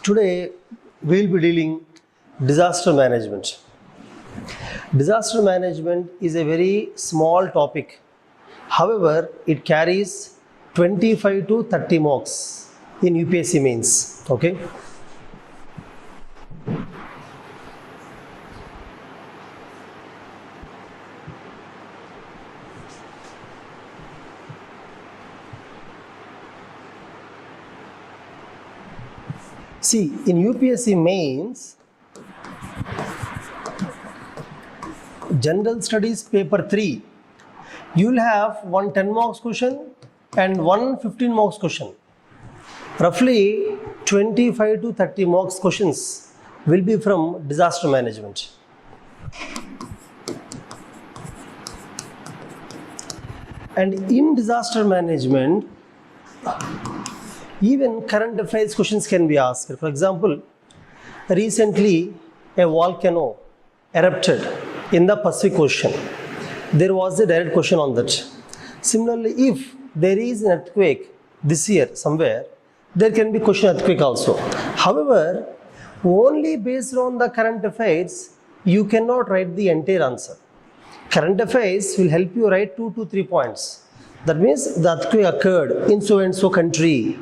Today we will be dealing disaster management. Disaster management is a very small topic. However, it carries 25 to 30 marks in UPSC Mains. Okay. See, in UPSC Mains, General Studies Paper 3, you will have one 10 marks question and one 15 marks question. Roughly 25 to 30 marks questions will be from disaster management. And in disaster management, even current affairs questions can be asked. For example, recently a volcano erupted in the Pacific Ocean. There was a direct question on that. Similarly, if there is an earthquake this year somewhere, there can be question earthquake also. However, only based on the current affairs, you cannot write the entire answer. Current affairs will help you write 2 to 3 points. That means the earthquake occurred in so and so country,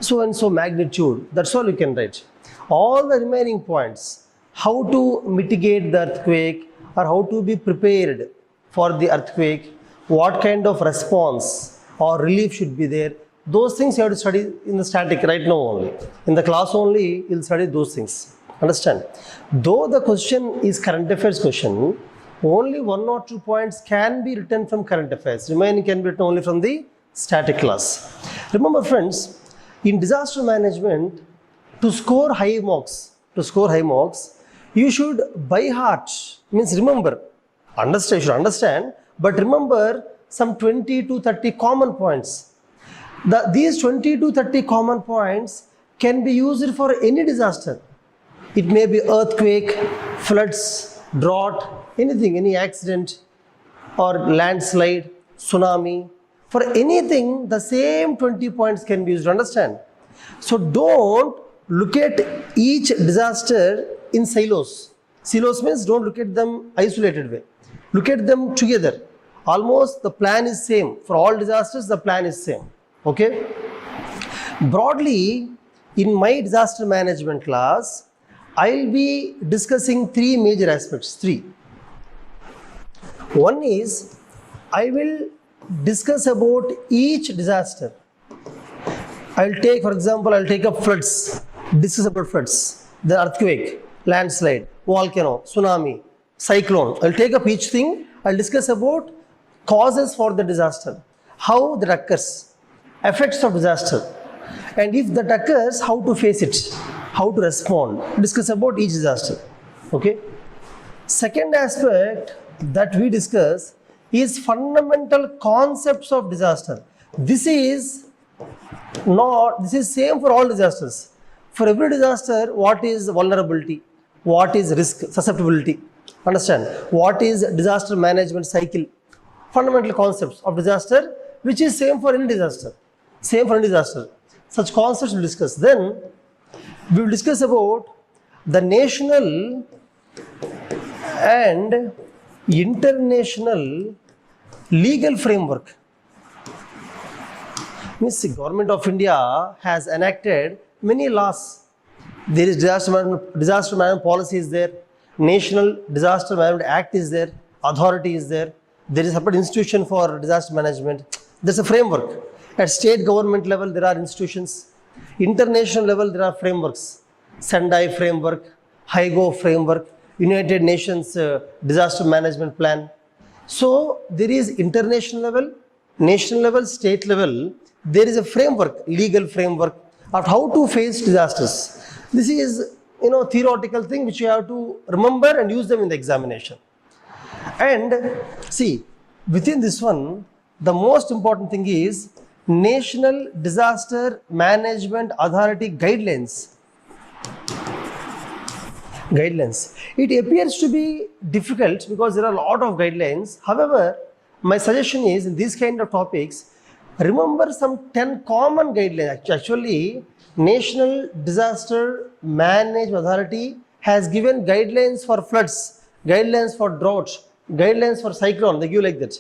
so and so magnitude. That's all you can write. All the remaining points, how to mitigate the earthquake or how to be prepared for the earthquake, what kind of response or relief should be there, those things you have to study in the static right now only. In the class only, you'll study those things. Understand? Though the question is current affairs question, only 1 or 2 points can be written from current affairs. Remaining can be written only from the static class. Remember friends, in disaster management, to score high marks, you should by heart, means remember, understand, you should understand, but remember some 20 to 30 common points. These 20 to 30 common points can be used for any disaster. It may be earthquake, floods, drought, anything, any accident or landslide, tsunami. For anything, the same 20 points can be used, understand? So don't look at each disaster in silos. Silos means don't look at them isolated way. Look at them together. Almost the plan is same. For all disasters, the plan is same. Okay? Broadly, in my disaster management class, I will be discussing 3 major aspects. 3. One is, I will discuss about each disaster. I will take, for example, I will take up floods, discuss about floods, the earthquake, landslide, volcano, tsunami, cyclone. I will take up each thing. I will discuss about causes for the disaster, how that occurs, effects of disaster, and if that occurs, how to face it, how to respond. Discuss about each disaster. Okay. Second aspect that we discuss is fundamental concepts of disaster. This is same for all disasters. For every disaster, what is vulnerability, what is risk, susceptibility, understand, what is disaster management cycle, fundamental concepts of disaster, which is same for any disaster, Such concepts we'll discuss. Then we will discuss about the national and international legal framework. Means the government of India has enacted many laws. There is disaster management policy is there, National Disaster Management Act is there, authority is there. There is a separate institution for disaster management. There's a framework. At state government level, there are institutions. International level, there are frameworks. Sendai framework, HIGO framework, United Nations Disaster Management Plan. So there is international level, national level, state level. There is a framework, legal framework of how to face disasters. This is, theoretical thing which you have to remember and use them in the examination. And see, within this one, the most important thing is National Disaster Management Authority guidelines. It appears to be difficult because there are a lot of guidelines. However, my suggestion is in these kind of topics, remember some 10 common guidelines. Actually, National Disaster Management Authority has given guidelines for floods, guidelines for drought, guidelines for cyclone. They give like that.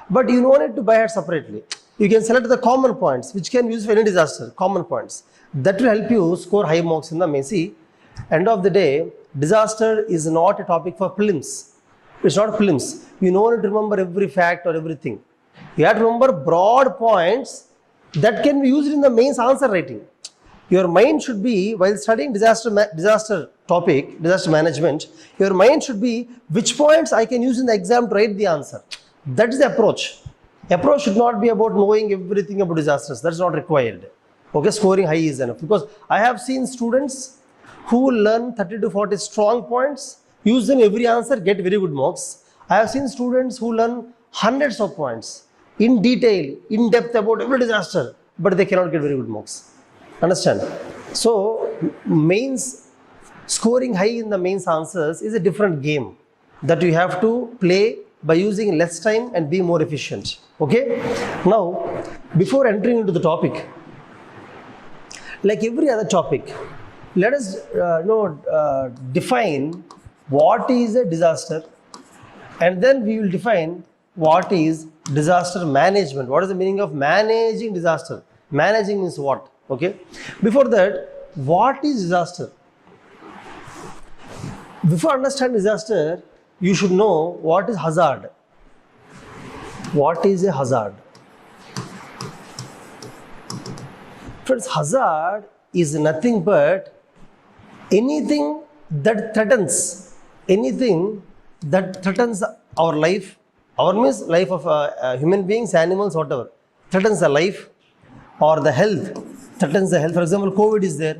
But you don't need to buy it separately. You can select the common points which can be used for any disaster, common points. That will help you score high marks in the mains. End of the day, disaster is not a topic for prelims. It's not prelims. You don't need to remember every fact or everything. You have to remember broad points that can be used in the mains answer writing. Your mind should be, while studying disaster topic, disaster management, your mind should be which points I can use in the exam to write the answer. That is the approach. Approach should not be about knowing everything about disasters. That's not required. Okay, scoring high is enough. Because I have seen students who learn 30 to 40 strong points, use them every answer, get very good marks. I have seen students who learn hundreds of points in detail, in depth about every disaster, but they cannot get very good marks. Understand? So, mains, scoring high in the mains answers is a different game that you have to play by using less time and be more efficient. Okay? Now, before entering into the topic, like every other topic, let us define what is a disaster, and then we will define what is disaster management. What is the meaning of managing disaster? Managing means what? Okay. Before that, what is disaster? Before understanding disaster, you should know what is hazard. What is a hazard? Friends, hazard is nothing but anything that threatens our life, our means life of human beings, animals, whatever, threatens the life or the health, threatens the health. For example, COVID is there.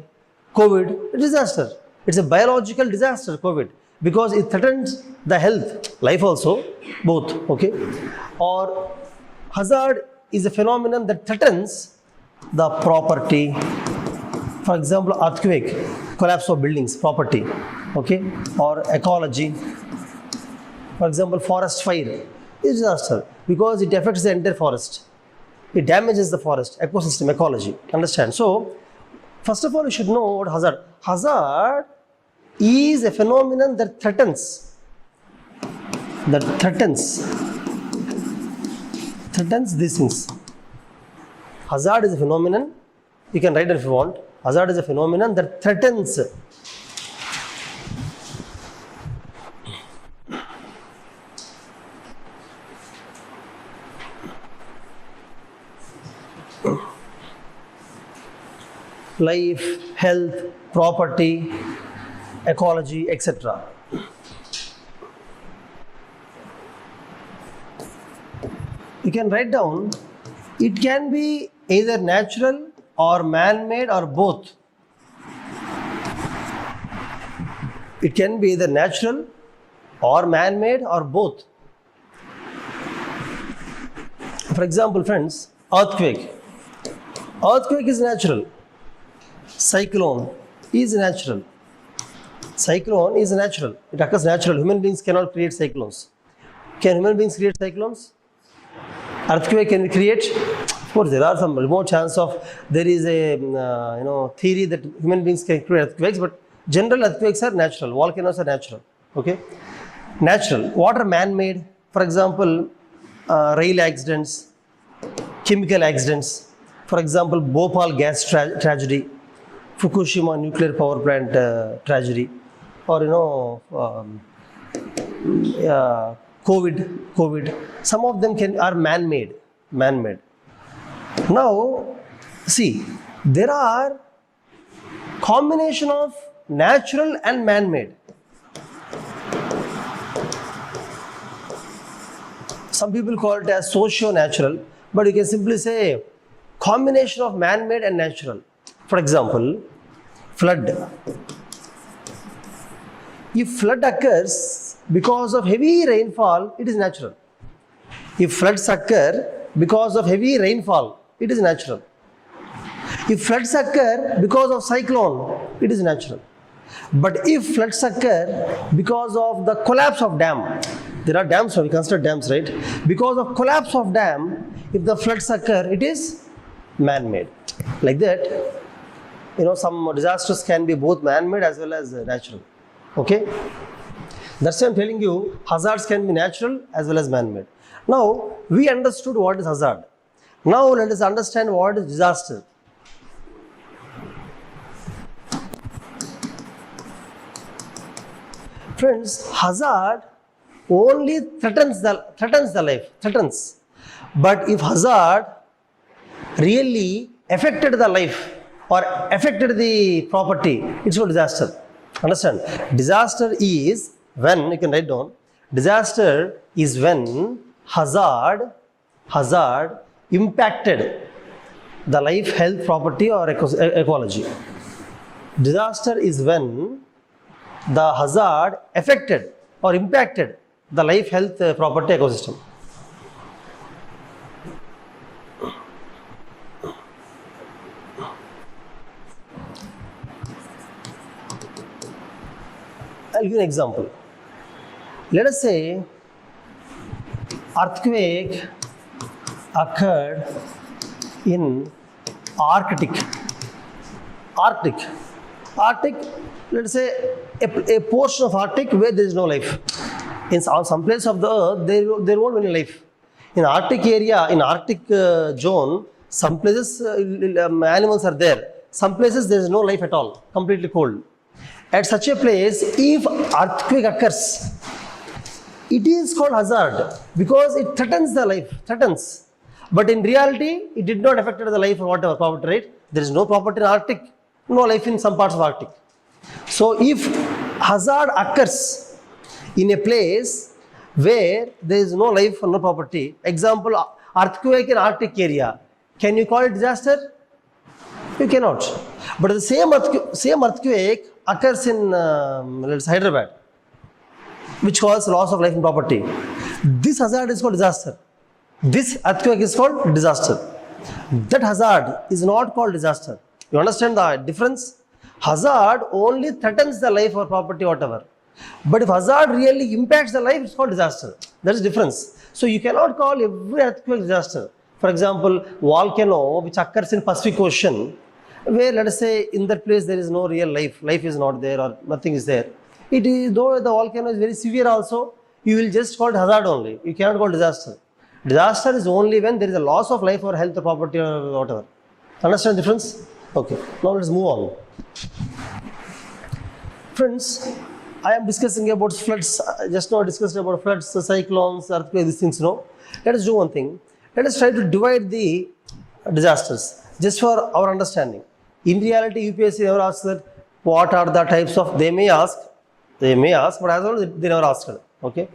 COVID, a disaster. It's a biological disaster, COVID, because it threatens the health, life also, both, okay? Or hazard is a phenomenon that threatens the property. For example, earthquake, collapse of buildings, property, okay? Or ecology. For example, forest fire is disaster because it affects the entire forest. It damages the forest, ecosystem, ecology. Understand? So, first of all, you should know what hazard. Hazard is a phenomenon that threatens these things. Hazard is a phenomenon, you can write it if you want. Hazard is a phenomenon that threatens life, health, property, ecology, etc. You can write down, it can be either natural or man-made or both. It can be either natural or man-made or both. For example, friends, earthquake. Earthquake is natural. Cyclone is natural. Cyclone is natural. It occurs natural. Human beings cannot create cyclones. Can human beings create cyclones? Earthquake can we create? Of course, there are some remote chance of, there is a theory that human beings can create earthquakes, but general earthquakes are natural. Volcanoes are natural. Okay? Natural. What are man-made? For example, rail accidents, chemical accidents. For example, Bhopal gas tragedy, Fukushima nuclear power plant tragedy, or COVID. Some of them are man-made. Now, see, there are combination of natural and man-made. Some people call it as socio-natural, but you can simply say combination of man-made and natural. For example, flood. If flood occurs because of heavy rainfall, it is natural. If floods occur because of heavy rainfall, it is natural. If floods occur because of cyclone, it is natural. But if floods occur because of the collapse of dam, there are dams, so we consider dams, right? Because of collapse of dam, If the floods occur, it is man-made. Like that, some disasters can be both man-made as well as natural. Okay? That's why I'm telling you, hazards can be natural as well as man-made. Now, we understood what is hazard. Now, let us understand what is disaster. Friends, hazard only threatens the life. But if hazard really affected the life or affected the property, it's called disaster. Understand? Disaster is when, you can write down, disaster is when hazard impacted the life, health, property or ecology. Disaster is when the hazard affected or impacted the life, health, property, ecosystem. I'll give you an example. Let us say earthquake occurred in Arctic. Let us say a portion of Arctic where there is no life. In some place of the earth, there won't be any life. In Arctic area, in Arctic zone, some places animals are there. Some places there is no life at all, completely cold. At such a place, if earthquake occurs, it is called hazard because it threatens the life, But in reality, it did not affect the life or whatever property, right? There is no property in Arctic, no life in some parts of Arctic. So if hazard occurs in a place where there is no life or no property, example, earthquake in Arctic area, can you call it disaster? You cannot. But the same earthquake occurs in let's say Hyderabad, which causes loss of life and property. This hazard is called disaster. This earthquake is called disaster. That hazard is not called disaster. You understand the difference? Hazard only threatens the life or property, whatever. But if hazard really impacts the life, it's called disaster. That is difference. So you cannot call every earthquake disaster. For example, volcano which occurs in Pacific Ocean, where let us say in that place there is no real life is not there or nothing is there. It is, though the volcano is very severe also, you will just call it hazard only. You cannot call disaster. Disaster is only when there is a loss of life or health or property or whatever. Understand the difference? Okay. Now let's move on. Friends, I am discussing about floods. Just now I discussed about floods, cyclones, earthquakes, these things. No. Let us do one thing. Let us try to divide the disasters just for our understanding. In reality, UPSC never asks that what are the types of, they may ask, but as well they never ask it. Okay.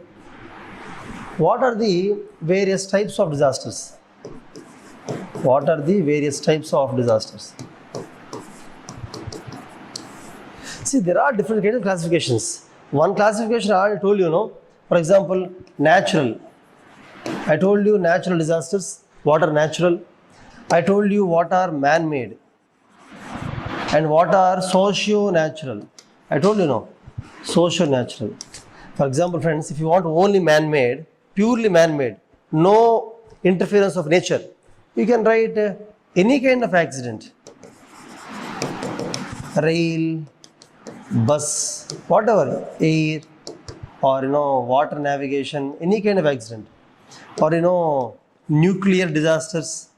What are the various types of disasters? What are the various types of disasters? See, there are different kinds of classifications. One classification I already told you, For example, natural. I told you natural disasters. What are natural? I told you what are man-made. And what are socio-natural. I told you, socio-natural. For example, friends, if you want only man-made, purely man-made, no interference of nature, you can write any kind of accident. Rail, bus, whatever, air, or water navigation, any kind of accident, or nuclear disasters.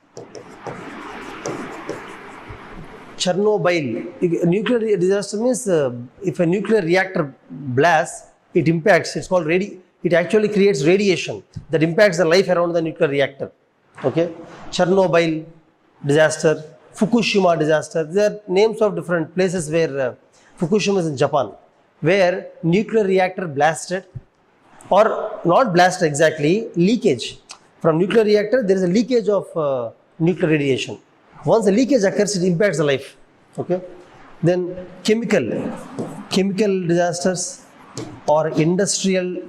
Chernobyl, nuclear disaster means if a nuclear reactor blasts, it impacts, it's called it actually creates radiation that impacts the life around the nuclear reactor. Okay, Chernobyl disaster, Fukushima disaster. There are names of different places where Fukushima is in Japan, where nuclear reactor blasted, or not blasted exactly, leakage. From nuclear reactor, there is a leakage of nuclear radiation. Once the leakage occurs, it impacts the life. Okay. Then chemical disasters or industrial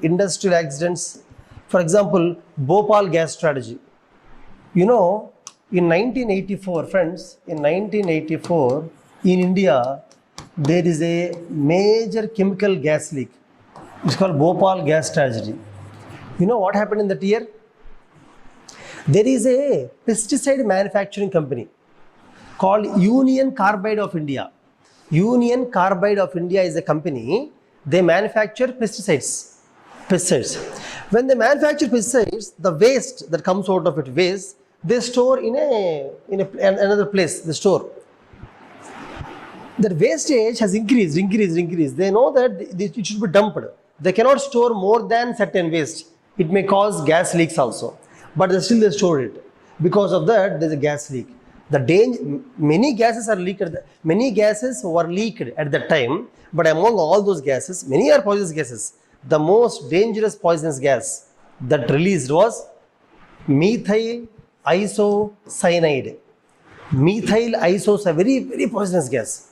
accidents. For example, Bhopal gas strategy. In 1984, friends, in 1984, in India, there is a major chemical gas leak. It's called Bhopal gas tragedy. You know what happened in that year? There is a pesticide manufacturing company called Union Carbide of India. Union Carbide of India is a company, they manufacture pesticides. When they manufacture pesticides, the waste that comes out of it, waste, they store in another place, they store. That wastage has increased. They know that it should be dumped. They cannot store more than certain waste. It may cause gas leaks also. But they store it. Because of that, there is a gas leak. Many gases were leaked at that time, but among all those gases, many are poisonous gases. The most dangerous poisonous gas that released was methyl isocyanide. Methyl isocyanide, very, very poisonous gas.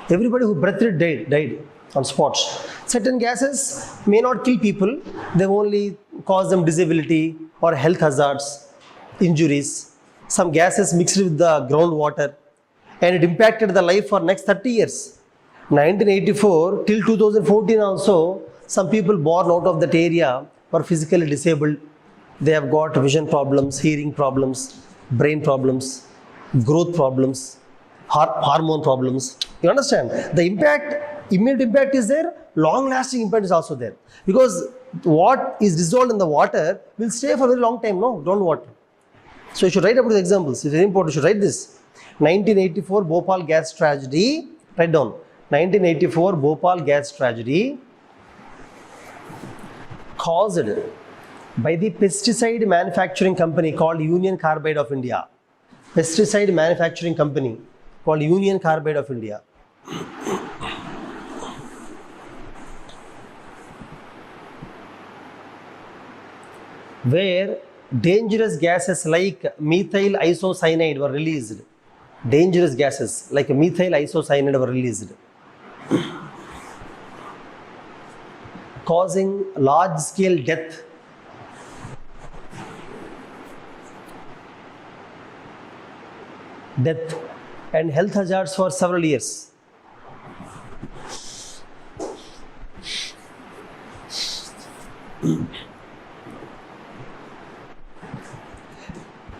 Everybody who breathed it died on spots. Certain gases may not kill people, they only cause them disability or health hazards, injuries. Some gases mixed with the groundwater, and it impacted the life for next 30 years. 1984 till 2014 also, some people born out of that area were physically disabled. They have got vision problems, hearing problems, brain problems, growth problems, hormone problems. You understand? The impact, immediate impact is there, long-lasting impact is also there. Because what is dissolved in the water will stay for a very long time, no? Groundwater. So you should write about the examples. It's very important. You should write this. 1984 Bhopal gas tragedy. Write down. 1984 Bhopal gas tragedy caused by the pesticide manufacturing company called Union Carbide of India. Pesticide manufacturing company called Union Carbide of India. Where dangerous gases like methyl isocyanide were released. Dangerous gases like methyl isocyanide were released, causing large-scale death. And health hazards for several years.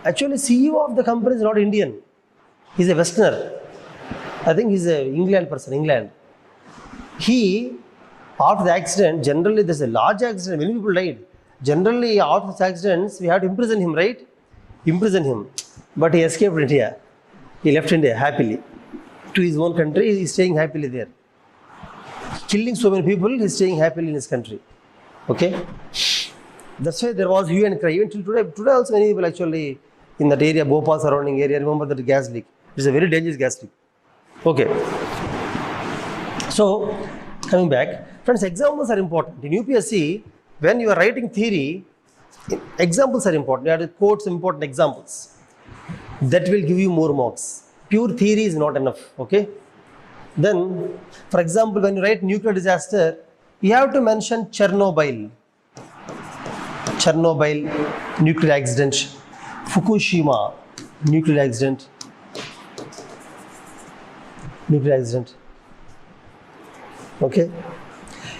Actually, CEO of the company is not Indian. He's a Westerner. I think he's an England person, England. He, after the accident, generally there's a large accident, many people died. Generally, after the accidents, we have to imprison him, right? Imprison him. But he escaped India. He left India happily. To his own country, he's staying happily there. Killing so many people, he's staying happily in his country. Okay? That's why there was hue and cry. Even till today, also many people actually in that area, Bhopal surrounding area, remember that gas leak. It's a very dangerous gas leak. Okay. So, coming back, friends, examples are important. In UPSC, when you are writing theory, examples are important. You have to quote some important examples. That will give you more marks. Pure theory is not enough. Okay. Then, for example, when you write nuclear disaster, you have to mention Chernobyl, nuclear accident, Fukushima, nuclear accident. Okay.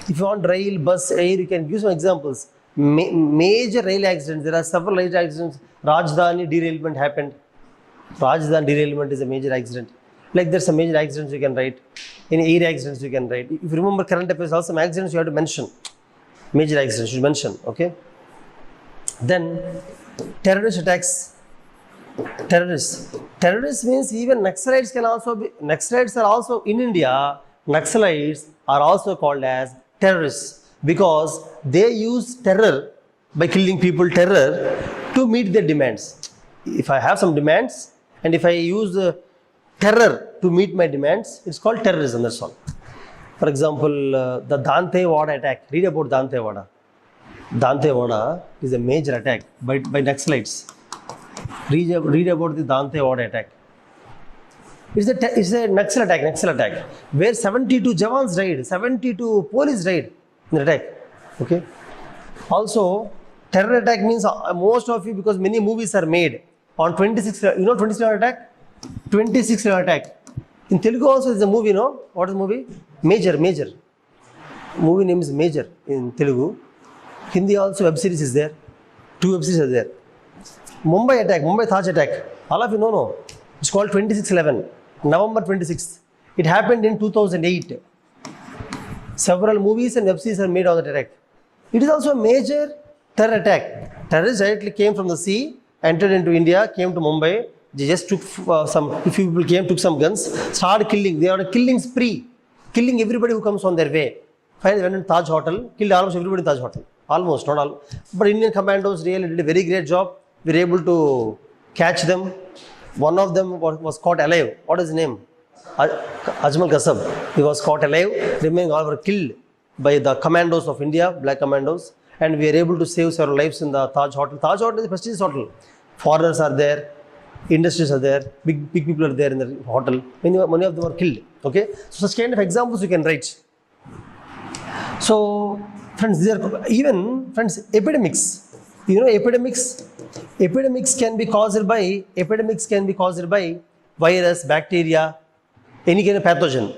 If you want rail, bus, air, you can give some examples. Major rail accidents, there are several rail accidents. Rajdhani derailment happened. Rajdhani derailment is a major accident. Like there's some major accidents you can write. In air accidents you can write. If you remember current affairs, also some accidents you have to mention. Major accidents you should mention. Okay. Then terrorist attacks. Terrorists means even Naxalites can also be. Naxalites are also in India. Naxalites are also called as terrorists because they use terror by killing people. Terror to meet their demands. If I have some demands and if I use terror to meet my demands, it's called terrorism. That's all. For example, the Dantewada attack. Read about Dantewada. Dantewada is a major attack by Naxalites. Read about the Dantewada attack. It's a Naxal attack, where 72 Jawans died, 72 police died in the attack. Okay. Also, terror attack means most of you, because many movies are made on 26. You know 26 attack? 26 attack. In Telugu also is a movie, no? What is the movie? Major. Movie name is Major in Telugu. Hindi also web series is there. 2 web series are there. Mumbai attack, Mumbai Taj attack. All of you know, no. It's called 26/11, November 26th. It happened in 2008. Several movies and web series are made on that attack. It is also a major terror attack. Terrorists directly came from the sea, entered into India, came to Mumbai. They just took a few people came, took some guns, started killing. They had a killing spree, killing everybody who comes on their way. Finally, went to Taj Hotel, killed almost everybody in Taj Hotel. Almost, not all. But Indian commandos really did a very great job. We were able to catch them. One of them was caught alive. What is his name? Ajmal Kasab. He was caught alive. Remaining all were killed by the commandos of India, black commandos. And we were able to save several lives in the Taj Hotel. Taj Hotel is a prestigious hotel. Foreigners are there. Industries are there. Big people are there in the hotel. Many of them were killed. Okay. So such kind of examples you can write. So friends, there are even epidemics. You know, epidemics can be caused by virus, bacteria, any kind of pathogen.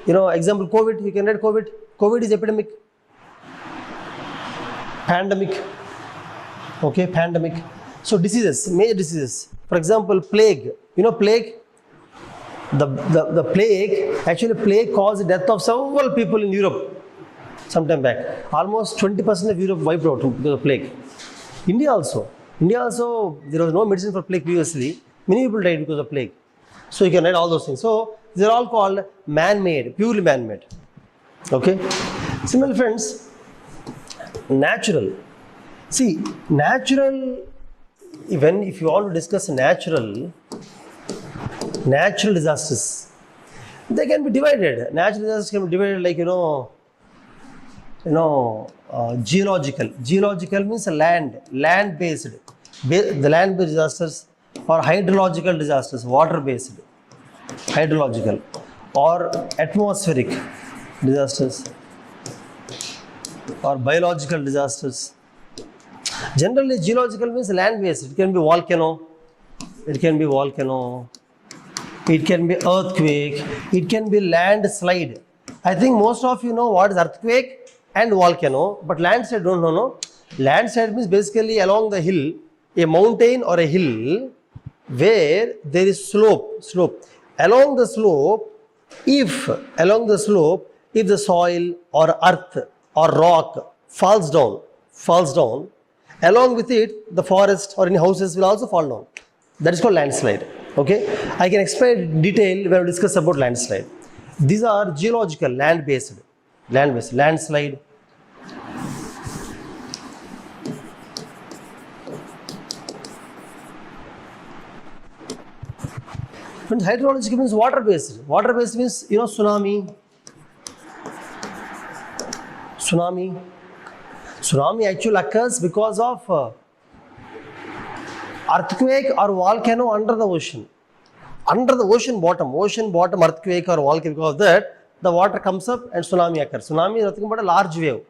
You know, example COVID, you can write COVID. COVID is epidemic. Pandemic. Okay, pandemic. So diseases, major diseases. For example, plague. You know, plague. The plague caused the death of several people in Europe sometime back. Almost 20% of Europe wiped out because of plague. India also, there was no medicine for plague previously. Many people died because of plague. So you can write all those things. So these are all called man-made, purely man-made. Okay. Similarly, friends, natural. See, natural. Even if you want to discuss natural disasters, they can be divided. Natural disasters can be divided like geological. Geological means land-based. The land-based disasters, or hydrological disasters, water-based, hydrological, or atmospheric disasters, or biological disasters. Generally, geological means land-based. It can be volcano. It can be earthquake. It can be landslide. I think most of you know what is earthquake and volcano, but landslide don't know. No? Landslide means basically along the hill, a mountain or a hill where there is slope. Along the slope, if the soil or earth or rock falls down, along with it, the forest or any houses will also fall down. That is called landslide. Okay, I can explain in detail when we discuss about landslide. These are geological, land-based, landslide. When hydrological means water-based. Water-based means tsunami. Tsunami actually occurs because of earthquake or volcano under the ocean. Under the ocean bottom earthquake or volcano, because of that, the water comes up and tsunami occurs. Tsunami is nothing but a large wave,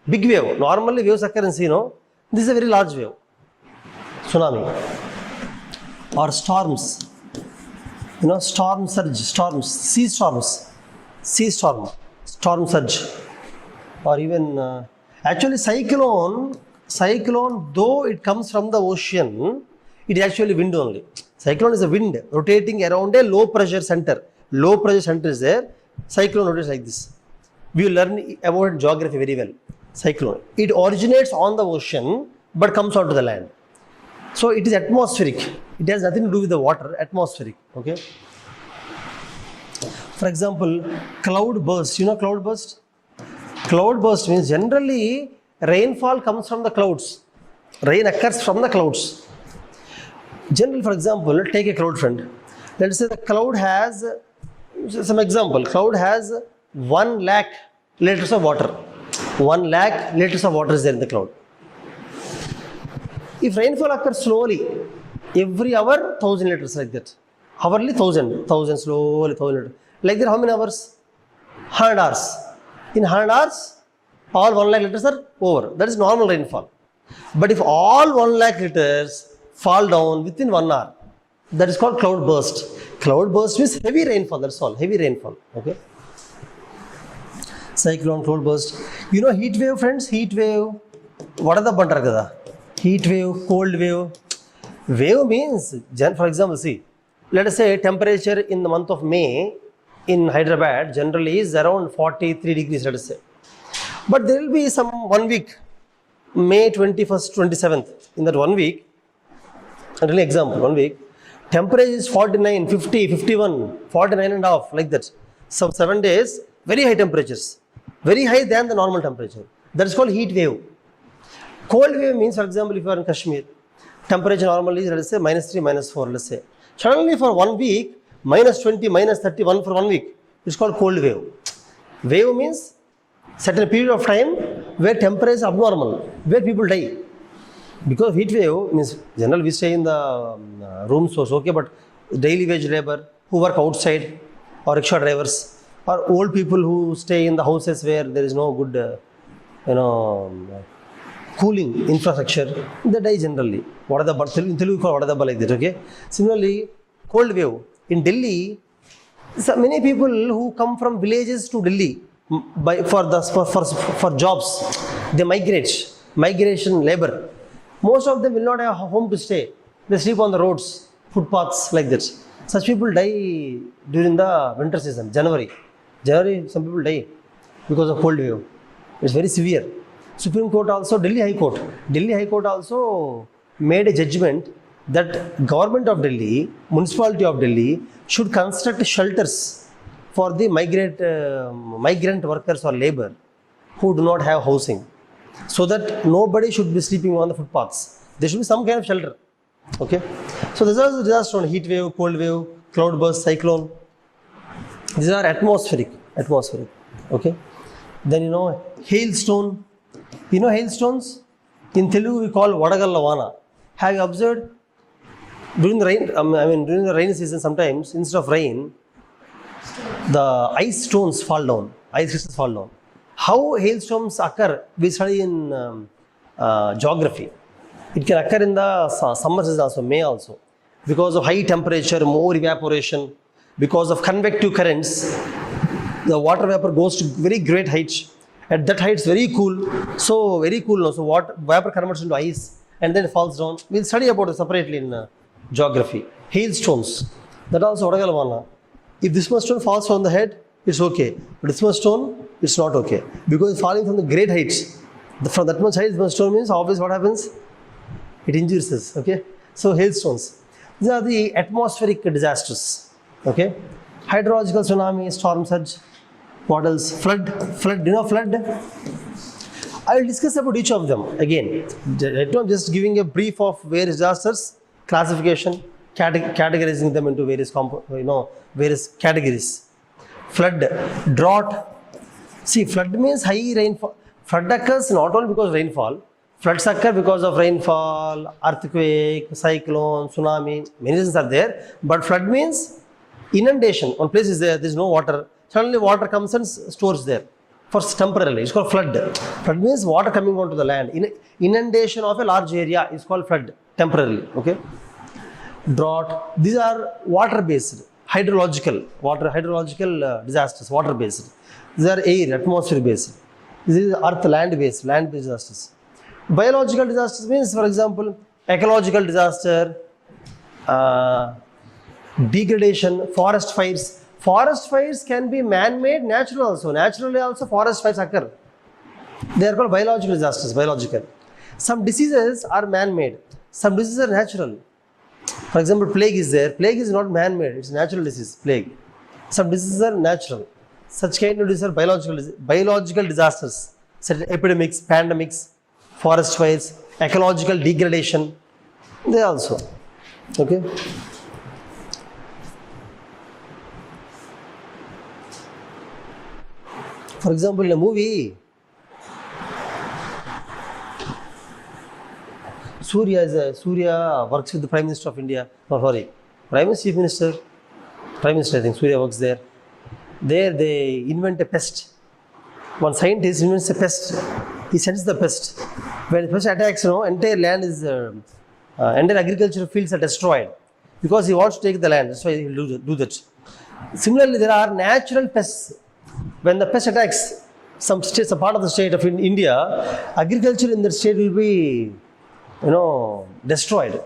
big wave. Normally waves occur in sea, this is a very large wave. Tsunami. Or storms. Storm surge, sea storm surge. Or even, actually cyclone, though it comes from the ocean, it is actually wind only. Cyclone is a wind rotating around a low pressure center. Low pressure center is there. Cyclone rotates like this. We will learn about geography very well. Cyclone. It originates on the ocean but comes onto the land. So it is atmospheric. It has nothing to do with the water. Atmospheric. Okay. For example, cloud burst. You know cloud burst? Cloud burst means generally rainfall comes from the clouds. Rain occurs from the clouds. Generally, for example, take a cloud, friend. Let us say the cloud has, some example, cloud has 1 lakh liters of water. 1 lakh liters of water is there in the cloud. If rainfall occurs slowly, every hour 1000 liters like that. Hourly 1000 slowly 1000 liters. Like that, how many hours? 100 hours. In 100 hours, all 1 lakh liters are over. That is normal rainfall. But if all 1 lakh liters fall down within 1 hour, that is called cloud burst. Cloud burst means heavy rainfall, that's all, heavy rainfall. Okay. Cyclone, cloud burst. You know heat wave, friends? Heat wave. What are the bantar kada? Heat wave, cold wave. Wave means, for example, see, let us say temperature in the month of May in Hyderabad generally is around 43 degrees, let us say. But there will be some 1 week, May 21st, 27th, in that 1 week, an example, 1 week, temperature is 49, 50, 51, 49 and a half, like that. Some 7 days, very high temperatures, very high than the normal temperature. That is called heat wave. Cold wave means, for example, if you are in Kashmir, temperature normally is, let us say, -3, -4, let's say. Suddenly for 1 week, -20, -31 for 1 week. It's called cold wave. Wave means certain period of time where temperature is abnormal, where people die. Because heat wave means, generally we stay in the rooms, so okay, but daily wage labor who work outside, or rickshaw drivers, or old people who stay in the houses where there is no good, cooling infrastructure, they die generally. What are the in Telugu called what are the like that, okay? Similarly, cold wave in Delhi, so many people who come from villages to Delhi for jobs, they migrate, migration labor. Most of them will not have a home to stay. They sleep on the roads, footpaths, like that. Such people die during the winter season, January. Some people die because of cold wave. It's very severe. Supreme Court also, Delhi High Court also made a judgment that government of Delhi, municipality of Delhi should construct shelters for the migrant workers or labor who do not have housing, so that nobody should be sleeping on the footpaths. There should be some kind of shelter. Okay. So these are the disasters on heat wave, cold wave, cloud burst, cyclone. These are atmospheric. Okay. Then hailstone. Hailstones? In Telugu we call Vadagalla Vana. Have you observed? During the rainy season, sometimes instead of rain, the ice stones fall down. Ice crystals fall down. How hailstorms occur, we study in geography. It can occur in the summer season also, May also. Because of high temperature, more evaporation, because of convective currents, the water vapor goes to very great heights. At that height, it's very cool. So water vapor converts into ice and then it falls down. We'll study about it separately in geography. Hailstones, that also Vadagalla Vana. If this much stone falls on the head, it's okay. But this much stone, it's not okay. Because it's falling from the great heights. From that much height, this much stone means obviously what happens? It injures us. Okay. So hailstones. These are the atmospheric disasters. Okay. Hydrological tsunami, storm surge. What else? Flood. Do you know flood? I will discuss about each of them again. I'm just giving a brief of various disasters, classification, categorizing them into various categories. Flood, drought. See, flood means high rainfall. Flood occurs not only because of rainfall. Floods occur because of rainfall, earthquake, cyclone, tsunami. Many reasons are there. But flood means inundation. One place is there is no water. Suddenly water comes and stores there for temporarily. It's called flood. Flood means water coming onto the land. Inundation of a large area is called flood temporarily. Okay. Drought. These are water-based, hydrological disasters. Water-based. These are air, atmosphere-based. This is earth, land-based disasters. Biological disasters means, for example, ecological disaster, degradation, forest fires. Forest fires can be man-made, natural also. Naturally also forest fires occur. They are called biological disasters, biological. Some diseases are man-made. Some diseases are natural. For example, plague is there. Plague is not man-made. It's a natural disease, plague. Some diseases are natural. Such kind of diseases are biological disasters. Such as epidemics, pandemics, forest fires, ecological degradation. They also. Okay. For example, in a movie, Surya works with the Prime Minister of India. No, sorry, Prime Minister, Chief Minister, Prime Minister, I think Surya works there. There they invent a pest. One scientist invents a pest. He sends the pest. When the pest attacks, entire land is, entire agricultural fields are destroyed because he wants to take the land. That's why he will do that. Similarly, there are natural pests. When the pest attacks some states, a part of the state of India, agriculture in that state will be, destroyed.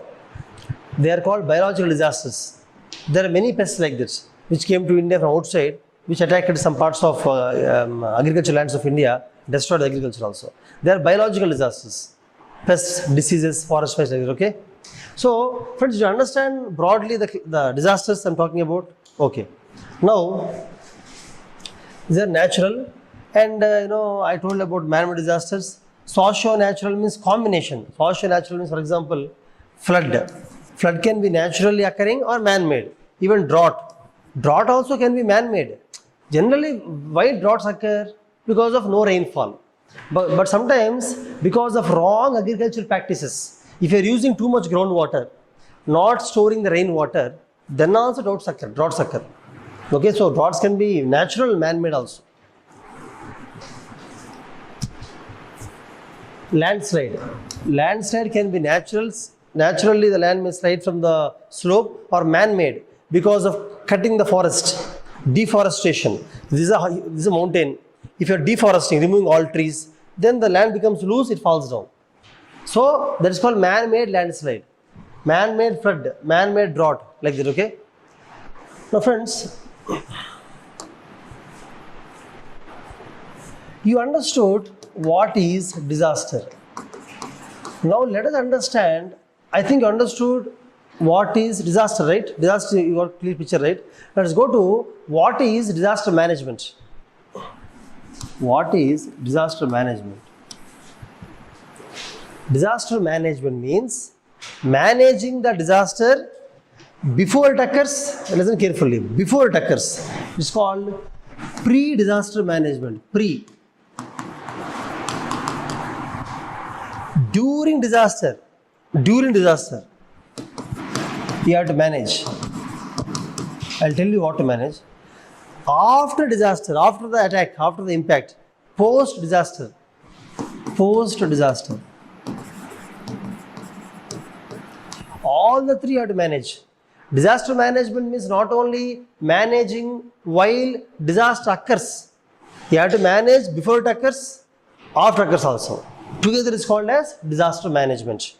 They are called biological disasters. There are many pests like this which came to India from outside, which attacked some parts of agricultural lands of India, destroyed agriculture also. They are biological disasters. Pests, diseases, forest fires like that, okay? So, friends, you understand broadly the disasters I'm talking about? Okay. Now, these are natural, and I told about man-made disasters. Socio-natural means combination. Socio-natural means, for example, flood. Flood can be naturally occurring or man-made. Even drought. Drought also can be man-made. Generally, why droughts occur? Because of no rainfall. But sometimes because of wrong agricultural practices. If you are using too much groundwater, not storing the rainwater, then also droughts occur. Okay, so droughts can be natural, man-made also. Landslide. Landslide can be natural. Naturally, the land may slide from the slope, or man-made because of cutting the forest. Deforestation. This is a mountain. If you are deforesting, removing all trees, then the land becomes loose, it falls down. So that is called man-made landslide, man-made flood, man-made drought, like that, okay? Now friends, you understood what is disaster. Now let us understand, I think you understood what is disaster, right? Disaster, you got a clear picture, right? Let us go to what is disaster management. What is disaster management? Disaster management means managing the disaster before it occurs. Listen carefully. Before it occurs. It's called pre-disaster management. Pre. During disaster. During disaster, you have to manage. I'll tell you what to manage. After disaster, after the attack, after the impact, post-disaster. Post-disaster. All the three you have to manage. Disaster management means not only managing while disaster occurs. You have to manage before it occurs, after it occurs also. Together is called as disaster management.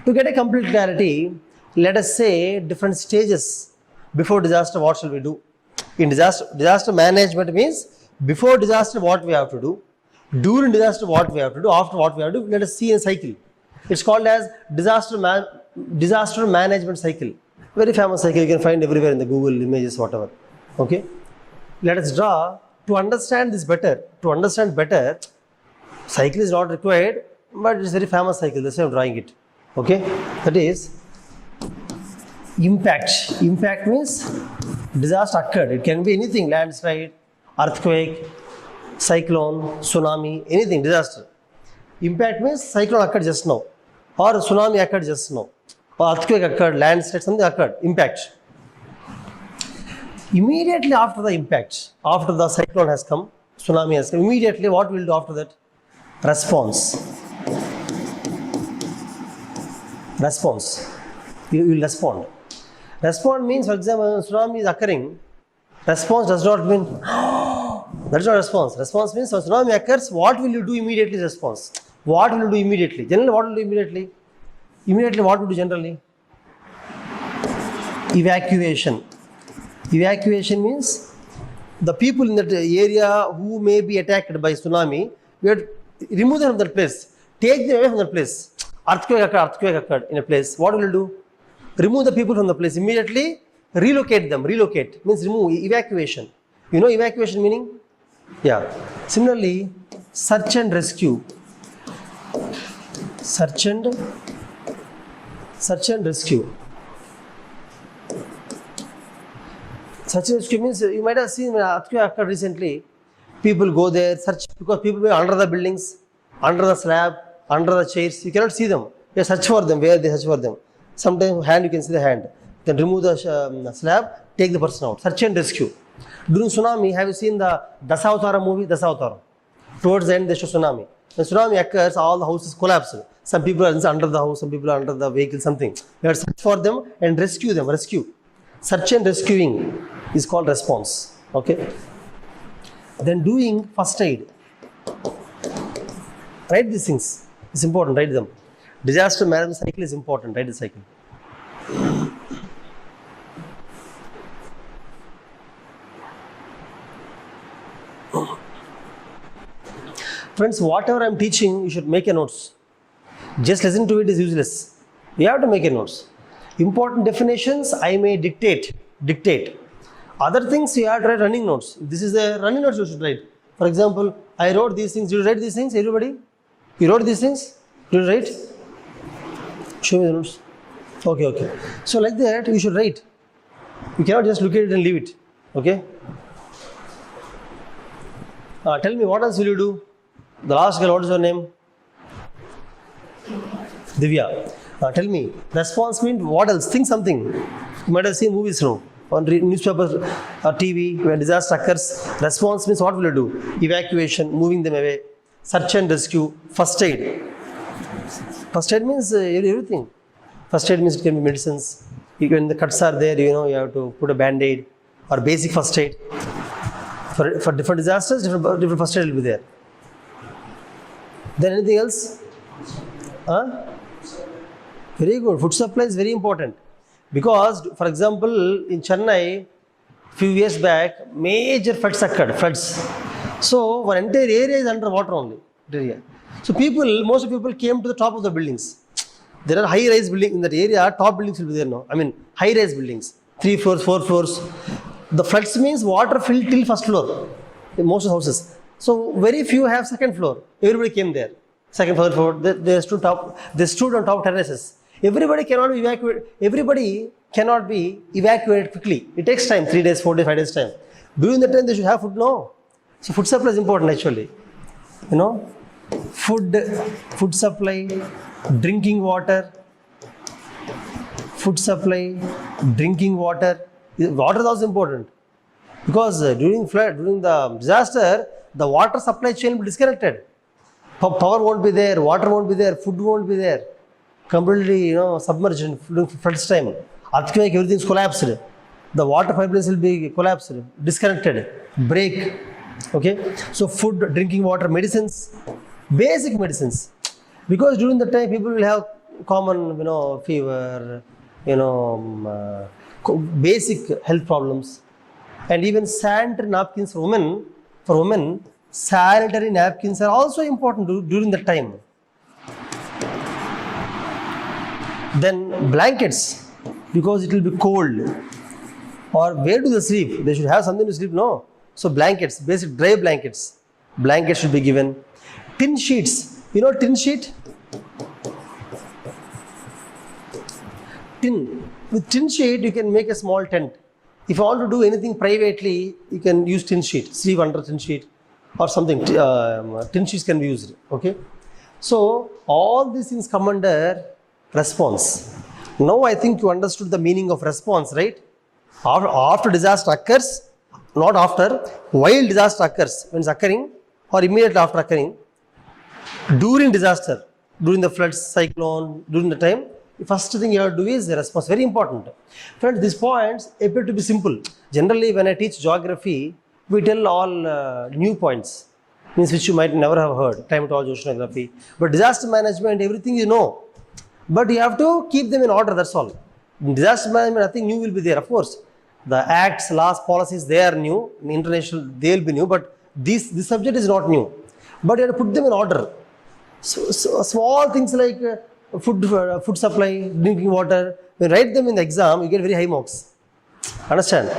To get a complete clarity, let us say different stages before disaster, what shall we do? In disaster management means before disaster what we have to do, during disaster what we have to do, after what we have to do. Let us see a cycle. It's called as disaster management cycle. Very famous cycle, you can find everywhere in the Google images, whatever. Okay. Let us draw to understand this better. To understand better, cycle is not required, but it's a very famous cycle. That's why I'm drawing it. Okay. That is impact. Impact means disaster occurred. It can be anything: landslide, earthquake, cyclone, tsunami, anything, disaster. Impact means cyclone occurred just now, or tsunami occurred just now, or earthquake occurred, landslide, something occurred. Impact. Immediately after the impact, after the cyclone has come, tsunami has come, immediately what will do after that? Response. Response. You will respond. Respond means, for example, when tsunami is occurring, response does not mean that is not response. Response means when tsunami occurs, what will you do immediately? Response. What will you do immediately? Generally, what will you do immediately? Immediately, what will you do generally? Evacuation. Evacuation means the people in that area who may be attacked by tsunami, we have to remove them from that place. Take them away from that place. Earthquake occurred in a place. What will you do? Remove the people from the place. Immediately relocate them. Relocate means remove, evacuation. You know evacuation meaning? Yeah. Similarly, search and rescue. Search and rescue. Search and rescue means you might have seen when earthquake occurred recently. People go there, search, because people were under the buildings, under the slab, under the chairs. You cannot see them. You search for them. Where they search for them? Sometimes hand, you can see the hand. Then remove the slab, take the person out. Search and rescue. During tsunami, have you seen the Dasavatara movie? Dasavatara. Towards the end, they show tsunami. When tsunami occurs, all the houses collapse. Some people are under the house, some people are under the vehicle, something. You have to search for them and rescue them. Rescue. Search and rescuing is called response. Okay. Then doing first aid. Write these things. It's important. Write them. Disaster management cycle is important. Write the cycle. Friends, whatever I'm teaching, you should make a notes. Just listen to it is useless. You have to make a notes. Important definitions, I may dictate. Other things, you have to write running notes. This is the running notes you should write. For example, I wrote these things. Did you write these things, everybody? You wrote these things? Did you write? Show me the notes. Okay. So like that, you should write. You cannot just look at it and leave it. Okay? Tell me, what else will you do? The last girl, what is her name? Divya. Tell me, response means what else? Think something. You might have seen movies now, on newspapers or TV, when disaster occurs. Response means what will you do? Evacuation, moving them away, search and rescue, first aid. First aid means everything. First aid means it can be medicines. When the cuts are there, you have to put a band-aid or basic first aid. For different disasters, different first aid will be there. Then anything else? Very good. Food supply is very important. Because, for example, in Chennai, few years back, major floods occurred. So, one entire area is under water only. So, most people came to the top of the buildings. There are high-rise buildings in that area. Top buildings will be there now. High-rise buildings. 3 floors, 4 floors. The floods means water filled till first floor in most houses. So, very few have second floor. Everybody came there. Second, third floor. They stood on top terraces. Everybody cannot be evacuated quickly. It takes time, 3 days, 4 days, 5 days time. During that time, they should have food. No. So food supply is important actually. Food supply, drinking water. Food supply, drinking water. Water is also important. Because during the disaster, the water supply chain will be disconnected. Power won't be there, water won't be there, food won't be there. Completely, submerged in floods time. Earthquake, everything's collapsed. The water pipelines will be collapsed, disconnected, break. Okay? So food, drinking water, medicines, basic medicines. Because during the time people will have common, fever, basic health problems. And even sanitary napkins for women, sanitary napkins are also important during the time. Then blankets, because it will be cold. Or where do they sleep? They should have something to sleep, no? So blankets, basic dry blankets. Blankets should be given. Tin sheets. Tin sheet? With tin sheet, you can make a small tent. If you want to do anything privately, you can use tin sheet. Sleep under tin sheet or something. Tin sheets can be used. Okay? So all these things come under response. Now I think you understood the meaning of response, right? After disaster occurs, not after, while disaster occurs, when it's occurring or immediately after occurring, during disaster, during the floods, cyclone, during the time, the first thing you have to do is the response. Very important. Friends, these points appear to be simple. Generally, when I teach geography, we tell all new points, means which you might never have heard, climatology, oceanography. But disaster management, everything you know. But you have to keep them in order, that's all. In disaster management, nothing new will be there, of course. The acts, laws, policies, they are new. In international, they will be new. But this subject is not new. But you have to put them in order. So small things like food supply, drinking water, when you write them in the exam, you get very high marks. Understand?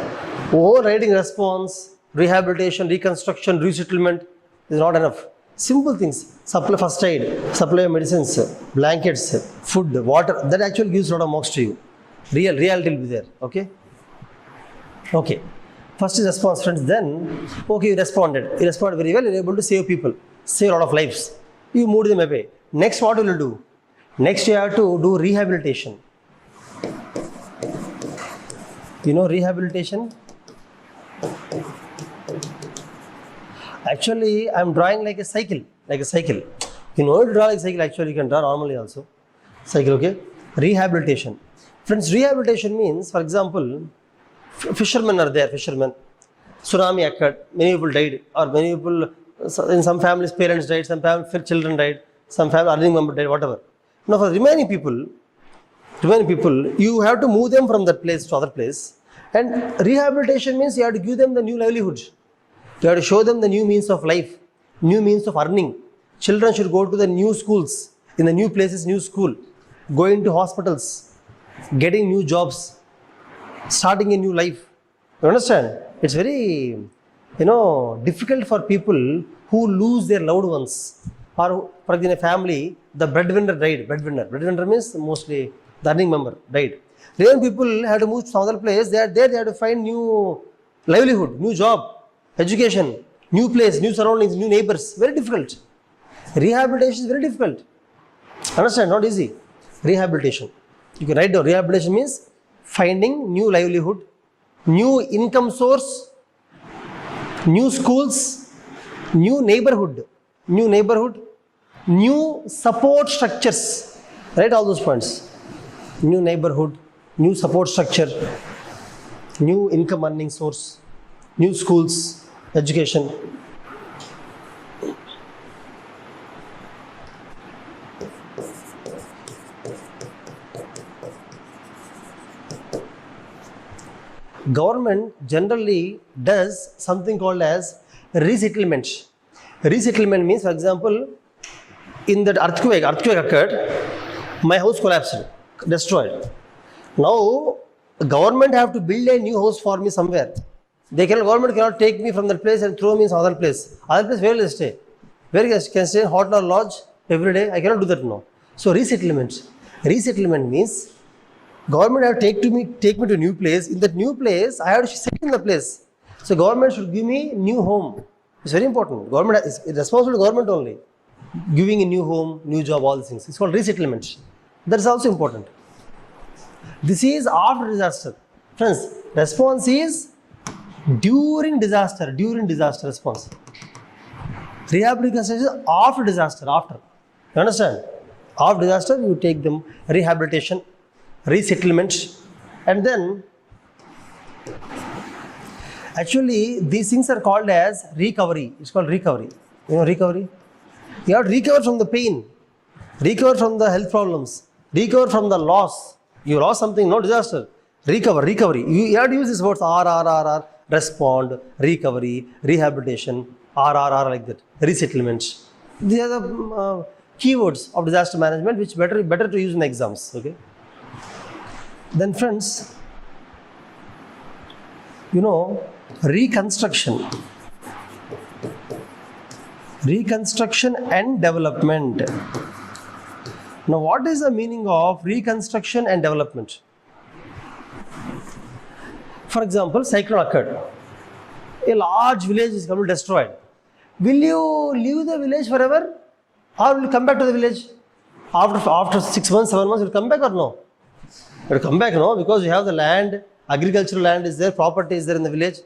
Writing response, rehabilitation, reconstruction, resettlement is not enough. Simple things, supply first aid, supply of medicines, blankets, food, water, that actually gives a lot of marks to you. Reality will be there, okay? Okay. First is response, friends. Then, okay, you responded. You responded very well, you're able to save people, save a lot of lives. You moved them away. Next, what will you do? Next, you have to do rehabilitation. Rehabilitation? Actually, I'm drawing like a cycle. You know how to draw like a cycle, actually you can draw normally also. Cycle, okay? Rehabilitation. Friends, rehabilitation means, for example, fishermen are there, Tsunami occurred, many people died, or many people, in some families, parents died, some families, children died, some family earning member died, whatever. Now, for remaining people, you have to move them from that place to other place. And rehabilitation means you have to give them the new livelihood. You have to show them the new means of life, new means of earning. Children should go to the new schools, in the new places, new school, going to hospitals, getting new jobs, starting a new life. You understand? It's very, difficult for people who lose their loved ones. Or for example, in a family, the breadwinner died. Breadwinner means mostly the earning member died. Then people have to move to some other place. They are there. They have to find new livelihood, new job, education, new place, new surroundings, new neighbors. Very difficult. Rehabilitation is very difficult. Understand? Not easy. Rehabilitation. You can write down. Rehabilitation means finding new livelihood, new income source, new schools, new neighborhood, new support structures. Write all those points. New neighborhood, new support structure, new income earning source, new schools, education. Government generally does something called as resettlement. Resettlement means, for example, in that earthquake occurred, my house collapsed, destroyed. Now, government have to build a new house for me somewhere. Government cannot take me from that place and throw me in some other place. Other place, where will I stay? Where can I stay? Hotel or lodge every day? I cannot do that now. So resettlement. Resettlement means government have to take me to a new place. In that new place, I have to sit in the place. So government should give me new home. It's very important. Government is responsible to government only. Giving a new home, new job, all these things. It's called resettlement. That is also important. This is after disaster. Friends, response is during disaster response. Rehabilitation is after disaster, after. You understand? After disaster, you take them rehabilitation, resettlement, and then actually these things are called as recovery. It's called recovery. You know recovery? You have to recover from the pain, recover from the health problems, recover from the loss. You lost something, no disaster. Recovery. You have to use these words R, respond, recovery, rehabilitation, R like that. Resettlement. These are the keywords of disaster management which better to use in exams. Okay. Then friends, reconstruction and development. Now, what is the meaning of reconstruction and development? For example, cyclone occurred. A large village is completely destroyed. Will you leave the village forever, or will you come back to the village? After 6 months, 7 months, will you come back or no? You will come back, no, because you have the land, agricultural land is there, property is there in the village.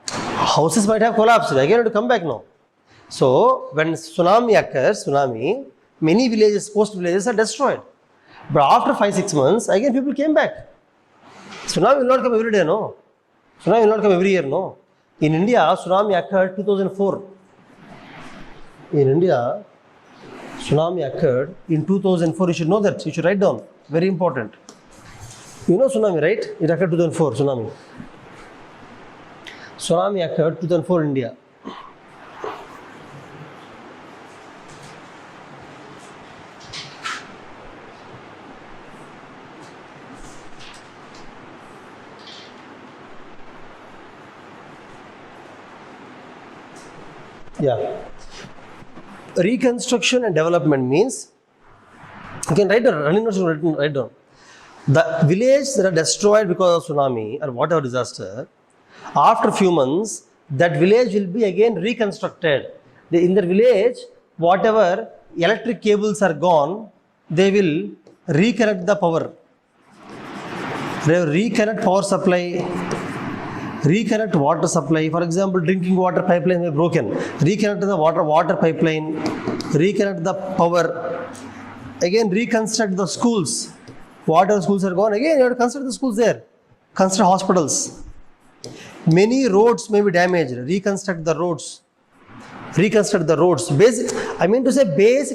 Houses might have collapsed. Again, you have to come back, no. So, when tsunami occurs, many villages, coast villages are destroyed. But after 5-6 months, again people came back. Tsunami will not come every day, no. Tsunami will not come every year, no. In India, tsunami occurred 2004. In India, tsunami occurred in 2004. You should know that. You should write down. Very important. You know tsunami, right? It occurred 2004, tsunami. Tsunami occurred 2004 in India. Yeah. Reconstruction and development means, you can write down, write down. The villages that are destroyed because of tsunami or whatever disaster, after a few months, that village will be again reconstructed. In the village, whatever electric cables are gone, they will reconnect the power. They will reconnect power supply, reconnect water supply. For example, drinking water pipeline is broken. Reconnect the water pipeline, reconnect the power. Again, reconstruct the schools. Whatever schools are gone, again you have to construct the schools there. Construct hospitals. Many roads may be damaged. Reconstruct the roads. Basic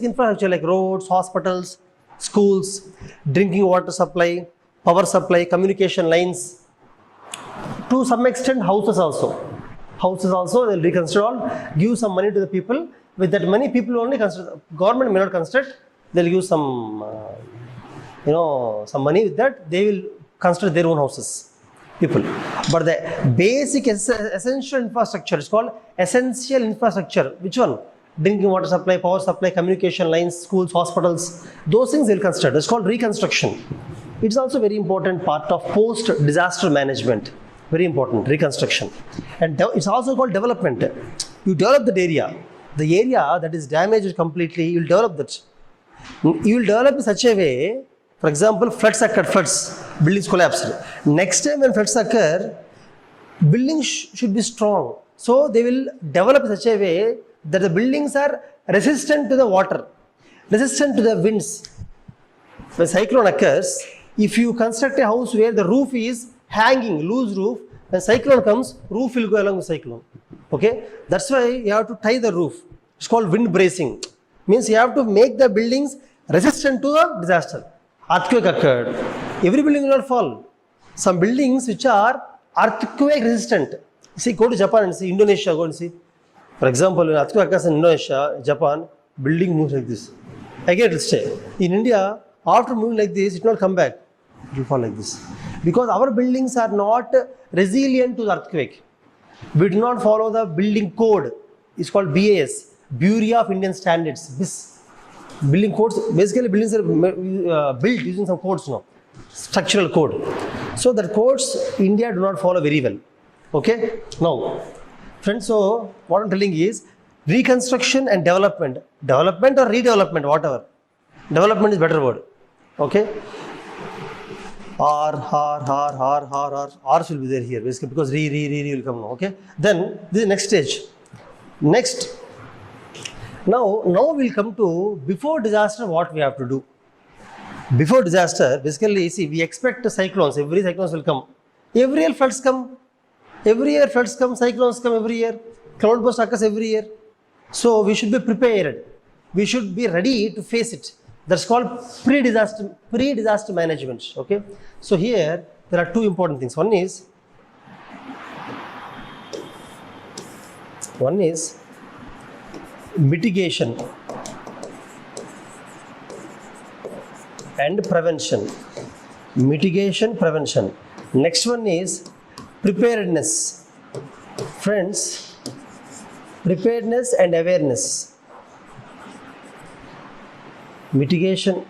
infrastructure like roads, hospitals, schools, drinking water supply, power supply, communication lines. To some extent, houses also. houses also they'll reconstruct all, give some money to the people. With that money, people only construct. Government may not construct. They'll give some, some money. With that, they will construct their own houses. People, but the basic essential infrastructure is called essential infrastructure. Which one? Drinking water supply, power supply, communication lines, schools, hospitals. Those things they'll construct. It's called reconstruction. It's also very important part of post-disaster management. Very important, reconstruction. And it's also called development. You develop that area. The area that is damaged completely, you'll develop that. You will develop in such a way, for example, floods occur, buildings collapsed. Next time when floods occur, buildings should be strong. So they will develop in such a way that the buildings are resistant to the water, resistant to the winds. When cyclone occurs, if you construct a house where the roof is hanging, loose roof, when cyclone comes, roof will go along with cyclone. Okay, that's why you have to tie the roof. It's called wind bracing. Means you have to make the buildings resistant to the disaster. Earthquake occurred. Every building will not fall. Some buildings which are earthquake resistant. See, go to Japan and see, Indonesia, go and see. For example, when earthquake occurs in Indonesia, Japan, building moves like this. Again, it will stay. In India, after moving like this, it will not come back. It will fall like this. Because our buildings are not resilient to the earthquake. We do not follow the building code. It's called BAS, Bureau of Indian Standards. This building codes, basically buildings are built using some codes now. Structural code. So that codes India do not follow very well. Okay? Now, friends, so what I'm telling is reconstruction and development. Development or redevelopment, whatever. Development is better word. Okay? R will be there here basically because re will come now. Okay? Then this is next stage. Next. Now we'll come to before disaster what we have to do. Before disaster, basically, see, we expect cyclones. Every cyclones will come. Every year floods come. Every year floods come, cyclones come every year. Cloudburst occurs every year. So we should be prepared. We should be ready to face it. That's called pre-disaster management. Okay. So here there are two important things. One is mitigation and prevention. Mitigation, prevention. Next one is preparedness. Friends, preparedness and awareness. Mitigation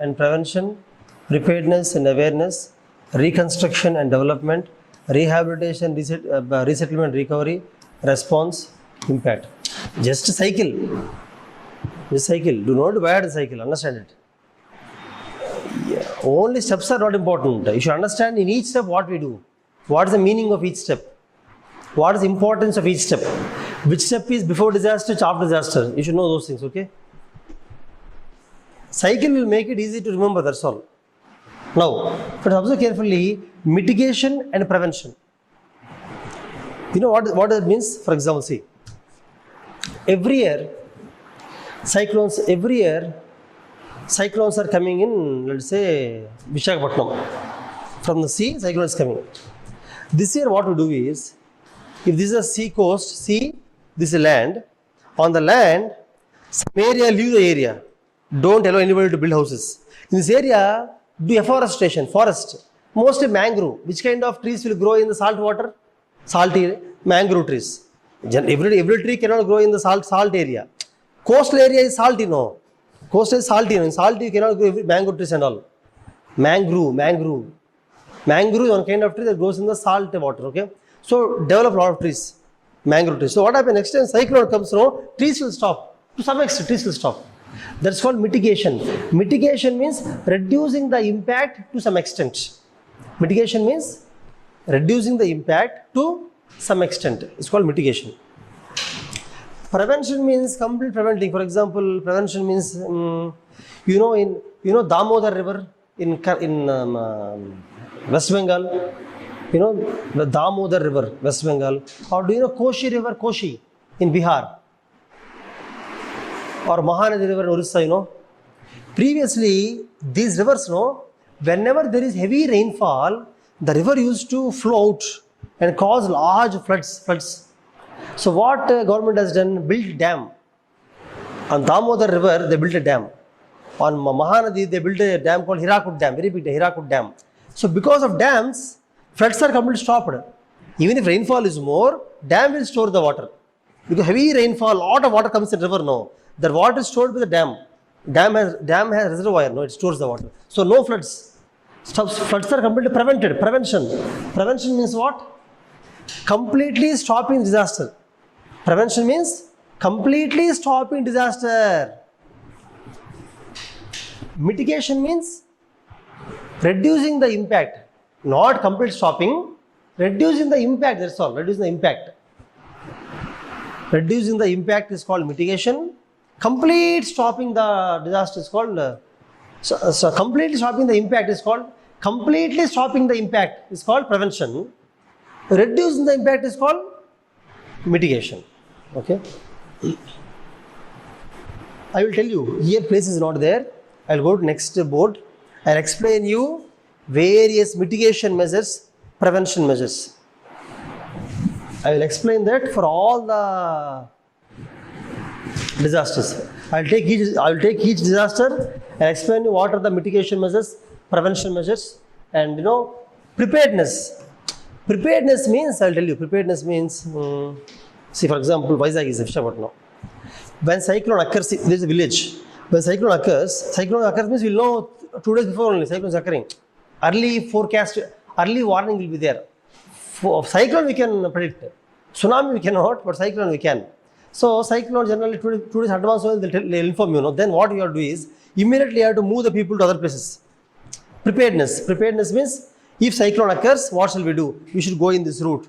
and prevention, preparedness and awareness, reconstruction and development, rehabilitation, resettlement, recovery, response, impact. Just cycle. Do not buy the cycle. Understand it. Yeah. Only steps are not important. You should understand in each step what we do. What is the meaning of each step? What is the importance of each step? Which step is before disaster, after disaster? You should know those things, okay? Cycle will make it easy to remember, that's all. Now, but observe carefully, mitigation and prevention. You know what that means? For example, see, every year cyclones are coming in, let's say, Visakhapatnam. From the sea, cyclone is coming. This year what we do is, if this is a sea coast, sea, this is land. On the land, some area, leave the area. Don't allow anybody to build houses. In this area, do afforestation, forest. Mostly mangrove. Which kind of trees will grow in the salt water? Salty mangrove trees. Every tree cannot grow in the salt area. Coastal area is salty, no. Coastal is salty. In salty you cannot grow mangrove trees and all. Mangrove is one kind of tree that grows in the salt water, okay? So develop a lot of trees, mangrove trees. So what happens next time cyclone comes, no, trees will stop. To some extent, trees will stop. That's called mitigation. Mitigation means reducing the impact to some extent. Mitigation means reducing the impact to some extent. It's called mitigation. Prevention means complete preventing. For example, prevention means, Damodar River in West Bengal. You know the Damodar River, West Bengal. Or do you know Koshi River, Koshi in Bihar? Or Mahanadi River in Orissa, you know. Previously, these rivers, whenever there is heavy rainfall, the river used to flow out and cause large floods. So what government has done? Built dam. On Damodar river, they built a dam. On Mahanadi, they built a dam called Hirakud Dam, very big Hirakud Dam. So because of dams, floods are completely stopped. Even if rainfall is more, dam will store the water. Because heavy rainfall, lot of water comes in river, no. The water is stored with the dam. Dam has reservoir, no, it stores the water. So no floods. Floods are completely prevented. Prevention. Prevention means what? Completely stopping disaster. Prevention means completely stopping disaster. Mitigation means reducing the impact, not complete stopping, reducing the impact, that's all, reducing the impact. Reducing the impact is called mitigation. Complete stopping the disaster is called, completely stopping the impact is called prevention. Reducing the impact is called mitigation. Okay. I will tell you, here place is not there. I will go to next board. I will explain you various mitigation measures, prevention measures. I will explain that for all the disasters. I will take each disaster and explain you what are the mitigation measures, prevention measures, and preparedness. Preparedness means, I will tell you, preparedness means, see for example, Vizag is Vishakhapatnam. When cyclone occurs, there is a village. When cyclone occurs means we will know 2 days before only cyclone is occurring. Early forecast, early warning will be there. For cyclone we can predict. Tsunami we cannot, but cyclone we can. So cyclone generally 2 days advance they'll inform you. Then what you have to do is immediately you have to move the people to other places. Preparedness. Preparedness means if cyclone occurs, what shall we do? We should go in this route.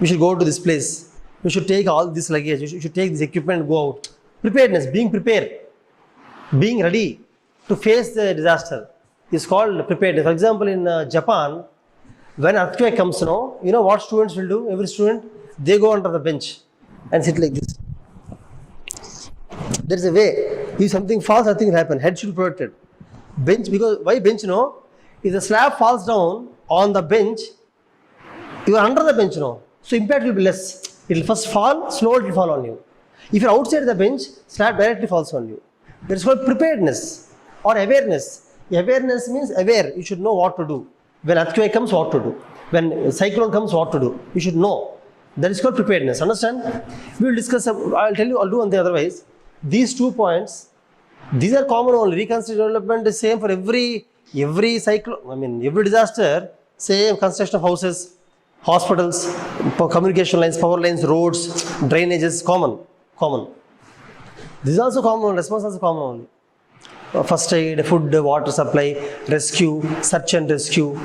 We should go to this place. We should take all this luggage. You should take this equipment and go out. Preparedness, being prepared, being ready to face the disaster is called preparedness. For example, in Japan, when earthquake comes, you know what students will do? Every student, they go under the bench and sit like this. There is a way. If something falls, nothing will happen. Head should be protected. Bench, because why bench? If the slab falls down on the bench, you are under the bench, so impact will be less. It will first fall, slowly it will fall on you. If you are outside the bench, slab directly falls on you. That is called preparedness or awareness. Awareness means aware. You should know what to do. When earthquake comes, what to do. When cyclone comes, what to do. You should know. That is called preparedness. Understand? We will discuss. I'll tell you. I'll do on the otherwise. These 2 points. These are common only. Reconstruction development is same for every cyclone. Every disaster. Same construction of houses, hospitals, communication lines, power lines, roads, drainages. Common. This is also common. Response also common only. First aid, food, water supply, rescue, search and rescue,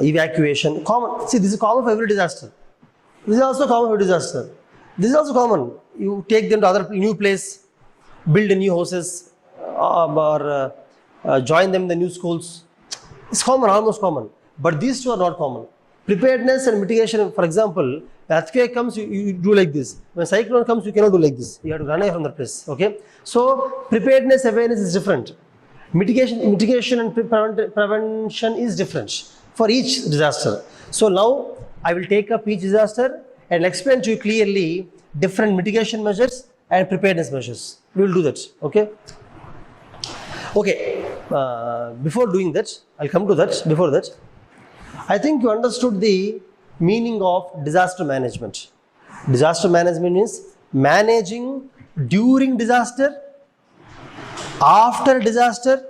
evacuation. Common. See, this is common for every disaster. This is also common for disaster. This is also common. You take them to other new place, build new houses, or join them in the new schools. It's common, almost common. But these 2 are not common. Preparedness and mitigation. For example, earthquake comes, you do like this. When cyclone comes, you cannot do like this. You have to run away from the place. Okay. So preparedness, awareness is different. Mitigation and prevention is different for each disaster. So now I will take up each disaster and explain to you clearly different mitigation measures and preparedness measures. We will do that. Okay. Okay. Before doing that, I'll come to that. Before that, I think you understood the meaning of disaster management. Disaster management is managing during disaster, after disaster,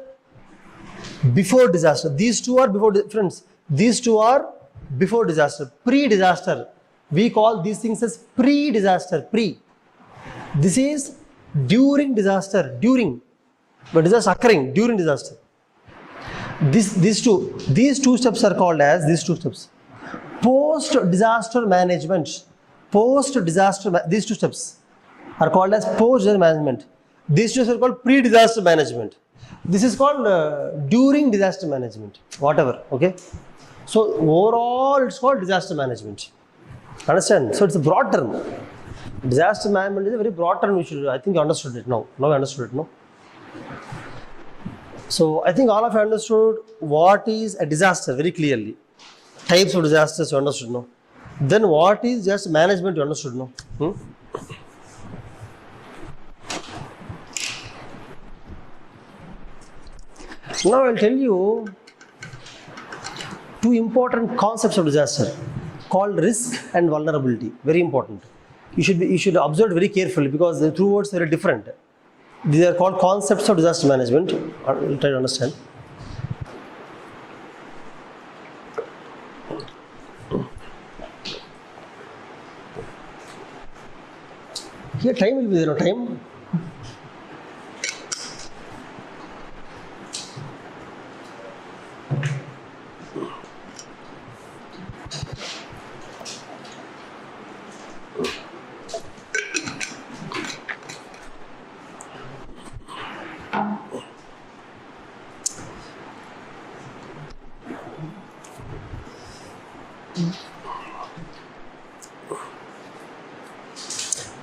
before disaster. These 2 are before, friends. These 2 are before disaster. Pre-disaster. We call these things as pre-disaster. This is during disaster. But disaster occurring during disaster. These two steps are called as post-disaster management. These 2 steps are called as post-disaster management. These 2 steps are called pre-disaster management. This is called during disaster management. Whatever. Okay. So overall, it's called disaster management. Understand? So it's a broad term. Disaster management is a very broad term. I think you understood it now. Now you understood it, no? So I think all of you understood what is a disaster very clearly. Types of disasters you understood, no? Then what is just management you understood, no? Now I'll tell you two important concepts of disaster called risk and vulnerability. Very important. You should observe very carefully because the two words are very different. These are called concepts of disaster management. I'll try to understand. Here time will be there, no time.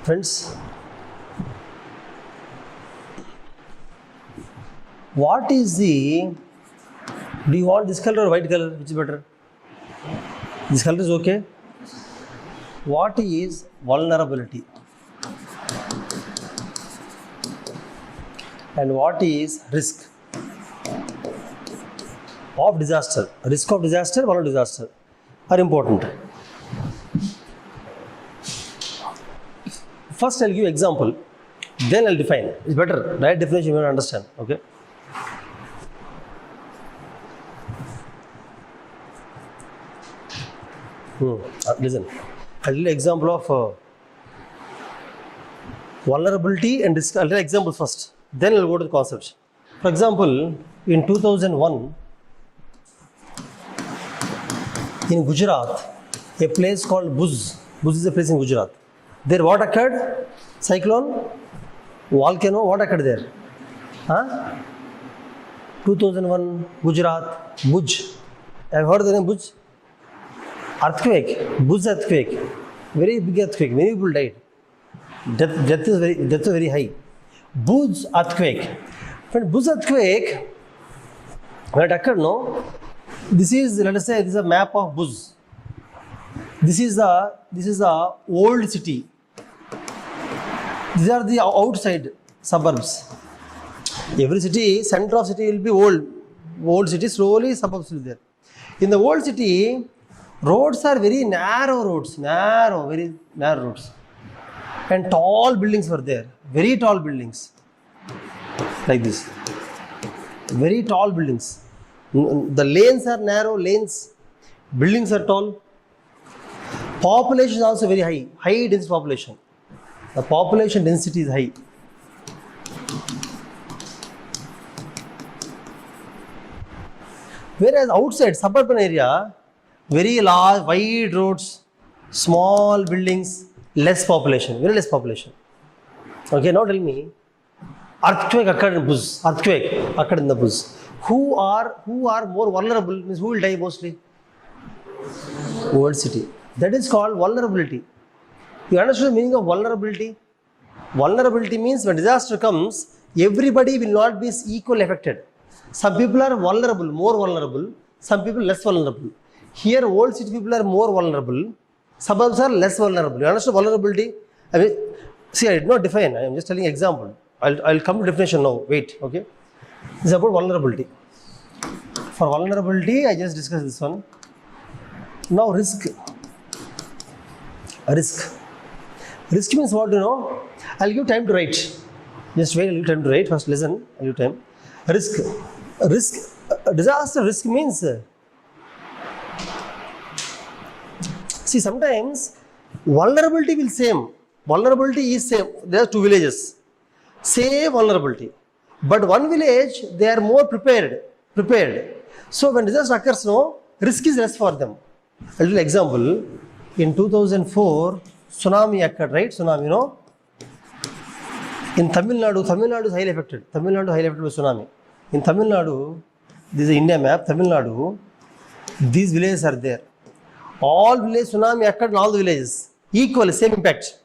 Friends, what is the, do you want this color or white color, which is better? This color is okay. What is vulnerability? And what is risk of disaster? Risk of disaster, vulnerability of disaster are important. First I'll give you example, then I'll define. It's better, right definition you will understand, okay? Listen, I'll give you example of vulnerability and risk. I'll give examples first, then I'll go to the concepts. For example, in 2001, in Gujarat, a place called Bhuj is a place in Gujarat. There what occurred? Cyclone, volcano, what occurred there? 2001, Gujarat, Bhuj. Have you heard the name Bhuj? Earthquake, Bhuj earthquake, very big earthquake, many people died. Death was very high. Bhuj earthquake. When Bhuj earthquake, when it occurred, no? This is, let us say, this is a map of Bhuj. This is the old city. These are the outside suburbs. Every city, center of city will be old city, slowly suburbs will be there. In the old city, roads are very narrow roads, very narrow roads. And tall buildings were there, very tall buildings. Like this. Very tall buildings. The lanes are narrow lanes, buildings are tall. Population is also very high density population. The population density is high. Whereas outside suburban area, very large, wide roads, small buildings, less population, very less population. Okay, now tell me, earthquake occurred in Bhuj. Earthquake occurred in the Bhuj. Who are more vulnerable? Means who will die mostly? Old city. That is called vulnerability. You understand the meaning of vulnerability? Vulnerability means when disaster comes, everybody will not be equally affected. Some people are vulnerable, more vulnerable. Some people less vulnerable. Here, old city people are more vulnerable. Suburbs are less vulnerable. You understand vulnerability? I mean, see, I did not define. I am just telling example. I'll come to definition now. Wait, okay? This is about vulnerability. For vulnerability, I just discussed this one. Now, risk. Risk means what, you know? I'll give time to write. Just wait, I'll give time to write. First, listen. I'll give time. Risk. Disaster risk means. See, sometimes vulnerability will same. Vulnerability is same. There are two villages. Same vulnerability. But one village, they are more prepared. So when disaster occurs, no, risk is less for them. A little example. In 2004, tsunami occurred, right? Tsunami, you know. In Tamil Nadu is highly affected. Tamil Nadu highly affected by tsunami. In Tamil Nadu, this is India map, Tamil Nadu, these villages are there. All villages, tsunami occurred in all the villages. Equal, same impact.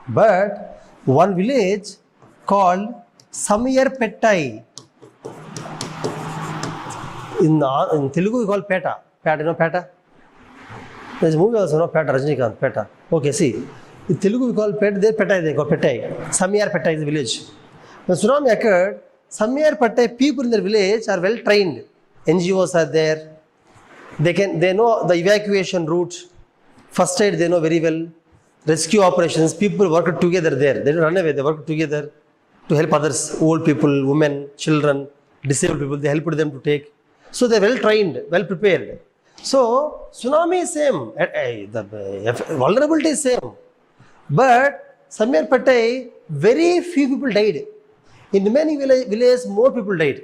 But one village called Samayarpettai. In Telugu we call Peta. Peta, you know Peta? There's a movie also, no? Peta, Rajnikant, Peta. Okay, see. In Telugu we call Peta, there Peta, they call Petai. Samyar Peta is the village. When tsunami occurred, Samyar Petai people in their village are well trained. NGOs are there. They know the evacuation route. First aid they know very well. Rescue operations, people work together there. They don't run away, they work together to help others, old people, women, children, disabled people, they help them to take. So they're well trained, well prepared. So tsunami is same, the vulnerability is same. But Samyar Petai, very few people died. In many villages, more people died.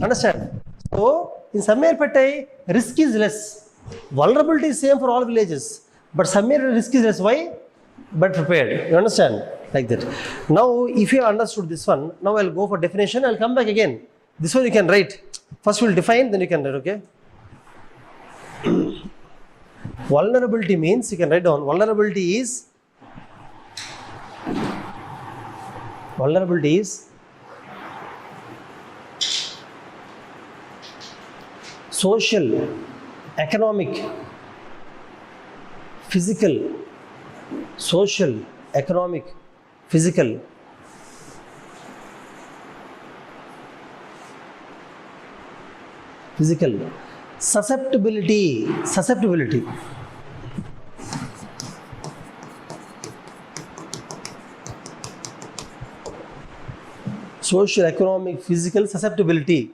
Understand? So in Samyar Petai, risk is less. Vulnerability is same for all villages. But Samyar risk is less. Why? But prepared. You understand? Like that. Now, if you understood this one, now I'll go for definition. I'll come back again. This one you can write. First we'll define, then you can write, okay? Vulnerability means, you can write down, vulnerability is social, economic, physical, social, economic, physical, susceptibility, social, economic, physical, susceptibility.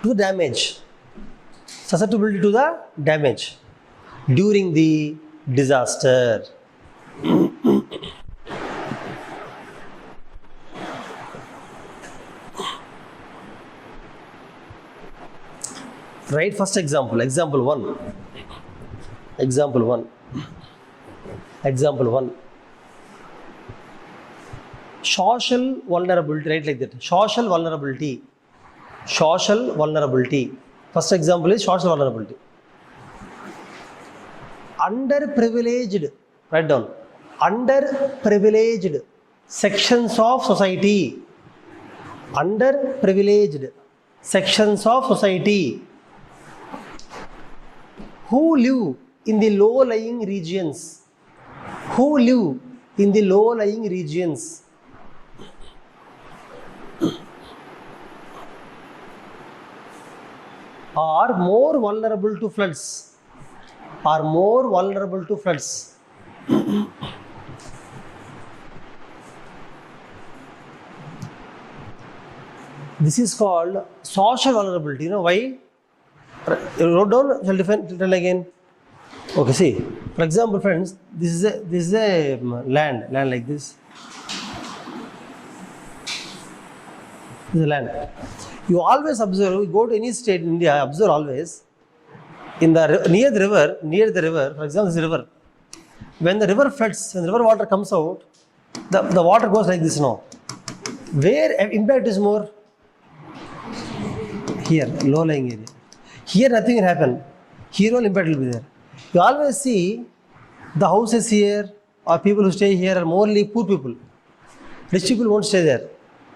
To damage, susceptibility to the damage during the disaster. Write first example. Example 1. Social vulnerability, right, like that. Social vulnerability. First example is social vulnerability. Underprivileged, write down. Underprivileged sections of society. Underprivileged sections of society who live in the low-lying regions. Are more vulnerable to floods. This is called social vulnerability. You know why? You wrote down, shall tell again. Okay, see. For example, friends, this is a land like this. This is a land. You always observe, you go to any state in India, observe always, in the near the river, for example, this is a river. When the river floods, when the river water comes out, the water goes like this now. Where impact is more? Here, low-lying area. Here nothing will happen. Here all impact will be there. You always see the houses here or people who stay here are morely poor people. Rich people won't stay there.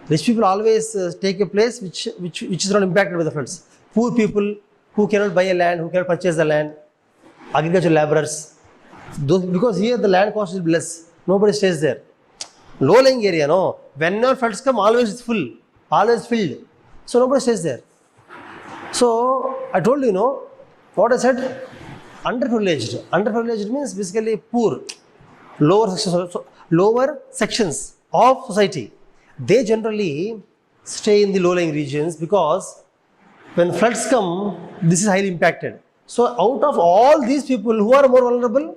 Rich people always take a place which is not impacted by the floods. Poor people who cannot buy a land, who cannot purchase the land, agricultural laborers. Because here the land cost is less. Nobody stays there. Low-lying area, no. Whenever floods come, always it's full, always filled. So nobody stays there. So I told you, what I said, underprivileged. Underprivileged means basically poor, lower sections of society. They generally stay in the low-lying regions because when floods come, this is highly impacted. So out of all these people who are more vulnerable,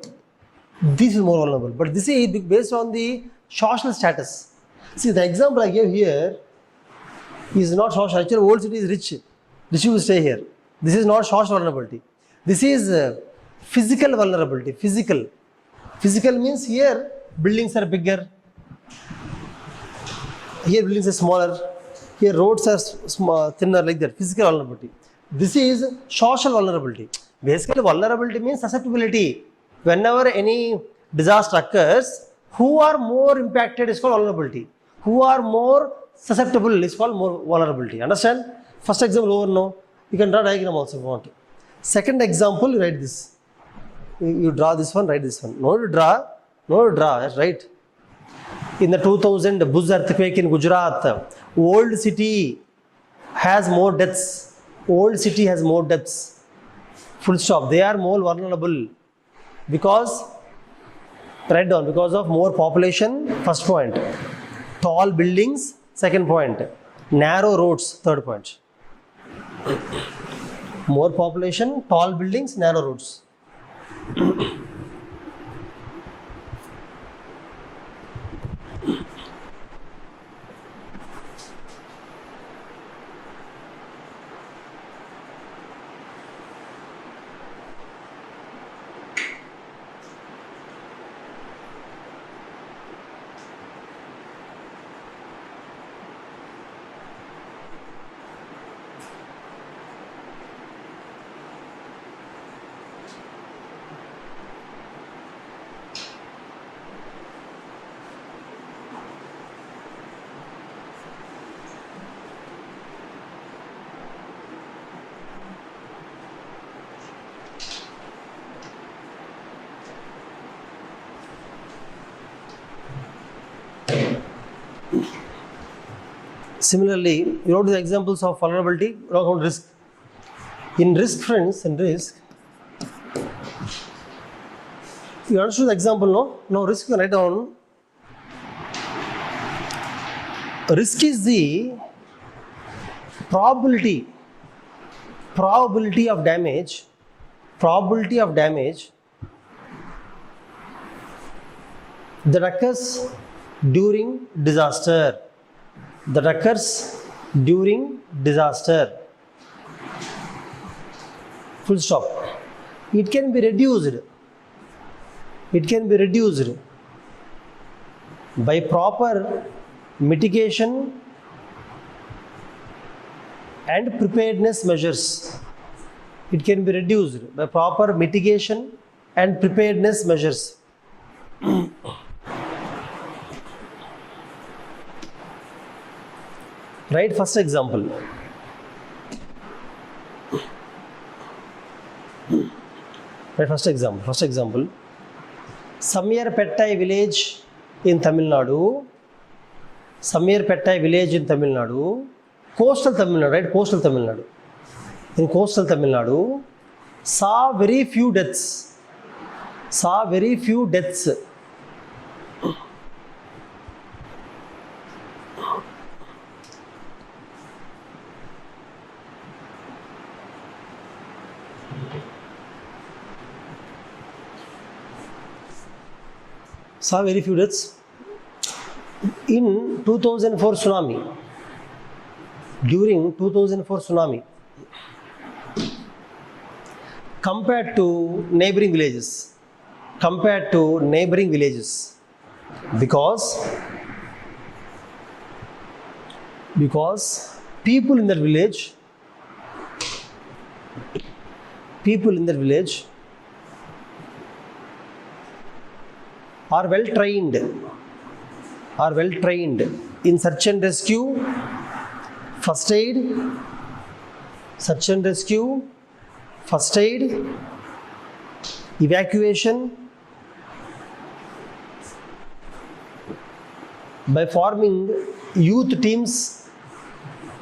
this is more vulnerable. But this is based on the social status. See, the example I gave here is not social. Actually, old city is rich. Rich people stay here. This is not social vulnerability. This is physical vulnerability. Physical means here buildings are bigger. Here buildings are smaller. Here roads are thinner, like that. Physical vulnerability. This is social vulnerability. Basically, vulnerability means susceptibility. Whenever any disaster occurs, who are more impacted is called vulnerability. who are more susceptible is called more vulnerability. Understand? First example over now. You can draw diagram also if you want. Second example, you write this. You draw this one, write this one. No to draw, right? In the 2000 Bhuj earthquake in Gujarat, old city has more deaths. Old city has more deaths. Full stop. They are more vulnerable because, write down, because of more population, first point. Tall buildings, second point. Narrow roads, third point. More population, tall buildings, narrow roads. Similarly, you wrote the examples of vulnerability, wrote about risk. In risk, friends, you understood the example, no? Now risk, you write down. Risk is the probability of damage that occurs during disaster. Full stop. It can be reduced by proper mitigation and preparedness measures. It can be reduced by proper mitigation and preparedness measures. Right, first example. First example. Samirpettai village in Tamil Nadu. Coastal Tamil Nadu, right? Coastal Tamil Nadu. In coastal Tamil Nadu, saw very few deaths. In 2004 tsunami. During 2004 tsunami, compared to neighboring villages, because people in that village are well trained in search and rescue, first aid, evacuation, by forming youth teams,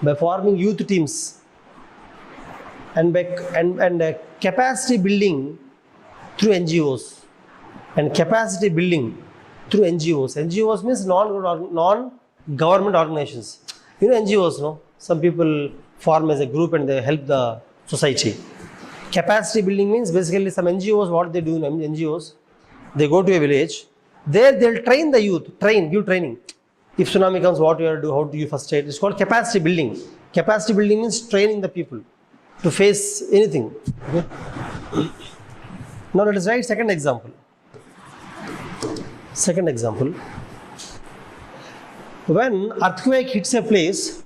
and capacity building through NGOs. NGOs means non-government organizations. You know NGOs, no? Some people form as a group and they help the society. Capacity building means basically some NGOs, what they do in NGOs, they go to a village, there they'll train the youth, give training. If tsunami comes, what you have to do, how do you first aid? It's called capacity building. Capacity building means training the people to face anything. Okay? Now let us write second example. When earthquake hits a place,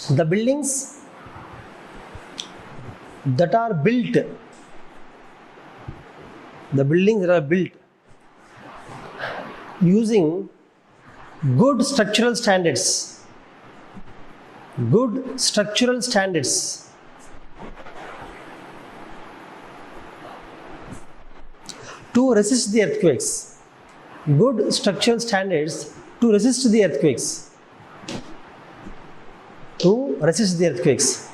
the buildings that are built The buildings that are built using good structural standards. Good structural standards. To resist the earthquakes. Good structural standards to resist the earthquakes. To resist the earthquakes.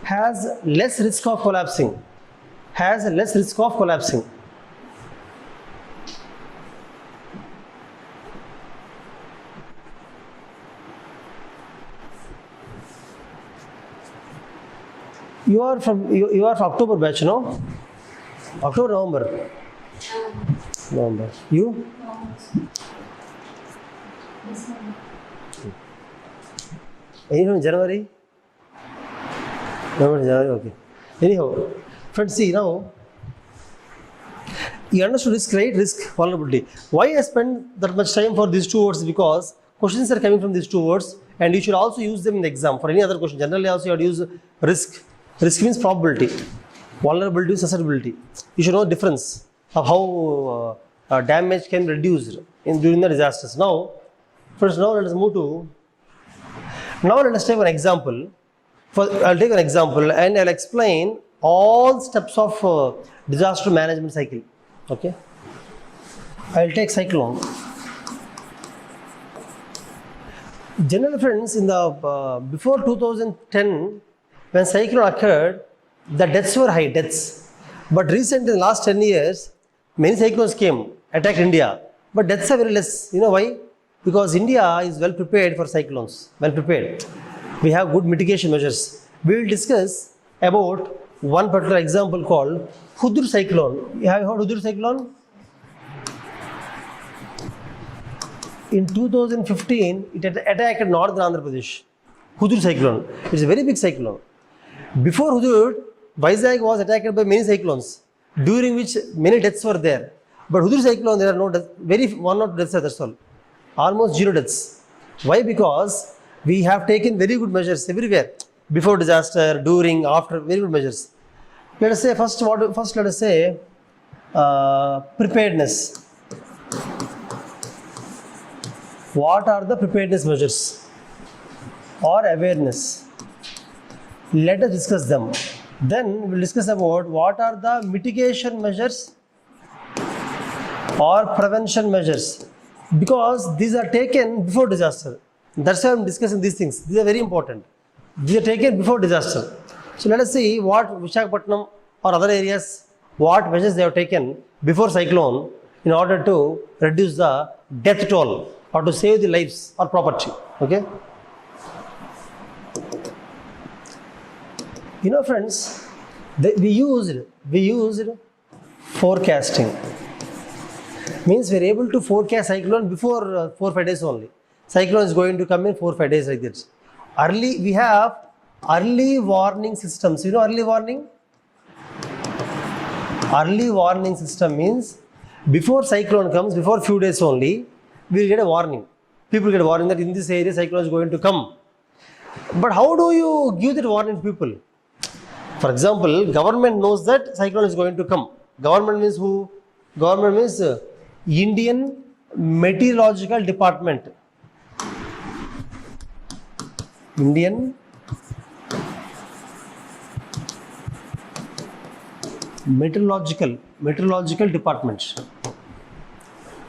Has less risk of collapsing. Has less risk of collapsing. You are from October batch, no? October, November. November. You? Any from January? November, January, okay. Anyhow, friends, see now, you understood risk, right? Risk, vulnerability. Why I spend that much time for these two words? Because questions are coming from these two words, and you should also use them in the exam for any other question. Generally, also you have to use risk. Risk means probability. Vulnerability is susceptibility. You should know the difference of how damage can be reduced during the disasters. Now, first, now let us move to. Now let us take an example. I'll take an example and I'll explain all steps of disaster management cycle. Okay. I'll take cyclone. General friends, in the before 2010, when cyclone occurred, the deaths were high, deaths. But recently, in the last 10 years, many cyclones came, attacked India. But deaths are very less. You know why? Because India is well prepared for cyclones. Well prepared. We have good mitigation measures. We will discuss about one particular example called Hudur cyclone. You have heard Hudur cyclone? In 2015, it attacked northern Andhra Pradesh. Hudur cyclone. It's a very big cyclone. Before Hudur, Vizag was attacked by many cyclones, during which many deaths were there. But Hudur cyclone, there are no deaths, one or two deaths, that's all. Almost zero deaths. Why? Because we have taken very good measures everywhere. Before disaster, during, after, very good measures. Let us say, first let us say, preparedness. What are the preparedness measures? Or awareness? Let us discuss them. Then we will discuss about what are the mitigation measures or prevention measures. Because these are taken before disaster. That's why I am discussing these things. These are very important. These are taken before disaster. So let us see what Visakhapatnam or other areas, what measures they have taken before cyclone in order to reduce the death toll or to save the lives or property. Okay. You know, friends, we used forecasting. Means we are able to forecast cyclone before 4 or 5 days only. Cyclone is going to come in 4 or 5 days like this. We have early warning systems. You know early warning? Early warning system means before cyclone comes, before few days only, we will get a warning. People get a warning that in this area cyclone is going to come. But how do you give that warning to people? For example, government knows that cyclone is going to come. Government means who? Government means Indian Meteorological Department. Indian Meteorological Department.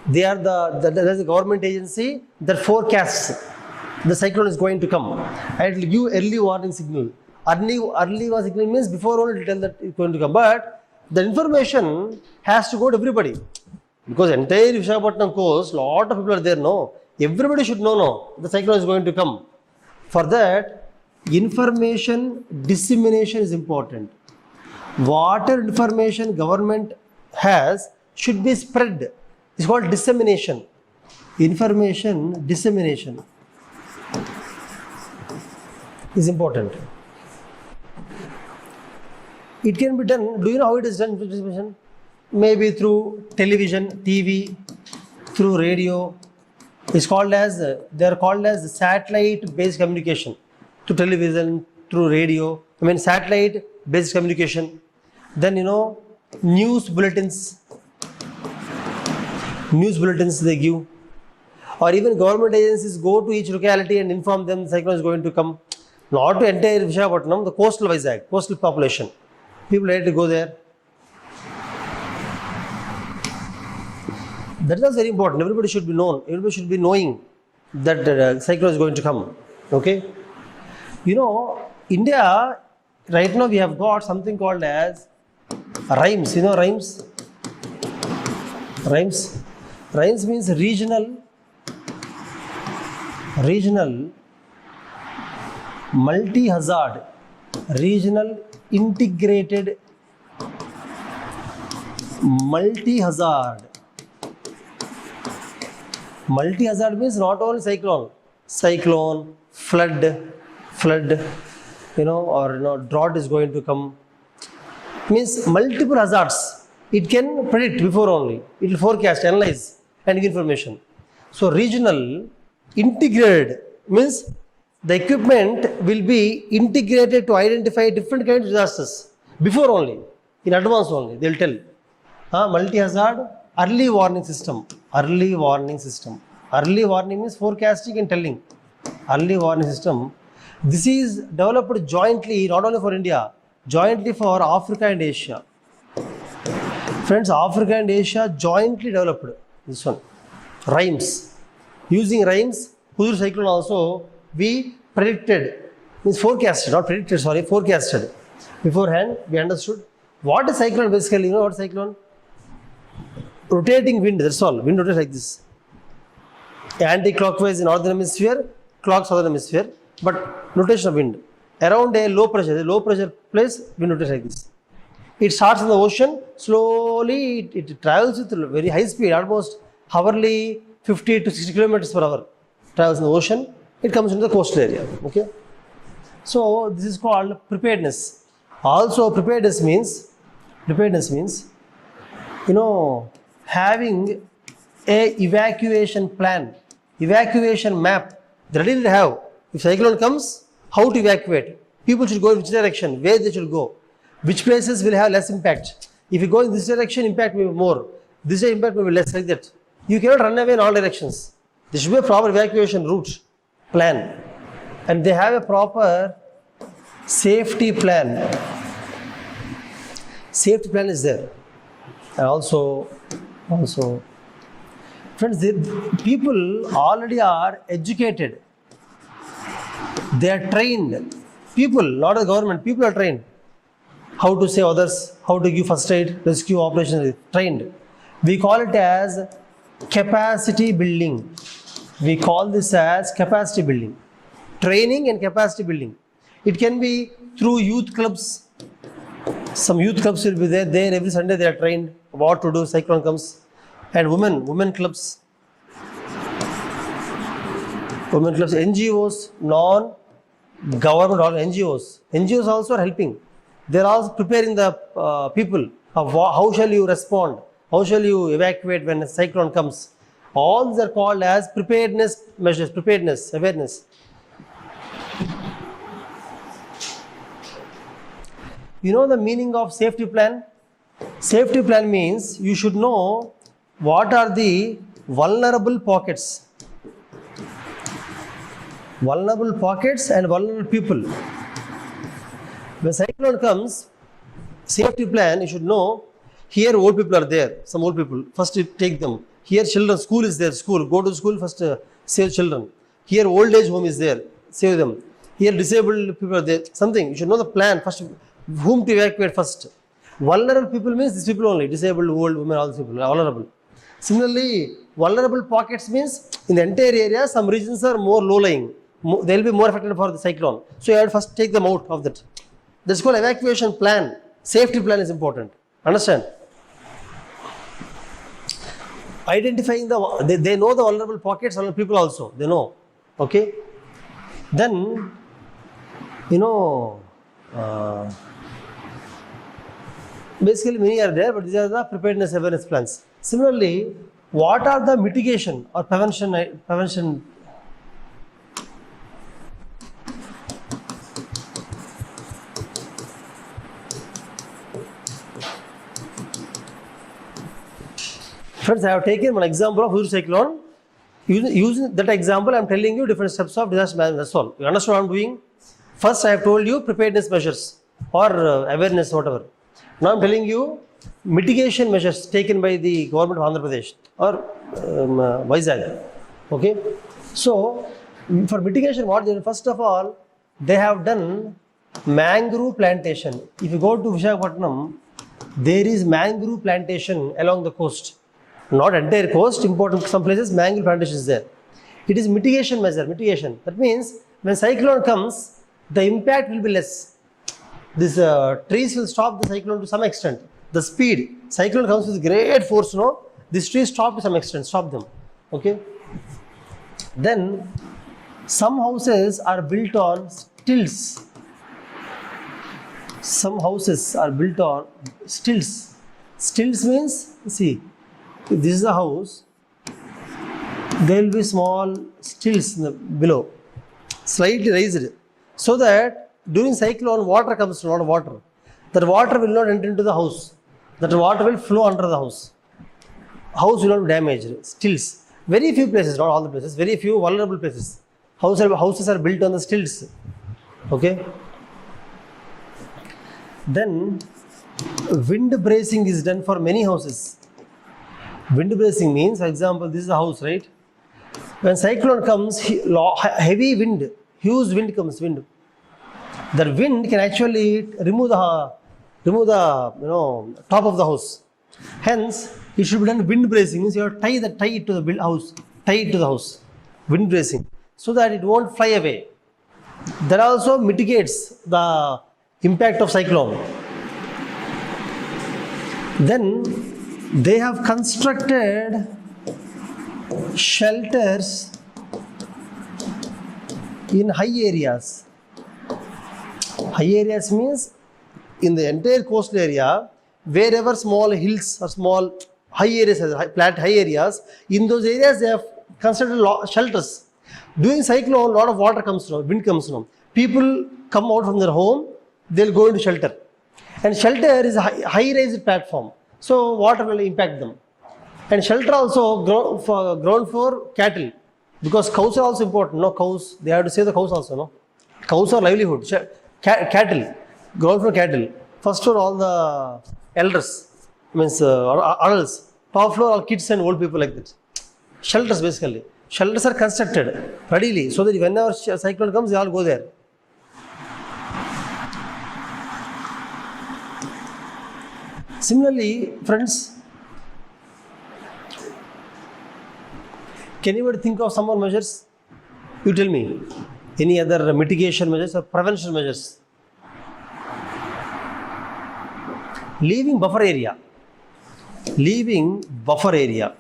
They are the government agency that forecasts the cyclone is going to come. And it will give early warning signal. Early warning signal means before only it will tell that it's going to come. But the information has to go to everybody. Because entire Visakhapatnam coast, lot of people are there, no. Everybody should know, the cyclone is going to come. For that, information dissemination is important. Whatever information government has should be spread. It's called dissemination. Information dissemination is important. It can be done. Do you know how it is done? Maybe through television, TV, through radio. It's called as, they are called as satellite-based communication. Through television, through radio. Satellite-based communication. Then, news bulletins they give. Or even government agencies go to each locality and inform them the cyclone is going to come. Not to entire Visakhapatnam, the coastal Vizag, coastal population. People had to go there. That is very important. Everybody should be known. Everybody should be knowing that the cyclone is going to come. Okay? India, right now we have got something called as rhymes. Rhymes? Rhymes? Rhymes means regional multi-hazard, regional integrated multi-hazard. Multi-hazard means not only cyclone, flood, drought is going to come. Means multiple hazards. It can predict before only. It will forecast, analyze, and give information. So regional integrated means the equipment will be integrated to identify different kinds of disasters before only, in advance only. They will tell. Multi-hazard early warning system. Early warning means forecasting and telling. Early warning system. This is developed jointly, not only for India, jointly for Africa and Asia. Friends, Africa and Asia jointly developed this one. Rhymes. Using rhymes, Huzur cyclone also we predicted, means forecasted, not predicted, forecasted. Beforehand, we understood. What is cyclone basically? What is cyclone? Rotating wind, that's all. Wind rotates like this. Anti-clockwise in northern hemisphere, clock southern hemisphere, but rotation of wind. Around a low pressure place, wind rotates like this. It starts in the ocean, slowly it travels with very high speed, almost hourly 50 to 60 kilometers per hour. Travels in the ocean, it comes into the coastal area. Okay. So this is called preparedness. Also preparedness means, having a evacuation plan, evacuation map, ready to have. If cyclone comes, how to evacuate? People should go in which direction, where they should go, which places will have less impact. If you go in this direction, impact may be more. This impact may be less, like that. You cannot run away in all directions. There should be a proper evacuation route plan. And they have a proper safety plan. Safety plan is there. And also, friends, people already are educated. They are trained. People, not the government, people are trained. How to save others, how to give first aid, rescue operations, trained. We call it as capacity building. We call this as capacity building. Training and capacity building. It can be through youth clubs. Some youth clubs will be there. Every Sunday they are trained what to do, cyclone comes. And women clubs. NGOs, non-government NGOs. NGOs also are helping. They are also preparing the people of how shall you respond, how shall you evacuate when a cyclone comes. All these are called as preparedness measures, awareness. You know the meaning of safety plan? Safety plan means you should know what are the vulnerable pockets. Vulnerable pockets and vulnerable people. When cyclone comes, safety plan, you should know, here old people are there, some old people, first you take them. Here children, school is there, go to school, first save children. Here old age home is there, save them. Here disabled people are there, something. You should know the plan, first whom to evacuate first. Vulnerable people means these people only, disabled, old, women, all these people are vulnerable. Similarly, vulnerable pockets means in the entire area, some regions are more low-lying. They will be more affected for the cyclone. So you have to first take them out of that. That's called evacuation plan. Safety plan is important. Understand? Identifying they know the vulnerable pockets, vulnerable people also. They know. Okay? Then, Basically, many are there, but these are the preparedness awareness plans. Similarly, what are the mitigation or prevention? Friends, I have taken one example of huge cyclone. Using that example, I am telling you different steps of disaster management. That's all. You understand what I am doing? First, I have told you preparedness measures or awareness, whatever. Now I am telling you mitigation measures taken by the government of Andhra Pradesh or Vizag. Okay. So, for mitigation, what they do? First of all, they have done mangrove plantation. If you go to Visakhapatnam, there is mangrove plantation along the coast. Not entire coast, important some places mangrove plantation is there. It is mitigation measure, mitigation. That means when cyclone comes, the impact will be less. These trees will stop the cyclone to some extent. The speed, cyclone comes with great force, no? These trees stop to some extent, stop them. Okay. Then some houses are built on stilts. Some houses are built on stilts. Stilts means, see, if this is a house, there will be small stilts below, slightly raised, so that during cyclone water comes, a lot of water. That water will not enter into the house. That water will flow under the house. House will not be damaged. Stilts. Very few places, not all the places, very few vulnerable places. Houses are built on the stilts. Okay. Then wind bracing is done for many houses. Wind bracing means, for example, this is a house, right? When cyclone comes, heavy wind, huge wind comes, The wind can actually remove the top of the house. Hence, it should be done wind bracing. Means you have to tie it to the house, tie it to the house. Wind bracing, so that it won't fly away. That also mitigates the impact of cyclone. Then they have constructed shelters in high areas. High areas means in the entire coastal area, wherever small hills or small high areas, flat high areas, in those areas they have constructed shelters. During cyclone, a lot of water comes down, wind comes down. People come out from their home, they'll go into shelter. And shelter is a high-raised platform, so water will impact them. And shelter also grown for cattle, because cows are also important. No cows, they have to save the cows also. No, cows are livelihood. Cattle, grown for cattle. First floor all the elders, means adults. Top floor all kids and old people like that. Shelters basically. Shelters are constructed readily, so that whenever cyclone comes, they all go there. Similarly, friends, can anybody think of some more measures? You tell me. Any other mitigation measures or prevention measures? Leaving buffer area. Leaving buffer area.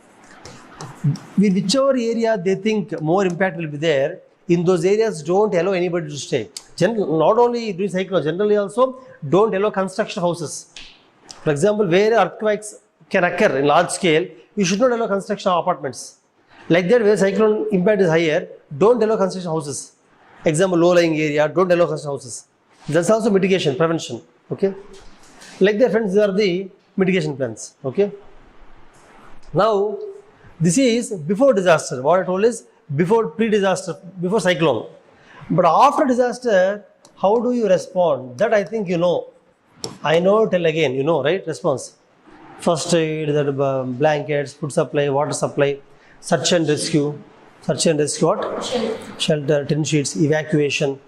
With whichever area they think more impact will be there, in those areas don't allow anybody to stay. Not only during cyclone, generally also don't allow construction of houses. For example, where earthquakes can occur in large scale, you should not allow construction of apartments. Like that, where cyclone impact is higher, don't allow construction of houses. Example, low-lying area, don't allow construction of houses. That's also mitigation, prevention. Okay. Like that, friends, these are the mitigation plans. Okay. Now, this is before disaster. What I told is before pre-disaster, before cyclone. But after disaster, how do you respond? That I think you know. I know, tell again, you know, right? Response. First aid, that blankets, food supply, water supply, search and rescue. Search and rescue what? Shelter, tin sheets, evacuation.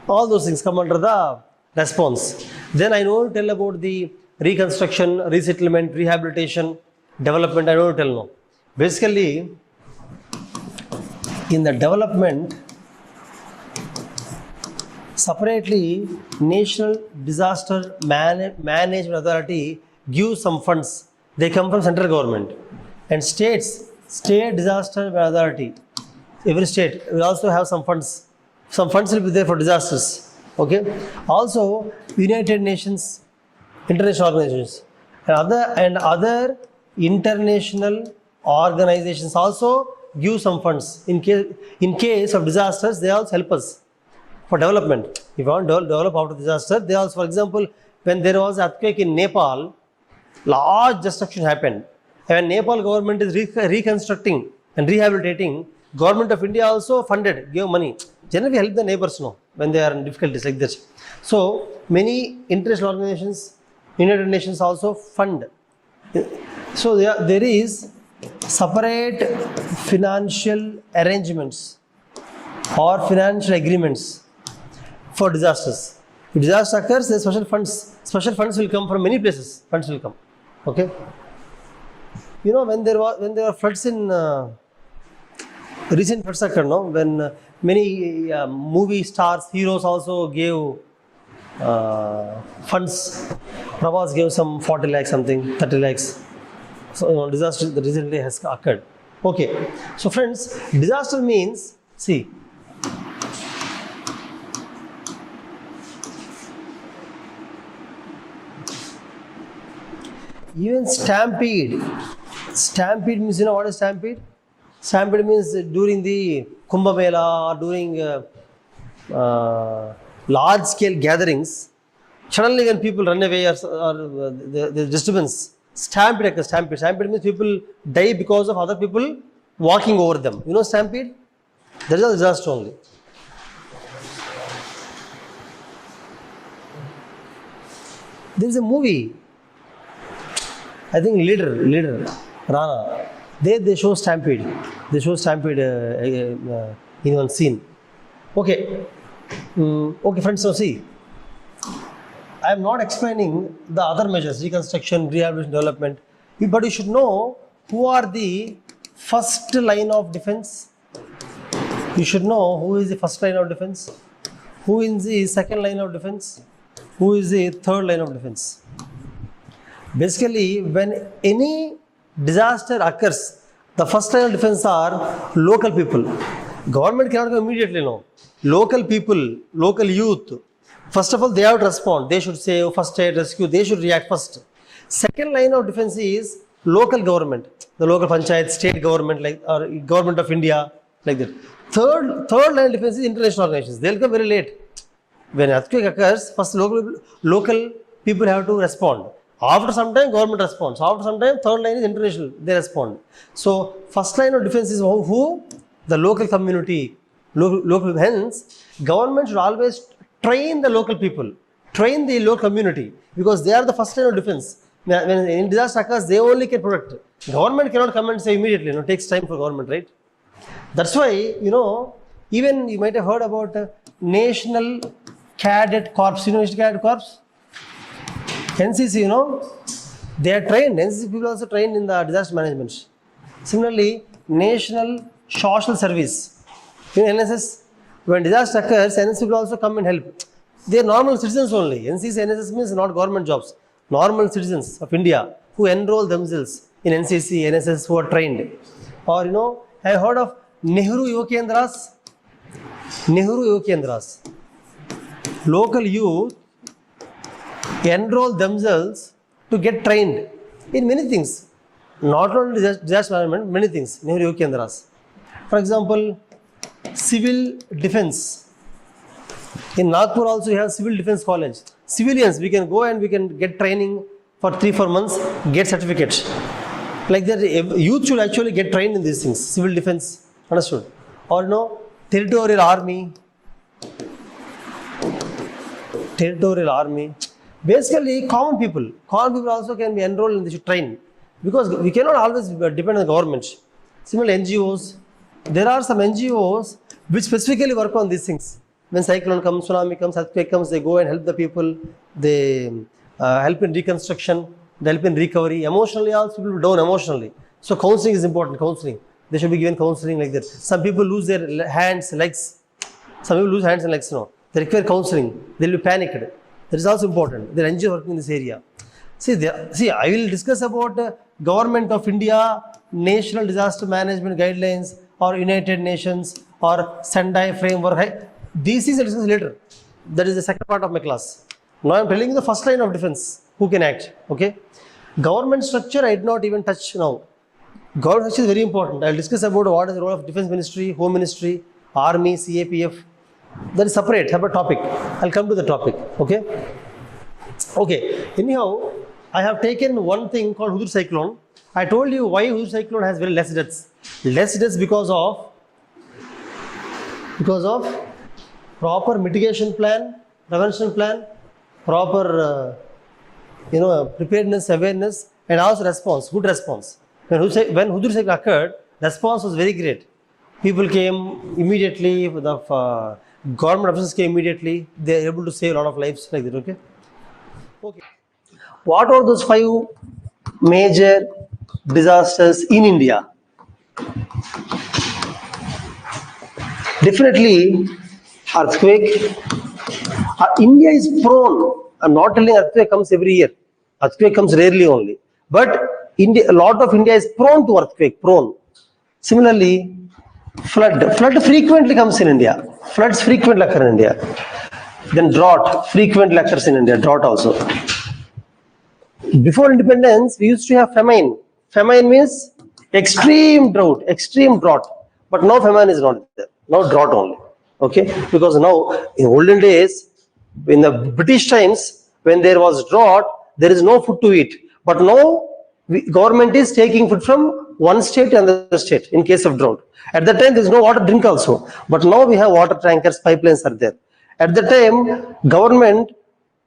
All those things come under the response. Then I know to tell about the reconstruction, resettlement, rehabilitation, development. I know to tell now. Basically, in the development, separately, National Disaster Management Authority gives some funds. They come from central government. And state disaster authority, every state will also have some funds. Some funds will be there for disasters. Okay. Also, United Nations, international organizations, and other international organizations also give some funds. In case of disasters, they also help us for development. If you want to develop after disaster, they also, for example, when there was earthquake in Nepal, large destruction happened. And Nepal government is reconstructing and rehabilitating. Government of India also funded, gave money. Generally, help the neighbors when they are in difficulties like this. So many international organizations, United Nations also fund. So there is separate financial arrangements or financial agreements for disasters. If disaster occurs, there are special funds. Special funds will come from many places. Funds will come. Okay. When there were floods in recent floods occurred, when many movie stars, heroes also gave funds. Prabhas gave some 40 lakhs, something 30 lakhs. So disaster that recently has occurred. Okay. So friends, disaster means, see, even stampede. Stampede means, what is stampede? Stampede means during the Kumbh Mela or during large scale gatherings, suddenly when people run away or the disturbance, stampede. Stampede means people die because of other people walking over them. Stampede? That is a disaster only. There is a movie, I think Leader, Rana. They show stampede. They show stampede in one scene. Okay. Okay, friends, so see, I am not explaining the other measures, reconstruction, rehabilitation, development, but you should know who are the first line of defense. You should know who is the first line of defense, who is the second line of defense, who is the third line of defense. Basically, when any disaster occurs, the first line of defense are local people. Government cannot go immediately, no. Local people, local youth, first of all, they have to respond. They should say first aid, rescue, they should react first. Second line of defense is local government, the local panchayat, state government, or government of India, like that. Third line of defense is international organizations. They'll come very late. When earthquake occurs, first local people have to respond. After some time, government responds. After some time, third line is international. They respond. So, first line of defense is who? The local community. Local. Hence, government should always train the local people, train the local community, because they are the first line of defense. When any disaster occurs, they only can protect. Government cannot come and say immediately. It takes time for government, right? That's why, even you might have heard about National Cadet Corps. National Cadet Corps? NCC, they are trained. NCC people also trained in the disaster management. Similarly, National Social Service. In NSS, when disaster occurs, NSS people also come and help. They are normal citizens only. NCC, NSS means not government jobs. Normal citizens of India who enroll themselves in NCC, NSS, who are trained. Or, I heard of Nehru Yukendras. Local youth enroll themselves to get trained in many things. Not only disaster management, many things. Nehru Yukendras. For example, civil defense. In Nagpur also you have civil defense college. Civilians, we can go and we can get training for 3-4 months, get certificates. Like that, youth should actually get trained in these things. Civil defense, understood? Or territorial army. Basically, common people also can be enrolled and they should train, because we cannot always depend on the government. Similarly, NGOs, there are some NGOs which specifically work on these things. When cyclone comes, tsunami comes, earthquake comes, they go and help the people. They help in reconstruction, they help in recovery. Emotionally also, people down emotionally. So counseling is important, counseling. They should be given counseling like that. Some people lose their hands, legs. Some people lose hands and legs, They require counseling. They will be panicked. That is also important. There are NGOs working in this area. See, I will discuss about Government of India, National Disaster Management Guidelines, or United Nations, or Sendai Framework. These things I will discuss later. That is the second part of my class. Now I am telling you the first line of defense. Who can act? Okay. Government structure I did not even touch now. Government structure is very important. I will discuss about what is the role of Defense Ministry, Home Ministry, Army, CAPF. That is separate topic. I'll come to the topic. Okay. Anyhow, I have taken one thing called Hudhud cyclone. I told you why Hudhud cyclone has very less deaths. Less deaths because of proper mitigation plan, prevention plan, proper preparedness, awareness, and also response, good response. When Hudhud cyclone occurred, response was very great. People came immediately, the government officers came immediately. They are able to save a lot of lives like that. Okay. What are those 5 major disasters in India? Definitely earthquake. India is prone. I'm not telling earthquake comes every year. Earthquake comes rarely only. But a lot of India is prone to earthquake, prone. Similarly, flood. Flood frequently comes in India. Floods frequently occur in India. Then drought frequently occurs in India. Drought also. Before independence, we used to have famine. Famine means extreme drought. But now famine is not there. Now drought only. Okay? Because now, in olden days, in the British times, when there was drought, there is no food to eat. But now, government is taking food from one state to another state in case of drought. At that time, there is no water to drink also. But now we have water tankers, pipelines are there. At the time, government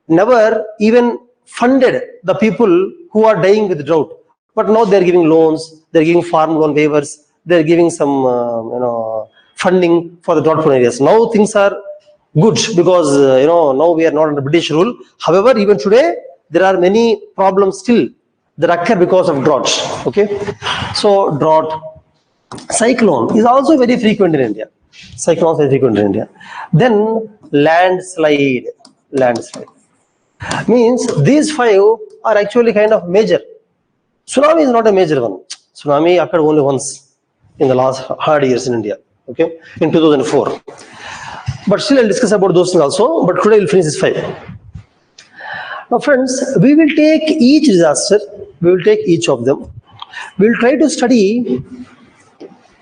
never even funded the people who are dying with drought. But now they are giving loans, they are giving farm loan waivers, they are giving some funding for the drought prone areas. Now things are good because now we are not under British rule. However, even today there are many problems still that occur because of drought. Okay, so drought, cyclone is also very frequent in India. Cyclones are frequent in India. Then landslide. Means these 5 are actually kind of major. Tsunami is not a major one. Tsunami occurred only once in the last 100 years in India. Okay, in 2004. But still I'll discuss about those things also. But today we'll finish this 5. Now friends, we will take each disaster. We will take each of them. We will try to study.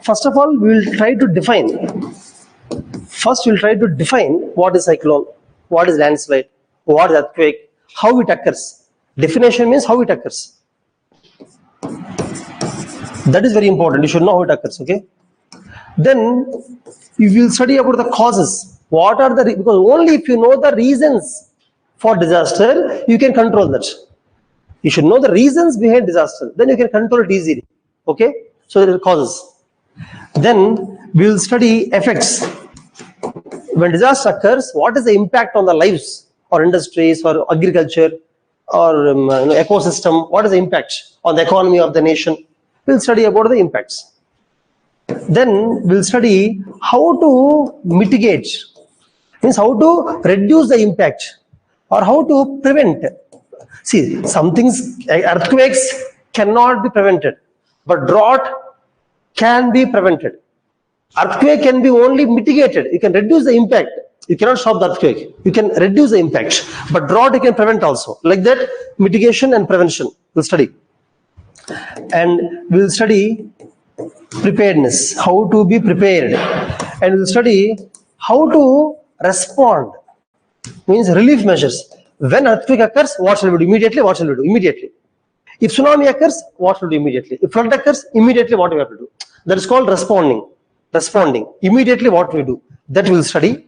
First of all, we will try to define. First, we will try to define what is cyclone, what is landslide, what is earthquake, how it occurs. Definition means how it occurs. That is very important. You should know how it occurs. Okay. Then you will study about the causes. What are the because only if you know the reasons for disaster, you can control that. You should know the reasons behind disaster. Then you can control it easily. Okay. So there are causes. Then we will study effects. When disaster occurs, what is the impact on the lives or industries or agriculture or ecosystem? What is the impact on the economy of the nation? We will study about the impacts. Then we will study how to mitigate, means how to reduce the impact or how to prevent. See, some things, earthquakes cannot be prevented, but drought can be prevented. Earthquake can be only mitigated. You can reduce the impact. You cannot stop the earthquake. You can reduce the impact. But drought you can prevent also. Like that, mitigation and prevention we'll study. And we'll study preparedness, how to be prepared. And we'll study how to respond, means relief measures. When earthquake occurs, what shall we do immediately? What shall we do immediately? If tsunami occurs, what shall we do immediately? If flood occurs, immediately what we have to do? That is called responding. Immediately what we do, that we will study.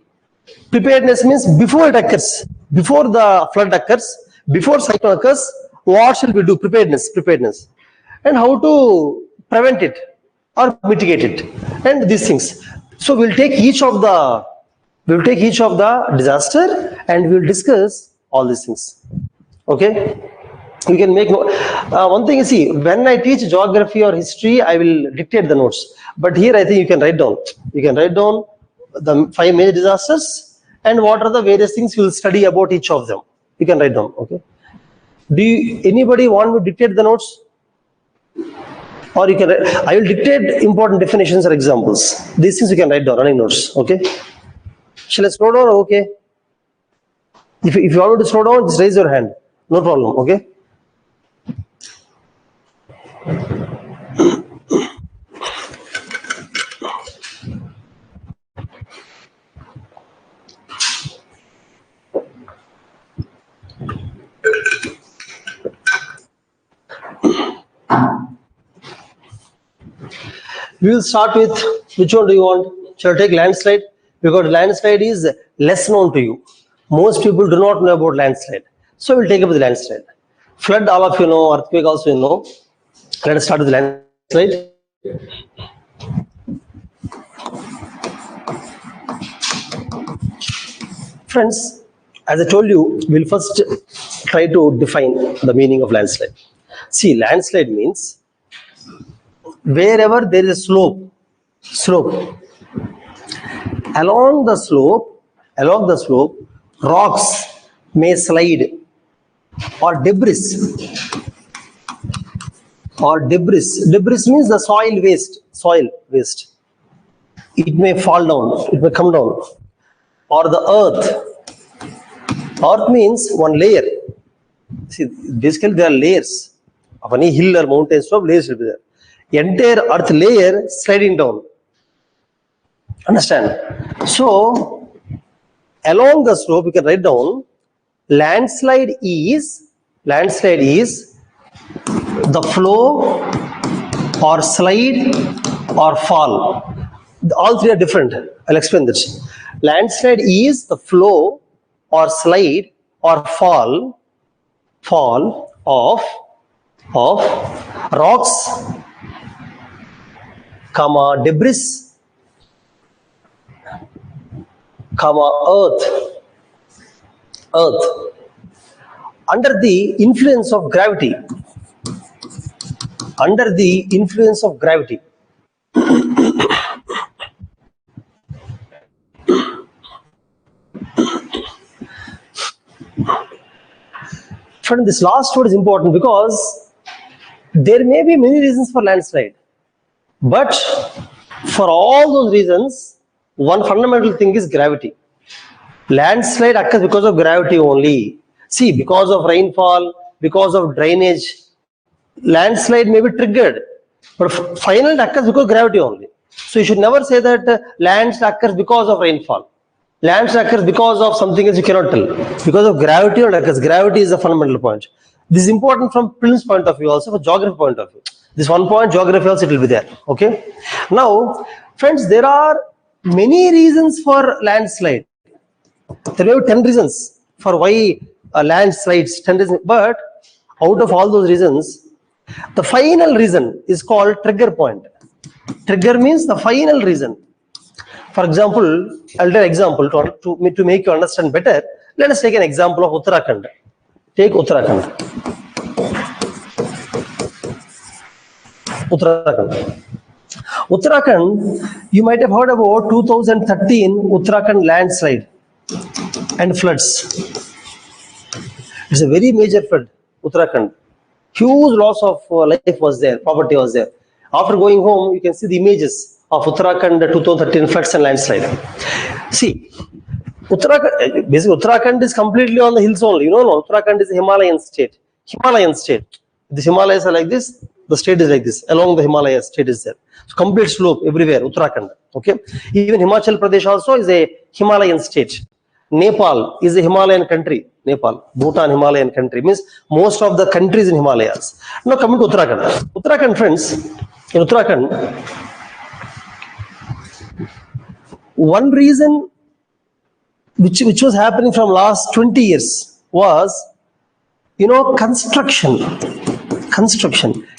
Preparedness means before it occurs, before the flood occurs, before cyclone occurs, what shall we do? Preparedness. And how to prevent it or mitigate it, and these things. So we'll take each of the disaster and we'll discuss all these things. Okay. We can make one thing. See, when I teach geography or history, I will dictate the notes. But here, I think you can write down. You can write down the 5 major disasters and what are the various things you will study about each of them. You can write down. Okay. Anybody want to dictate the notes? Or you can. I will dictate important definitions or examples. These things you can write down, running notes. Okay. Shall I slow down? Okay. If you want me to slow down, just raise your hand. No problem. Okay. We will start with, which one do you want? Shall I take landslide? Because landslide is less known to you. Most people do not know about landslide. So we'll take up the landslide. Flood, all of you know. Earthquake also you know. Let us start with the landslide. Friends, as I told you, we'll first try to define the meaning of landslide. See, landslide means wherever there is a slope, along the slope, rocks may slide, or debris. Debris means the soil waste. It may fall down, it may come down. Or the earth means one layer. See, basically there are layers of any hill or mountain slope, layers will be there. Entire earth layer sliding down. Understand? So along the slope you can write down landslide is the flow or slide or fall. All three are different. I'll explain this. Landslide is the flow or slide or fall of rocks, debris, earth under the influence of gravity. Friend, this last word is important because there may be many reasons for landslide, but for all those reasons, one fundamental thing is gravity. Landslide occurs because of gravity only. See, because of rainfall, because of drainage, landslide may be triggered, but finally it occurs because of gravity only. So you should never say that landslide occurs because of rainfall. Landslide occurs because of something else, you cannot tell. Because of gravity only occurs. Gravity is a fundamental point. This is important from prelims point of view, also for geography point of view. This one point, geography also, it will be there. Okay. Now, friends, there are many reasons for landslide. There may be 10 reasons for why landslides, 10 reasons, but out of all those reasons, the final reason is called trigger point. Trigger means the final reason. For example, I'll take an example to make you understand better. Let us take an example of Uttarakhand. Take Uttarakhand. Uttarakhand, you might have heard about 2013 Uttarakhand landslide and floods. It's a very major flood, Uttarakhand. Huge loss of life was there, property was there. After going home, you can see the images of Uttarakhand 2013 floods and landslide. See, Uttarakhand is completely on the hills only. No, Uttarakhand is a Himalayan state. The Himalayas are like this, the state is like this. Along the Himalayas, state is there. So complete slope everywhere, Uttarakhand. Okay. Even Himachal Pradesh also is a Himalayan state. Nepal is a Himalayan country. Bhutan, Himalayan country. Means most of the countries in Himalayas. Now coming to Uttarakhand. Uttarakhand, friends, in Uttarakhand, one reason which was happening from last 20 years was, construction.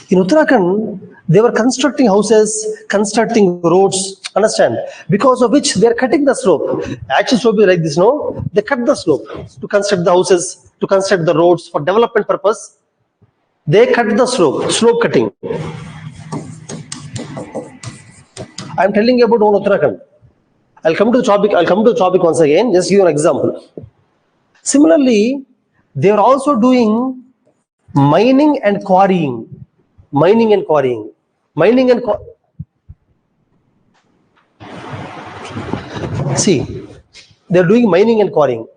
In Uttarakhand, they were constructing houses, constructing roads, understand? Because of which they are cutting the slope. Actually, slope is like this, no? They cut the slope to construct the houses, to construct the roads for development purpose. They cut the slope cutting. I am telling you about Uttarakhand. I'll come to the topic once again. Just give you an example. Similarly, they are also doing mining and quarrying. See, they are doing mining and quarrying.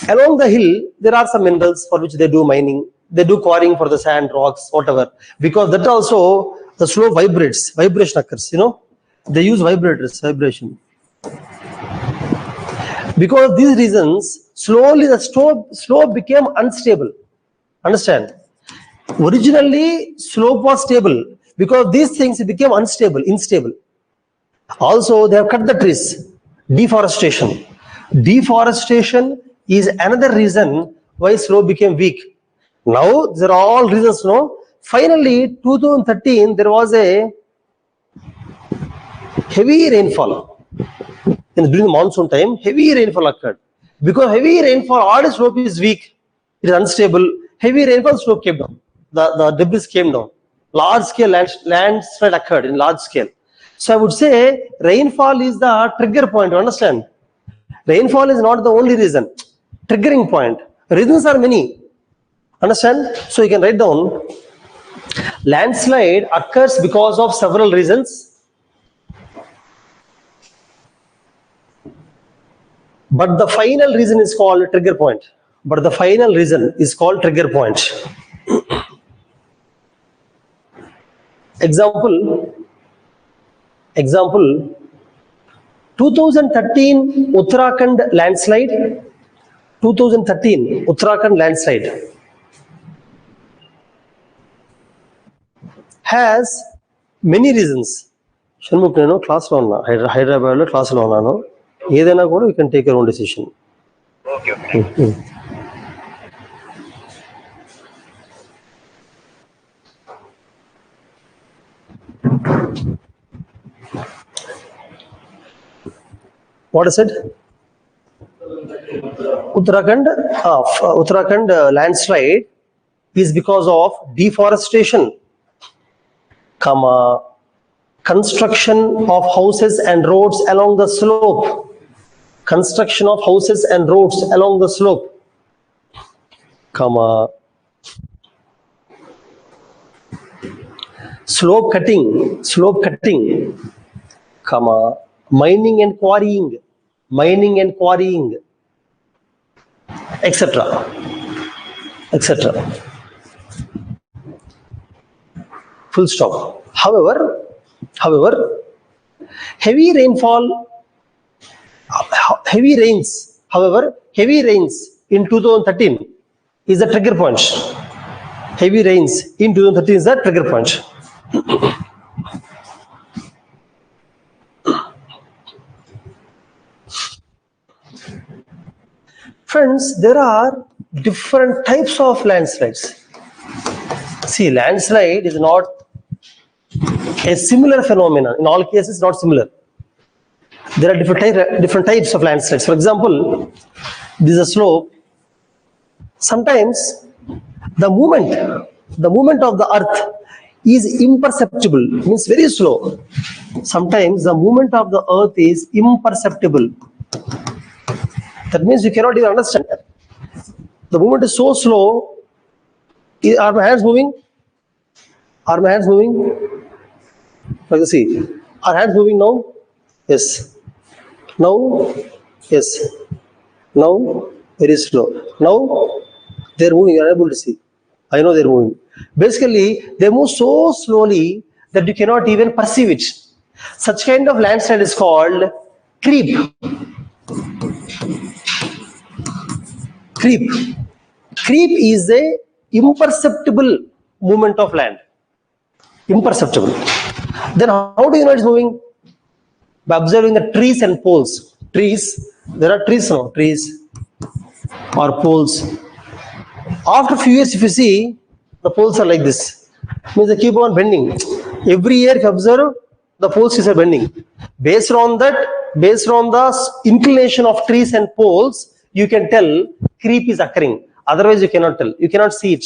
Along the hill, there are some minerals for which they do mining. They do quarrying for the sand, rocks, whatever. Because that also, the slope vibrates. Vibration occurs, They use vibration. Because of these reasons, slowly the slope became unstable. Understand? Originally, slope was stable. Because these things became instable. Also, they have cut the trees. Deforestation. Deforestation is another reason why slope became weak. Now, there are all reasons, no? Finally, 2013, there was a heavy rainfall. During the monsoon time, heavy rainfall occurred. Because heavy rainfall, all the slope is weak, it is unstable. Heavy rainfall, slope came down. The debris came down. Large scale landslide occurred in large scale. So I would say rainfall is the trigger point, you understand? Rainfall is not the only reason. Triggering point. Reasons are many. Understand? So you can write down, landslide occurs because of several reasons. But the final reason is called trigger point. Example, 2013 Uttarakhand landslide. 2013 Uttarakhand landslide has many reasons. Shanmukh, నేను క్లాస్లో ఉన్నా, హైదరాబాద్లో క్లాస్లో ఉన్నాను. ఏదైనా కూడా you can take your own decision. What is it? Uttarakhand landslide is because of deforestation, construction of houses and roads along the slope. Slope cutting, mining and quarrying, etc. Full stop. However, heavy rains in 2013 is a trigger point. Friends, there are different types of landslides. See, landslide is not a similar phenomenon. In all cases, not similar. There are different types of landslides. For example, this is a slope. Sometimes the movement of the earth is imperceptible, means very slow. Sometimes the movement of the earth is imperceptible. That means you cannot even understand. The movement is so slow. Are my hands moving? Like you see, are hands moving now? Yes. Now, yes. Now, very slow. Now, they're moving. You're able to see. I know they're moving. Basically, they move so slowly that you cannot even perceive it. Such kind of landslide is called creep. Creep is a imperceptible movement of land. Imperceptible. Then how do you know it's moving? By observing the trees and poles. There are trees now, trees or poles. After a few years, if you see, the poles are like this. Means they keep on bending. Every year, if you observe, the poles are bending. Based on the inclination of trees and poles, you can tell creep is occurring. Otherwise, you cannot tell. You cannot see it.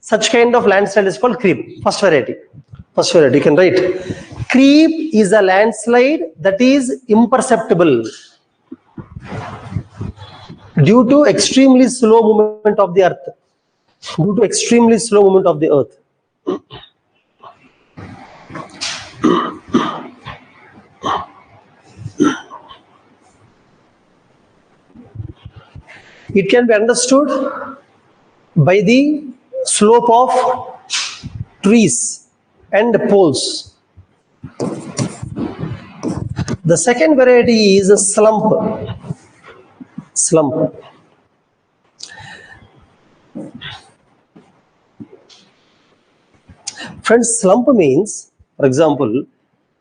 Such kind of landslide is called creep. First variety. You can write. Creep is a landslide that is imperceptible due to extremely slow movement of the earth. It can be understood by the slope of trees and poles. The second variety is a slump. Friends, slump means, for example,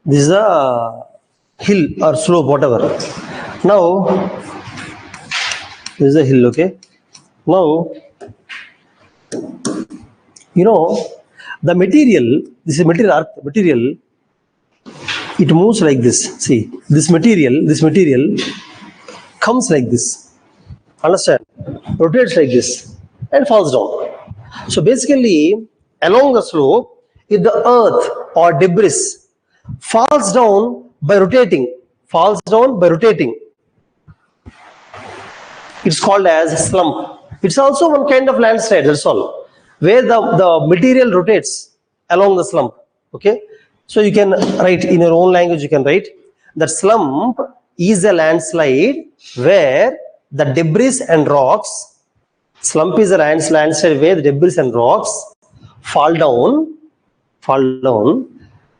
this is a hill or slope, whatever. Now, this is a hill, okay? Now, you know, the material, this is material, earth material, it moves like this. See, this material comes like this. Understand? Rotates like this and falls down. So basically, along the slope, if the earth or debris falls down by rotating, it's called as slump. It's also one kind of landslide, that's all, where the material rotates along the slump. Okay, so you can write in your own language, you can write that slump is a landslide where the debris and rocks, slump is a landslide where the debris and rocks fall down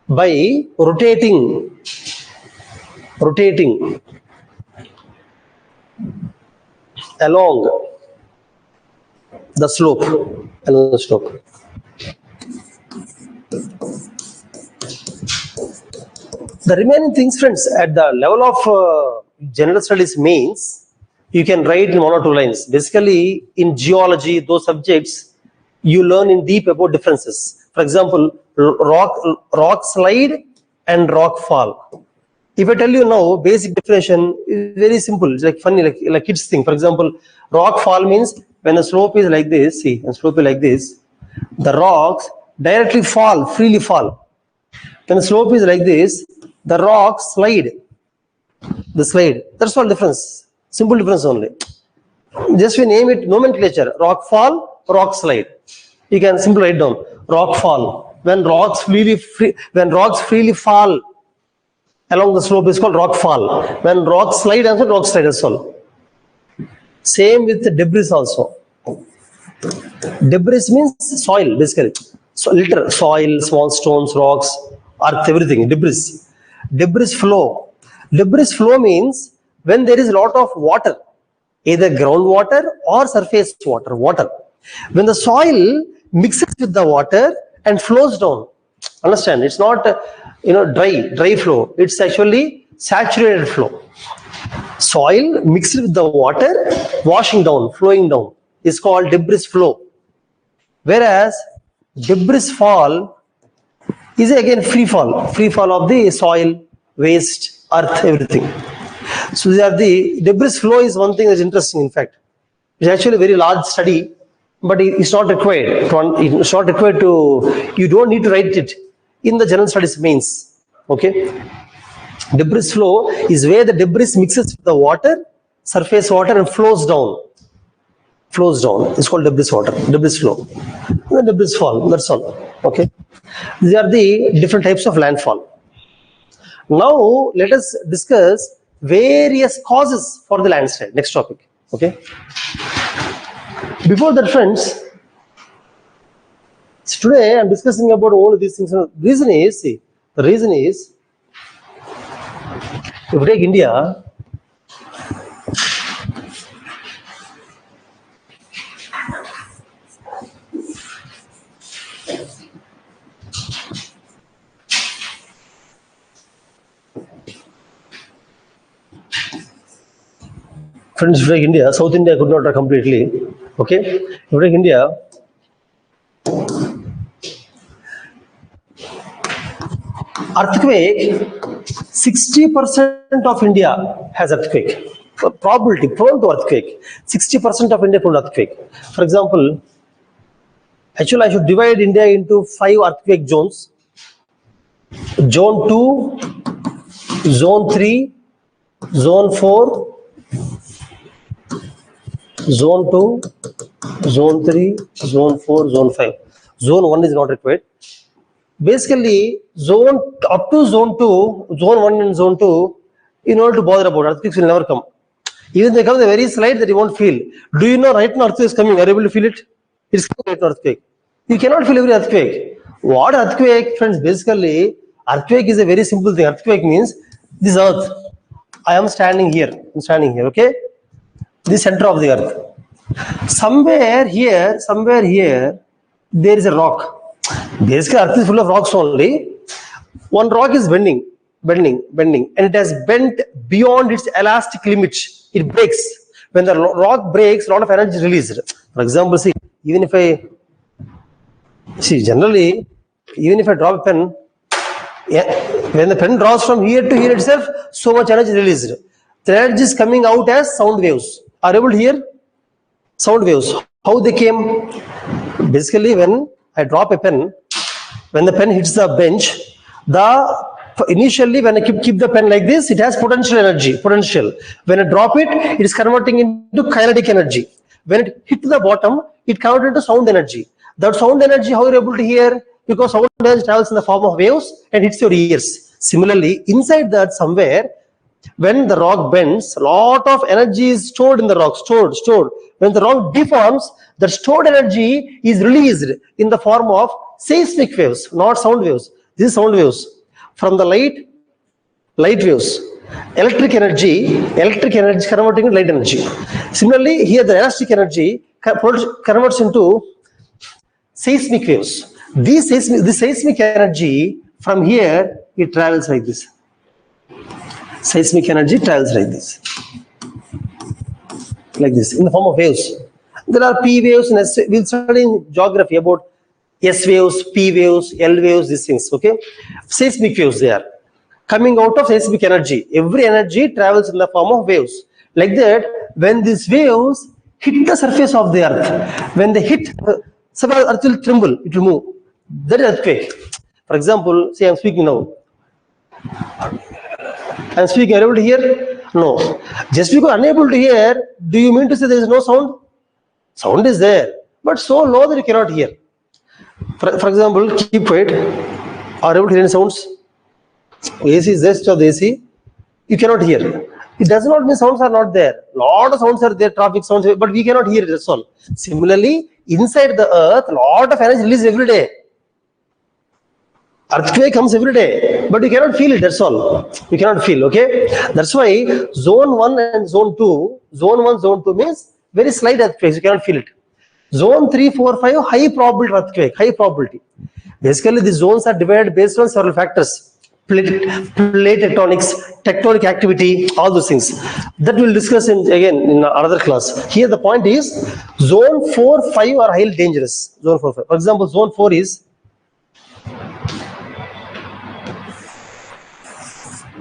by rotating along the slope. The remaining things, friends, at the level of general studies mains, you can write in 1 or 2 lines. Basically, in geology, those subjects, you learn in deep about differences. For example, rock slide and rock fall. If I tell you now, basic definition is very simple. It's like funny, like kids think. For example, rock fall means when the slope is like this, see, the slope is like this, the rocks directly fall, freely fall. When the slope is like this, the rocks slide. That's all difference. Simple difference only. Just we name it nomenclature. Rock fall, rock slide. You can simply write down rock fall. When rocks freely fall along the slope is called rock fall. When rocks slide, also rock slide as well. Same with the debris also. Debris means soil, basically. So litter, soil, small stones, rocks, earth, everything. Debris flow. Debris flow means when there is a lot of water, either groundwater or surface water. When the soil mixes with the water and flows down. Understand? It's not dry flow. It's actually saturated flow. Soil mixed with the water, washing down, flowing down is called debris flow. Whereas debris fall is again free fall of the soil, waste, earth, everything. So the debris flow is one thing that's interesting. In fact, it's actually a very large study, but it's not required. It's not required to. You don't need to write it in the general studies mains. Okay. Debris flow is where the debris mixes with the water, surface water, and flows down. It's called debris flow. And the debris fall. That's all. Okay. These are the different types of landfall. Now let us discuss various causes for the landslide. Next topic. Okay. Before that, friends, today I'm discussing about all of these things. The reason is, if you take India, friends, if you take India, South India could not draw completely. Okay, if you take India, earthquake, 60% of India has earthquake. Probability prone to earthquake. 60% of India prone to earthquake. For example, actually I should divide India into 5 earthquake zones. Zone 2, Zone 3, Zone 4, Zone 2, Zone 3, Zone 4, Zone 5. Zone 1 is not required. Basically, up to Zone 2, Zone 1 and Zone 2, you know to bother about. Earthquakes will never come. Even they come, they're very slight that you won't feel. Do you know right now earthquake is coming? Are you able to feel it? It's coming right now, earthquake. You cannot feel every earthquake. What earthquake, friends? Basically, earthquake is a very simple thing. Earthquake means this earth. I am standing here. Okay? The center of the earth. Somewhere here, there is a rock. Basically, Earth is full of rocks only. One rock is bending, and it has bent beyond its elastic limit. It breaks. When the rock breaks, a lot of energy is released. For example, see, generally, even if I drop a pen, when the pen draws from here to here itself, so much energy is released. The energy is coming out as sound waves. Are you able to hear? Sound waves. How they came? Basically, when I drop a pen, when the pen hits the bench, initially when I keep the pen like this, it has potential energy. When I drop it, it is converting into kinetic energy. When it hits the bottom, it converts into sound energy. That sound energy, how are you able to hear? Because sound energy travels in the form of waves and hits your ears. Similarly, inside that somewhere, when the rock bends, a lot of energy is stored in the rock, stored. When the rock deforms, the stored energy is released in the form of seismic waves, not sound waves. This is sound waves. From the light waves. Electric energy converting into light energy. Similarly, here the elastic energy converts into seismic waves. This seismic energy from here, it travels like this. Seismic energy travels like this, in the form of waves. There are P waves and S. We'll study in geography about S waves, P waves, L waves, these things. Okay, seismic waves, they are coming out of seismic energy. Every energy travels in the form of waves. Like that, when these waves hit the surface of the earth, when they hit, the earth will tremble, it will move. That is earthquake. For example, say I'm speaking now. I'm speaking, are you able to hear? No. Just because unable to hear, do you mean to say there is no sound? Sound is there, but so low that you cannot hear. For example, keep quiet. Are you able to hear any sounds? AC is there, switch off the AC. You cannot hear. It does not mean sounds are not there. Lot of sounds are there, traffic sounds, but we cannot hear it, that's all. Similarly, inside the earth, lot of energy released every day. Earthquake comes every day, but you cannot feel it, that's all. You cannot feel, okay? That's why zone 1 and zone 2, zone 1, zone 2 means very slight earthquakes, you cannot feel it. Zone 3, 4, 5, high probability earthquake, high probability. Basically, the zones are divided based on several factors. Plate tectonics, tectonic activity, all those things. That we'll discuss in another class. Here the point is, zone 4, 5 are highly dangerous. Zone 4, 5. For example, zone 4 is,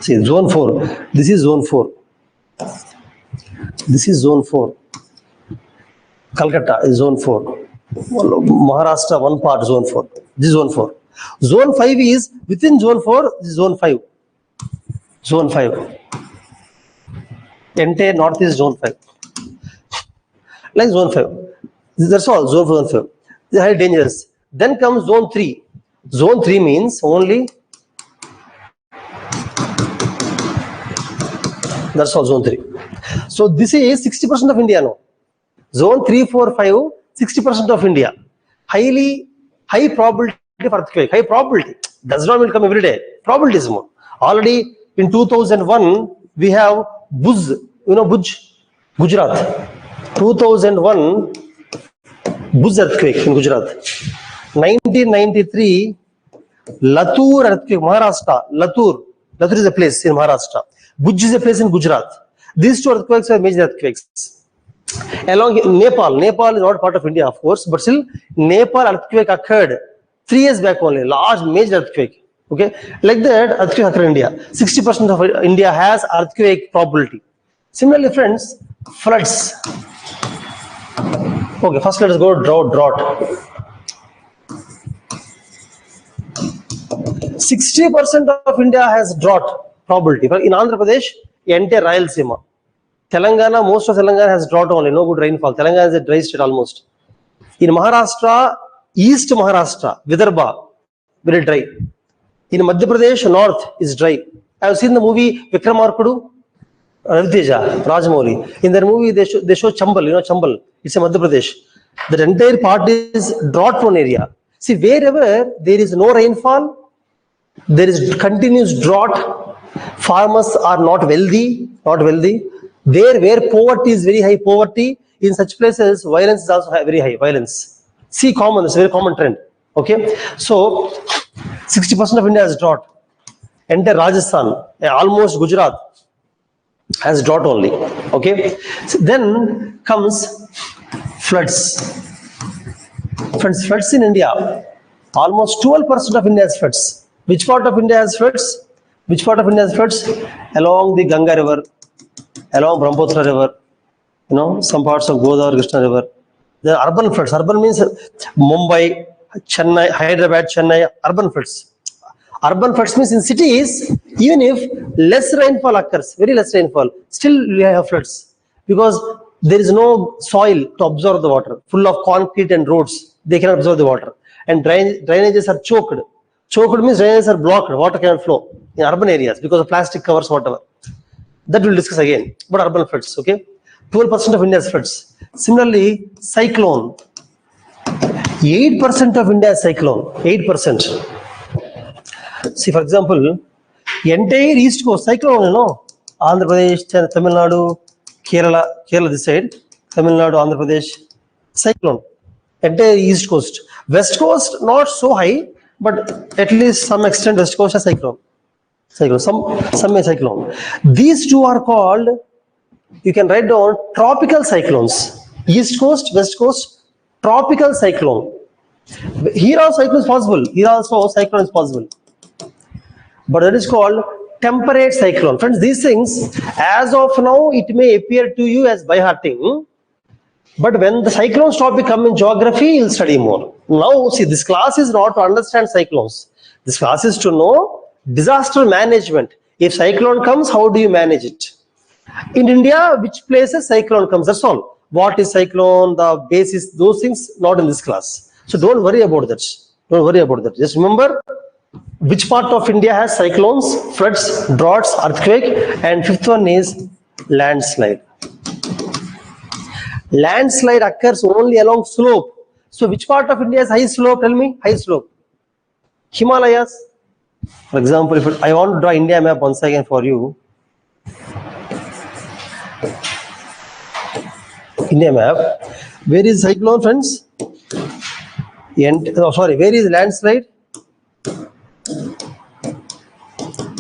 see, zone 4. This is zone 4. This is zone 4. Calcutta is zone 4. Maharashtra, one part, zone 4. This is zone 4. Zone 5 is within zone 4, this is zone 5. Zone 5. Entire north is zone 5. Like zone 5. That's all, zone 4, zone 5. They are highly dangerous. Then comes zone 3. Zone 3 means only, that's all, zone 3. So this is 60% of India now. Zone 3, 4, 5, 60% of India. High probability of earthquake. High probability. Does not mean come every day. Probability is more. Already in 2001, we have Bhuj, Gujarat. 2001, Bhuj earthquake in Gujarat. 1993, Latur earthquake, Maharashtra. Latur is a place in Maharashtra. Bhuj is a place in Gujarat. These two earthquakes are major earthquakes. Along Nepal is not part of India, of course, but still Nepal earthquake occurred 3 years back only, large major earthquake. Okay, like that earthquake occurred in India. 60% of India has earthquake probability. Similarly, friends, floods. Okay, first let us go drought. 60% of India has drought probability. In Andhra Pradesh, entire Rayalaseema. Telangana, most of Telangana has drought only, no good rainfall. Telangana is a dry state almost. In Maharashtra, East Maharashtra, Vidarbha, very dry. In Madhya Pradesh, North is dry. I have seen the movie Vikramarkudu, Raviteja, Rajamouli. In their movie, they show Chambal, Chambal. It's in Madhya Pradesh. That entire part is drought-prone area. See, wherever there is no rainfall, there is continuous drought. Farmers are not wealthy. There, where poverty is very high, in such places, violence is also very high. Violence. See, it's a very common trend. Okay, so 60% of India has drought. Entire Rajasthan, almost Gujarat has drought only. Okay, so then comes floods. Floods in India. Almost 12% of India has floods. Which part of India has floods? Which part of India has floods? Along the Ganga River, along Brahmaputra River, some parts of Godavari, Krishna River. The urban floods. Urban means Mumbai, Chennai, Hyderabad, Chennai, urban floods. Urban floods means in cities, even if less rainfall occurs, very less rainfall, still we have floods because there is no soil to absorb the water, full of concrete and roads, they cannot absorb the water. And drainages are choked. Choked means drainages are blocked, water cannot flow in urban areas because of plastic covers, whatever. That we'll discuss again. But urban floods, okay? 12% of India's floods. Similarly, cyclone. 8% of India's cyclone. 8%. See, for example, entire east coast, cyclone, Andhra Pradesh, Tamil Nadu, Kerala this side, Tamil Nadu, Andhra Pradesh, cyclone. Entire east coast. West coast, not so high, but at least some extent west coast has cyclone. Some may cyclone. These two are called, you can write down, tropical cyclones. East coast, west coast, tropical cyclone. Here also cyclone is possible. Here also cyclone is possible. But that is called temperate cyclone. Friends, these things, as of now, it may appear to you as by-hearting. But when the cyclones topic come in geography, you'll study more. Now, see, this class is not to understand cyclones. This class is to know disaster management. If cyclone comes, how do you manage it? In India, which places cyclone comes? That's all. What is cyclone, the basis, those things, not in this class. So don't worry about that. Don't worry about that. Just remember which part of India has cyclones, floods, droughts, earthquake, and fifth one is landslide. Landslide occurs only along slope. So which part of India has high slope? Tell me, high slope. Himalayas. For example, if I want to draw India map once again for you. India map. Where is cyclone, friends? Where is landslide?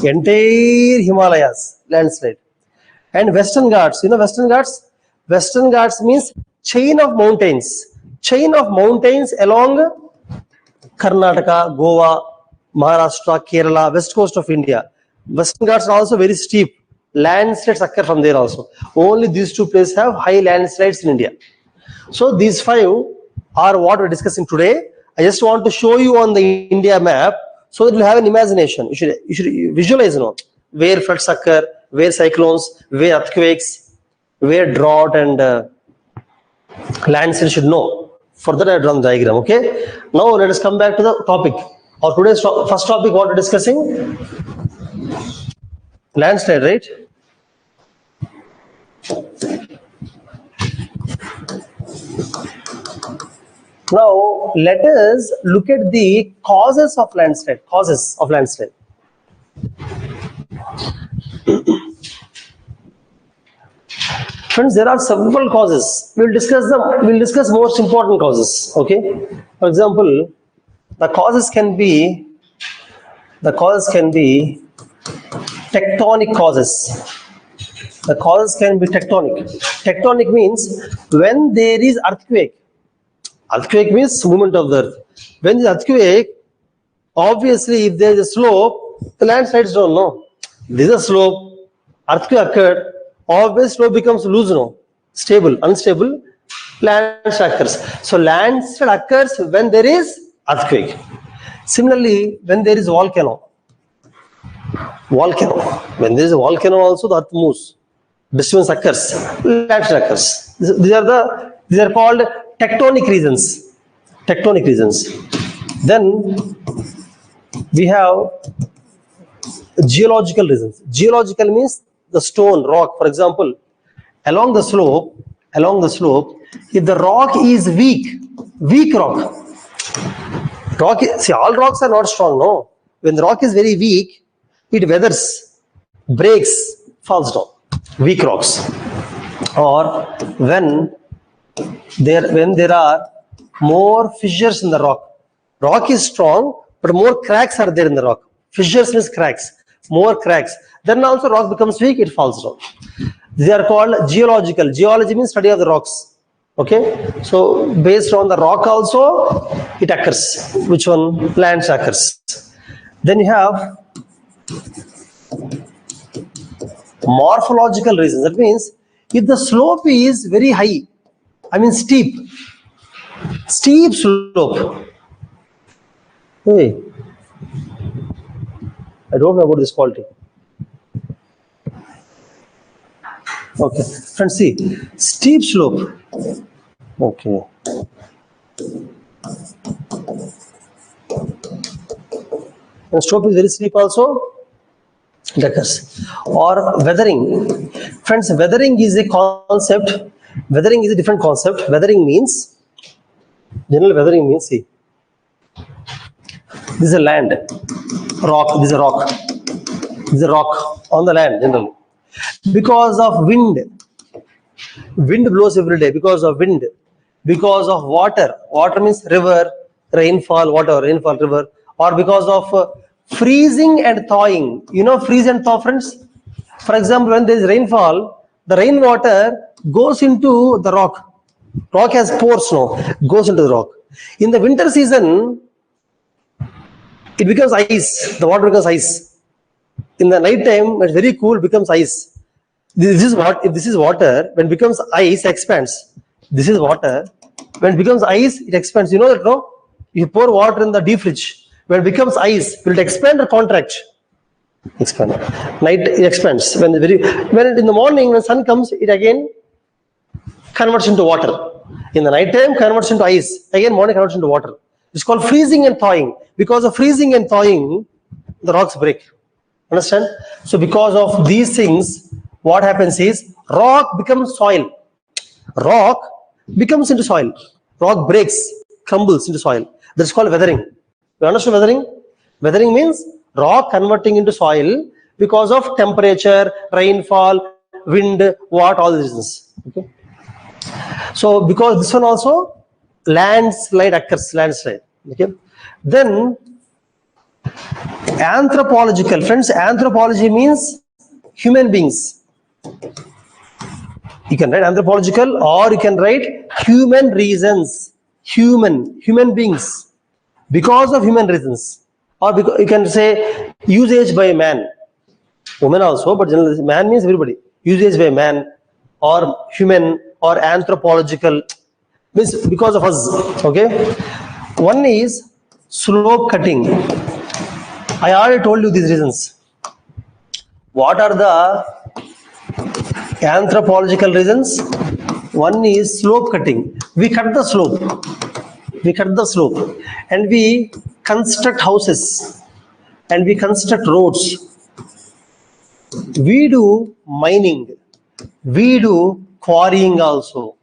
Entire Himalayas, landslide. And Western Ghats. You know Western Ghats? Western Ghats means chain of mountains. Chain of mountains along Karnataka, Goa, Maharashtra, Kerala, west coast of India. Western Ghats are also very steep. Landslides occur from there also. Only these two places have high landslides in India. So these five are what we're discussing today. I just want to show you on the India map so that you have an imagination. You should visualize where floods occur, where cyclones, where earthquakes, where drought and landslides should know. For that I have drawn the diagram. Okay. Now let us come back to the topic. Or today's first topic what we're discussing? Landslide, right? Now let us look at the causes of landslide. Causes of landslide. Friends, there are several causes. We'll discuss them. We'll discuss most important causes. Okay. For example, the causes can be tectonic causes. The causes can be tectonic. Tectonic means when there is earthquake. Earthquake means movement of the earth. When the earthquake, obviously if there is a slope, the landslides don't know. There is a slope, earthquake occurred, obviously slope becomes loose, stable, unstable, landslide occurs. So landslide occurs when there is earthquake. Similarly, when there is volcano. When there is a volcano also, the earth moves. Disturbance occurs, landslide occurs. These are called tectonic reasons. Tectonic reasons. Then we have geological reasons. Geological means the stone, rock. For example, along the slope, if the rock is weak rock. See, all rocks are not strong, no. When the rock is very weak, it weathers, breaks, falls down. Weak rocks. Or when there are more fissures in the rock, Rock is strong, but more cracks are there in the rock. Fissures means cracks, more cracks. Then also rock becomes weak, it falls down. These are called geological. Geology means study of the rocks. Okay, so based on the rock also it occurs. Which one? Lands occurs. Then you have morphological reasons. That means if the slope is very high, I mean steep slope. Hey, I don't know about this quality. Okay, friends, see, steep slope. Okay. And slope is very steep also, it occurs. Or weathering. Friends, weathering is a concept. Weathering is a different concept. Weathering means, general weathering means, see, this is a land, rock, this is a rock. This is a rock on the land generally. Because of wind blows every day, because of wind, because of water means river, rainfall, whatever, rainfall, river, or because of freezing and thawing. You know freeze and thaw, friends? For example, when there is rainfall, the rainwater goes into the rock. Rock has pores now, goes into the rock. In the winter season, it becomes ice, the water becomes ice. In the night time, it's very cool, becomes ice. This is what, if this is water, when it becomes ice, expands. This is water. When it becomes ice, it expands. You know that, no? You pour water in the deep fridge. When it becomes ice, will it expand or contract? Expand. Night, it expands. When in the morning, when sun comes, it again converts into water. In the night time, converts into ice. Again, morning converts into water. It's called freezing and thawing. Because of freezing and thawing, the rocks break. Understand? So because of these things, what happens is rock becomes soil. Rock becomes into soil. Rock breaks, crumbles into soil. That's called weathering. You understand weathering? Weathering means rock converting into soil because of temperature, rainfall, wind, water, all these reasons. Okay. So because this one also landslide occurs, landslide. Okay. Then anthropological, friends, anthropology means human beings. You can write anthropological or you can write human reasons. Human beings. Because of human reasons. Or because, you can say usage by man. Women also, but generally man means everybody. Usage by man or human or anthropological means because of us. Okay. One is slope cutting. I already told you these reasons. What are the anthropological reasons? One is slope cutting. We cut the slope. And we construct houses and we construct roads. We do mining. We do quarrying also.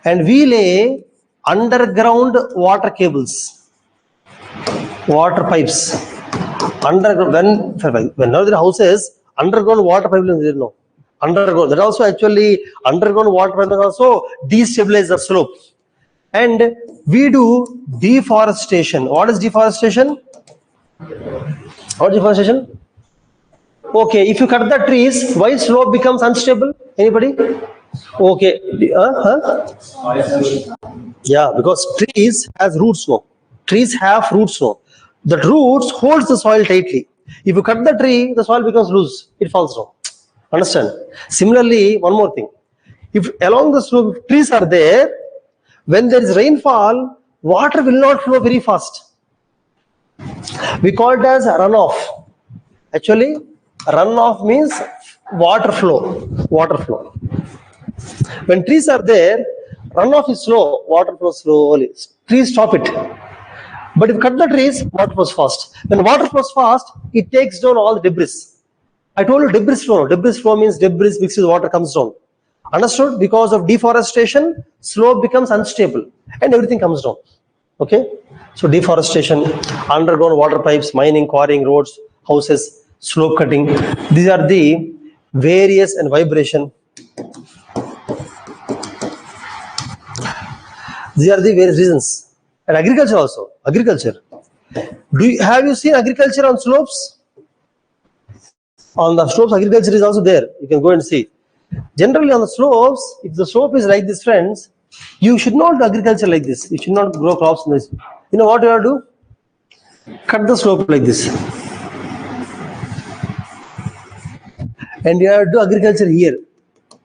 And we lay underground water cables, water pipes. Underground, whenever there are houses, underground water pipeline is there, no. Underground. That also actually underground water pipeline also destabilize the slope. And we do deforestation. What is deforestation? What is deforestation? Okay, if you cut the trees, why slope becomes unstable? Anybody? Okay. Yeah, because trees has roots now. Trees have roots now. The roots holds the soil tightly. If you cut the tree, the soil becomes loose. It falls down. Understand? Similarly, one more thing. If along the slope trees are there, when there is rainfall, water will not flow very fast. We call it as runoff. Actually, runoff means water flow. When trees are there, runoff is slow, water flows slowly. Trees stop it. But if you cut the trees, water flows fast. When water flows fast, it takes down all the debris. I told you debris flow. Debris flow means debris mixed with water comes down. Understood? Because of deforestation, slope becomes unstable and everything comes down. Okay? So deforestation, underground water pipes, mining, quarrying, roads, houses, slope cutting. These are the various and vibration. These are the various reasons. And agriculture also. Agriculture. Have you seen agriculture on slopes? On the slopes, agriculture is also there. You can go and see. Generally on the slopes, if the slope is like this, friends, you should not do agriculture like this. You should not grow crops in this. You know what you have to do? Cut the slope like this. And you have to do agriculture here.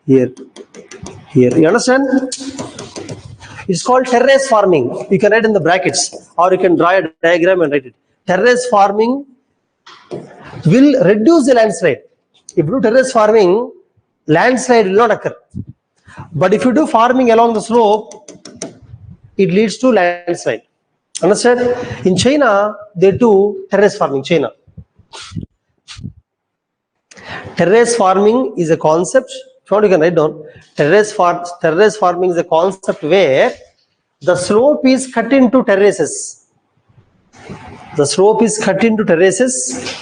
Here. You understand? It's called terrace farming. You can write in the brackets, or you can draw a diagram and write it. Terrace farming will reduce the landslide. If you do terrace farming, landslide will not occur. But if you do farming along the slope, it leads to landslide. Understand? In China, they do terrace farming. China. Terrace farming is a concept. If you want, you can write down. Terrace farming is a concept where the slope is cut into terraces. The slope is cut into terraces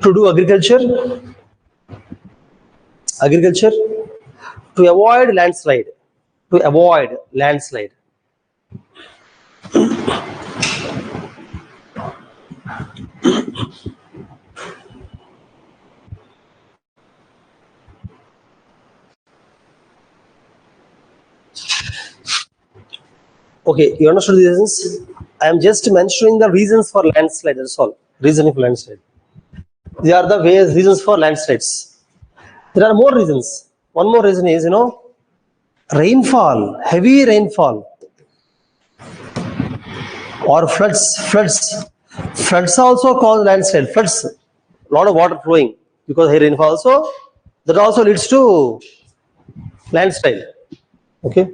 to do agriculture to avoid landslide. Okay, you understood the reasons? I am just mentioning the reasons for landslide. That's all. Reasoning for landslide. They are the reasons for landslides. There are more reasons. One more reason is, rainfall, heavy rainfall, or floods. Floods also cause landslide. Floods, a lot of water flowing because heavy rainfall also. That also leads to landslide. Okay.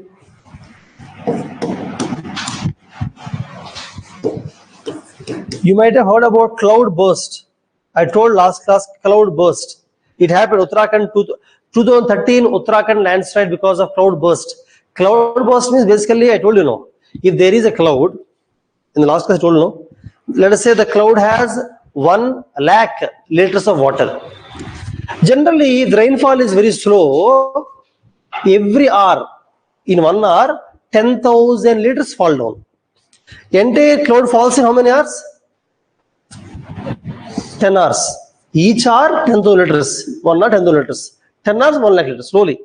You might have heard about cloud burst. I told last class cloud burst. It happened Uttarakhand 2013 Uttarakhand landslide because of cloud burst. Cloud burst means basically, I told you, if there is a cloud, in the last class I told let us say the cloud has 1 lakh liters of water. Generally, the rainfall is very slow. Every hour, in 1 hour, 10,000 liters fall down. Entire cloud falls in how many hours? 10 hours. Each hour 10,000 liters. 1 hour 10,000 liters. 10 hours 1 lakh liters. Slowly.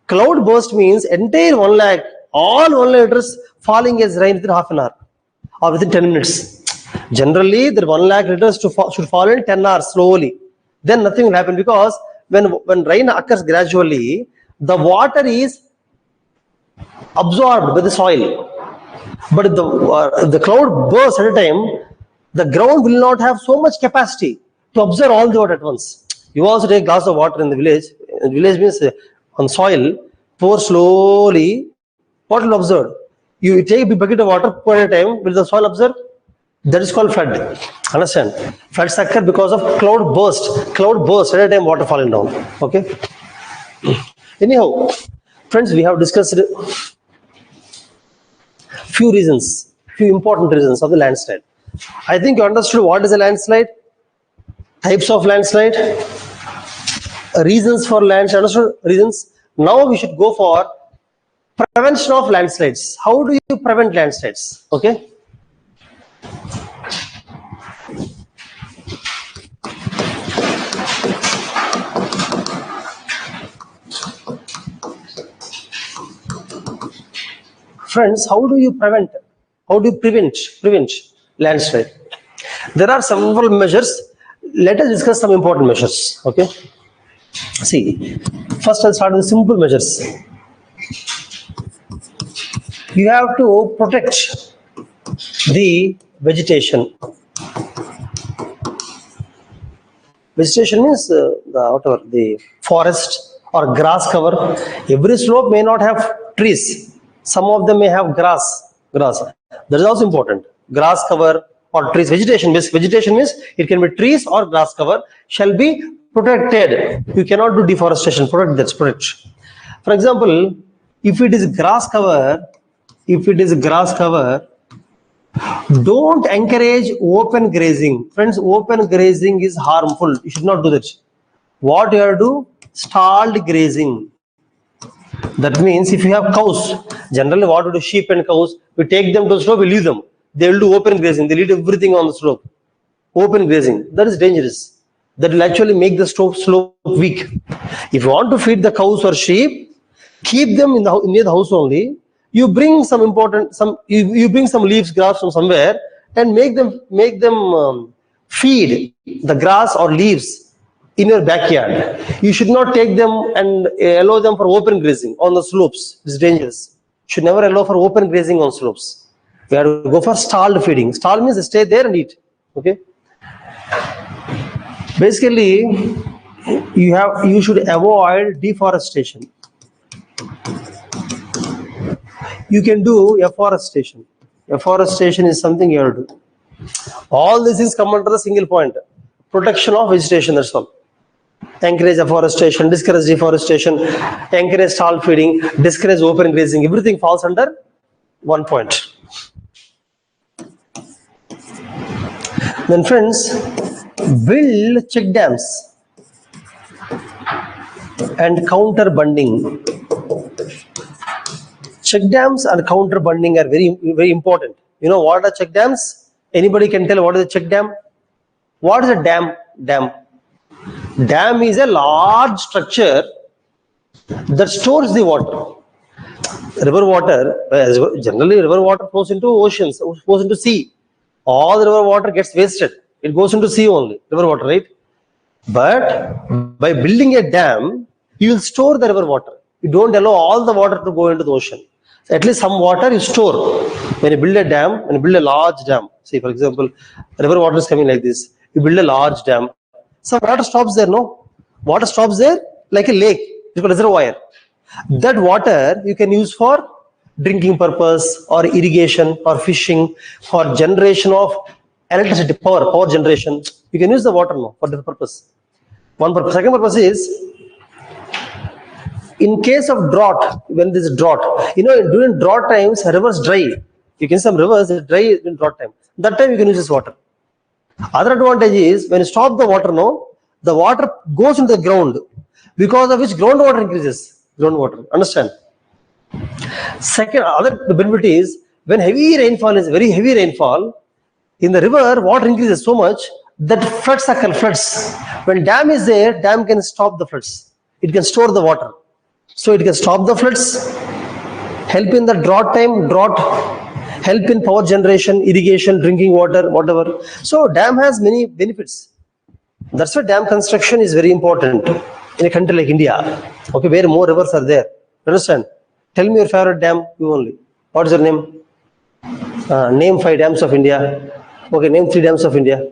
Cloud burst means entire 1 lakh, all 1 lakh liters falling as rain within half an hour or within 10 minutes. Generally, the 1 lakh liters should fall in 10 hours slowly. Then nothing will happen because when rain occurs gradually, the water is absorbed by the soil. But if the cloud bursts at a time, the ground will not have so much capacity to absorb all the water at once. You also take a glass of water in the village. Village means on soil, pour slowly. What will absorb? You take a big bucket of water, pour at a time. Will the soil absorb? That is called flood. Understand? Floods occur because of cloud burst. Cloud burst at a time, water falling down. Okay. Anyhow, friends, we have discussed few important reasons of the landslide. I think you understood what is a landslide, types of landslide, reasons for landslide. Understood reasons. Now we should go for prevention of landslides. How do you prevent landslides? Okay. Friends, how do you prevent landslide? There are several measures. Let us discuss some important measures. Okay. See, first I'll start with simple measures. You have to protect the vegetation. Vegetation means the forest or grass cover. Every slope may not have trees. Some of them may have grass. That is also important. Grass cover or trees. Vegetation means it can be trees or grass cover shall be protected. You cannot do deforestation. Protect. For example, if it is grass cover, don't encourage open grazing. Friends, open grazing is harmful. You should not do that. What you have to do? Stalled grazing. That means if you have cows, generally what we do, sheep and cows, we take them to the slope, we leave them. They will do open grazing. They leave everything on the slope. Open grazing, that is dangerous. That will actually make the slope weak. If you want to feed the cows or sheep, keep them in the near the house only. You bring some you bring some leaves, grass from somewhere, and make them feed the grass or leaves in your backyard. You should not take them and allow them for open grazing on the slopes. It's dangerous. Should never allow for open grazing on slopes. We have to go for stalled feeding. Stall means stay there and eat. Okay. Basically, you should avoid deforestation. You can do afforestation. Afforestation is something you have to do. All these things come under the single point: protection of vegetation. That's all. Encourage afforestation, discourage deforestation, encourage stall feeding, discourage open grazing. Everything falls under one point. Then, friends, build check dams and counter bunding. Check dams and counter bunding are very, very important. You know what are check dams? Anybody can tell what is a check dam? What is a dam? Dam is a large structure that stores the water. River water, generally river water flows into oceans, flows into sea. All the river water gets wasted. It goes into sea only, river water, right? But by building a dam, you will store the river water. You don't allow all the water to go into the ocean. So at least some water you store. When you build a dam, when you build a large dam, say for example, river water is coming like this. You build a large dam. Some water stops there, no? Water stops there like a lake. It's called a reservoir. That water you can use for drinking purpose or irrigation or fishing, for generation of electricity, power generation. You can use the water now for that purpose. One purpose. Second purpose is, in case of drought, when there is drought, during drought times, rivers dry. You can see some rivers dry in drought time. That time you can use this water. Other advantage is, when you stop the water now, the water goes into the ground, because of which groundwater increases. Groundwater, understand? Second, other benefit is, when heavy rainfall is very heavy rainfall, in the river, water increases so much that floods occur. Floods. When dam is there, dam can stop the floods. It can store the water. So it can stop the floods, help in the drought time, help in power generation, irrigation, drinking water, whatever. So dam has many benefits. That's why dam construction is very important in a country like India. Okay, where more rivers are there. Understand? Tell me your favorite dam, you only. What is your name? Name 5 dams of India. Okay, name 3 dams of India.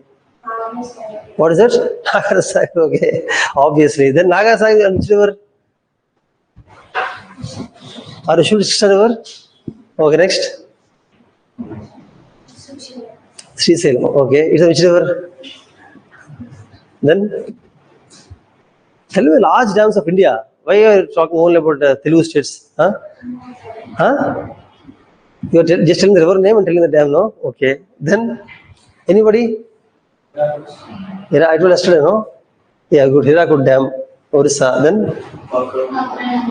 What is it? Nagasaki. Okay, obviously. Then Nagasaki and which river? Are you sure it's river? Okay, next. Srisaila. Okay, it's a which river? Then tell me large dams of India. Why are you talking only about Telugu states? Huh? You are just telling the river name and telling the dam, no? Okay. Then anybody? I told yesterday, no? Yeah, good. Hirakud Dam, Orissa. Then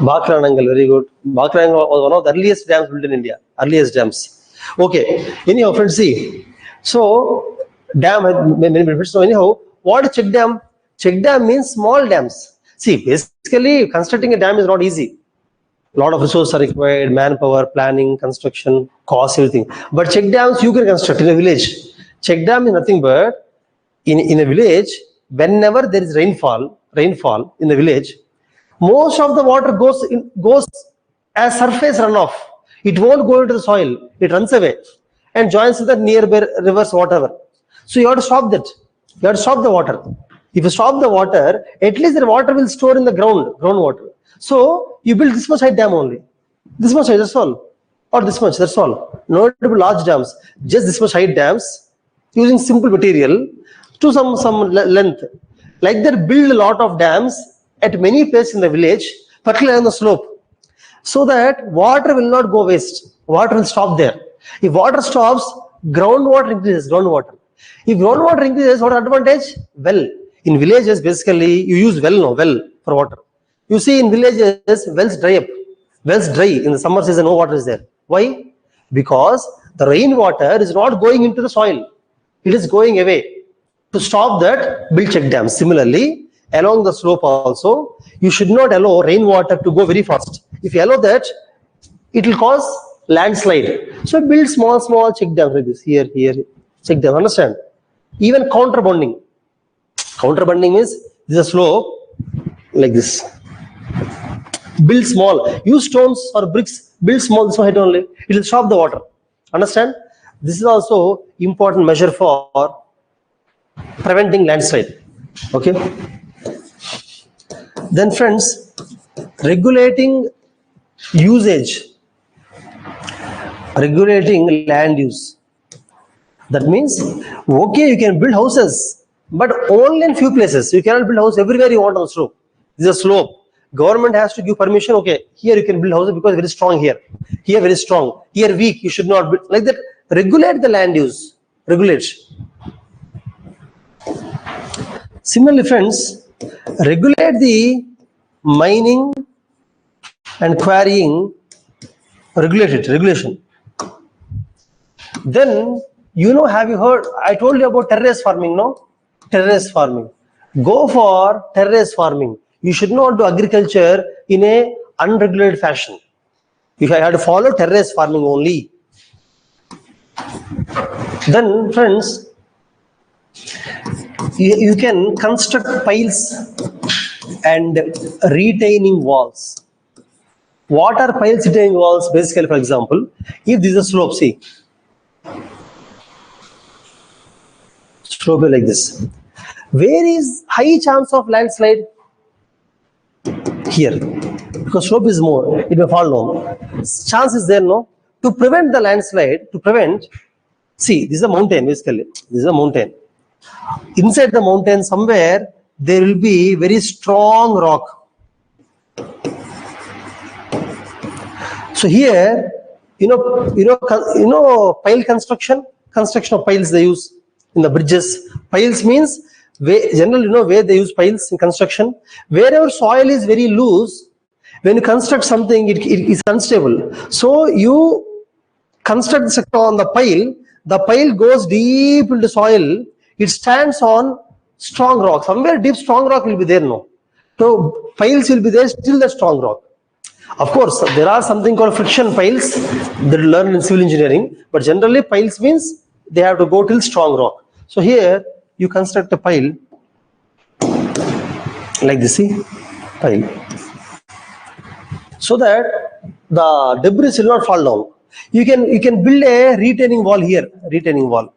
Bakranangal, very good. Bakranangal was one of the earliest dams built in India. Earliest dams. Okay. Anyhow, friends, see. So dam had many benefits. So anyhow, what is check dam? Check dam means small dams. See, basically constructing a dam is not easy. A lot of resources are required, manpower, planning, construction, cost, everything. But check dams you can construct in a village. Check dam is nothing but in a village, whenever there is rainfall in the village, most of the water goes as surface runoff. It won't go into the soil. It runs away and joins with the nearby rivers, whatever. So you have to stop that. You have to stop the water. If you stop the water, at least the water will store in the groundwater. So you build this much height dam only. This much height, that's all. Or this much, that's all. No large dams. Just this much height dams using simple material to some length. Like that, build a lot of dams at many places in the village, particularly on the slope, so that water will not go waste. Water will stop there. If water stops, groundwater increases. If groundwater increases, what advantage? Well, in villages, basically, you use well for water. You see, in villages, wells dry up. wells dry in the summer season, no water is there. Why? Because the rainwater is not going into the soil, it is going away. To stop that, build check dams. Similarly, along the slope also, you should not allow rainwater to go very fast. If you allow that, it will cause landslide. So build small check dams like this, here, check dam. Understand? Even counterbunding. Counterbunding means this is a slope like this. Build small. Use stones or bricks. Build small this height only. It will stop the water. Understand? This is also important measure for preventing landslide. Okay. Then friends, regulating usage, regulating land use. That means, okay, you can build houses, but only in few places. You cannot build house everywhere you want on slope. This is a slope. Government has to give permission. Okay, here you can build houses because very strong here. Here very strong. Here weak. You should not build like that. Regulate the land use. Regulate. Similarly, friends, regulate the mining and quarrying. Regulation. Then, have you heard? I told you about terrace farming, no? Terrace farming. Go for terrace farming. You should not do agriculture in a unregulated fashion. You have to follow terrace farming only. Then, friends, you can construct piles and retaining walls. What are piles retaining walls? Basically, for example, if this is a slope, see, slope like this. Where is high chance of landslide? Here, because slope is more, it will fall down. Chance is there, no? To prevent the landslide, see, this is a mountain, basically. This is a mountain. Inside the mountain, somewhere, there will be very strong rock. So here, pile construction of piles they use in the bridges. Piles means, generally, where they use piles in construction. Wherever soil is very loose, when you construct something, it is unstable. So you construct the sector on the pile goes deep into soil, it stands on strong rock. Somewhere deep strong rock will be there, no? So piles will be there, still the strong rock. Of course, there are something called friction piles that you learn in civil engineering, but generally piles means they have to go till strong rock. So here you construct a pile like this, see, pile, so that the debris will not fall down. You can build a retaining wall here, retaining wall.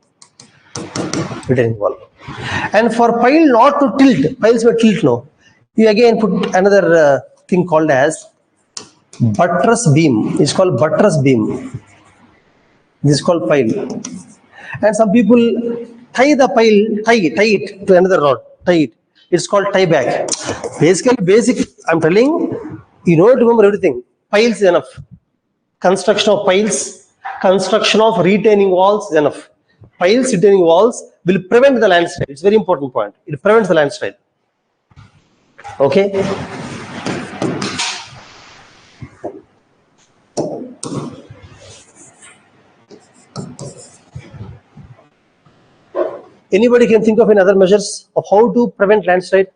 And for pile not to tilt, piles were tilt, no. You again put another thing called as buttress beam. It's called buttress beam. This is called pile. And some people tie the pile, tie it to another rod, tie it. It's called tie back. Basic, I'm telling, you know to remember everything. Piles is enough. Construction of piles, construction of retaining walls is enough. Piles, retaining walls will prevent the landslide. It's a very important point. It prevents the landslide. Okay? Anybody can think of any other measures of how to prevent landslide?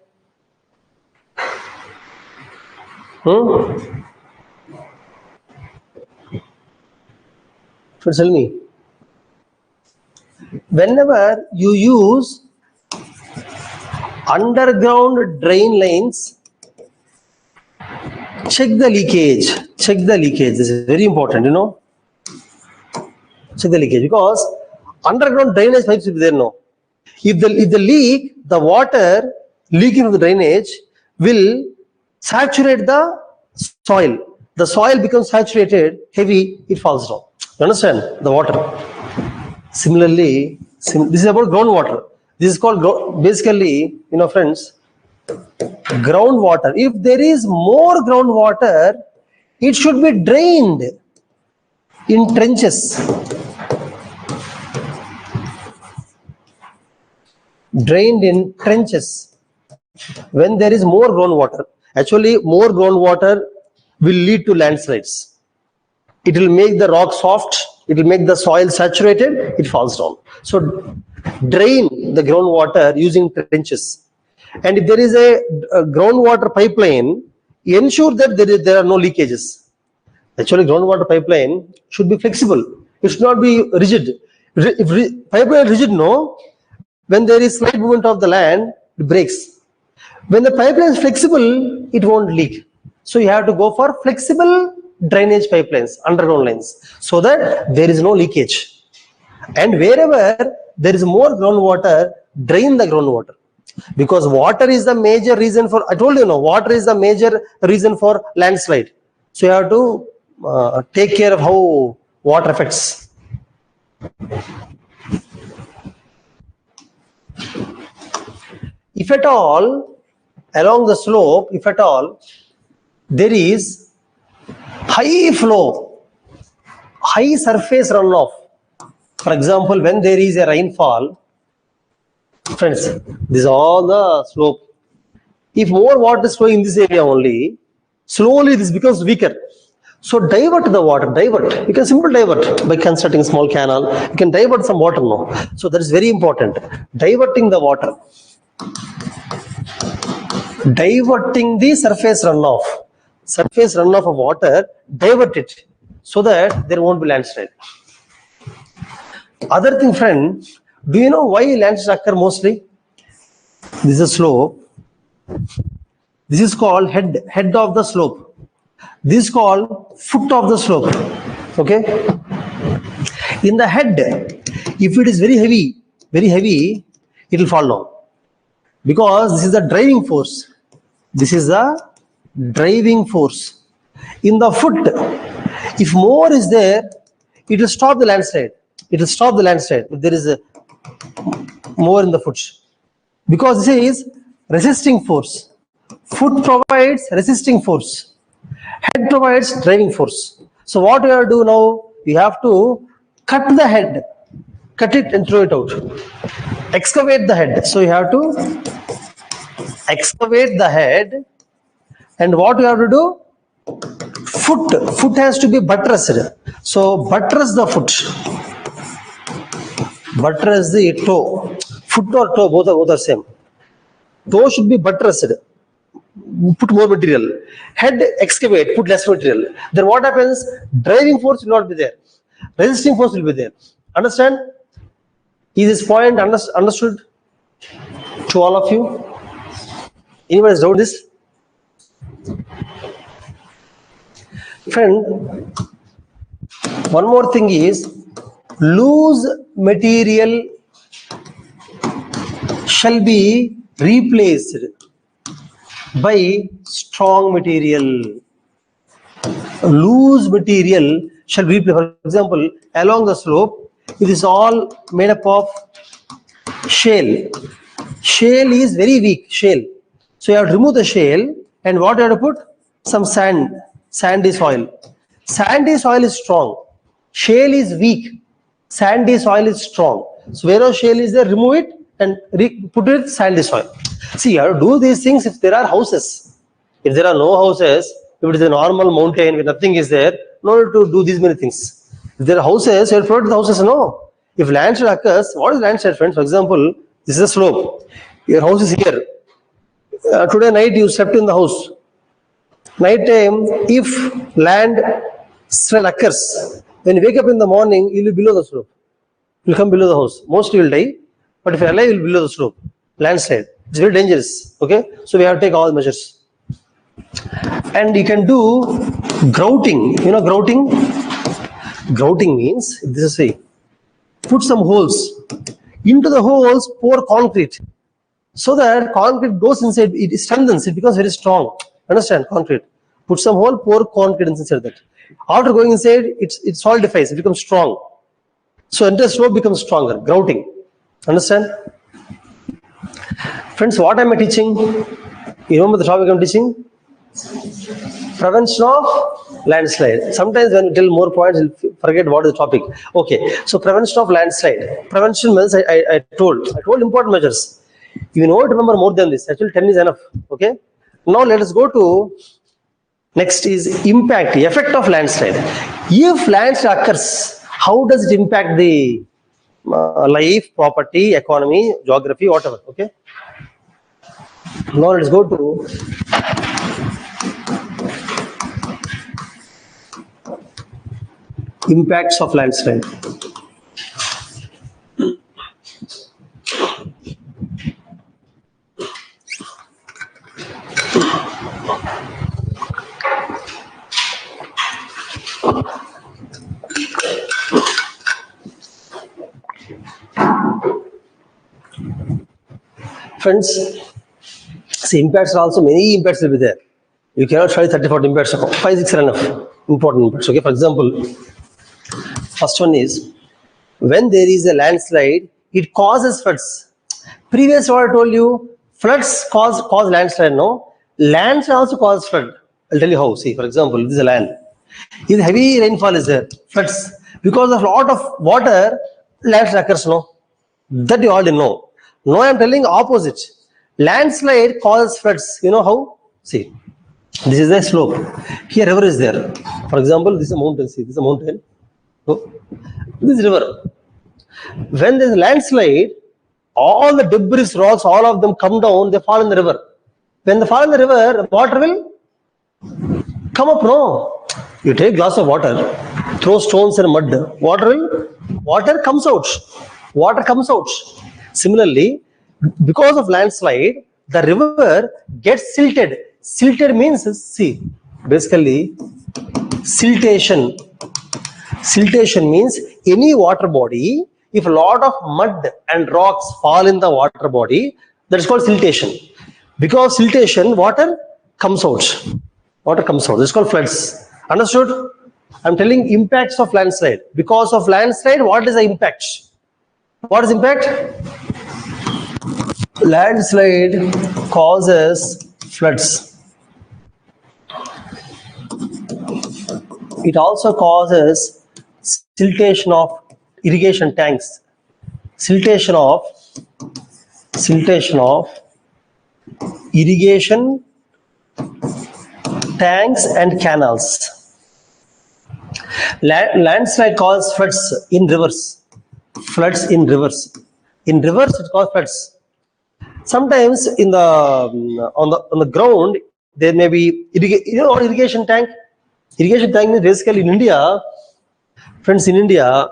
So tell me. Whenever you use underground drain lines, check the leakage. This is very important, Check the leakage, because underground drainage pipes will be there, no. If the leak, the water leaking from the drainage will saturate the soil. The soil becomes saturated, heavy, it falls down. You understand? The water. Similarly, this is about groundwater. This is called, basically, friends, groundwater. If there is more groundwater, it should be drained in trenches. Drained in trenches when there is more groundwater. Actually, more groundwater will lead to landslides. It will make the rock soft, it will make the soil saturated, it falls down. So drain the groundwater using trenches. And if there is a groundwater pipeline, ensure that there are no leakages. Actually, groundwater pipeline should be flexible. It should not be rigid. If pipeline is rigid, no, when there is slight movement of the land, it breaks. When the pipeline is flexible, it won't leak. So you have to go for flexible drainage pipelines, underground lines, so that there is no leakage. And wherever there is more groundwater, drain the groundwater. Because water is the major reason for, I told you, no, water is the major reason for landslide. So you have to take care of how water affects. If at all, along the slope, if at all, there is high flow, high surface runoff. For example, when there is a rainfall, friends, this is all the slope. If more water is flowing in this area only, slowly this becomes weaker. So divert the water, divert. You can simply divert by constructing a small canal. You can divert some water now. So that is very important. Diverting the water. Diverting the surface runoff. Surface runoff of water, divert it so that there won't be landslide. Other thing, friend, do you know why landslides occur mostly? This is a slope. This is called head of the slope. This is called foot of the slope. Okay. In the head, if it is very heavy, it will fall down. Because this is the driving force. This is the driving force. In the foot, if more is there, it will stop the landslide. It will stop the landslide if there is a more in the foot. Because this is resisting force. Foot provides resisting force. Head provides driving force. So what you have to do now? You have to cut the head. Cut it and throw it out. Excavate the head. So you have to excavate the head. And what you have to do? Foot has to be buttressed. So buttress the foot. Buttress the toe. Foot or toe, both are same. Toe should be buttressed. Put more material. Head, excavate, put less material. Then what happens? Driving force will not be there. Resisting force will be there. Understand? Is this point understood to all of you? Anyone has doubt this? Friend, one more thing is, loose material shall be replaced by strong material. Loose material shall be replaced. For example, along the slope, it is all made up of shale. Shale is very weak, shale. So you have to remove the shale, and what you have to put? Some sand, sandy soil. Sandy soil is strong. Shale is weak. Sandy soil is strong. So wherever shale is there, remove it and put it sandy soil. See, you have to do these things if there are houses. If there are no houses, if it is a normal mountain where nothing is there, no need to do these many things. If there are houses, you have to protect the houses. No. If landslide occurs, what is landslide, friends? For example, this is a slope. Your house is here. Today night you slept in the house. Night time, if landslide occurs, when you wake up in the morning, you will be below the slope. You will come below the house. Mostly you will die, but if you are alive, you will be below the slope. Landslide. It's very dangerous. Okay, so we have to take all measures. And you can do grouting. You know grouting? Grouting means, this is say, put some holes. Into the holes, pour concrete. So that concrete goes inside, it strengthens, it becomes very strong. Understand? Concrete. Put some hole, pour concrete inside that. After going inside, it solidifies, it becomes strong. So entire slope becomes stronger. Grouting. Understand? Friends, what am I teaching? You remember the topic I'm teaching? Prevention of landslide. Sometimes when we tell more points, you'll forget what is the topic. Okay, so prevention of landslide. Prevention means I told important measures. You know, remember more than this. Actually, 10 is enough. Okay. Now let us go to Next is impact, effect of landslide. If landslide occurs, how does it impact the life, property, economy, geography, whatever? Okay. Now let's go to impacts of landslide. Friends, see, impacts are also many impacts will be there. You cannot try 30-40 impacts. 5-6 are enough. Important impacts. Okay. For example, first one is when there is a landslide, it causes floods. Previous what I told you, floods cause landslide. No, landslide also causes flood. I'll tell you how. See, for example, this is a land. If heavy rainfall is there, floods because of lot of water, landslide occurs. No, that you already know. Now I am telling opposite. Landslide causes floods. You know how? See, this is a slope. Here river is there. For example, this is a mountain. See, this is a mountain. So, this is river. When there is landslide, all the debris, rocks, all of them come down. They fall in the river. When they fall in the river, water will come up. No, you take a glass of water, throw stones and mud. Water comes out. Water comes out. Similarly, because of landslide, the river gets silted. Silted means, see, basically, siltation. Siltation means any water body, if a lot of mud and rocks fall in the water body, that is called siltation. Because siltation, water comes out. Water comes out. This is called floods. Understood? I'm telling impacts of landslide. Because of landslide, what is the impact? What is impact? Landslide causes floods. It also causes siltation of irrigation tanks. Siltation of irrigation tanks and canals. Landslide causes floods in rivers. Floods in rivers. In rivers, it causes floods. Sometimes in the on the ground there may be irrigation tank. Irrigation tank means basically in India, friends, in India,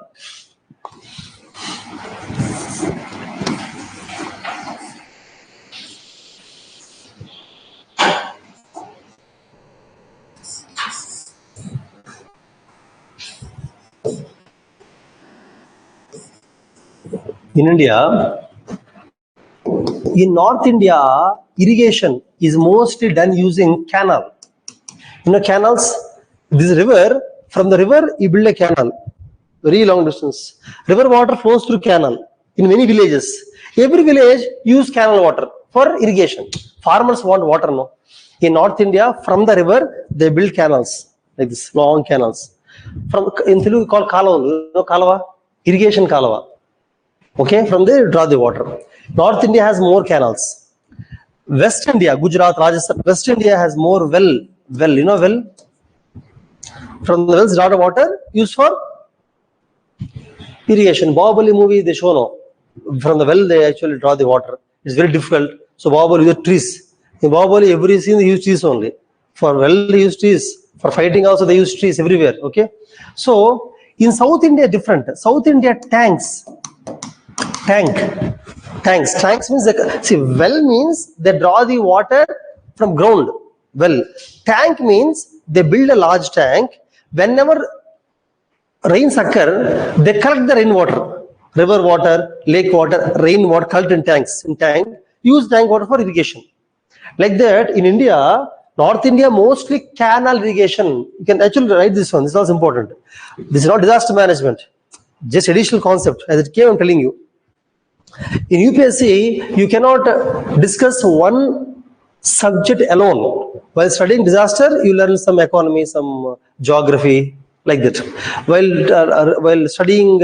in North India, irrigation is mostly done using canal. Canals. This river, from the river, you build a canal, very long distance. River water flows through canal in many villages. Every village use canal water for irrigation. Farmers want water, no? In North India, from the river, they build canals, like this, long canals. In Telugu, called kalava, irrigation kalava. Okay, from there you draw the water. North India has more canals. West India, Gujarat, Rajasthan, West India has more well. From the wells, draw the water used for irrigation. Bahubali movie, they show no. From the well, they actually draw the water. It's very difficult. So Bahubali uses trees. In Bahubali, every scene they use trees only. For well, they use trees. For fighting also, they use trees everywhere. Okay. So in South India, different. South India, tanks. Tanks means, well means they draw the water from ground. Well, tank means they build a large tank. Whenever rains occur, they collect the rainwater, river water, lake water, rainwater, collect in tanks. Use tank water for irrigation. Like that, in India, North India, mostly canal irrigation. You can actually write this one. This is also important. This is not disaster management. Just additional concept. As it came, I'm telling you. In UPSC, you cannot discuss one subject alone. While studying disaster, you learn some economy, some geography, like that. While studying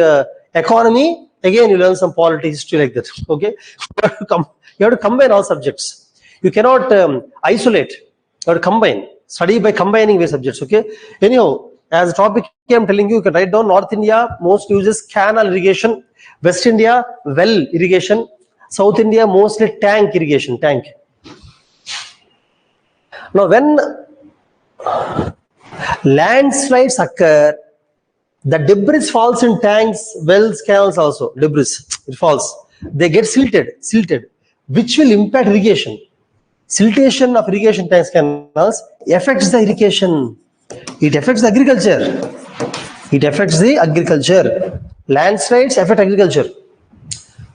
economy, again you learn some polity, history, like that. Okay, you have to combine all subjects. You cannot isolate. You have to combine. Study by combining various subjects. Okay. Anyhow, as a topic I'm telling you can write down. North India most uses canal irrigation. West India well irrigation. South India mostly tank irrigation. Tank. Now, when landslides occur, the debris falls in tanks, wells, canals also. Debris, it falls. They get silted, which will impact irrigation. Siltation of irrigation tanks, canals affects the irrigation. It affects the agriculture. It affects the agriculture. Landslides affect agriculture.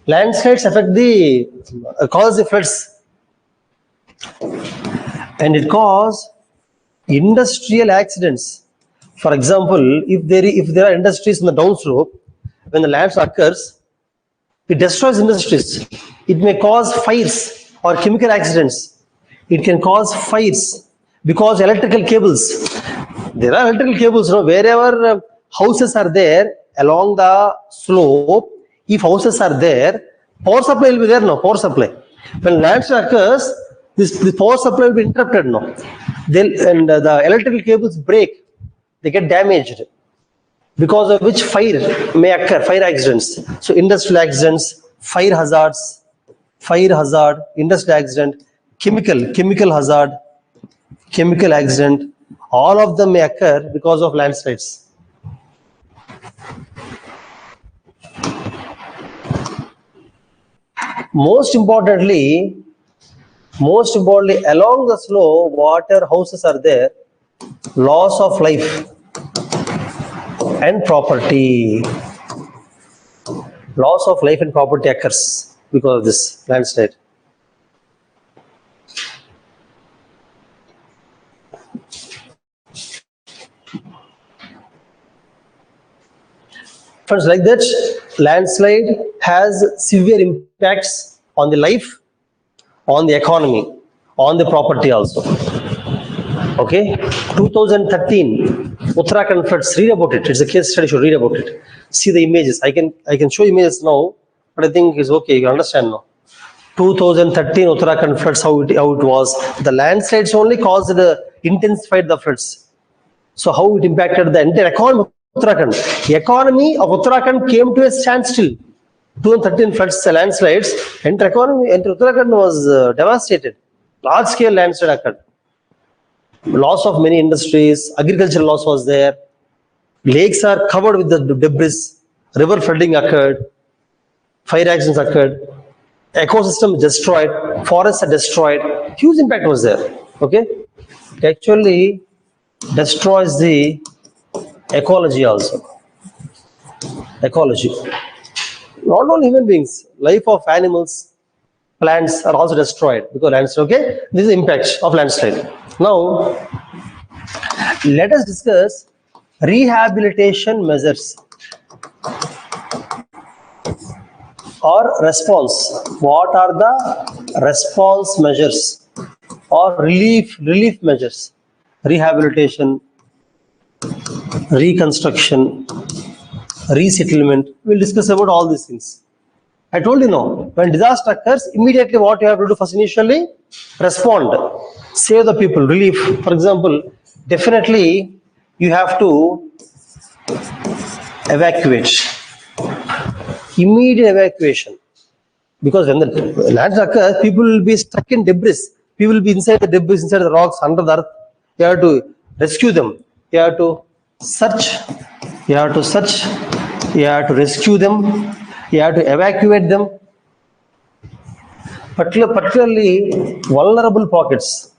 Landslides affect the cause the floods, and it cause industrial accidents. For example, if there are industries in the downslope, when the lands occurs, it destroys industries. It may cause fires or chemical accidents. It can cause fires because electrical cables. There are electrical cables, wherever houses are there along the slope. If houses are there, power supply will be there. No power supply. When landslide occurs, the power supply will be interrupted. And the electrical cables break. They get damaged, because of which fire may occur, fire accidents. So industrial accidents, fire hazard, industrial accident, chemical hazard, chemical accident, all of them may occur because of landslides. Most importantly, along the slope, water houses are there, loss of life and property. Loss of life and property occurs because of this landslide. Friends, like that, landslide has severe impacts on the life, on the economy, on the property also. Okay, 2013 Uttarakhand floods. Read about it. It's a case study. Should read about it. See the images. I can show images now, but I think it's okay. You understand now. 2013 Uttarakhand floods. How it was. The landslides only caused intensified the floods. So how it impacted the entire economy of Uttarakhand. The economy of Uttarakhand came to a standstill. 2013 floods, landslides. Entire Uttarakhand was devastated. Large scale landslide occurred. Loss of many industries, agricultural loss was there. Lakes are covered with the debris. River flooding occurred. Fire accidents occurred. Ecosystem destroyed. Forests are destroyed. Huge impact was there. Okay, it actually destroys the ecology also. Ecology. Not only human beings, life of animals, plants are also destroyed because landslide. Okay, this is the impact of landslide. Now, let us discuss rehabilitation measures or response. What are the response measures or relief measures? Rehabilitation, reconstruction, resettlement. We'll discuss about all these things. I told you now, when disaster occurs, immediately what you have to do first, initially respond, save the people, relief. For example, definitely you have to evacuate, immediate evacuation, because when the lands occurs, people will be stuck in debris. People will be inside the debris, inside the rocks, under the earth. You have to rescue them. You have to search. You have to rescue them. You have to evacuate them. Particularly vulnerable pockets.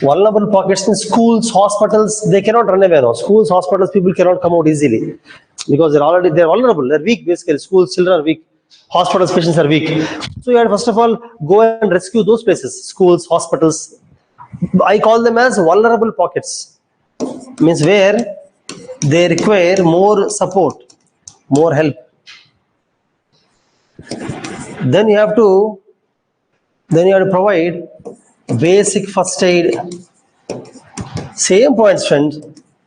Vulnerable pockets in schools, hospitals, they cannot run away now. Schools, hospitals, people cannot come out easily because they're vulnerable. They're weak basically. Schools, children are weak. Hospitals, patients are weak. So you have to first of all go and rescue those places. Schools, hospitals. I call them as vulnerable pockets. Means where they require more support, more help. Then you have to provide basic first aid. Same points, friends.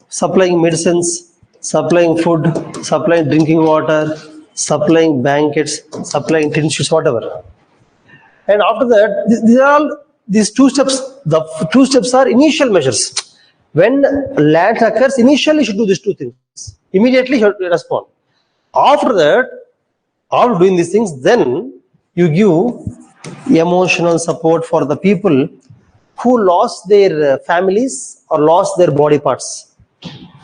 Supplying medicines, supplying food, supplying drinking water, supplying blankets, supplying tin sheets, whatever. And after that, these two steps the two steps are initial measures. When land occurs, initially you should do these two things. Immediately you should respond. After that, after doing these things, then you give emotional support for the people who lost their families or lost their body parts.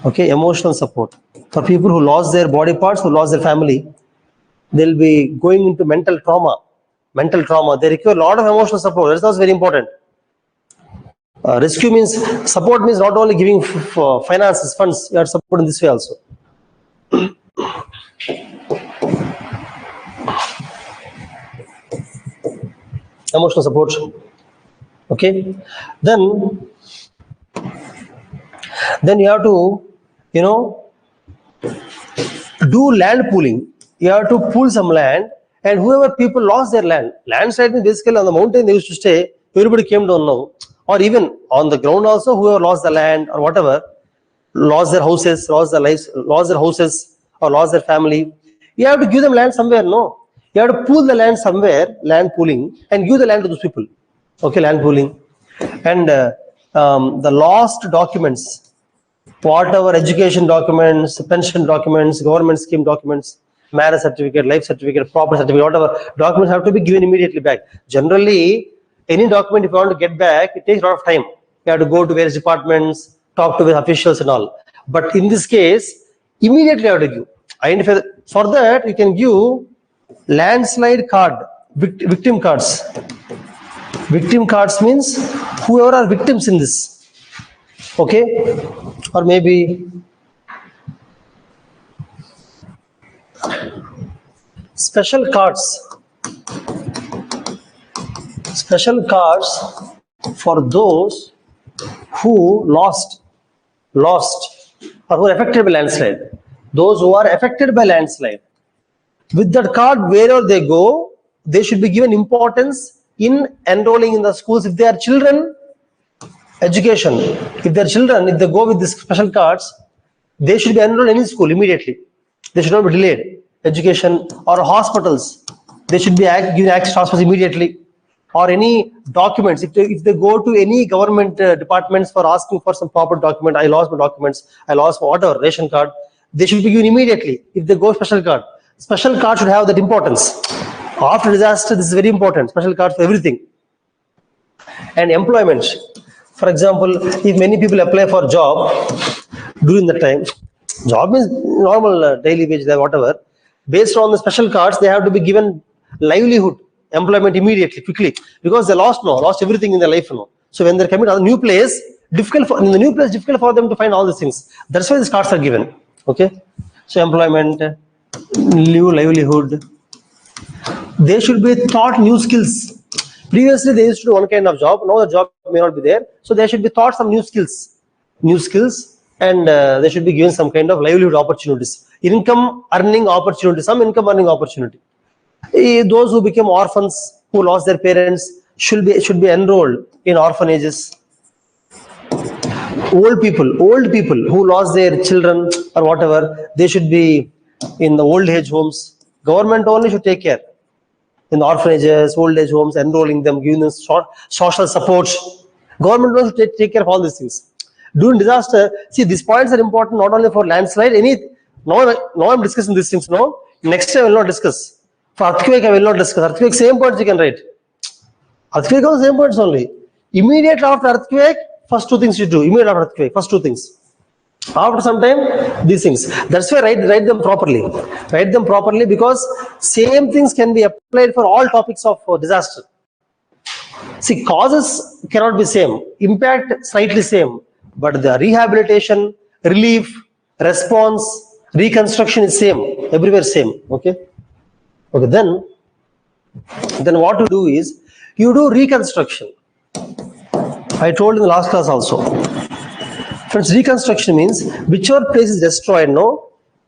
Okay, emotional support for people who lost their body parts, who lost their family. They'll be going into mental trauma. They require a lot of emotional support. That's very important. Rescue means, support means not only giving finances, funds, you have to support in this way also. Emotional support. Okay, then you have to, do land pooling. You have to pool some land, and whoever people lost their land, landslide means basically on the mountain they used to stay, everybody came down now, or even on the ground also, whoever lost the land or whatever, lost their houses, lost their lives, lost their houses or lost their family, you have to give them land somewhere, no? You have to pool the land somewhere, land pooling, and give the land to those people. Okay, land pooling. And the lost documents, whatever education documents, pension documents, government scheme documents, marriage certificate, life certificate, property certificate, whatever documents have to be given immediately back. Generally, any document if you want to get back, it takes a lot of time. You have to go to various departments, talk to the officials and all. But in this case, immediately you have to give. Identify. For that, you can give landslide card, victim cards. Victim cards means whoever are victims in this. Okay, or maybe special cards for those who lost or who are affected by landslide. Those who are affected by landslide, with that card, wherever they go, they should be given importance in enrolling in the schools. If they are children, education. If they go with these special cards, they should be enrolled in any school immediately. They should not be delayed. Education or hospitals, they should be given access to hospitals immediately. Or any documents, if they go to any government departments for asking for some proper document, I lost my documents, I lost whatever, ration card, they should be given immediately. If they go special card should have that importance. After disaster, this is very important. Special cards for everything. And employment. For example, if many people apply for job during the time, job means normal daily wage, whatever. Based on the special cards, they have to be given livelihood, employment immediately, quickly, because they lost everything in their life now. So when they're coming to a new place, difficult for them to find all these things. That's why these cards are given. Okay, so employment, new livelihood. They should be taught new skills. Previously, they used to do one kind of job. Now the job may not be there. So they should be taught some new skills, and they should be given some kind of livelihood opportunities, some income earning opportunity. Those who became orphans, who lost their parents, should be enrolled in orphanages. Old people who lost their children or whatever, they should be in the old age homes. Government only should take care. In the orphanages, old age homes, enrolling them, giving them social support. Government only should take care of all these things. During disaster, see, these points are important not only for landslide. Now I'm discussing these things now. Next I will not discuss. For earthquake, I will not discuss. Earthquake, same points you can write. Earthquake also same points only. Immediately after earthquake, first two things you do. Immediately after earthquake, first two things. After some time, these things. That's why write them properly. Write them properly, because same things can be applied for all topics of disaster. See, causes cannot be same. Impact slightly same. But the rehabilitation, relief, response, reconstruction is same. Everywhere same. Okay. Then what to do is, you do reconstruction. I told in the last class also. Friends, reconstruction means whichever place is destroyed,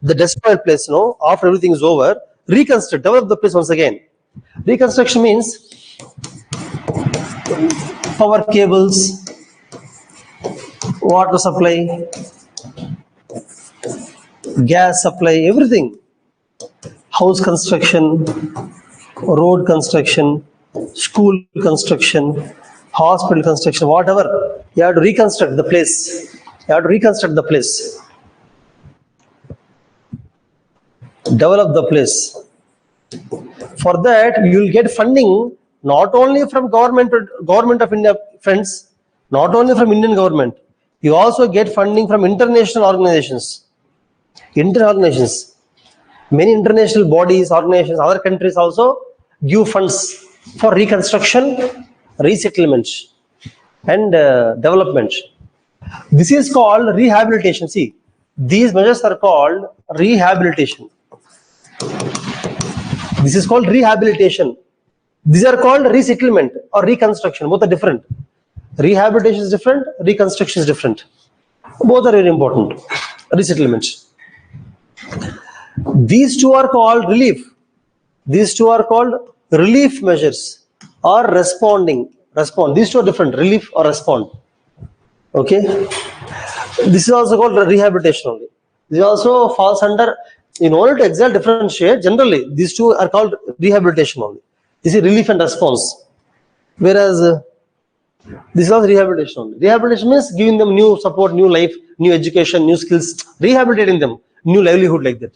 the destroyed place, after everything is over, reconstruct, develop the place once again. Reconstruction means power cables, water supply, gas supply, everything. House construction, road construction, school construction, hospital construction, whatever, you have to reconstruct the place. You have to reconstruct the place. Develop the place. For that, you will get funding not only from government of India, friends, not only from Indian government. You also get funding from international organizations. Many international bodies, organizations, other countries also give funds for reconstruction, resettlement, and development. This is called rehabilitation. See, these measures are called rehabilitation. This is called rehabilitation. These are called resettlement or reconstruction. Both are different. Rehabilitation is different, reconstruction is different. Both are very important. Resettlement. These two are called relief. These two are called relief measures or responding. These two are different, relief or respond. Okay. This is also called rehabilitation only. This also falls under, in order to exact differentiate, generally these two are called rehabilitation only. This is relief and response. Whereas this is also rehabilitation only. Rehabilitation means giving them new support, new life, new education, new skills, rehabilitating them, new livelihood like that.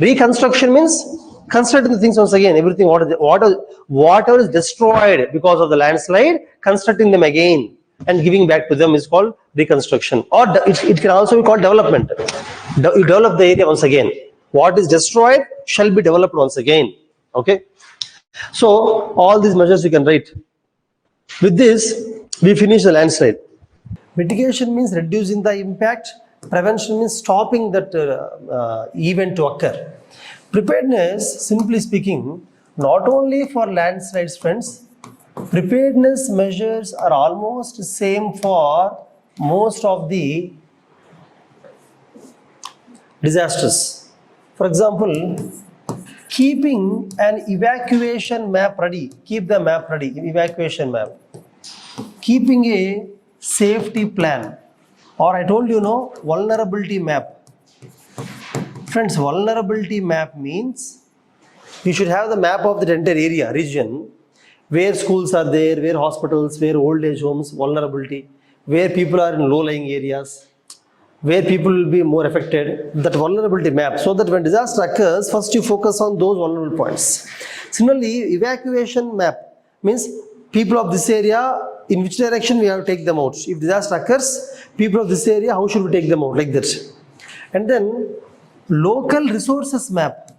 Reconstruction means constructing the things once again, everything whatever is destroyed because of the landslide, constructing them again and giving back to them is called reconstruction. Or it can also be called development. You develop the area once again. What is destroyed shall be developed once again. Okay. So all these measures you can write. With this, we finish the landslide. Mitigation means reducing the impact. Prevention means stopping that event to occur. Preparedness, simply speaking, not only for landslides, friends, preparedness measures are almost same for most of the disasters. For example, keeping an evacuation map ready, keep the map ready, evacuation map. Keeping a safety plan, or I told you, vulnerability map. Friends, vulnerability map means you should have the map of the entire area, region, where schools are there, where hospitals, where old age homes, vulnerability, where people are in low-lying areas, where people will be more affected, that vulnerability map, so that when disaster occurs, first you focus on those vulnerable points. Similarly, evacuation map means people of this area, in which direction we have to take them out. If disaster occurs, people of this area, how should we take them out, like that. And then local resources map.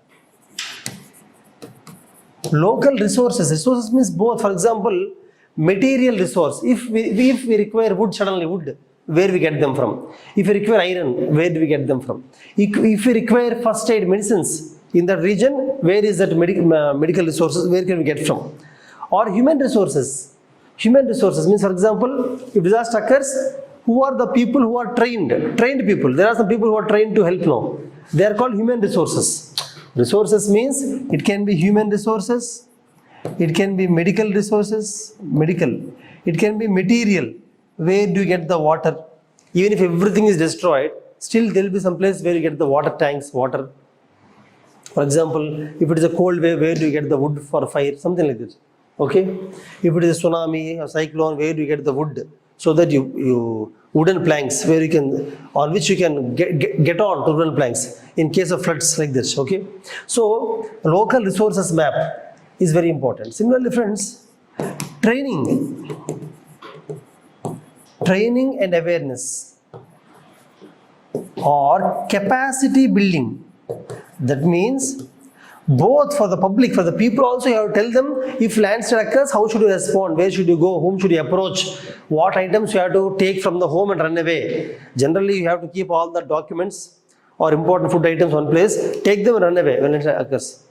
Local resources means both. For example, material resource. If we require wood, suddenly wood, where we get them from? If we require iron, where do we get them from? If we require first aid medicines in that region, where is that medical resources, where can we get from? Or human resources. Human resources means, for example, if disaster occurs, who are the people who are trained people? There are some people who are trained to help now. They are called human resources. Resources means it can be human resources, it can be medical resources, it can be material. Where do you get the water? Even if everything is destroyed, still there will be some place where you get the water tanks, water. For example, if it is a cold wave, where do you get the wood for fire? Something like that. Okay. If it is a tsunami or cyclone, where do you get the wood? So that you wooden planks where you can, on which you can get on to wooden planks in case of floods like this. Okay. So local resources map is very important. Similarly, friends, training and awareness or capacity building. That means both for the public, for the people also, you have to tell them, if landslide occurs, how should you respond, where should you go, whom should you approach, what items you have to take from the home and run away. Generally, you have to keep all the documents or important food items one place, take them and run away when it occurs.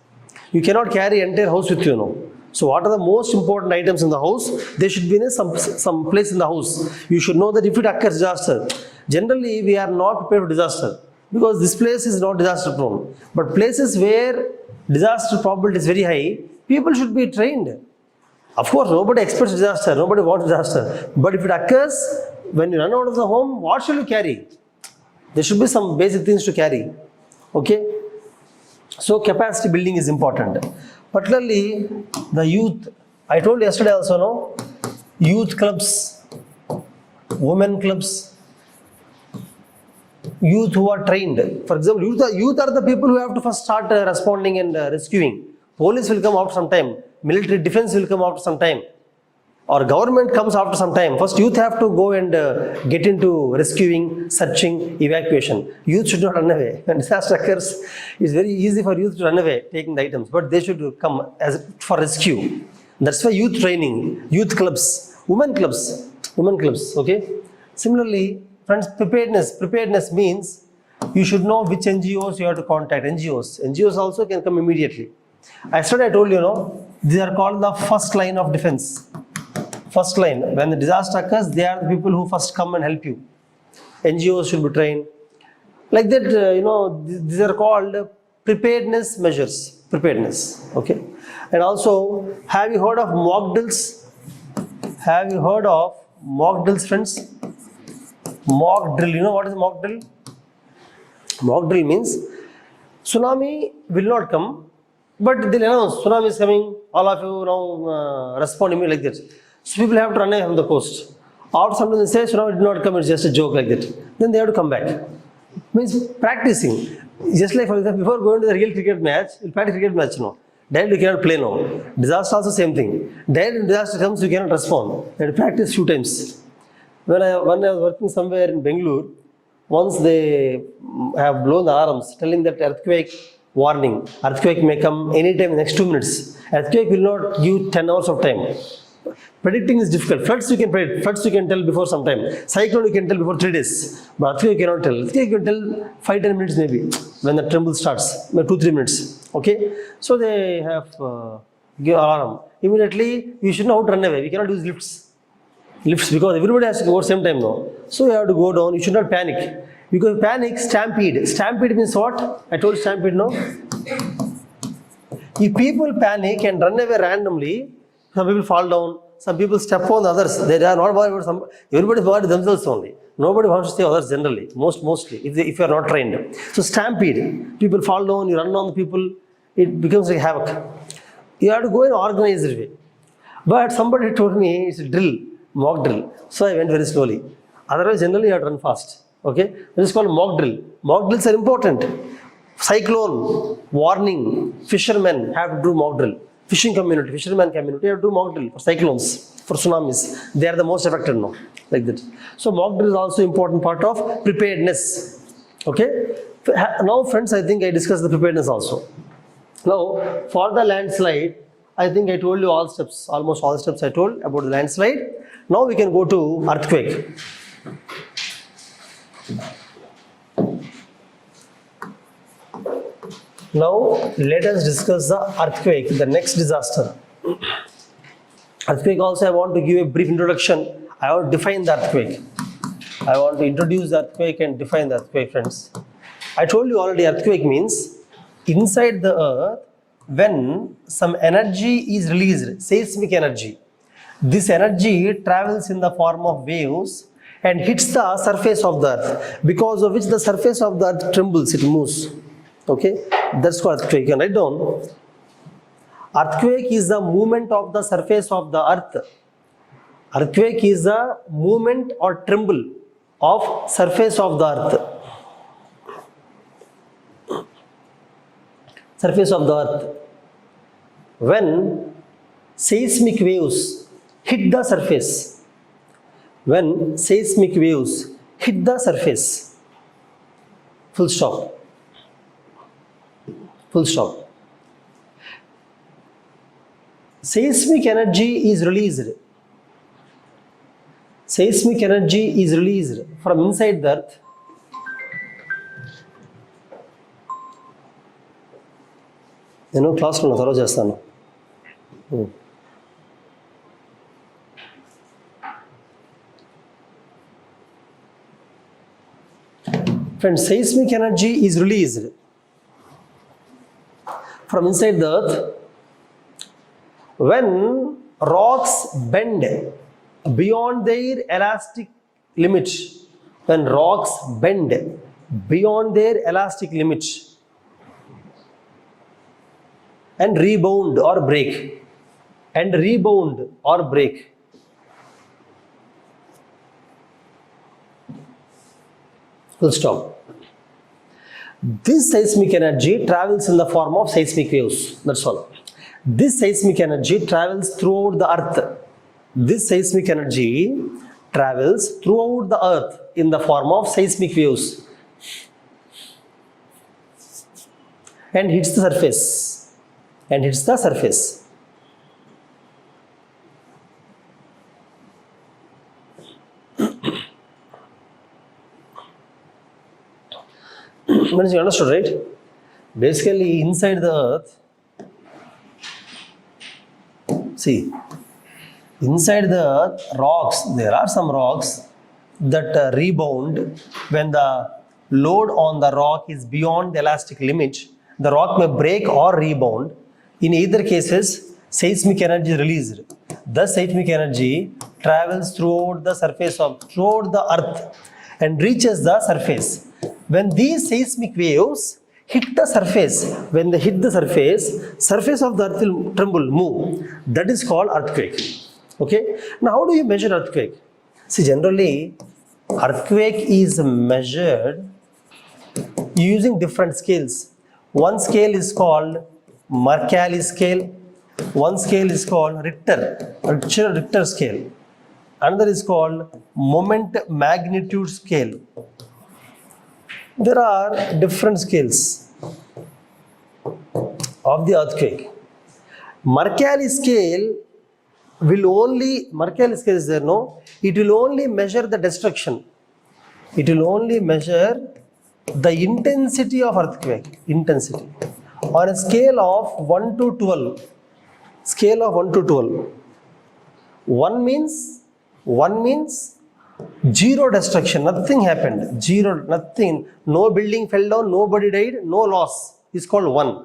You cannot carry entire house with you, So what are the most important items in the house? They should be in some place in the house. You should know that if it occurs disaster, generally we are not prepared for disaster because this place is not disaster prone. But places where disaster probability is very high, people should be trained. Of course, nobody expects disaster, nobody wants disaster. But if it occurs, when you run out of the home, what should you carry? There should be some basic things to carry. Okay? So capacity building is important. Particularly the youth. I told yesterday also, youth clubs, women clubs, youth who are trained. For example, youth are the people who have to first start responding and rescuing. Police will come after some time. Military defense will come after some time. Or government comes after some time. First, youth have to go and get into rescuing, searching, evacuation. Youth should not run away. When disaster occurs, it's very easy for youth to run away, taking the items. But they should come as for rescue. That's why youth training, youth clubs, women clubs, okay? Similarly, friends, preparedness means you should know which NGOs you have to contact. NGOs also can come immediately. Yesterday I told you, these are called the first line of defense. First line, when the disaster occurs, they are the people who first come and help you. NGOs should be trained. Like that, these are called preparedness measures. Preparedness, okay? And also, have you heard of mock drills? Have you heard of mock drills, friends? Mock drill, you know what is mock drill? Mock drill means tsunami will not come, but they'll announce tsunami is coming, all of you now respond immediately like that. So people have to run away from the coast. After sometimes they say tsunami did not come, it's just a joke like that. Then they have to come back. Means practicing. Just like for example, before going to the real cricket match, you'll practice cricket match now. Directly you cannot play now. Disaster also same thing. Directly disaster comes, you cannot respond. You have to practice few times. When I was working somewhere in Bangalore, once they have blown the alarms telling that earthquake warning. Earthquake may come anytime in the next 2 minutes. Earthquake will not give 10 hours of time. Predicting is difficult. Floods you can predict. Floods you can tell before some time. Cyclone you can tell before 3 days. But earthquake you cannot tell. Earthquake you can tell 5-10 minutes maybe when the tremble starts. 2-3 minutes. Okay. So they have give alarm. Immediately you should know how to run away. We cannot use lifts because everybody has to go at the same time now. So you have to go down. You should not panic. Because panic, stampede. Stampede means what? I told stampede no. If people panic and run away randomly, some people fall down, some people step on others. They are not worried about some. Everybody is worried themselves only. Nobody wants to say others generally. Mostly, if you are not trained. So stampede, people fall down, you run on the people, it becomes like havoc. You have to go in an organized way. But somebody told me it's a drill, mock drill. So I went very slowly. Otherwise, generally you have to run fast. Okay, this is called mock drill. Mock drills are important. Cyclone, warning, fishermen have to do mock drill. Fisherman community have to do mock drill for cyclones, for tsunamis. They are the most affected now, like that. So mock drill is also important part of preparedness. Okay. Now, friends, I think I discussed the preparedness also. Now, for the landslide, I think I told you all steps, almost all steps I told about the landslide. Now we can go to earthquake. Now, let us discuss the earthquake, the next disaster. Earthquake also, I want to give a brief introduction. I want to define the earthquake. I want to introduce the earthquake and define the earthquake, friends. I told you already, earthquake means inside the earth, when some energy is released, seismic energy. This energy travels in the form of waves and hits the surface of the earth, because of which the surface of the earth trembles, it moves. Okay, that's called earthquake. You can write down. Earthquake is the movement of the surface of the earth. Earthquake is the movement or tremble of surface of the earth. Surface of the earth. When seismic waves hit the surface, when seismic waves hit the surface, full stop. Full stop. Seismic energy is released. Seismic energy is released from inside the earth. Class lo thorough chestanu. Friends, seismic energy is released from inside the earth when rocks bend beyond their elastic limit. When rocks bend beyond their elastic limit and rebound or break. Full stop. This seismic energy travels in the form of seismic waves. That's all. This seismic energy travels throughout the earth. This seismic energy travels throughout the earth in the form of seismic waves and hits the surface. And hits the surface. You understood, right? Basically, inside the earth, see, inside the earth, rocks, there are some rocks that rebound when the load on the rock is beyond the elastic limit. The rock may break or rebound. In either cases, seismic energy is released. The seismic energy travels throughout the earth and reaches the surface. When these seismic waves hit the surface, when they hit the surface of the earth will tremble, move. That is called earthquake. Okay. Now, how do you measure earthquake? See, generally, earthquake is measured using different scales. One scale is called Mercalli scale. One scale is called Richter scale. Another is called moment magnitude scale. There are different scales of the earthquake. Mercalli scale is there, no? It will only measure the destruction. It will only measure the intensity of earthquake. Intensity. On a scale of 1 to 12. Scale of 1 to 12. 1 means zero destruction, nothing happened. Zero, nothing. No building fell down, nobody died, no loss. It's called 1.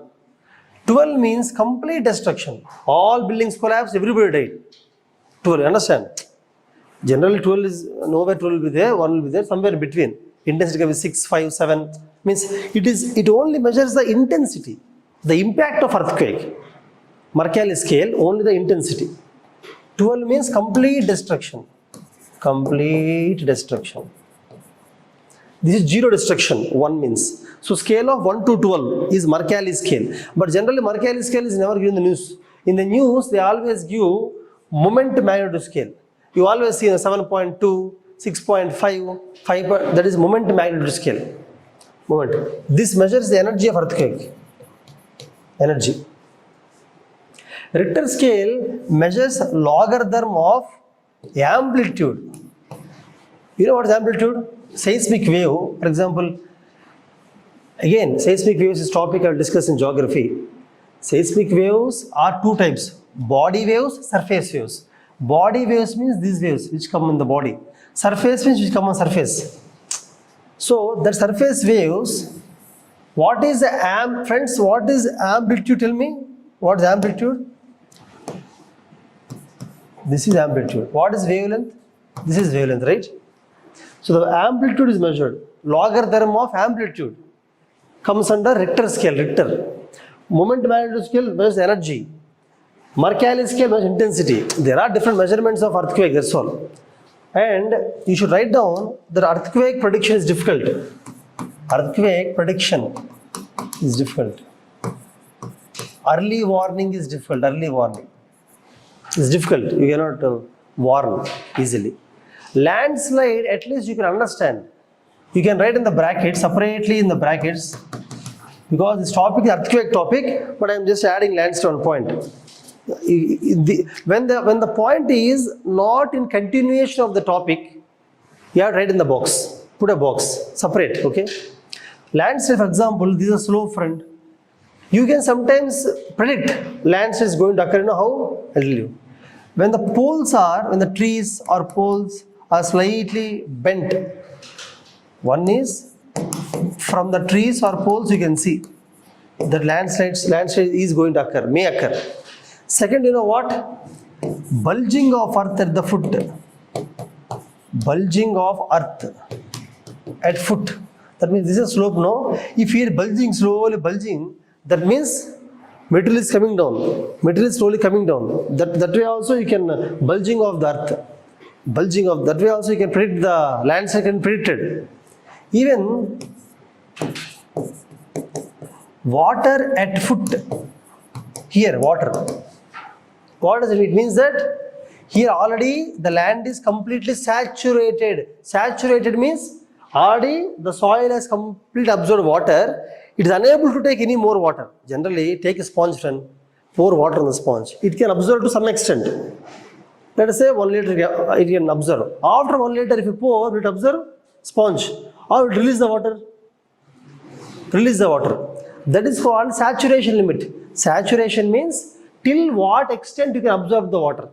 12 means complete destruction. All buildings collapsed, everybody died. 12, understand? Generally 12 is, nowhere 12 will be there, 1 will be there, somewhere in between. Intensity can be 6, 5, 7. Means it only measures the intensity, the impact of earthquake. Mercalli scale, only the intensity. 12 means complete destruction. Complete destruction. This is zero destruction, 1 means. So scale of 1 to 12 is Mercalli scale. But generally Mercalli scale is never given in the news. In the news, they always give moment magnitude scale. You always see a 7.2, 6.5, 5, that is moment magnitude scale. Moment. This measures the energy of earthquake. Energy. Richter scale measures logarithm of amplitude. You know what is amplitude? Seismic wave, for example. Again, seismic waves is topic I will discuss in geography. Seismic waves are two types: body waves, surface waves. Body waves means these waves which come in the body. Surface means which come on surface. So the surface waves. What is the friends? What is amplitude? Tell me. What is amplitude? This is amplitude. What is wavelength? This is wavelength, right? So the amplitude is measured. Logarithm of amplitude comes under Richter scale. Richter. Moment magnitude scale measures energy. Mercalli scale measures intensity. There are different measurements of earthquake, that's all. And you should write down that earthquake prediction is difficult. Earthquake prediction is difficult. Early warning is difficult. Early warning is difficult. You cannot warn easily. Landslide, at least you can understand. You can write in the brackets, separately in the brackets, because this topic is earthquake topic, but I am just adding landslide on point. When the point is not in continuation of the topic, you have to write in the box. Put a box, separate, okay? Landslide, for example, this is a slope front. You can sometimes predict landslide is going to occur. You know how? I'll tell you. When the trees or poles are slightly bent, one is from the trees or poles you can see that landslide is going to occur, may occur. Second, you know what? Bulging of earth at the foot. Bulging of earth at foot. That means this is a slope, no? If you are bulging, slowly bulging, that means material is coming down. Material is slowly coming down. That way also you can bulging of the earth. Bulging of that way also you can predict the landslide can be predicted. Even water at foot, here water, what does it mean? It means that here already the land is completely saturated. Saturated means already the soil has completely absorbed water. It is unable to take any more water. Generally, take a sponge and pour water on the sponge. It can absorb to some extent. Let us say 1 liter it can absorb. After 1 liter, if you pour, it absorb sponge or it release the water. Release the water. That is called saturation limit. Saturation means till what extent you can absorb the water.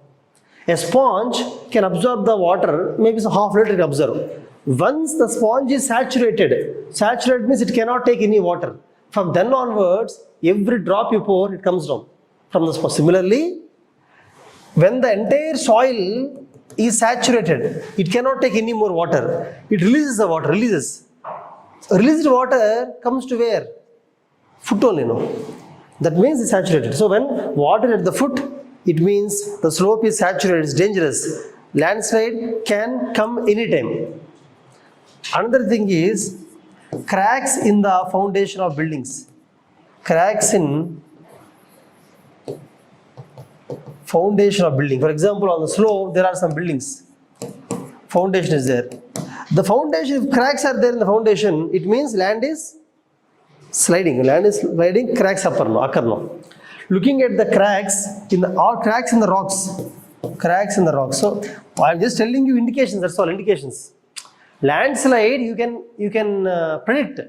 A sponge can absorb the water, maybe half liter it absorb. Once the sponge is saturated, saturated means it cannot take any water. From then onwards, every drop you pour, it comes down from the sponge. Similarly, when the entire soil is saturated, it cannot take any more water. It releases the water, releases. Released water comes to where? Foot only, no. That means it's saturated. So when water at the foot, it means the slope is saturated, it's dangerous. Landslide can come anytime. Another thing is cracks in the foundation of buildings. Cracks in foundation of building. For example, on the slope, there are some buildings. Foundation is there. The foundation, if cracks are there in the foundation, it means land is sliding. Land is sliding, cracks occur now. Looking at the cracks in the all cracks in the rocks. Cracks in the rocks. So I am just telling you indications, that's all, indications. Landslide you can predict.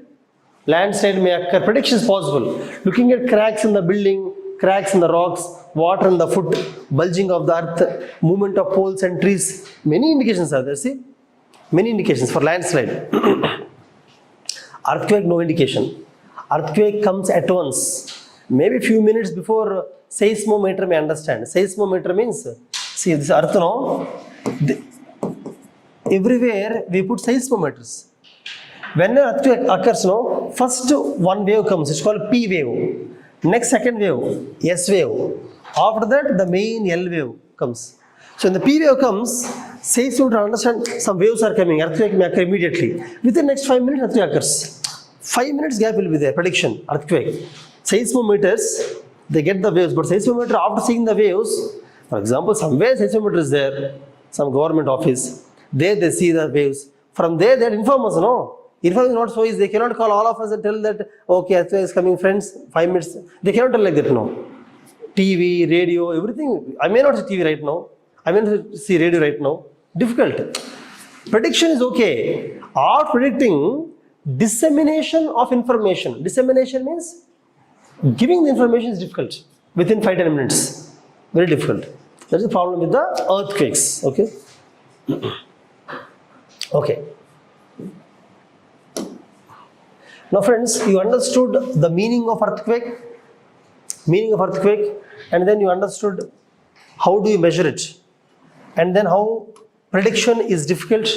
Landslide may occur, prediction is possible. Looking at cracks in the building, cracks in the rocks, water in the foot, bulging of the earth, movement of poles and trees. Many indications are there, see? Many indications for landslide. Earthquake, no indication. Earthquake comes at once. Maybe few minutes before seismometer may understand. Seismometer means, see this earth now, everywhere we put seismometers. When an earthquake occurs now, first one wave comes, it's called P wave. Next second wave, S wave. After that the main L wave comes. So when the P wave comes, seismometer understand some waves are coming, earthquake may occur immediately. Within next 5 minutes earthquake occurs. 5 minutes gap will be there, prediction, earthquake. Seismometers, they get the waves, but seismometer after seeing the waves, for example, somewhere seismometer is there, some government office, there they see the waves. From there they inform us, no? Information is not so easy, they cannot call all of us and tell that, okay, earthquake is coming friends, 5 minutes. They cannot tell like that, no. TV, radio, everything, I may not see TV right now, I may not see radio right now, difficult. Prediction is okay. Or predicting dissemination of information. Dissemination means giving the information is difficult within 5-10 minutes. Very difficult. That is the problem with the earthquakes. Okay. Okay. Now, friends, you understood the meaning of earthquake, and then you understood how do you measure it, and then how prediction is difficult.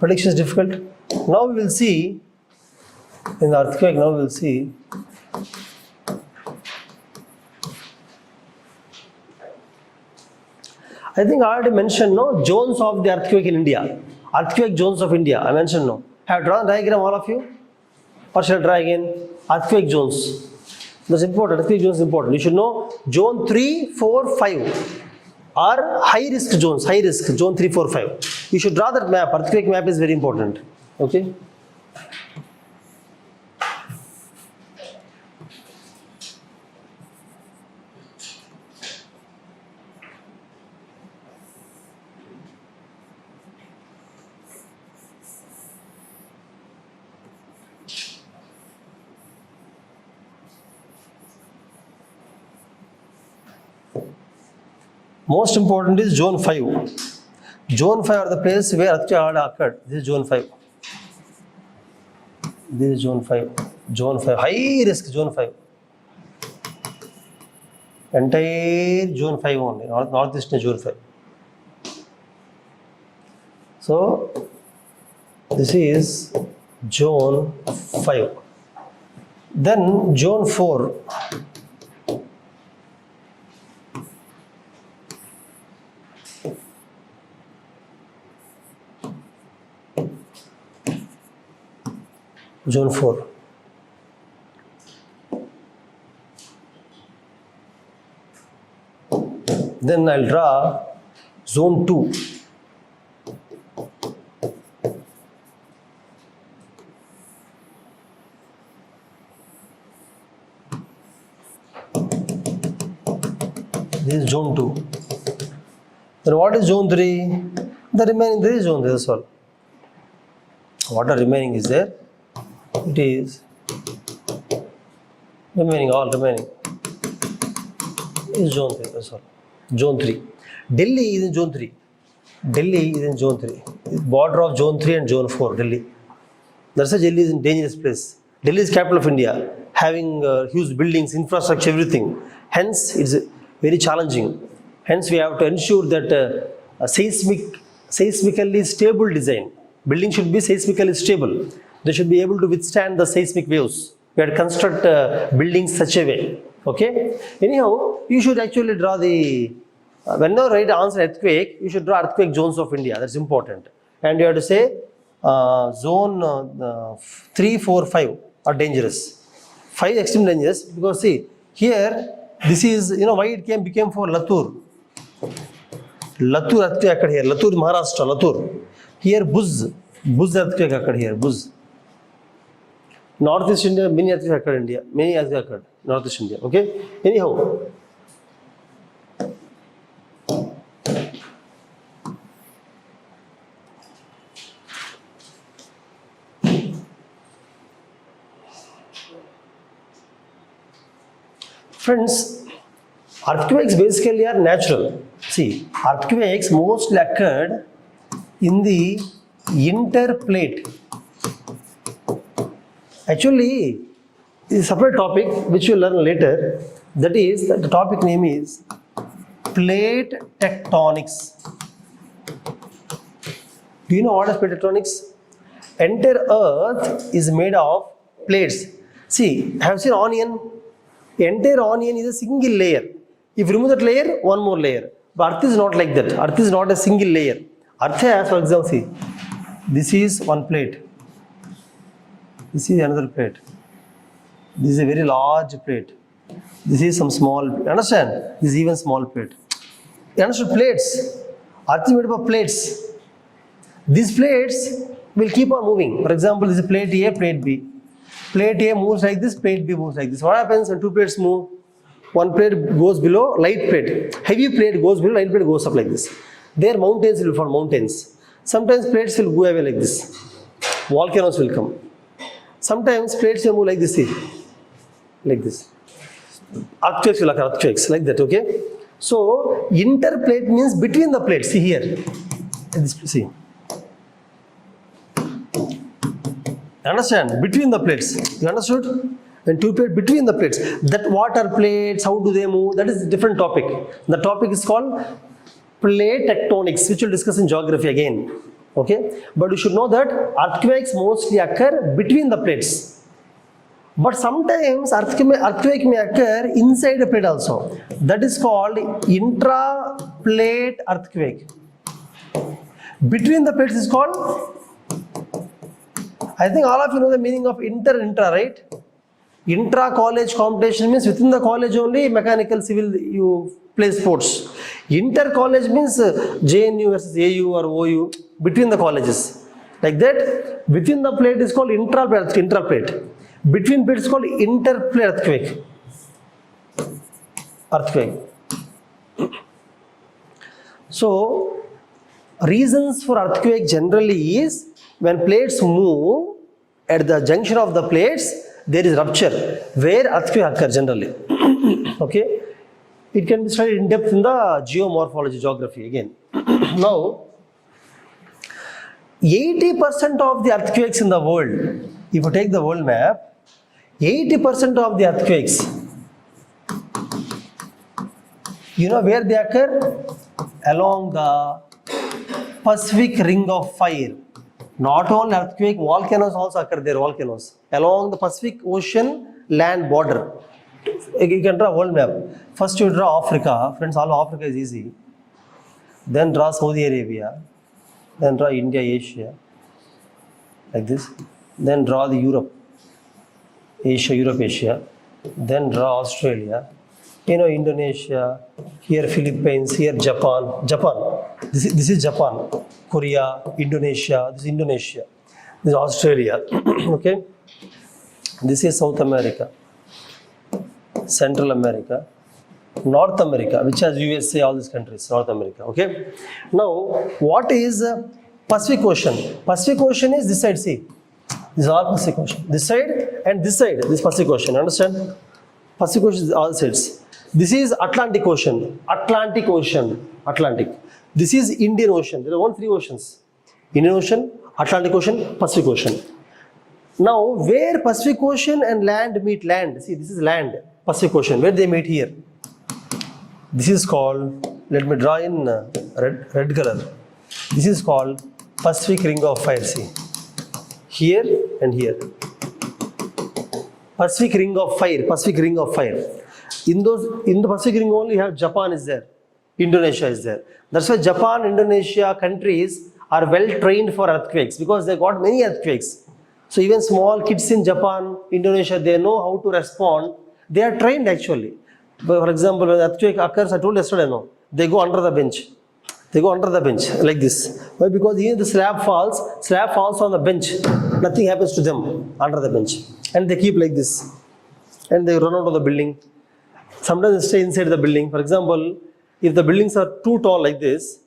Prediction is difficult. Now we will see in the earthquake. Now we will see I think I already mentioned no zones of the earthquake in India. Earthquake zones of India. I mentioned no. Have drawn diagram all of you? Or shall I draw again? Earthquake zones. That's important. Earthquake zones is important. You should know zone 3, 4, 5 are high risk zones. High risk zone 3, 4, 5. You should draw that map. Earthquake map is very important. Okay. Most important is zone 5. Zone 5 are the place where earthquake occurred. This is zone 5. This is zone 5. Zone 5. High risk zone 5. Entire zone 5 only. Northeastern zone 5. So, this is zone 5. Then zone 4. Zone 4. Then I'll draw Zone 2. This is Zone 2. Then what is Zone 3? The remaining, there is Zone 3, that's all. What are remaining is there? It is remaining, all remaining is Zone 3, that's all. Zone 3. Delhi is in Zone 3. Delhi is in Zone 3. Border of Zone 3 and Zone 4, Delhi. That's why Delhi is a dangerous place. Delhi is capital of India, having huge buildings, infrastructure, everything. Hence, it's very challenging. Hence, we have to ensure that seismically stable design. Building should be seismically stable. They should be able to withstand the seismic waves. We have to construct buildings such a way. Okay? Anyhow, you should actually draw the, whenever you write answer earthquake, you should draw earthquake zones of India. That's important. And you have to say zone 3, 4, 5 are dangerous. 5 extreme dangerous because see, here, this is, why it became for Latur. Latur earthquake occurred here. Latur, Maharashtra, Latur. Here, Buz earthquake occurred here, Buz. Northeast India, many earthquakes occurred in India. Many earthquakes occurred, Northeast India. Okay? Anyhow. Friends, earthquakes basically are natural. See, earthquakes mostly occurred in the interplate. Actually, this is a separate topic which you will learn later. That is, the topic name is plate tectonics. Do you know what is plate tectonics? Entire earth is made of plates. See, have you seen onion? The entire onion is a single layer. If you remove that layer, one more layer. But earth is not like that. Earth is not a single layer. Earth has, for example, see, this is one plate. This is another plate. This is a very large plate. This is some small, you understand? This is even small plate. You understand plates? Earth is made up of plates. These plates will keep on moving. For example, this is plate A, plate B. Plate A moves like this, plate B moves like this. What happens when two plates move? One plate goes below, light plate. Heavy plate goes below, light plate goes up like this. There mountains will form mountains. Sometimes plates will go away like this. Volcanoes will come. Sometimes plates will move like this, see. Like this. Earthquakes will occur, earthquakes, like that, okay? So, interplate means between the plates. See here. See. Understand? Between the plates. You understood? When two plates between the plates. That water plates, how do they move? That is a different topic. The topic is called plate tectonics, which we'll discuss in geography again. Okay? But you should know that earthquakes mostly occur between the plates. But sometimes earthquake may occur inside a plate also. That is called intra-plate earthquake. Between the plates is called, I think all of you know the meaning of intra, right? Intra-college competition means within the college only mechanical, civil, you play sports. Inter-college means JNU versus AU or OU, between the colleges. Like that, within the plate is called intra-plate. Between plates is called interplate earthquake. So, reasons for earthquake generally is when plates move, at the junction of the plates, there is rupture, where earthquake occurs generally. Okay? It can be studied in depth in the geomorphology, geography again. Now, 80% of the earthquakes in the world, if you take the world map, 80% of the earthquakes, you know where they occur? Along the Pacific Ring of Fire. Not only earthquake, volcanoes also occur there, volcanoes. Along the Pacific Ocean land border. You can draw a world map. First you draw Africa. Friends, all of Africa is easy. Then draw Saudi Arabia. Then draw India, Asia. Like this. Then draw the Europe. Asia, Europe, Asia. Then draw Australia. Indonesia, here Philippines, here Japan. Japan. This is Japan. Korea, Indonesia. This is Indonesia. This is Australia. Okay. This is South America, Central America, North America, which has USA, all these countries, North America. Okay. Now, what is Pacific Ocean? Pacific Ocean is this side. See, this is all Pacific Ocean. This side and this side. This Pacific Ocean. Understand? Pacific Ocean is all sides. This is Atlantic Ocean. Atlantic Ocean. Atlantic. This is Indian Ocean. There are only three oceans: Indian Ocean, Atlantic Ocean, Pacific Ocean. Now, where Pacific Ocean and land meet land, see, this is land, Pacific Ocean, where they meet here. This is called, let me draw in red color. This is called Pacific Ring of Fire, see. Here and here. Pacific Ring of Fire, Pacific Ring of Fire. In the Pacific Ring only you have Japan is there, Indonesia is there. That's why Japan, Indonesia countries are well trained for earthquakes because they got many earthquakes. So even small kids in Japan, Indonesia, they know how to respond. They are trained actually. But for example, when earthquake occurs, I told yesterday, no, they go under the bench. They go under the bench like this. Why? Because even the slab falls on the bench. Nothing happens to them under the bench. And they keep like this. And they run out of the building. Sometimes they stay inside the building. For example, if the buildings are too tall like this,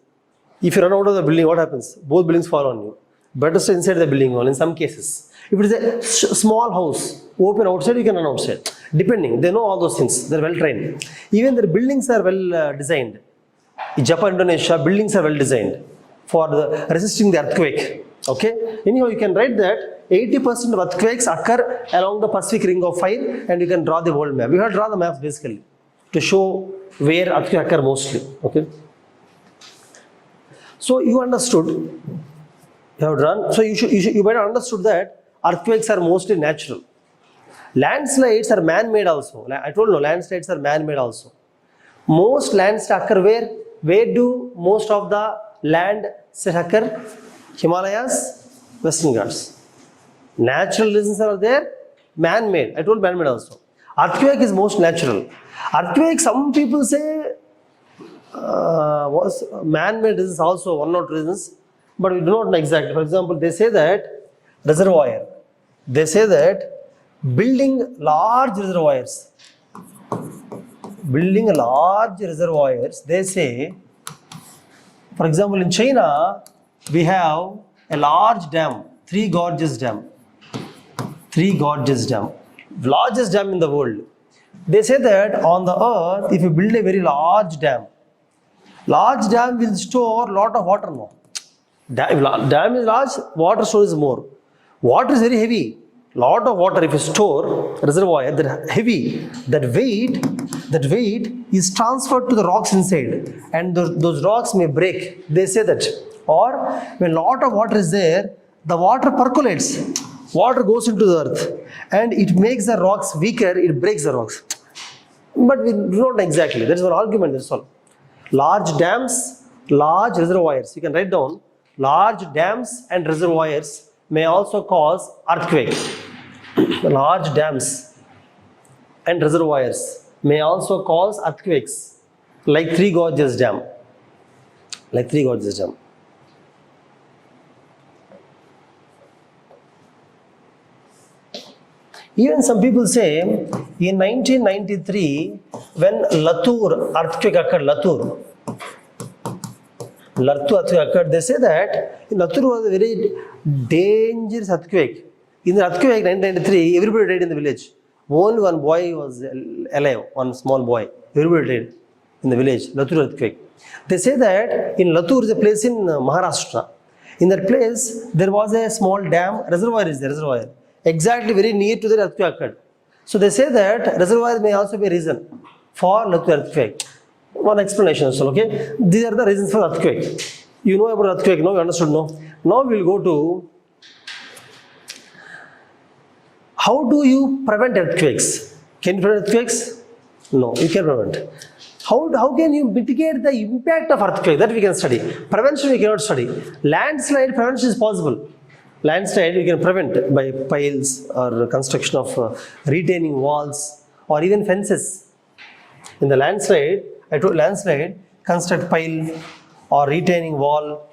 if you run out of the building, what happens? Both buildings fall on you. Better stay inside the building wall in some cases. If it is a small house, open outside, you can run outside. Depending, they know all those things. They are well trained. Even their buildings are well designed. In Japan, Indonesia, buildings are well designed for resisting the earthquake. Okay. Anyhow, you can write that 80% of earthquakes occur along the Pacific Ring of Fire, and you can draw the world map. We have to draw the maps basically to show where earthquakes occur mostly. Okay. So you understood. You have drawn. So you might have understood that earthquakes are mostly natural. Landslides are man-made also. I told you, landslides are man-made also. Most landslides occur where? Where do most of the landslides occur? Himalayas, Western Ghats. Natural reasons are there, man-made. I told man-made also. Earthquake is most natural. Earthquake, some people say, was man-made reasons also, one or two reasons, but we do not know exactly. For example, they say that reservoir. They say that building large reservoirs, they say, for example, in China, we have a large dam, Three Gorges Dam, largest dam in the world. They say that on the earth, if you build a very large dam will store a lot of water now. Dam is large, water stores more. Water is very heavy. Lot of water, if you store reservoir, that heavy, that weight is transferred to the rocks inside, and those rocks may break. They say that. Or when lot of water is there, the water percolates. Water goes into the earth, and it makes the rocks weaker. It breaks the rocks. But we do not know exactly. That is one argument. That's all. Large dams, large reservoirs. You can write down. Large dams and reservoirs may also cause earthquake. Large dams and reservoirs may also cause earthquakes, like Three Gorges Dam. Even some people say, in 1993, when Latur earthquake occurred, Latur earthquake occurred, they say that Latur was a very dangerous earthquake. In the earthquake 1993, everybody died in the village. Only one boy was alive, one small boy. Everybody died in the village, Latur earthquake. They say that in Latur is a place in Maharashtra. In that place, there was a small dam, reservoir is there, reservoir. Exactly very near to the earthquake occurred. So they say that reservoir may also be a reason for Latur earthquake. One explanation also, okay? These are the reasons for earthquake. You know about earthquake, no? You understood, no? Now we will go to how do you prevent earthquakes? Can you prevent earthquakes? No, you can prevent. How can you mitigate the impact of earthquake? That we can study. Prevention we cannot study. Landslide prevention is possible. Landslide you can prevent by piles or construction of retaining walls or even fences. In the landslide, I told landslide, construct pile or retaining wall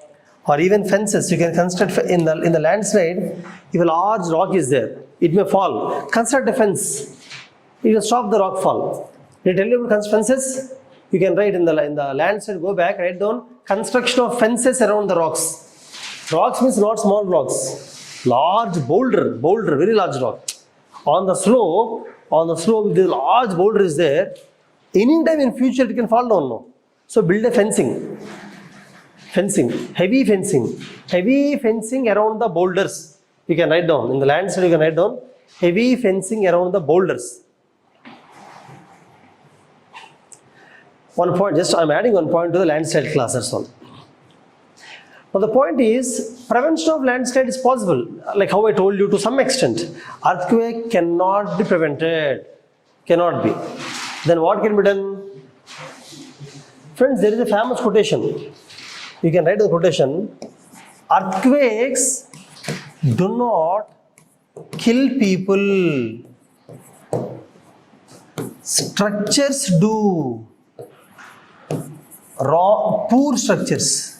or even fences. You can construct in the landslide. If a large rock is there, it may fall. Construct a fence. You can stop the rock fall. They tell you about fences. You can write in the landslide. Go back, write down construction of fences around the rocks. Rocks means not small rocks. Large boulder, very large rock. On the slope, if the large boulder is there, anytime in future it can fall down. No? So build a fencing, heavy fencing around the boulders. You can write down in the landslide. You can write down heavy fencing around the boulders. One point, just I'm adding one point to the landslide class. That's all. Now the point is, prevention of landslide is possible, like how I told you to some extent. Earthquake cannot be prevented, cannot be. Then what can be done? Friends, there is a famous quotation. You can write the quotation. Earthquakes do not kill people. Structures do. Poor structures.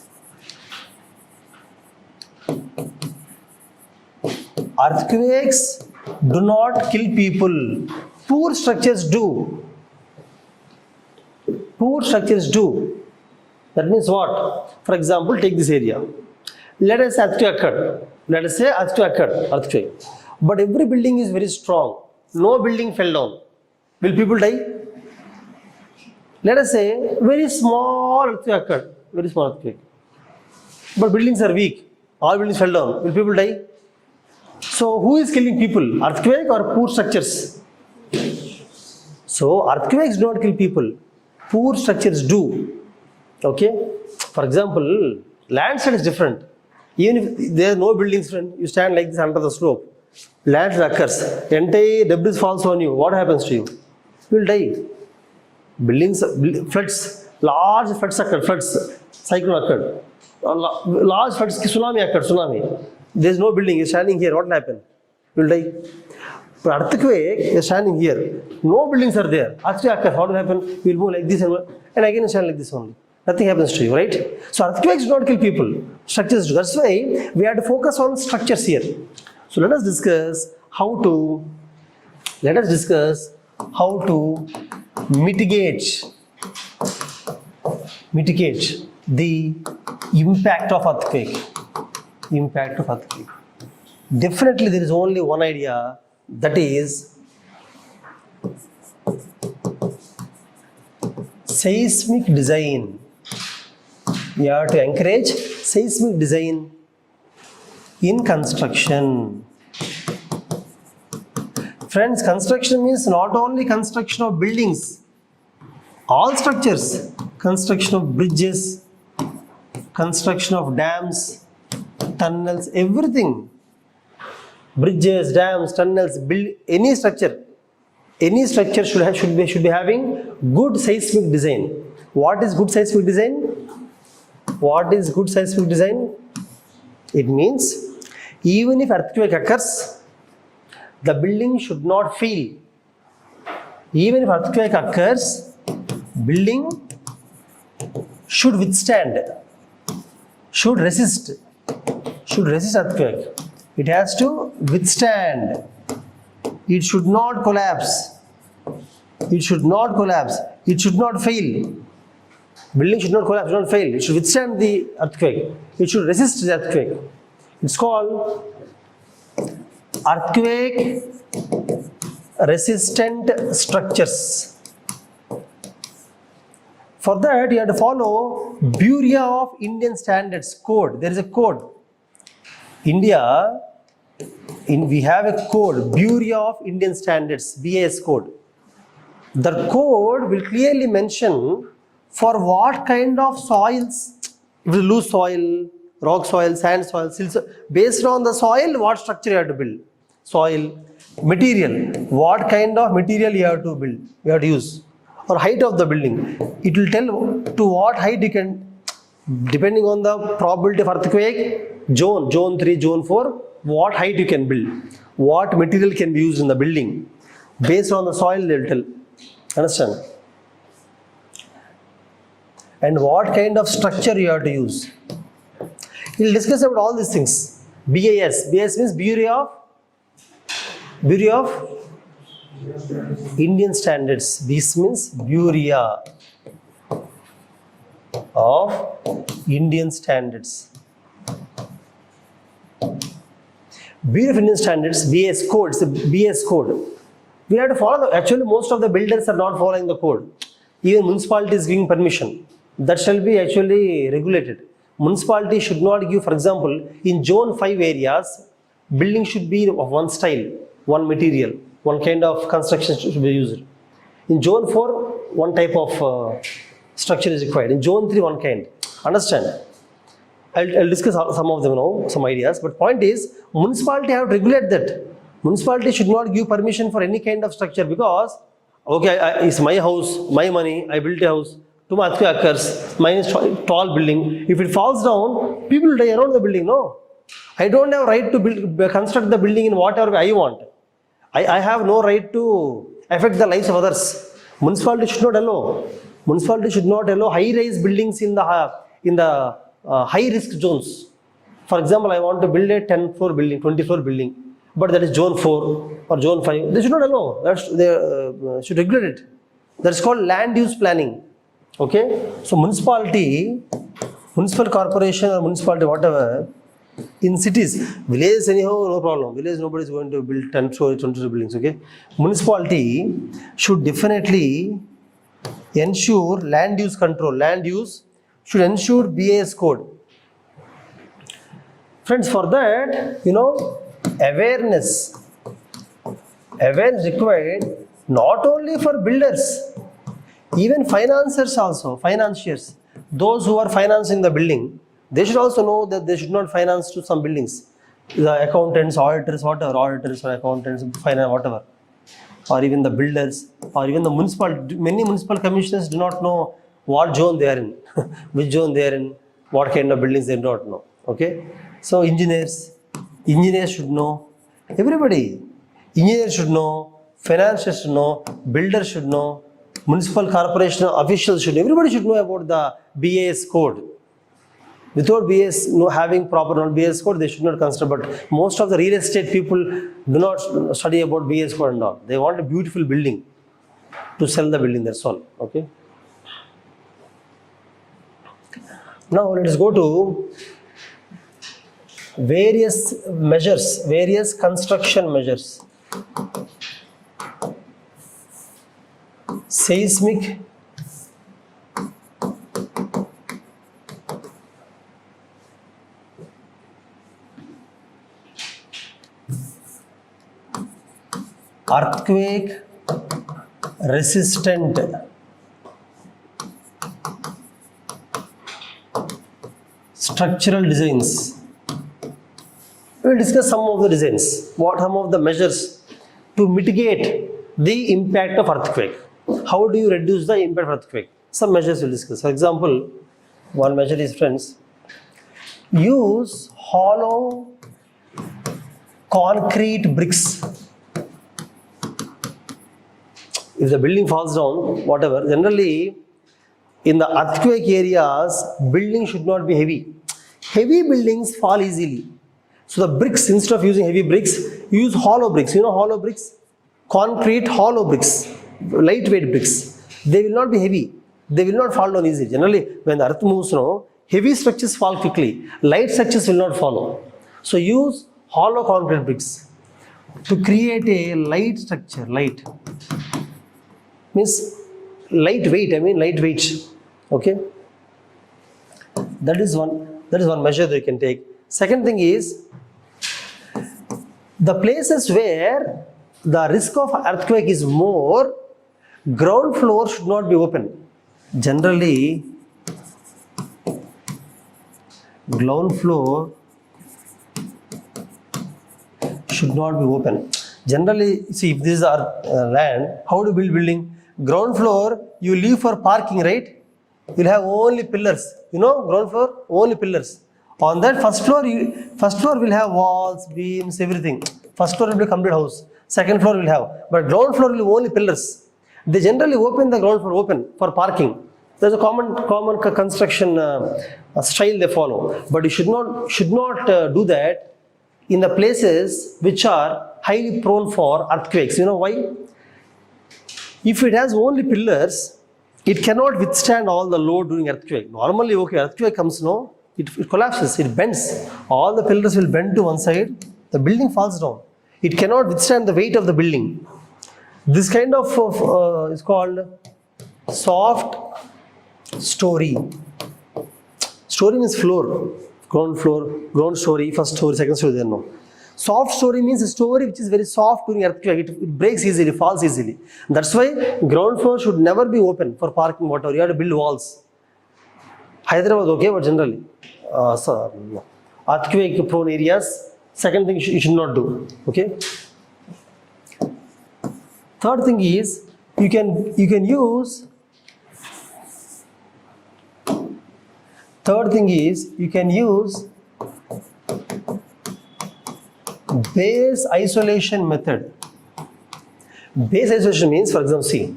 Earthquakes do not kill people. Poor structures do. Poor structures do. That means what? For example, take this area. Let us say earthquake occurred. Earthquake. But every building is very strong. No building fell down. Will people die? Let us say very small earthquake occurred. Very small earthquake. But buildings are weak. All buildings fell down. Will people die? So who is killing people? Earthquake or poor structures? So earthquakes do not kill people. Poor structures do. Okay? For example, landslide is different. Even if there are no buildings, you stand like this under the slope. Landslide occurs. Entire debris falls on you. What happens to you? You will die. Buildings, floods, large floods occurred. Cyclone occurred. Large floods, tsunami occurred. There is no building. You are standing here. What will happen? You will die. But earthquake, you are standing here. No buildings are there. Earthquake occurs. What will happen? You will move like this and again you stand like this only. Nothing happens to you, right? So earthquakes do not kill people. Structures do. That's why we have to focus on structures here. So let us discuss how to mitigate the impact of earthquake. Definitely there is only one idea, that is seismic design. You have to encourage seismic design in construction. Friends, construction means not only construction of buildings, all structures, construction of bridges, construction of dams, tunnels, everything. Bridges, dams, tunnels, build any structure. Any structure should be having good seismic design. What is good seismic design? It means even if earthquake occurs, the building should not fail. Even if earthquake occurs, building should withstand, should resist earthquake. It has to withstand. It should not collapse. It should not fail. Building should not collapse, should not fail. It should withstand the earthquake. It should resist the earthquake. It's called earthquake resistant structures. For that, you have to follow Bureau of Indian Standards code. There is a code. We have a code, Bureau of Indian Standards, BIS code. The code will clearly mention for what kind of soils, if it's loose soil, rock soil, sand soil, silt soil, based on the soil, what structure you have to build. Soil, material, what kind of material you have to build, you have to use, or height of the building. It will tell to what height you can, depending on the probability of earthquake, zone 3, zone 4, what height you can build, what material can be used in the building, based on the soil they will tell. Understand? And what kind of structure you have to use. We'll discuss about all these things. BIS. BIS means Bureau of Indian Standards. This means Bureau of Indian Standards. Bureau of Indian Standards, BIS code. It's a BIS code. We have to follow actually most of the builders are not following the code. Even municipality is giving permission. That shall be actually regulated. Municipality should not give, for example, in zone 5 areas, building should be of one style, one material, one kind of construction should be used. In zone 4, one type of structure is required. In zone 3, one kind. Understand? I'll discuss some of them now, some ideas. But point is, municipality have to regulate that. Municipality should not give permission for any kind of structure because, okay, it's my house, my money, I built a house. Too much occurs, mine is tall building. If it falls down, people will die around the building. No, I don't have right to construct the building in whatever way I want. I have no right to affect the lives of others. Municipality should not allow. Municipality should not allow high-rise buildings in the high-risk zones. For example, I want to build a 10-floor building, 20-floor building, but that is zone 4 or zone 5. They should not allow. They should regulate it. That's called land use planning. Okay, so municipality, municipal corporation or municipality, whatever, in cities, villages anyhow, no problem. Village, nobody is going to build 10-story, 20-story buildings. Okay, municipality should definitely ensure land use control. Land use should ensure BIS code. Friends, for that, awareness required not only for builders. Even financiers also, financiers, those who are financing the building, they should also know that they should not finance to some buildings. The accountants, auditors, whatever, auditors or accountants, finance, whatever. Or even the builders, or even the many municipal commissioners do not know what zone they are in, which zone they are in, what kind of buildings they do not know. Okay? So engineers should know, everybody. Engineers should know, financiers should know, builders should know, municipal corporation officials should, everybody should know about the BIS code. Without BIS, having proper BIS code, they should not consider. But most of the real estate people do not study about BIS code and all. They want a beautiful building to sell the building, that's all. Okay. Now let us go to various measures, various construction measures. Seismic, earthquake resistant, structural designs. We will discuss some of the designs, some of the measures to mitigate the impact of earthquake. How do you reduce the impact of earthquake? Some measures we'll discuss. For example, one measure is, friends, use hollow concrete bricks. If the building falls down, whatever, generally in the earthquake areas, building should not be heavy. Heavy buildings fall easily. So the bricks, instead of using heavy bricks, use hollow bricks. You know hollow bricks? Concrete hollow bricks. Lightweight bricks. They will not be heavy. They will not fall down easily. Generally, when the earth moves, heavy structures fall quickly. Light structures will not follow. So use hollow concrete bricks to create a light structure. Light means lightweight. Lightweight. Okay. That is one measure that you can take. Second thing is, the places where the risk of earthquake is more, ground floor should not be open. Generally, ground floor should not be open. Generally, see, if this is our land, how to build building? Ground floor, you leave for parking, right? You'll have only pillars. Ground floor, only pillars. On that first floor will have walls, beams, everything. First floor will be a complete house. Second floor will have, but ground floor will be only pillars. They generally open the ground floor open for parking. There's a common construction style they follow, but you should not do that in the places which are highly prone for earthquakes. You know why? If it has only pillars, it cannot withstand all the load during earthquake. Normally, okay, earthquake comes, no, it collapses, it bends. All the pillars will bend to one side, the building falls down. It cannot withstand the weight of the building. This kind of is called soft story. Story means floor, ground story, first story, second story, there no. Soft story means a story which is very soft during earthquake. It breaks easily, falls easily. That's why ground floor should never be open for parking, whatever. You have to build walls. Hyderabad okay, but generally, earthquake prone areas, second thing you should not do. Okay. Third thing is you can use. Third thing is you can use base isolation method. Base isolation means, for example, see,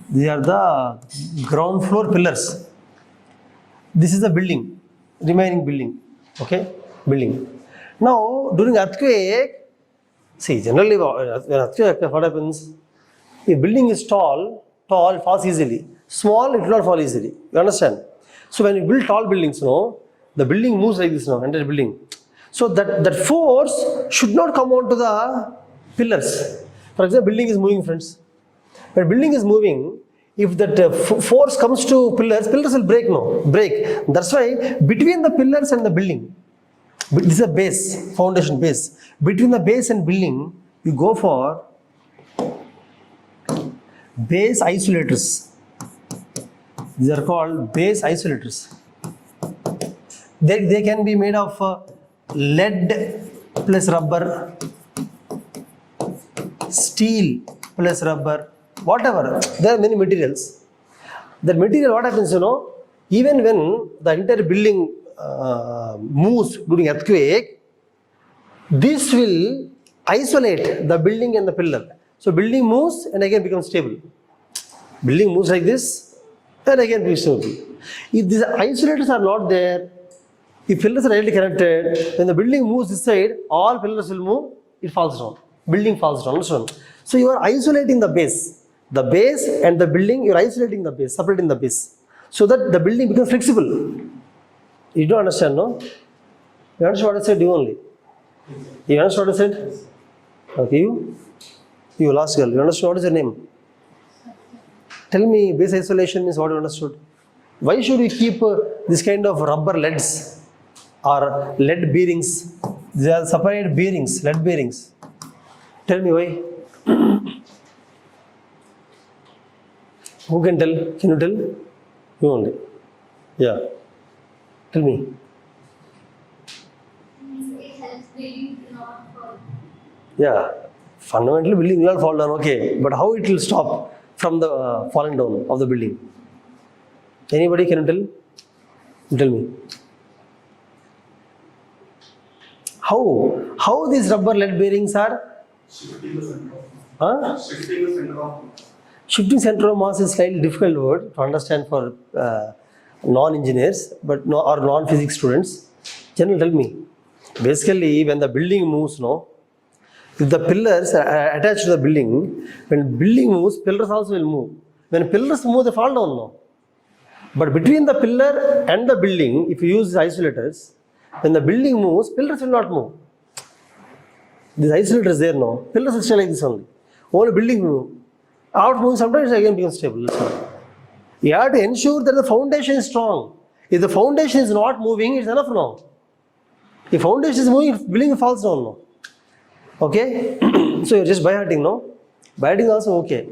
these are the ground floor pillars. This is the building, remaining building. Okay, building. Now during earthquake, see, generally when earthquake, what happens? If building is tall, it falls easily. Small, it will not fall easily. You understand? So when you build tall buildings, the building moves like this now, entire building. So that force should not come onto the pillars. For example, building is moving, friends. When building is moving, if that force comes to pillars will break. That's why between the pillars and the building, this is a base, foundation base. Between the base and building, you go for base isolators. These are called base isolators. They can be made of lead plus rubber, steel plus rubber, whatever. There are many materials. The material, what happens, even when the entire building moves during earthquake, this will isolate the building and the pillar. So building moves and again becomes stable. Building moves like this and again becomes stable. If these isolators are not there, if pillars are directly connected, when the building moves this side, all pillars will move, it falls down. Building falls down. So you are isolating the base. The base and the building, you are isolating the base, separating the base. So that the building becomes flexible. You don't understand, no? You understand what I said? You only. You understand what I said? Okay, you last girl. You understand what is your name? Tell me, base isolation means what you understood. Why should we keep this kind of rubber leads or lead bearings? They are separate bearings, lead bearings. Tell me why. Who can tell? Can you tell? You only. Yeah. Tell me. It helps building to not fall. Yeah. Fundamentally, building will not fall down. Okay. But how it will stop from the falling down of the building? Anybody can you tell? Tell me. How these rubber lead bearings are? Shifting the center of Huh? Shifting the center of Shifting center of mass is slightly difficult word to understand for non-engineers, or non-physics students. General, tell me. Basically, when the building moves, if the pillars are attached to the building, when building moves, pillars also will move. When pillars move, they fall down, But between the pillar and the building, if you use isolators, when the building moves, pillars will not move. These isolators there, pillars will stay like this only. Only building move. Out moving sometimes again becomes stable. You have to ensure that the foundation is strong. If the foundation is not moving, it's enough now. If foundation is moving, building falls down now. Okay? So you're just by hearting, By hearting also okay.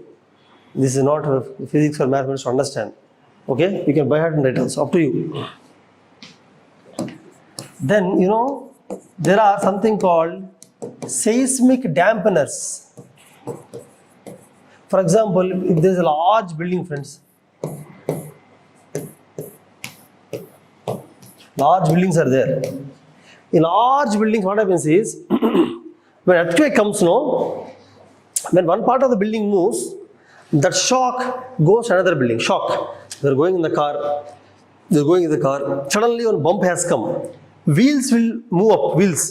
This is not physics or mathematics to understand. Okay? You can by heart and write also. Up to you. Then, there are something called seismic dampeners. For example, if there is a large building, friends, Large buildings are there. In large buildings, what happens is, when earthquake comes, no, when one part of the building moves, that shock goes to another building. Shock. They're going in the car. They're going in the car. Suddenly, one bump has come. Wheels will move up. Wheels.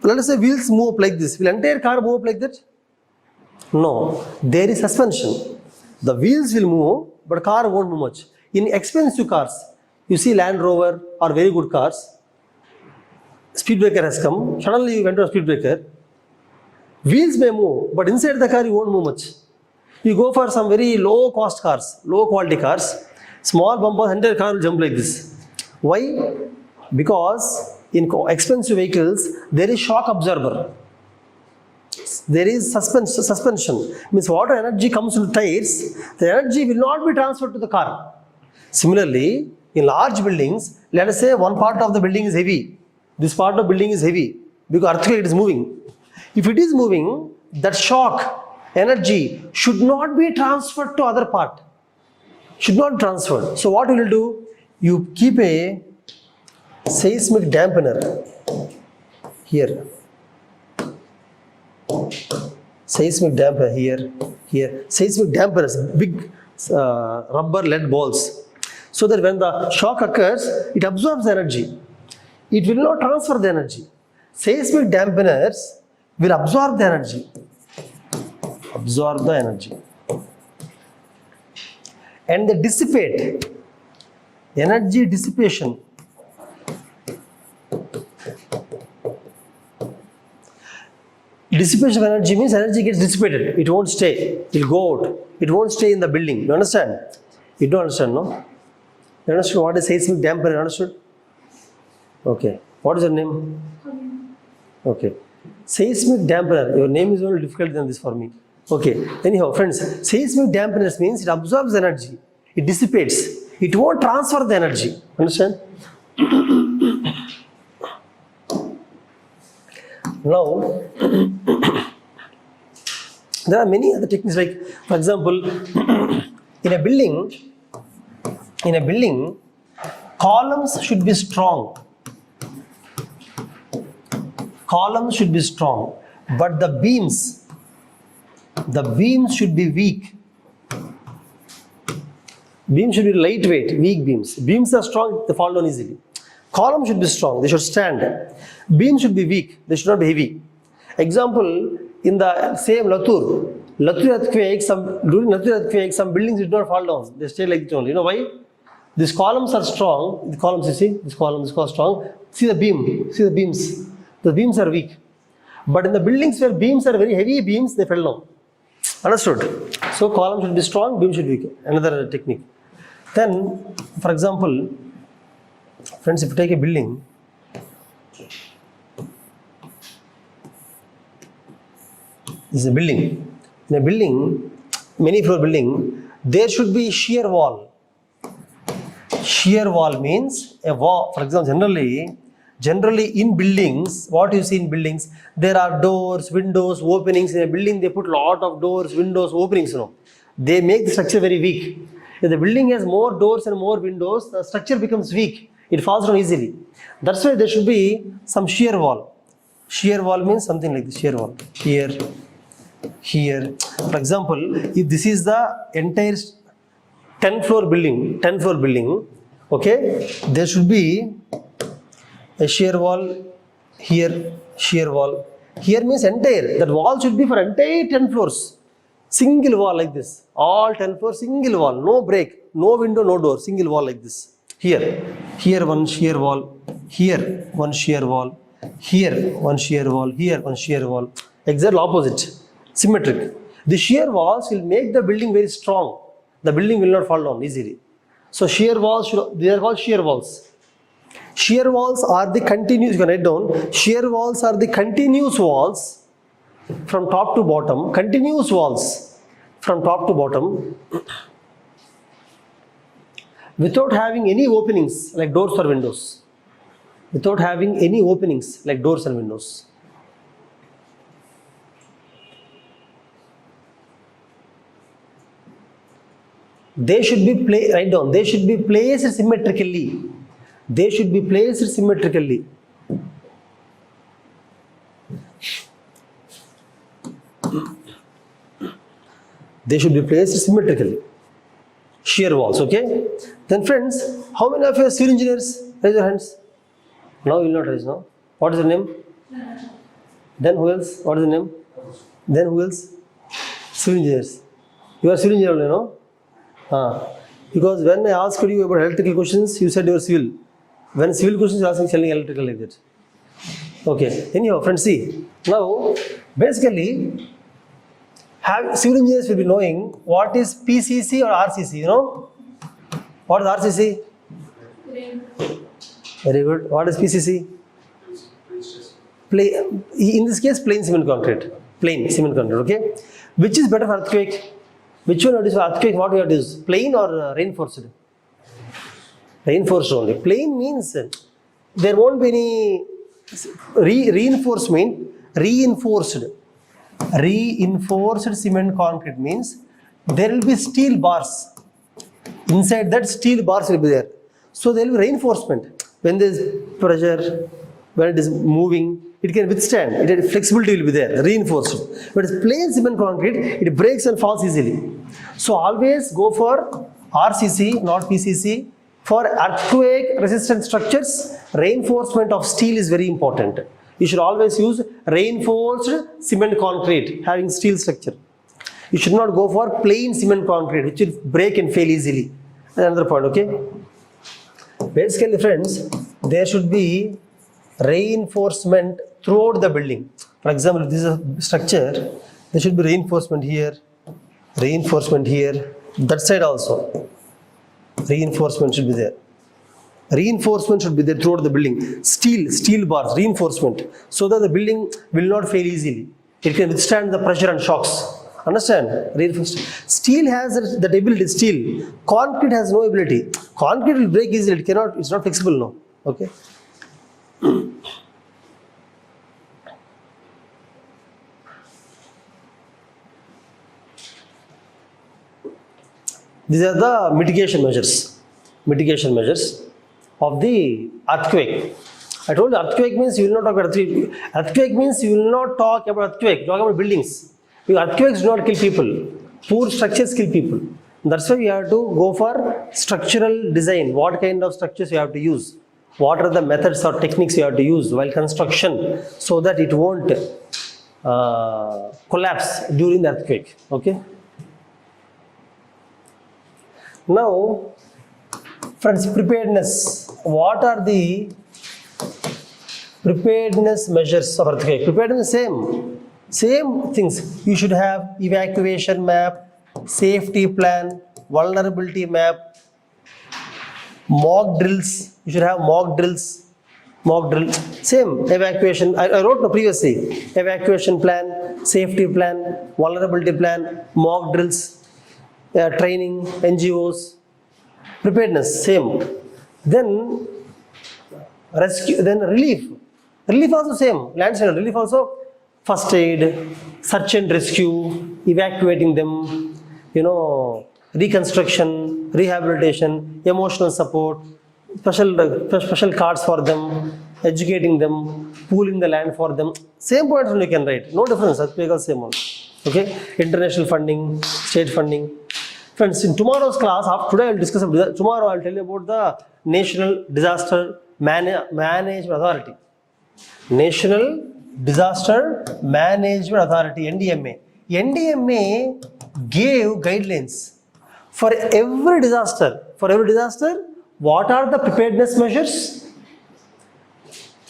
Let us say wheels move up like this. Will entire car move up like that? No. There is suspension. The wheels will move, but car won't move much. In expensive cars, you see Land Rover or very good cars, speed breaker has come. Suddenly, you went to a speed breaker. Wheels may move, but inside the car, you won't move much. You go for some very low cost cars, low quality cars, small bumpers, entire car will jump like this. Why? Because in expensive vehicles, there is shock absorber. There is suspension. Means water energy comes to the tires, the energy will not be transferred to the car. Similarly, in large buildings, let us say one part of the building is heavy. This part of the building is heavy because earthquake is moving. If it is moving, that shock energy should not be transferred to other part. Should not transfer. So what you will do? You keep a seismic dampener here. Seismic damper here. Seismic dampers, big rubber lead balls. So that when the shock occurs, it absorbs energy. It will not transfer the energy. Seismic dampeners will absorb the energy. Absorb the energy. And they dissipate. Energy dissipation. Dissipation of energy means energy gets dissipated. It won't stay. It will go out. It won't stay in the building. You understand? You don't understand, no? You understand what is seismic damper? You understood? Okay. What is your name? Okay. Seismic dampener. Your name is only difficult than this for me. Okay. Anyhow, friends, seismic dampeners means it absorbs energy. It dissipates. It won't transfer the energy. Understand? Now, there are many other techniques like, for example, in a building, columns should be strong. Columns should be strong, but the beams should be weak. Beams should be lightweight, weak beams. Beams are strong, they fall down easily. Columns should be strong, they should stand. Beams should be weak, they should not be heavy. Example, in the same Latur earthquake, during Latur earthquake, some buildings did not fall down. They stayed like this only. You know why? These columns are strong. The columns, you see, this column is strong. See the beam, see the beams. The beams are weak. But in the buildings where beams are very heavy beams, they fell down. Understood? So column should be strong, beam should be weak. Another technique. Then, for example, friends, if you take a building, this is a building. In a building, many floor building, there should be shear wall. Shear wall means a wall. For example, generally in buildings, what you see in buildings, there are doors, windows, openings. In a building, they put lot of doors, windows, openings. You know, they make the structure very weak. If the building has more doors and more windows, the structure becomes weak. It falls down easily. That's why there should be some shear wall. Shear wall means something like this. Shear wall here. For example, if this is the entire 10-floor building, okay, there should be a shear wall here, shear wall. Here means entire. That wall should be for entire 10 floors. Single wall like this. All 10 floors, single wall. No break, no window, no door. Single wall like this. Here one shear wall. Here one shear wall. Here one shear wall. Here one shear wall. Exactly opposite. Symmetric. The shear walls will make the building very strong. The building will not fall down easily. So shear walls, they are called shear walls. Shear walls are the continuous, you can write down, shear walls are the continuous walls from top to bottom, continuous walls from top to bottom without having any openings like doors or windows. Without having any openings like doors and windows. They should be placed symmetrically. They should be placed symmetrically. They should be placed symmetrically. Shear walls, okay? Then friends, how many of you are civil engineers? Raise your hands. No, you will not raise, no? What is the name? Then who else? What is the name? Then who else? Civil engineers. You are civil engineer only, no? Because when I asked you about electrical questions, you said you are civil. When civil questions, you are asking selling electrical like that. Okay. Anyhow, friends, see. Now, basically, civil engineers will be knowing what is PCC or RCC, you know? What is RCC? Very good. What is PCC? In this case, plain cement concrete. Plain cement concrete, okay? Which is better for earthquake? Which one is for earthquake? What we have to use? Plain or reinforced? Reinforced only. Plain means there won't be any reinforcement. Reinforced cement concrete means there will be steel bars. Inside that, steel bars will be there. So there will be reinforcement. When there is pressure, when it is moving, it can withstand. Flexibility will be there, reinforced. But it's plain cement concrete, it breaks and falls easily. So always go for RCC, not PCC. For earthquake resistant structures, reinforcement of steel is very important. You should always use reinforced cement concrete having steel structure. You should not go for plain cement concrete which will break and fail easily. Another point, okay? Basically, friends, there should be reinforcement throughout the building. For example, if this is a structure, there should be reinforcement here, that side also. Reinforcement should be there. Reinforcement should be there throughout the building. Steel bars, reinforcement, so that the building will not fail easily. It can withstand the pressure and shocks. Understand? Reinforced. Steel has that ability. Steel. Concrete has no ability. Concrete will break easily. It cannot. It's not flexible. No. Okay. These are the mitigation measures. Mitigation measures of the earthquake. I told you earthquake means you will not talk about earthquake. Earthquake means you will not talk about earthquake. Talk about buildings. Because earthquakes do not kill people. Poor structures kill people. That's why you have to go for structural design. What kind of structures you have to use? What are the methods or techniques you have to use while construction so that it won't collapse during the earthquake. Okay. Now, friends, preparedness. What are the preparedness measures of earthquake? Preparedness, same things. You should have evacuation map, safety plan, vulnerability map, mock drills. You should have mock drills. Same evacuation. I wrote no previously. Evacuation plan, safety plan, vulnerability plan, mock drills. Training, NGOs, preparedness, same. Then rescue, then relief. Relief also same. Landslide relief also. First aid, search and rescue, evacuating them, reconstruction, rehabilitation, emotional support, special cards for them, educating them, pooling the land for them. Same points only you can write. No difference. That's same one. Okay. International funding, state funding. Friends, in tomorrow's class, today I will discuss about tomorrow I will tell you about the National Disaster Management Authority. National Disaster Management Authority, NDMA. NDMA gave guidelines for every disaster. What are the preparedness measures,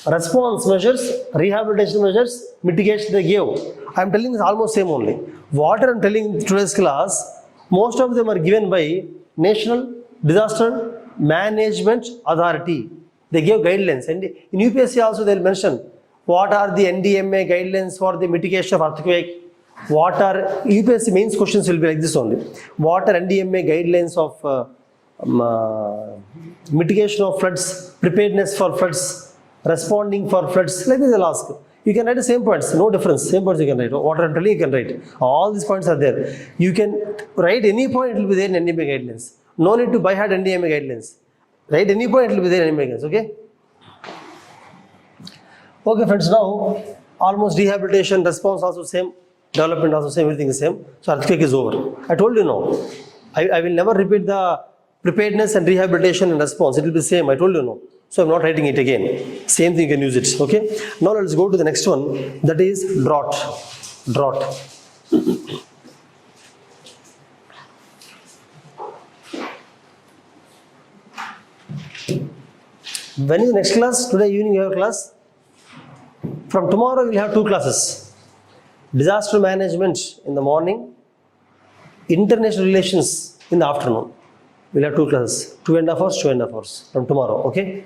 response measures, rehabilitation measures, mitigation they gave? I am telling this almost same only. What I am telling in today's class, most of them are given by National Disaster Management Authority. They gave guidelines. And in UPSC also they will mention what are the NDMA guidelines for the mitigation of earthquake. What are UPSC mains questions will be like this only. What are NDMA guidelines of mitigation of floods, preparedness for floods, responding for floods. Like this they'll ask. You can write the same points, no difference. Same points you can write. What I'm telling you can write. All these points are there. You can write any point, it will be there in NDMA guidelines. No need to by heart NDMA guidelines. Right? Any point it will be there in any case. Okay? Okay, friends, now almost rehabilitation, response also same, development also same, everything is same. So earthquake is over. I told you no. I will never repeat the preparedness and rehabilitation and response. It will be same. I told you no. So I'm not writing it again. Same thing, you can use it. Okay? Now let's go to the next one. That is drought. Drought. When is the next class? Today evening you have a class. From tomorrow we'll have two classes. Disaster management in the morning, international relations in the afternoon. We'll have two classes, 2.5 hours, 2.5 hours from tomorrow, okay?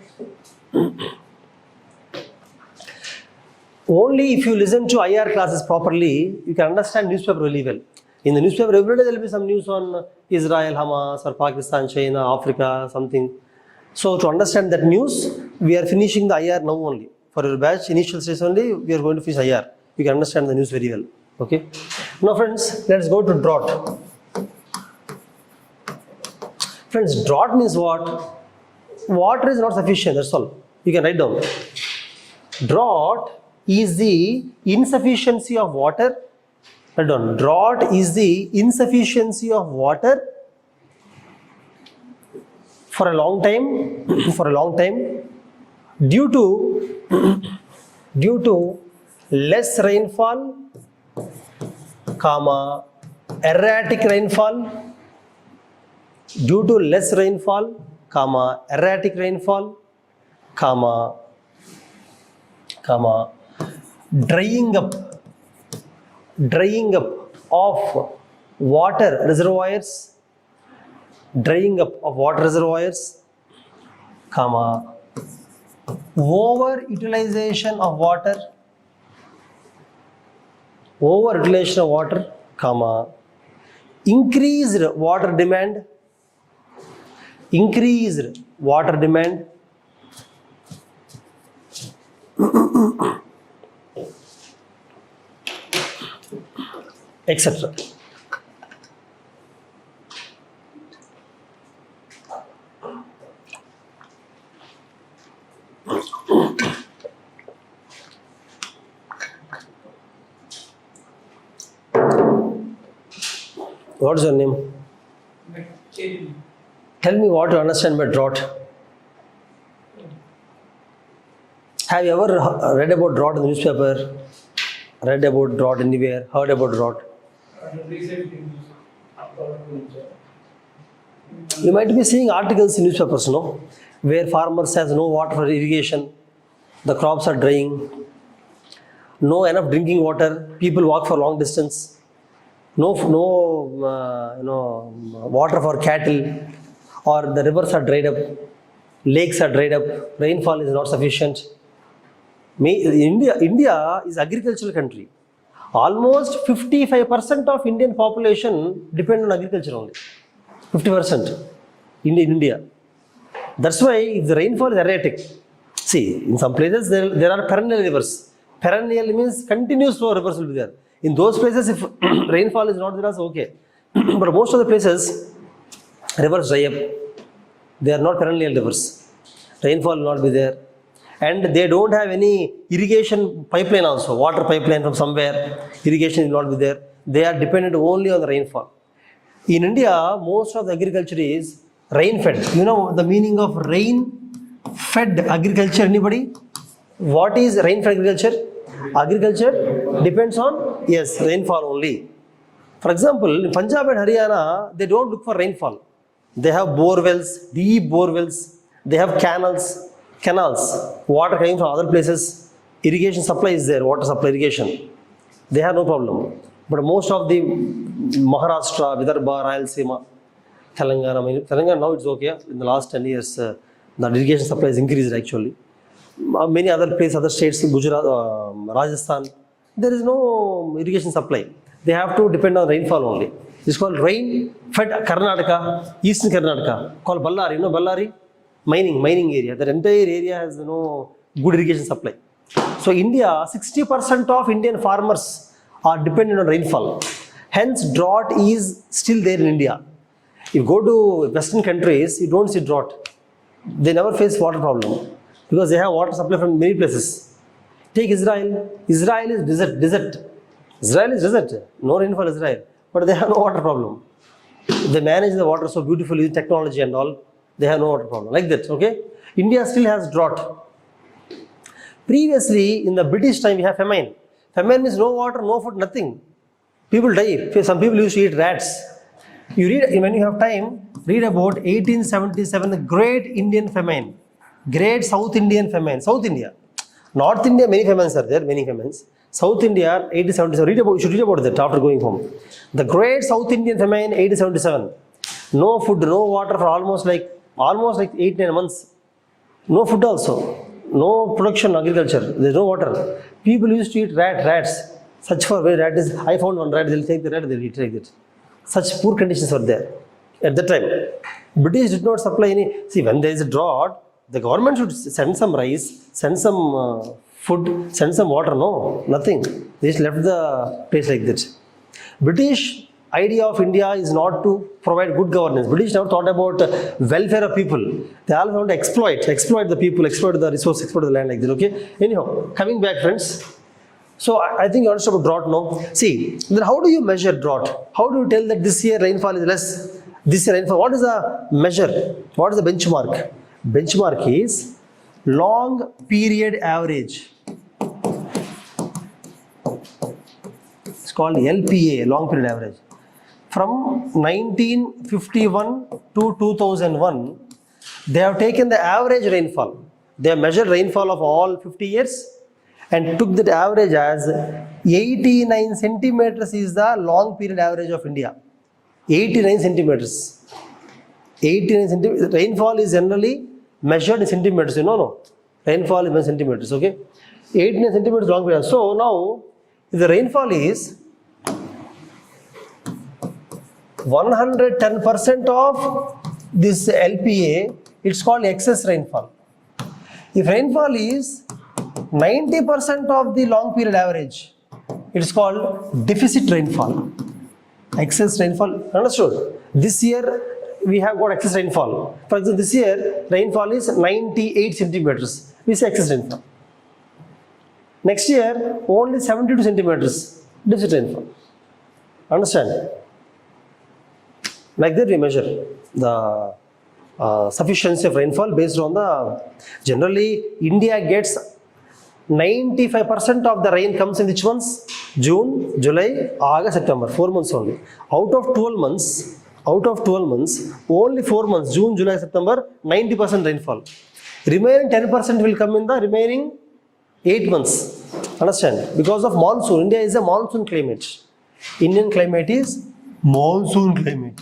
Only if you listen to IR classes properly, you can understand newspaper really well. In the newspaper, every day there will be some news on Israel, Hamas, or Pakistan, China, Africa, something. So to understand that news, we are finishing the IR now only. For your batch, initial stage only, we are going to finish IR. You can understand the news very well, okay? Now friends, let's go to drought. Friends, drought means what? Water is not sufficient, that's all. You can write down. Drought is the insufficiency of water. Write down. Drought is the insufficiency of water for a long time, due to less rainfall, comma, erratic rainfall, due to less rainfall, comma, erratic rainfall, comma, drying up of water reservoirs, comma, over utilization of water, comma, increased water demand, etc. What is your name? Tell me what you understand by drought. Have you ever read about drought in the newspaper? Read about drought anywhere? Heard about drought? You might be seeing articles in newspapers, no? Where farmers has no water for irrigation, the crops are drying, no enough drinking water, people walk for long distance, no water for cattle, or the rivers are dried up, lakes are dried up, rainfall is not sufficient. India is agricultural country. Almost 55% of Indian population depend on agriculture only. 50% in India. That's why if the rainfall is erratic. See, in some places there are perennial rivers. Perennial means continuous flow rivers will be there. In those places, if rainfall is not there, that's okay. But most of the places, rivers dry up. They are not perennial rivers. Rainfall will not be there. And they don't have any irrigation pipeline also, water pipeline from somewhere. Irrigation will not be there. They are dependent only on the rainfall. In India, most of the agriculture is rain-fed. You know the meaning of rain-fed agriculture, anybody? What is rain-fed agriculture? Agriculture depends on, yes, rainfall only. For example, in Punjab and Haryana, they don't look for rainfall. They have bore wells, deep bore wells. They have canals, water coming from other places. Irrigation supply is there, water supply irrigation. They have no problem. But most of the Maharashtra, Vidarbha, Rayalaseema, Telangana now it's okay. In the last 10 years, the irrigation supply has increased actually. Many other places, other states, Gujarat, Rajasthan, there is no irrigation supply. They have to depend on rainfall only. It's called rain-fed Karnataka, Eastern Karnataka, called Ballari. You know Ballari? Mining area. That entire area has no good irrigation supply. So India, 60% of Indian farmers are dependent on rainfall. Hence, drought is still there in India. If you go to Western countries, you don't see drought. They never face water problem because they have water supply from many places. Take Israel. Israel is desert. Israel is desert. No rainfall Israel. But they have no water problem. They manage the water so beautifully with technology and all. They have no water problem. Like that, okay? India still has drought. Previously, in the British time, we have famine. Famine means no water, no food, nothing. People die. Some people used to eat rats. You read, when you have time, read about 1877, the Great Indian Famine. Great South Indian Famine. South India. North India, many famines are there, many famines. South India, 1877. You should read about that after going home. The Great South Indian Famine, 1877. No food, no water for almost like 8-9 months. No food also. No production, agriculture. There is no water. People used to eat rats. Search for where rat is. I found one rat. They'll take the rat. They'll eat it. Such poor conditions were there at that time. British did not supply any. See, when there is a drought, the government should send some rice, send some food, send some water. No, nothing. They just left the place like that. British idea of India is not to provide good governance. British never thought about welfare of people. They all want to exploit the people, exploit the resource, exploit the land like that. Okay. Anyhow, coming back, friends. So I think you understand about drought now. See, then how do you measure drought? How do you tell that this year rainfall is less? This year rainfall. What is the measure? What is the benchmark? Benchmark is long period average. It's called LPA, long period average. From 1951 to 2001, they have taken the average rainfall. They have measured rainfall of all 50 years and took that average as 89 centimeters is the long period average of India. 89 centimeters. 89 centimeters. Rainfall is generally measured in centimeters. No. Rainfall is in centimeters. Okay. 89 centimeters long period. So now, if the rainfall is 110% of this LPA, it's called excess rainfall. If rainfall is 90% of the long period average, it's called deficit rainfall. Excess rainfall, understood? This year we have got excess rainfall. For example, this year rainfall is 98 centimeters. We say excess rainfall. Next year only 72 centimeters deficit rainfall. Understand? Like that we measure the sufficiency of rainfall based on the, generally India gets 95% of the rain comes in which months? June, July, August, September, 4 months only. Out of 12 months, only 4 months, June, July, September, 90% rainfall. Remaining 10% will come in the remaining 8 months. Understand? Because of monsoon. India is a monsoon climate. Indian climate is monsoon climate.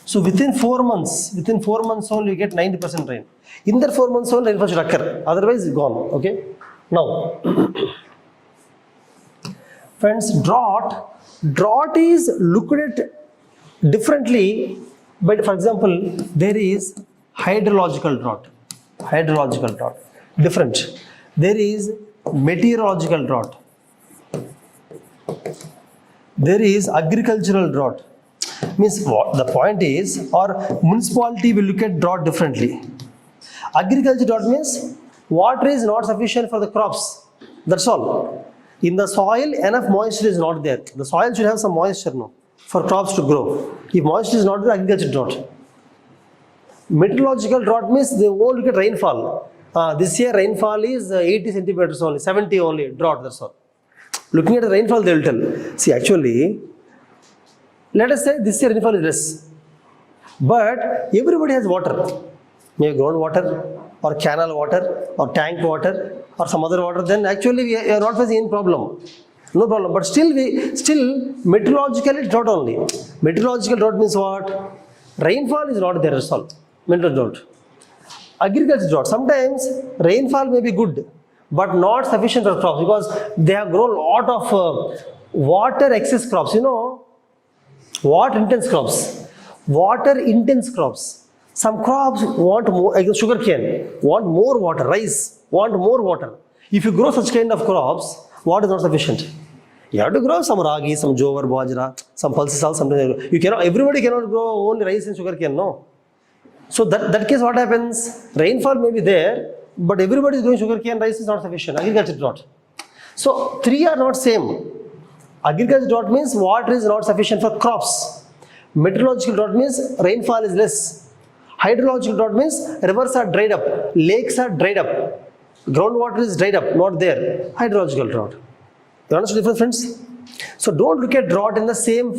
So within 4 months only you get 90% rain. In that 4 months only rainfall should occur. Otherwise it's gone. Okay. Now, friends, drought is looked at differently. But for example, there is hydrological drought. Different. There is meteorological drought. There is agricultural drought. Means what the point is, or municipality will look at drought differently. Agriculture drought means water is not sufficient for the crops. That's all. In the soil, enough moisture is not there. The soil should have some moisture now for crops to grow. If moisture is not there, agriculture drought. Meteorological drought means they won't look at rainfall. This year rainfall is 80 centimeters only, 70 only, drought, that's all. Looking at the rainfall, they will tell. See, actually, let us say this year rainfall is less. But everybody has water. Maybe groundwater, or canal water, or tank water, or some other water. Then actually we are not facing any problem. No problem. But still meteorologically drought only. Meteorological drought means what? Rainfall is not there at all. Meteorological drought. Agriculture drought. Sometimes rainfall may be good, but not sufficient for crops because they have grown a lot of water excess crops. You know, water intense crops. Some crops want more, like sugarcane, want more water, rice, want more water. If you grow such kind of crops, water is not sufficient. You have to grow some ragi, some jowar, bajra, some pulses, something. You cannot. Everybody cannot grow only rice and sugarcane. No. So that case what happens? Rainfall may be there, but everybody is doing sugarcane, rice is not sufficient. Agriculture drought. So three are not same. Agriculture drought means water is not sufficient for crops. Meteorological drought means rainfall is less. Hydrological drought means rivers are dried up, lakes are dried up, groundwater is dried up, not there. Hydrological drought. You understand the difference, friends? So don't look at drought in the same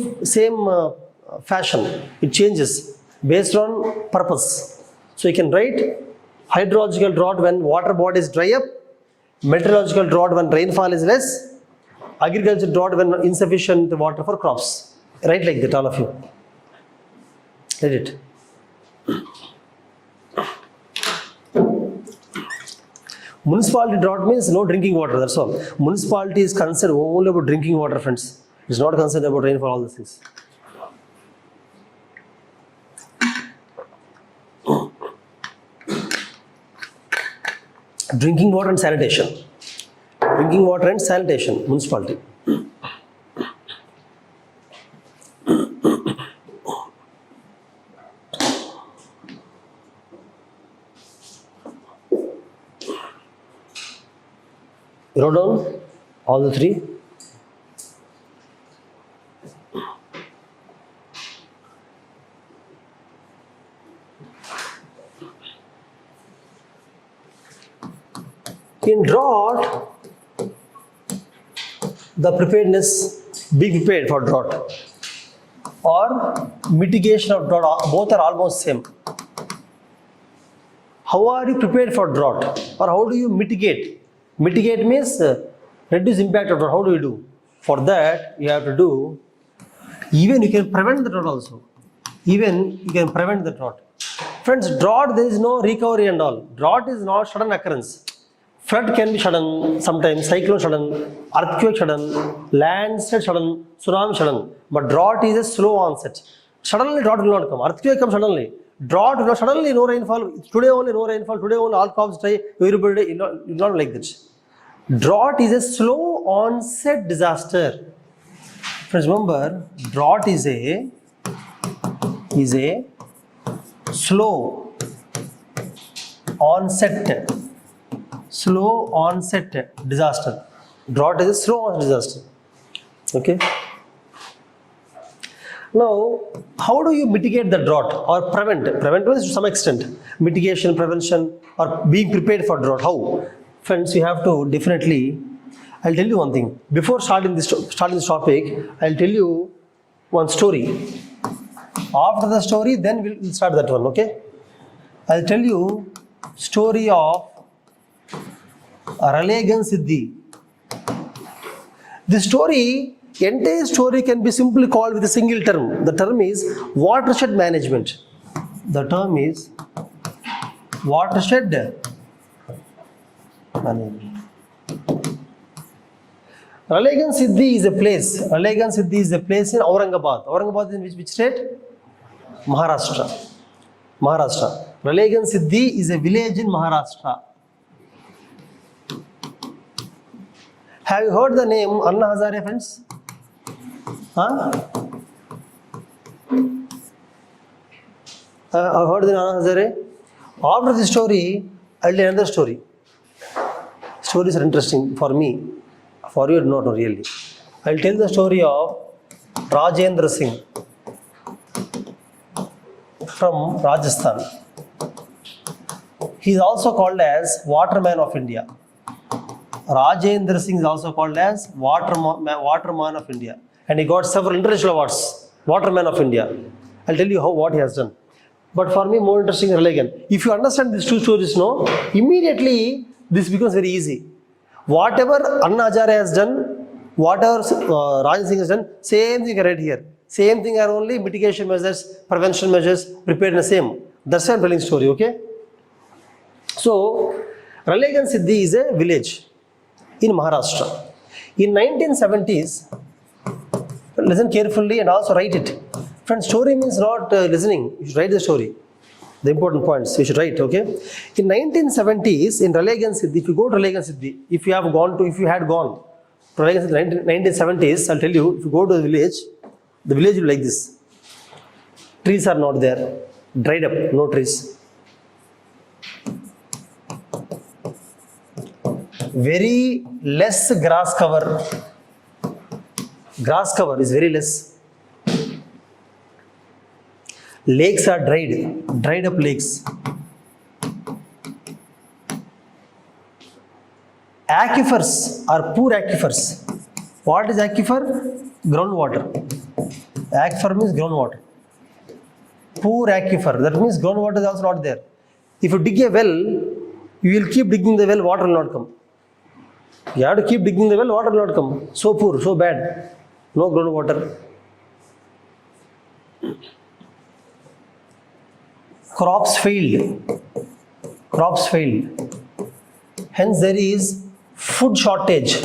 fashion. It changes based on purpose. So you can write hydrological drought when water bodies dry up, meteorological drought when rainfall is less, agriculture drought when insufficient water for crops. Write like that, all of you. Read it. Municipality drought means no drinking water, that's all. Municipality is concerned only about drinking water, friends. It's not concerned about rainfall, all these things. Drinking water and sanitation. Drinking water and sanitation, municipality. You wrote down all the three. In drought, the preparedness, be prepared for drought or mitigation of drought, both are almost same. How are you prepared for drought or how do you mitigate? Mitigate means reduce impact of drought. How do you do? For that, you have to do, even you can prevent the drought also. Even you can prevent the drought. Friends, drought, there is no recovery and all. Drought is not sudden occurrence. Flood can be sudden, sometimes cyclone sudden, earthquake sudden, landslide sudden, tsunami sudden. But drought is a slow onset. Suddenly drought will not come. Earthquake comes suddenly. Drought will not suddenly no rainfall. Today only no rainfall. Today only all crops dry. Everybody not like that. Drought is a slow onset disaster. Friends, remember, drought is a slow onset disaster. Drought is a slow onset disaster. Okay. Now, how do you mitigate the drought or prevent? Prevent means to some extent. Mitigation, prevention, or being prepared for drought. How? Friends, you have to definitely, I'll tell you one thing. Before starting this topic, I'll tell you one story. After the story, then we'll start that one, okay? I'll tell you story of Ralegan Siddhi. This story, entire story can be simply called with a single term. The term is watershed management. The term is watershed management. Ralegan Siddhi is a place. Ralegan Siddhi is a place in Aurangabad. Aurangabad is in which state? Maharashtra. Ralegan Siddhi is a village in Maharashtra. Have you heard the name Anna Hazare, friends? Huh? I've heard the Anna Hazare. After this story, I'll tell another story. Stories are interesting for me. For you, not really. I'll tell the story of Rajendra Singh from Rajasthan. He is also called as Waterman of India. Rajendra Singh is also called as Waterman of India. And he got several international awards. Waterman of India. I'll tell you what he has done. But for me, more interesting is Ralegan. If you understand these two stories, immediately this becomes very easy. Whatever Anna Hazare has done, whatever Rajendra Singh has done, same thing right here. Same thing are only mitigation measures, prevention measures, preparedness, same. That's why I'm telling the story, okay? So, Ralegan Siddhi is a village in Maharashtra. In 1970s, listen carefully and also write it. Friends, story means not listening. You should write the story. The important points you should write, okay? In 1970s, in Ralegan Siddhi, if you go to Ralegan Siddhi, if you had gone to Ralegan Siddhi in 1970s, I'll tell you, if you go to the village will be like this. Trees are not there. dried up, no trees. Very less grass cover. Grass cover is very less. Lakes are dried up lakes. Aquifers are poor aquifers. What is aquifer? Groundwater. Aquifer means groundwater. Poor aquifer, that means groundwater is also not there. If you dig a well, you will keep digging the well, water will not come. You have to keep digging the well, water will not come. So poor, so bad. No groundwater. Crops failed. Crops failed. Hence there is food shortage.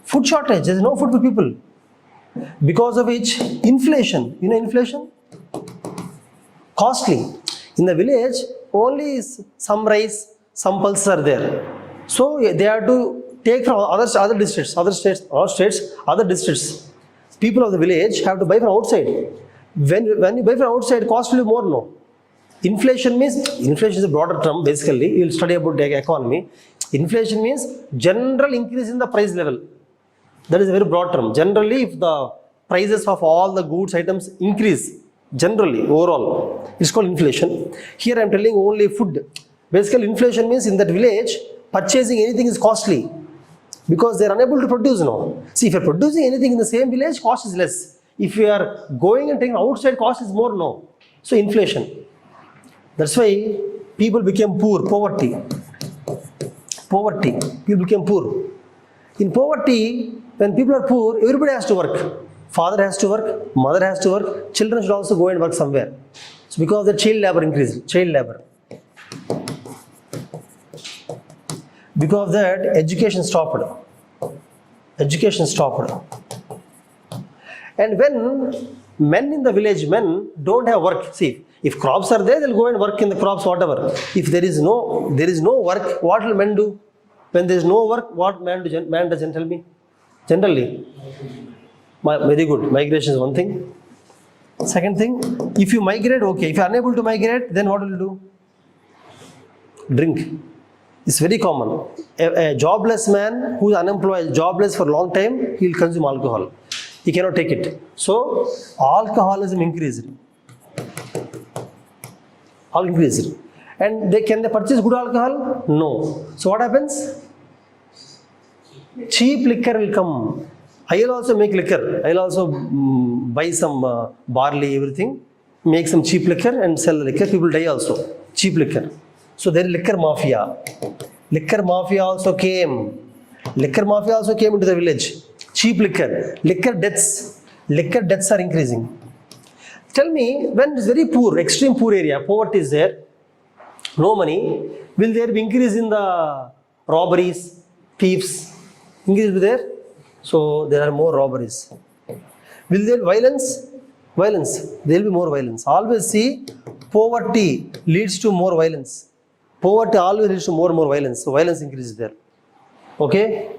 Food shortage, there is no food for people. Because of which, inflation. You know inflation? Costly. In the village, only some rice, some pulses are there. So they have to take from other districts. People of the village have to buy from outside. When you buy from outside, cost will be more, no? Inflation is a broader term, basically. You will study about the economy. Inflation means general increase in the price level. That is a very broad term. Generally, if the prices of all the goods items increase, generally, overall, it's called inflation. Here I am telling only food. Basically, inflation means in that village, purchasing anything is costly because they are unable to produce now. See, if you are producing anything in the same village, cost is less. If you are going and taking outside, cost is more now. So, inflation. That's why people became poor, poverty. People became poor. In poverty, when people are poor, everybody has to work. Father has to work, mother has to work, children should also go and work somewhere. So because the child labor increased, Because of that, education stopped. And when men in the village, don't have work, see, if crops are there, they'll go and work in the crops, whatever. If there is no work, what will men do? When there is no work, what man does, tell me? Generally. Very good. Migration is one thing. Second thing, if you migrate, okay. If you are unable to migrate, then what will you do? Drink. It's very common. A jobless man who is unemployed, jobless for a long time, he will consume alcohol. He cannot take it. So, alcoholism increased. And can they purchase good alcohol? No. So what happens? Cheap liquor will come. I will also make liquor. I will also buy some barley, everything, make some cheap liquor and sell the liquor. People die also. Cheap liquor. So there is liquor mafia. Liquor mafia also came into the village. Cheap liquor. Liquor deaths are increasing. Tell me, when it is very poor, extreme poor area, poverty is there, no money, will there be increase in the robberies, thieves? Increase will be there? So there are more robberies. Will there be violence? There will be more violence. Always see, poverty leads to more violence. Poverty always leads to more and more violence. So violence increases there. Okay?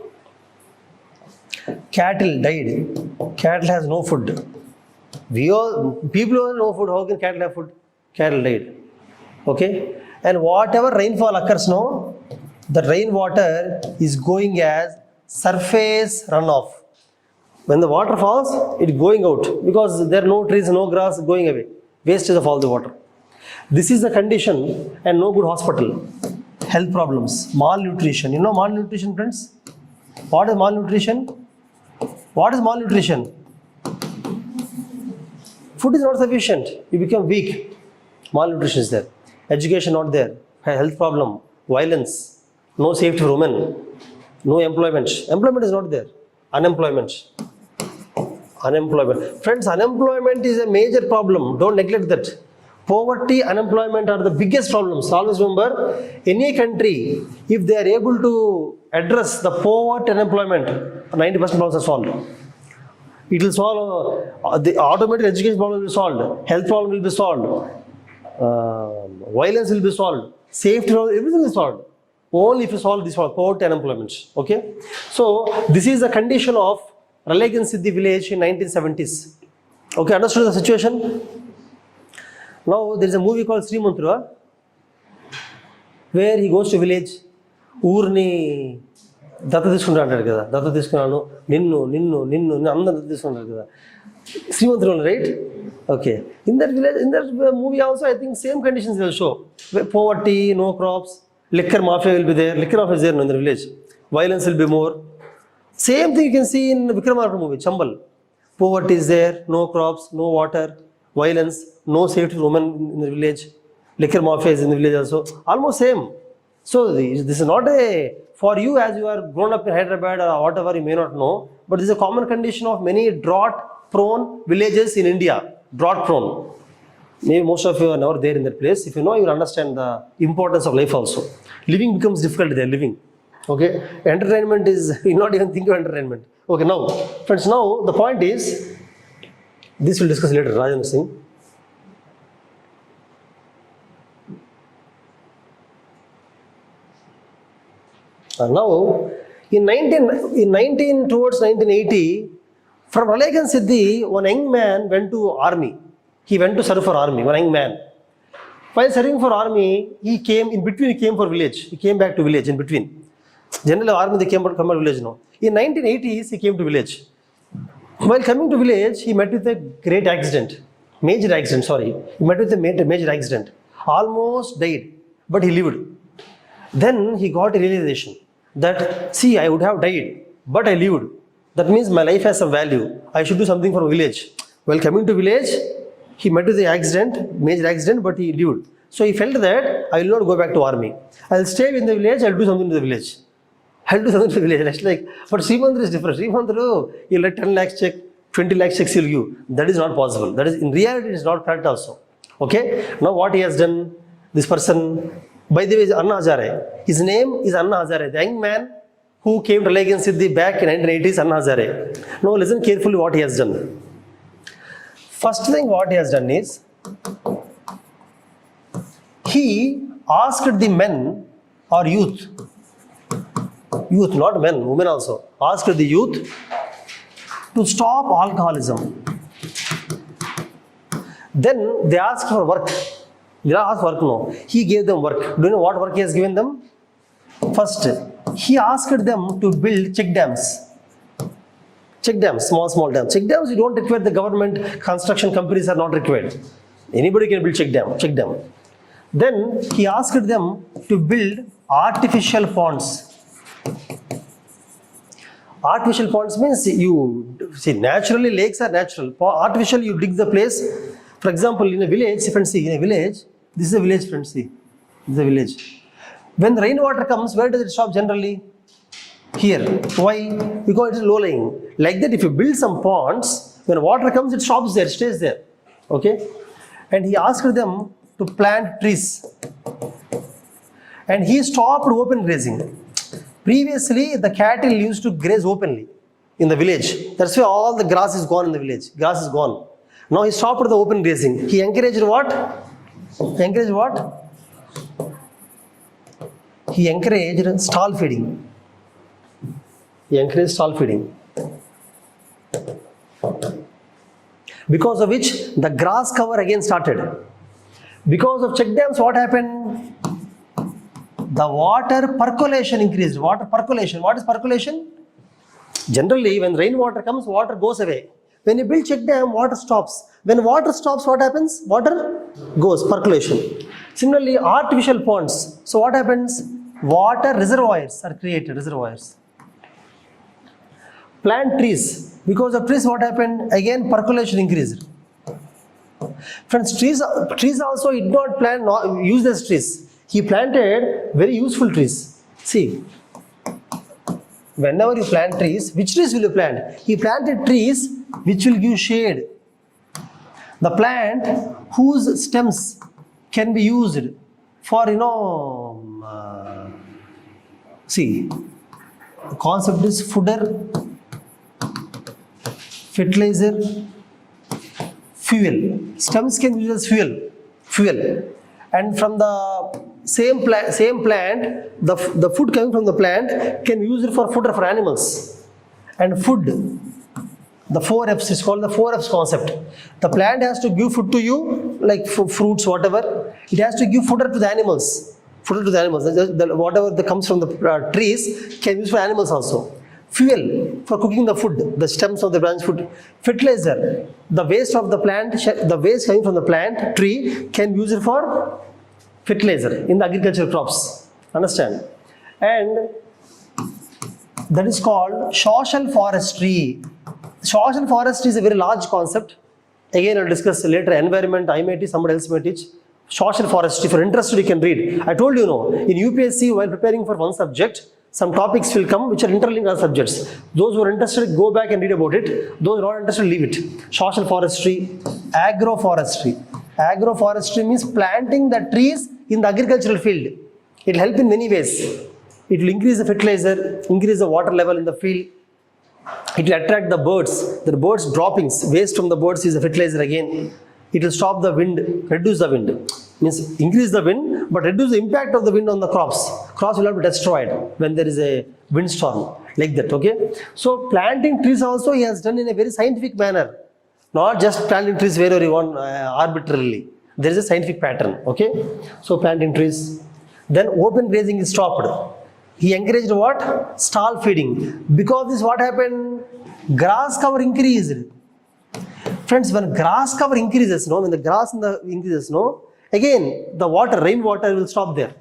Cattle died. Cattle has no food. People who have no food, how can cattle have food? Cattle died. Okay? And whatever rainfall occurs now, the rainwater is going as surface runoff. When the water falls, it is going out because there are no trees, no grass, going away. Wastage of all the water. This is the condition and no good hospital. Health problems, malnutrition. You know malnutrition, friends? What is malnutrition? Food is not sufficient. You become weak. Malnutrition is there. Education not there. Health problem. Violence. No safety for women. No employment. Employment is not there. Unemployment. Friends, unemployment is a major problem. Don't neglect that. Poverty, unemployment are the biggest problems. Always remember, any country, if they are able to address the poverty and unemployment, 90% problems are solved. It will solve, the automated education problem will be solved, health problem will be solved, violence will be solved, safety problem, everything is solved. Only if you solve this problem, poverty and unemployment. Okay? So, this is the condition of Raleigh Siddhi village in 1970s. Okay, understood the situation? Now there is a movie called Srimantra where he goes to village, ఊరిని దత్త తీసుకుంటా అంటాడు కదా, దత్త తీసుకున్నాను నిన్ను నిన్ను నిన్ను అందరూ దత్త తీసుకుంటారు కదా, శ్రీమంతులు, right? Okay. In that village, in that movie also, I think same conditions will show. Poverty, no crops, liquor mafia will be there. Liquor mafia is there in the village. Violence will be more. Same thing you can see in Vikramarka movie, Chambal. Poverty is there, no crops, no water, violence, no safety for women in the village. Liquor mafia is in the village also. Almost same. So this is not a, for you as you are grown up in Hyderabad or whatever, you may not know, but this is a common condition of many drought prone villages in India. Drought prone. Maybe most of you are never there in that place. If you know, you will understand the importance of life also. Living becomes difficult there, living. Okay, entertainment is, you not even think of entertainment. Okay, now, friends, now the point is, this we'll discuss later, Rajan Singh. Now, in 19 towards 1980, from Ralegan Siddhi, one young man went to army. He went to serve for army, one young man. While serving for army, he came, in between he came for village. He came back to village in between. Generally, army they come to village now. In 1980s, he came to village. While coming to village, he met with a great accident. Major accident, sorry. He met with a major accident. Almost died, but he lived. Then he got a realization that, see, I would have died, but I lived. That means my life has some value. I should do something for village. While coming to village, he met with the accident, major accident, but he lived. So he felt that I will not go back to army. I will stay in the village. I will do something to the village. I will do something to the village. That's like, but Srimantra is different. Srimantra, he'll let 10 lakhs check, 20 lakhs checks he'll give. That is not possible. That is, in reality, it is not correct also. Okay. Now what he has done, this person, by the way, is Anna Hazare. His name is Anna Hazare. The young man who came to Ralegan Siddhi back in 1980s, Anna Hazare. Now listen carefully what he has done. First thing what he has done is, he asked the men or youth, not men, women also, asked the youth to stop alcoholism. Then they asked for work. They asked work, no. He gave them work. Do you know what work he has given them? First, he asked them to build check dams. Check dams, small dams. Check dams, you don't require the government, construction companies are not required. Anybody can build check dam. Then he asked them to build artificial ponds. Artificial ponds means you see, naturally lakes are natural. Artificial, you dig the place. For example, in a village, friends, see, in a village, this is a village, friends, see, this is a village. When the rainwater comes, where does it stop generally? Here. Why? Because it is low lying. Like that, if you build some ponds, when water comes, it stops there, stays there. Okay? And he asked them to plant trees. And he stopped open grazing. Previously, the cattle used to graze openly in the village. That's why all the grass is gone in the village. Grass is gone. Now he stopped the open grazing. He encouraged what? He encouraged stall feeding. Because of which the grass cover again started. Because of check dams, what happened? The water percolation increased. Water percolation. What is percolation? Generally, when rainwater comes, water goes away. When you build check dam, water stops. When water stops, what happens? Water goes, percolation. Similarly, artificial ponds. So what happens? Water reservoirs are created, reservoirs. Plant trees. Because of trees, what happened? Again, percolation increased. Friends, trees also he did not plant useless trees. He planted very useful trees. See, whenever you plant trees, which trees will you plant? He planted trees which will give shade. The plant whose stems can be used for, see, the concept is fodder, fertilizer, fuel. Stems can be used as fuel. And from the same plant, the food coming from the plant can be used for fodder for animals. And food, the 4 F's is called the 4 F's concept. The plant has to give food to you, like fruits, whatever, it has to give fodder to the animals. Fodder to the animals. Whatever that comes from the trees can be used for animals also. Fuel for cooking the food, the stems of the branch food. Fertilizer, the waste of the plant, the waste coming from the plant, tree can be used for fertilizer in the agricultural crops. Understand? And that is called social forestry. Social forestry is a very large concept. Again, I'll discuss later. Environment, I may teach, somebody else may teach. Social forestry, for interested, you can read. I told you, in UPSC, while preparing for one subject, some topics will come which are interlinked other subjects. Those who are interested, go back and read about it. Those who are not interested, leave it. Social forestry, agroforestry. Agroforestry means planting the trees in the agricultural field. It will help in many ways. It will increase the fertilizer, increase the water level in the field. It will attract the birds. The birds' droppings, waste from the birds is the fertilizer again. It will stop the wind, reduce the wind. Means increase the wind, but reduce the impact of the wind on the crops. Crops will not be destroyed when there is a windstorm, like that, okay? So planting trees also he has done in a very scientific manner. Not just planting trees wherever you want arbitrarily. There is a scientific pattern, okay? So planting trees. Then open grazing is stopped. He encouraged what? Stall feeding. Because this what happened? Grass cover increased. Friends, when grass cover increases, when the grass increases, again the water, rainwater will stop there.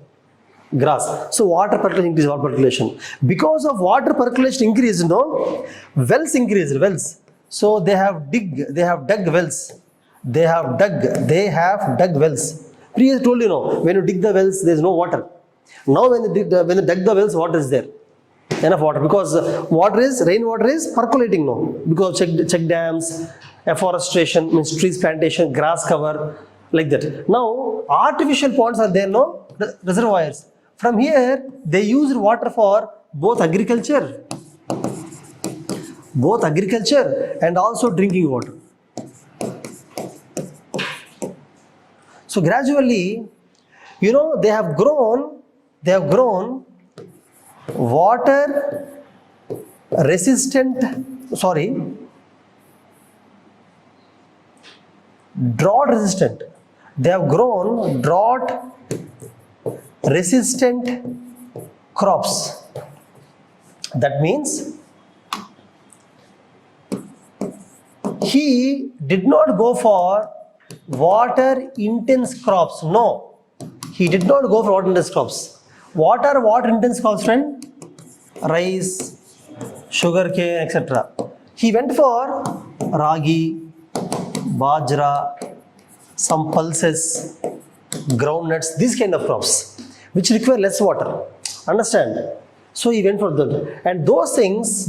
Grass. So water percolation increases, water percolation. Because of water percolation increase, wells increased, wells. So they have dug wells. They have dug wells. Previously told you, when you dig the wells, there is no water. Now when they dug the wells, water is there. Enough water, because rainwater is percolating now. Because check dams, afforestation, means trees plantation, grass cover, like that. Now artificial ponds are there, reservoirs. From here they use water for both agriculture and also drinking water. So gradually, they have grown water resistant, drought resistant. They have grown drought resistant crops. That means he did not go for water intense crops. No, he did not go for water intense crops. What are water intense crops, friend? Rice, sugarcane, etc. He went for ragi, bajra, some pulses, groundnuts, these kind of crops which require less water. Understand? So he went for them. And those things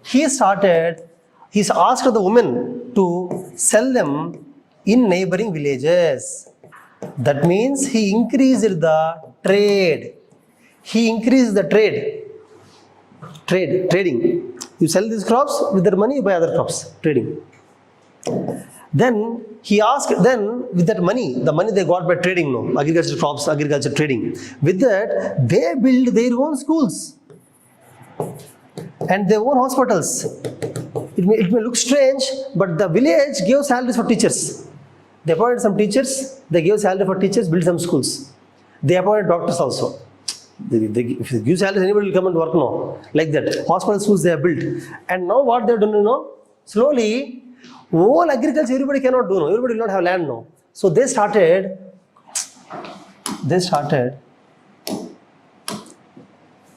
he asked the women to sell them in neighboring villages. That means he increased the trade. Trading. You sell these crops, with their money you buy other crops. Trading. Then he asked, with that money, the money they got by trading, agriculture crops, agriculture trading, with that they build their own schools and their own hospitals. It may look strange, but the village gave salaries for teachers. They appointed some teachers, they gave salary for teachers, built some schools. They appointed doctors also. If they give salaries, anybody will come and work now. Like that. Hospital schools they have built. And now what they have done, slowly, all agriculture everybody cannot do. Everybody will not have land now. So they started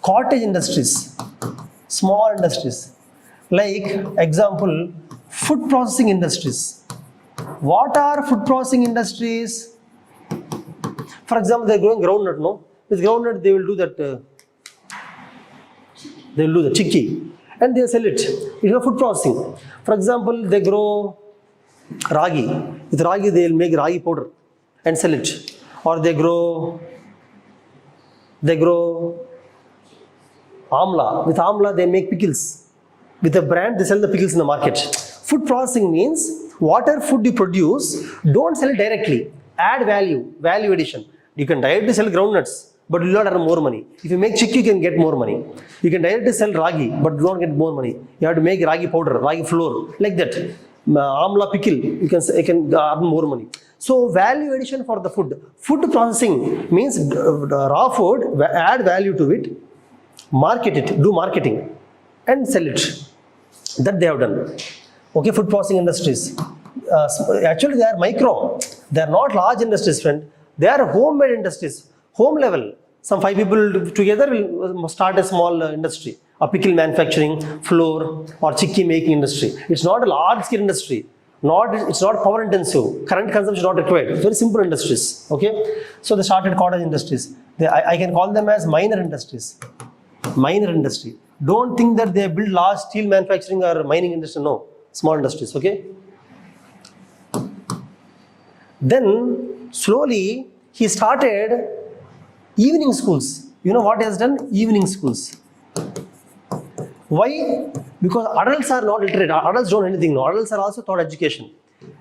cottage industries, small industries. Like example, food processing industries. What are food processing industries? For example, they are growing groundnut, With groundnut, they will do that. They will do the chicky, and they sell it. It is a food processing. For example, they grow ragi. With ragi, they will make ragi powder and sell it. Or they grow amla. With amla, they make pickles. With a brand, they sell the pickles in the market. Food processing means whatever food you produce, don't sell it directly. Add value addition. You can directly sell groundnuts, but you will not earn more money. If you make chicky, you can get more money. You can directly sell ragi, but you don't get more money. You have to make ragi powder, ragi flour, like that. amla pickle, you can earn more money. So value addition for the food. Food processing means raw food, add value to it, market it, do marketing and sell it. That they have done. Okay, food processing industries. Actually they are micro. They are not large industries, friend. They are homemade industries, home level. Some 5 people together will start a small industry, a pickle manufacturing, flour or chicky making industry. It's not a large scale industry. It's not power intensive. Current consumption not required. Very simple industries. Okay, so they started cottage industries. I can call them as minor industries. Minor industry. Don't think that they build large steel manufacturing or mining industry. No, small industries. Okay. Then slowly he started evening schools. You know what he has done? Evening schools. Why? Because adults are not literate. Adults don't know anything. No, adults are also taught education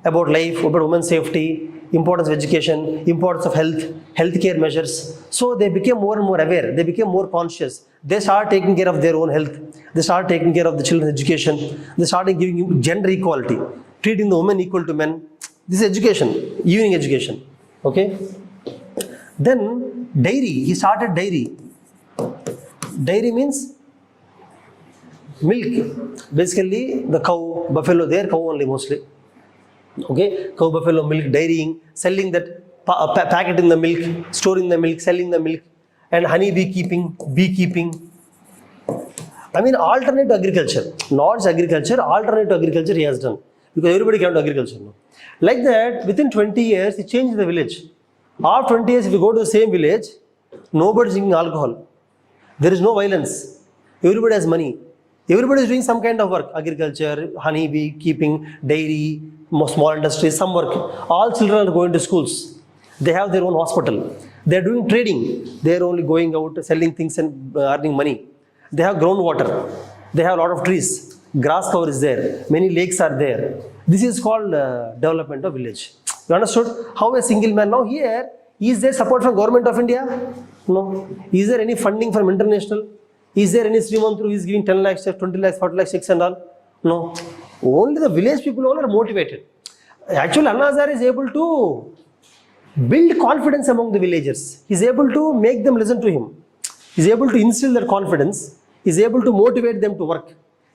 about life, about women's safety, importance of education, importance of health, healthcare measures. So they became more and more aware. They became more conscious. They started taking care of their own health. They started taking care of the children's education. They started giving gender equality, treating the women equal to men. This is education, evening education. Okay. Then dairy. He started dairy. Dairy means milk. Basically the cow, buffalo, their cow only mostly. Okay, cow, buffalo milk, dairying, selling that packet in the milk, storing the milk, selling the milk, and honey beekeeping. I mean, alternate to agriculture, not just agriculture, alternate to agriculture he has done, because everybody can do agriculture now. Like that, within 20 years, he changed the village. After 20 years, if you go to the same village, nobody is drinking alcohol. There is no violence. Everybody has money. Everybody is doing some kind of work. Agriculture, honey bee keeping, dairy, small industries, some work. All children are going to schools. They have their own hospital. They are doing trading. They are only going out, selling things and earning money. They have groundwater. They have a lot of trees. Grass cover is there. Many lakes are there. This is called development of village. You understood? How a single man now here, is there support from government of India? No. Is there any funding from international? Is there any Sriman who is giving 10 lakhs, 20 lakhs, 40 lakhs, checks and all? No. Only the village people all are motivated. Actually, Anna Hazare is able to build confidence among the villagers. He is able to make them listen to him. He is able to instill their confidence. He is able to motivate them to work,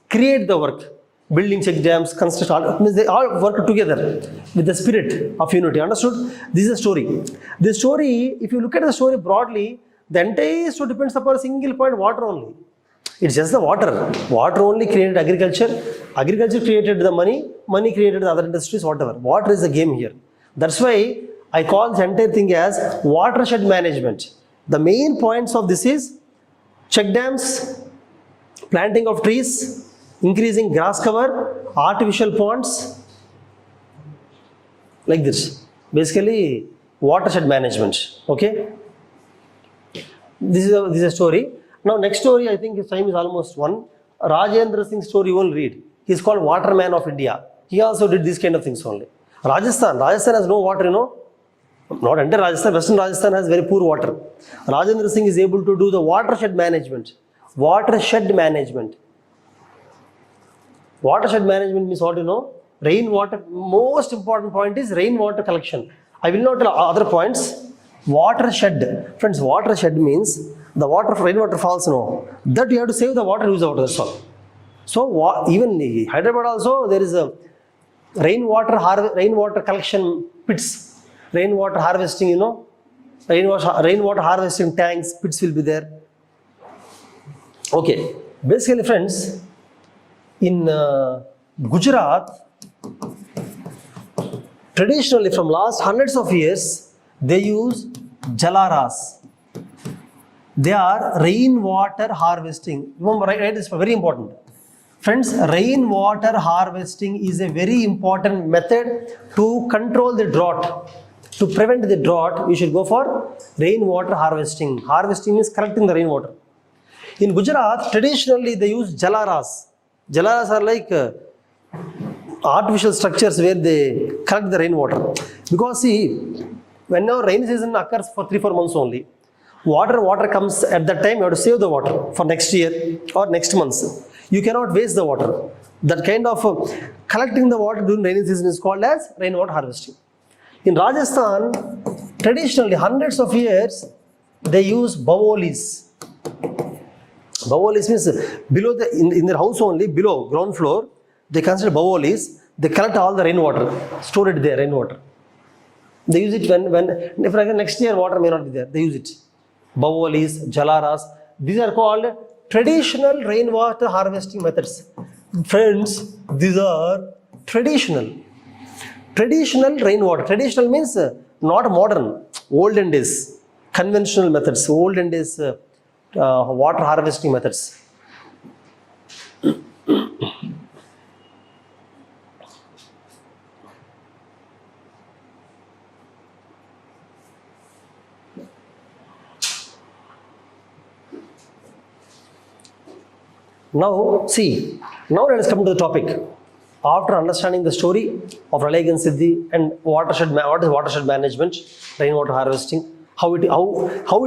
create the work, building check dams, construction. They all work together with the spirit of unity. Understood? This is a story. This story, if you look at the story broadly, the entire story depends upon a single point: water only. It's just the water. Water only created agriculture. Agriculture created the money. Money created the other industries, whatever. Water is the game here. That's why I call this entire thing as watershed management. The main points of this is check dams, planting of trees, increasing grass cover, artificial ponds, like this. Basically, watershed management. Okay. This is a story. Now, next story, I think his time is almost one. Rajendra Singh's story you will read. He is called Waterman of India. He also did these kind of things only. Rajasthan has no water, you know. Not entire Rajasthan, Western Rajasthan has very poor water. Rajendra Singh is able to do the watershed management. Watershed management. Watershed management means what, you know? Rainwater. Most important point is rainwater collection. I will not tell other points. Watershed. Friends, watershed means the water, rainwater falls, no. That you have to save the water, use the water, that's all. So even Hyderabad also, there is a rainwater collection pits, rainwater harvesting, you know, rainwater harvesting tanks, pits will be there. Okay, basically friends, in Gujarat, traditionally from last hundreds of years, they use jalaras. They are rainwater harvesting. Remember, right? It's very important. Friends, rainwater harvesting is a very important method to control the drought. To prevent the drought, you should go for rainwater harvesting. Harvesting is collecting the rainwater. In Gujarat, traditionally they use jalaras. Jalaras are like artificial structures where they collect the rainwater. Because see, whenever rainy season occurs for 3-4 months only, water comes at that time. You have to save the water for next year or next months. You cannot waste the water. That kind of collecting the water during rainy season is called as rainwater harvesting. In Rajasthan, traditionally, hundreds of years, they use bawolis. Bawolis means below in their house only, below ground floor, they consider bawolis. They collect all the rainwater, store it there, rainwater. They use it when if next year water may not be there, they use it. Bawolis, jalaras, these are called traditional rainwater harvesting methods. Friends, these are traditional rainwater. Traditional means not modern, olden days, conventional methods, olden days water harvesting methods. Now, see, now let us come to the topic. After understanding the story of Raleigh and Siddhi and what is watershed management, rainwater harvesting, how it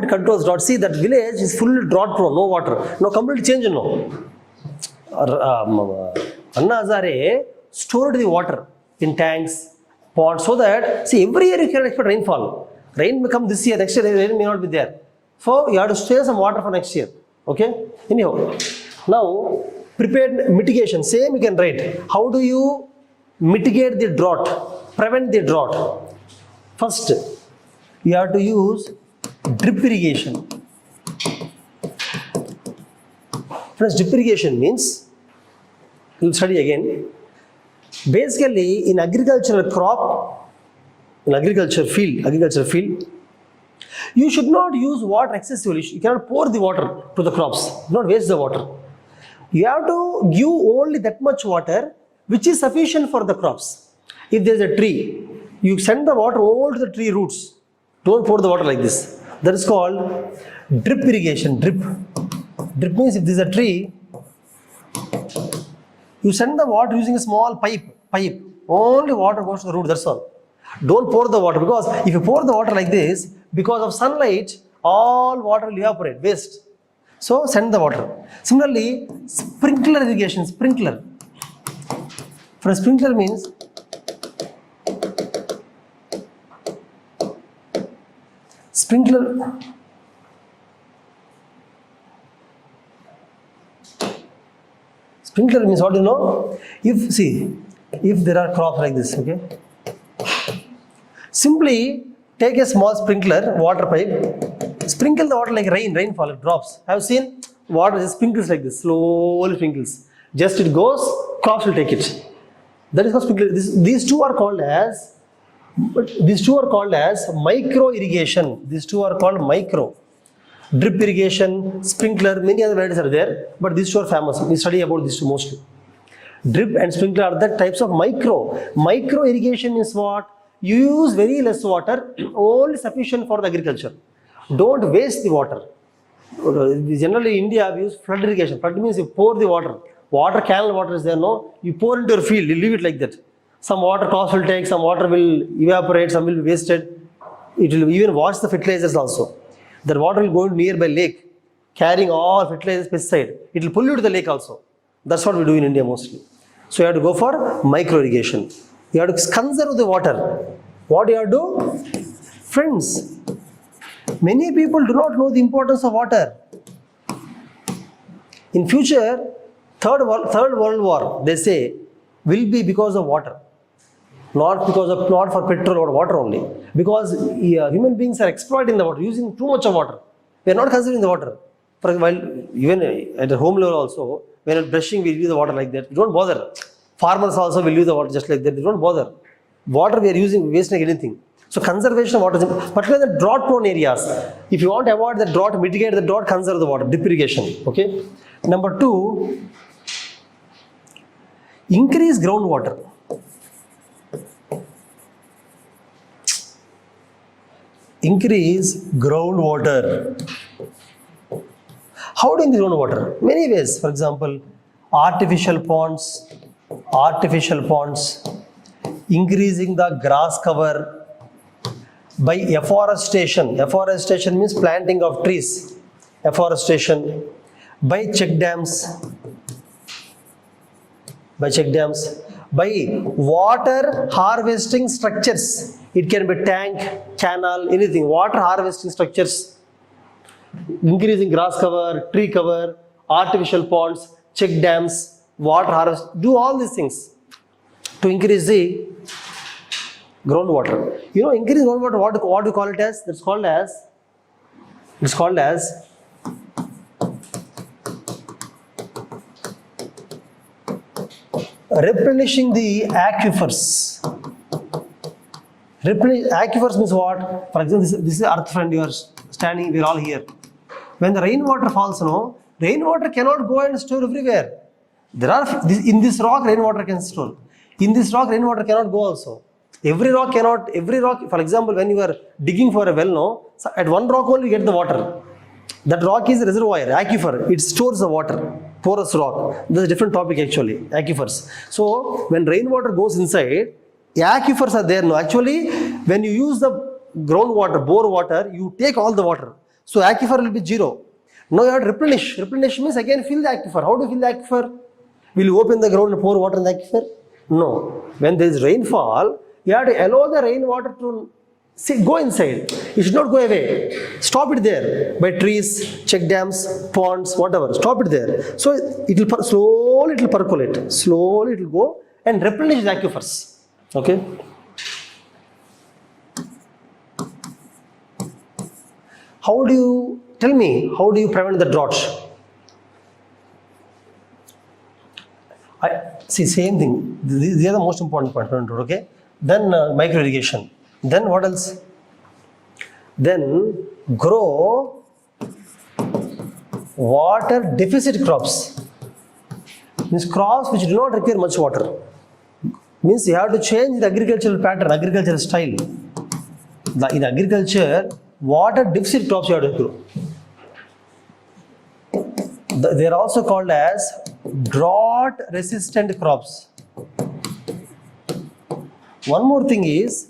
controls drought. See, that village is full drought prone, no water. Now, complete change, no. Anna Hazare stored the water in tanks, ponds, so that, see, every year you can expect rainfall. Rain may come this year, next year rain may not be there. So, you have to store some water for next year. Okay? Anyhow. Now, prepared mitigation, same you can write. How do you mitigate the drought, prevent the drought? First, you have to use drip irrigation. Friends, drip irrigation means, you'll study again. Basically, in agricultural crop, in agriculture field, you should not use water excessively. You cannot pour the water to the crops. Do not waste the water. You have to give only that much water which is sufficient for the crops. If there is a tree, you send the water all to the tree roots. Don't pour the water like this. That is called drip irrigation. Drip means if there is a tree, you send the water using a small pipe. Only water goes to the root, that's all. Don't pour the water, because if you pour the water like this, because of sunlight, all water will evaporate, waste. So send the water. Similarly, sprinkler irrigation, sprinkler. For a sprinkler means sprinkler means what do you know? If there are crops like this, okay? Simply take a small sprinkler, water pipe, sprinkle the water like rainfall, it drops. I have seen water just sprinkles like this, slowly sprinkles. Just it goes, crops will take it. That is how sprinkler. These two are called as micro irrigation. These two are called micro. Drip irrigation, sprinkler, many other varieties are there, but these two are famous. We study about these two mostly. Drip and sprinkler are the types of micro. Micro irrigation is what? You use very less water, only sufficient for the agriculture. Don't waste the water. Generally in India we use flood irrigation. Flood means you pour the water. Canal water is there, no? You pour into your field, you leave it like that. Some water crops will take, some water will evaporate, some will be wasted. It will even wash the fertilizers also. That water will go into nearby lake, carrying all fertilizers, pesticide. It will pollute the lake also. That's what we do in India mostly. So you have to go for micro irrigation. You have to conserve the water. What do you have to do? Friends, many people do not know the importance of water. In future, third world war, they say, will be because of water. Not for petrol or water only. Because human beings are exploiting the water, using too much of water. We are not conserving the water. For while even at the home level also, when you're brushing, we use the water like that. We don't bother. Farmers also will use the water just like that. They don't bother. Water we are using, wasting anything. So conservation of water is particularly in the drought prone areas. If you want to avoid the drought, mitigate the drought, conserve the water, drip irrigation. Okay. Number 2, increase groundwater. Increase groundwater. How do you increase groundwater? Many ways. For example, artificial ponds, increasing the grass cover by afforestation. Afforestation means planting of trees. Afforestation by check dams. By check dams. By water harvesting structures. It can be tank, canal, anything. Water harvesting structures. Increasing grass cover, tree cover, artificial ponds, check dams, water harvest. Do all these things to increase the groundwater. You know, increase groundwater, what do you call it as? It's called as replenishing the aquifers. Aquifers means what? For example, this is earth friend, you are standing, we are all here. When the rainwater falls, rainwater cannot go and store everywhere. In this rock, rainwater can store. In this rock, rainwater cannot go also. Every rock, for example, when you are digging for a well, so at one rock only you get the water. That rock is a reservoir, aquifer. It stores the water. Porous rock. This is a different topic actually, aquifers. So, when rainwater goes inside, aquifers are there now. Actually, when you use the groundwater, bore water, you take all the water. So, aquifer will be zero. Now you have to replenish. Replenish means again fill the aquifer. How do you fill the aquifer? Will you open the ground and pour water in the aquifer? No. When there is rainfall, you have to allow the rainwater to go inside. It should not go away. Stop it there by trees, check dams, ponds, whatever. Stop it there. So it will slowly it will percolate. Slowly it will go and replenish the aquifers. Okay. How do you tell me? How do you prevent the drought? See, same thing. These are the most important points. Okay. Then micro irrigation. Then what else? Then grow water deficit crops. Means crops which do not require much water. Means you have to change the agricultural pattern, agricultural style. In agriculture, water deficit crops you have to grow. They are also called as drought resistant crops. One more thing is,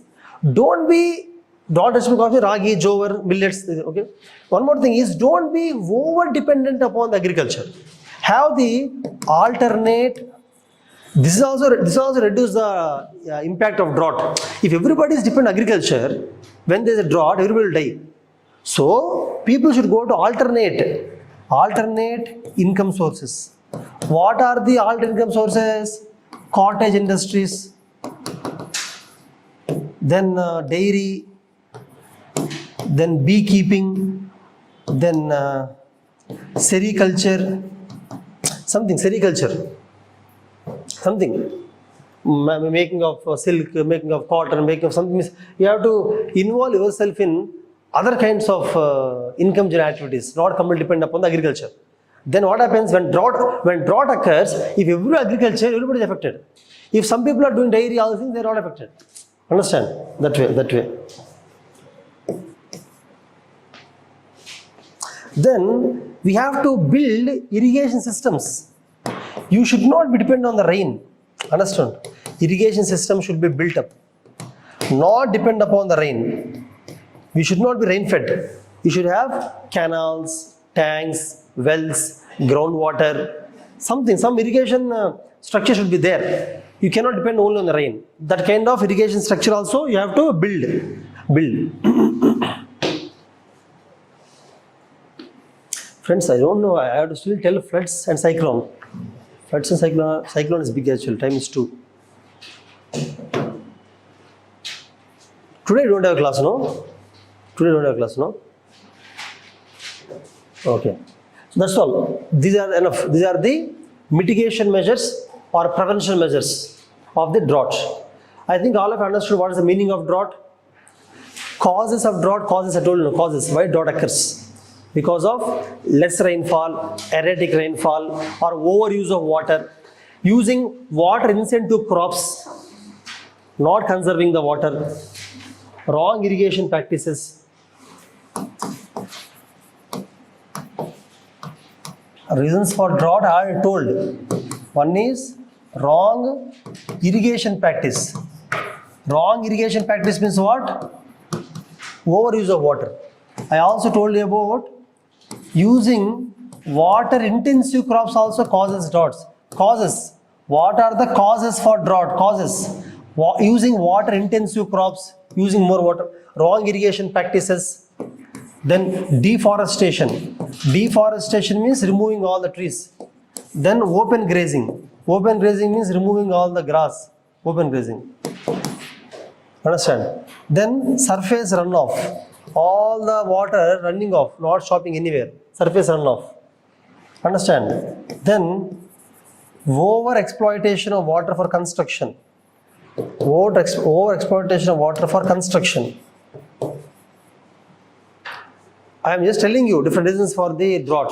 don't be drought resistant crops, ragi, jowar, millets. Okay. One more thing is, don't be over dependent upon the agriculture. Have the alternate. This is also reduce the impact of drought. If everybody is dependent on agriculture, when there is a drought, everybody will die. So people should go to alternate income sources. What are the alternate income sources? Cottage industries, then dairy, then beekeeping, then sericulture, making of silk, making of cotton, making of something. You have to involve yourself in other kinds of income generating activities, not completely depend upon the agriculture. Then what happens when drought occurs? If every agriculture, everybody is affected. If some people are doing dairy, all things, they are not affected. Understand? That way. Then we have to build irrigation systems. You should not be dependent on the rain. Understand? Irrigation system should be built up, not depend upon the rain. We should not be rain fed. You should have canals, tanks, wells, groundwater, some irrigation structure should be there. You cannot depend only on the rain. That kind of irrigation structure also you have to build. Friends, I don't know, I have to still tell floods and cyclone. Floods and cyclone is big actually, time is 2. Today you don't have class, no? Okay. So that's all. These are enough. These are the mitigation measures or prevention measures of the drought. I think all of you understood what is the meaning of drought. Causes of drought, I told you, causes. Why drought occurs? Because of less rainfall, erratic rainfall, or overuse of water. Using water incentive crops, not conserving the water. Wrong irrigation practices. Reasons for drought I have told. One is wrong irrigation practice. Wrong irrigation practice means what? Overuse of water. I also told you about using water intensive crops also causes droughts. Causes What are the causes for drought? Causes. Using water intensive crops, using more water, wrong irrigation practices. Then deforestation. Deforestation means removing all the trees. Then open grazing. Open grazing means removing all the grass. Open grazing. Understand? Then surface runoff. All the water running off, not stopping anywhere. Surface runoff. Understand? Then over exploitation of water for construction. Over exploitation of water for construction. I am just telling you different reasons for the drought.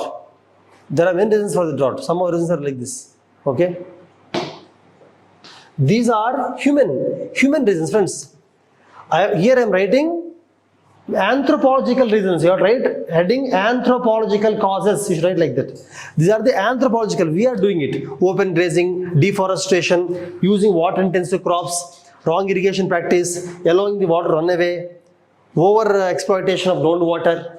There are many reasons for the drought. Some of the reasons are like this. Okay? These are human reasons, friends. Here I am writing anthropological reasons. You are right, heading anthropological causes. You should write like that. These are the anthropological. We are doing it. Open grazing, deforestation, using water intensive crops, wrong irrigation practice, allowing the water run away, over exploitation of groundwater.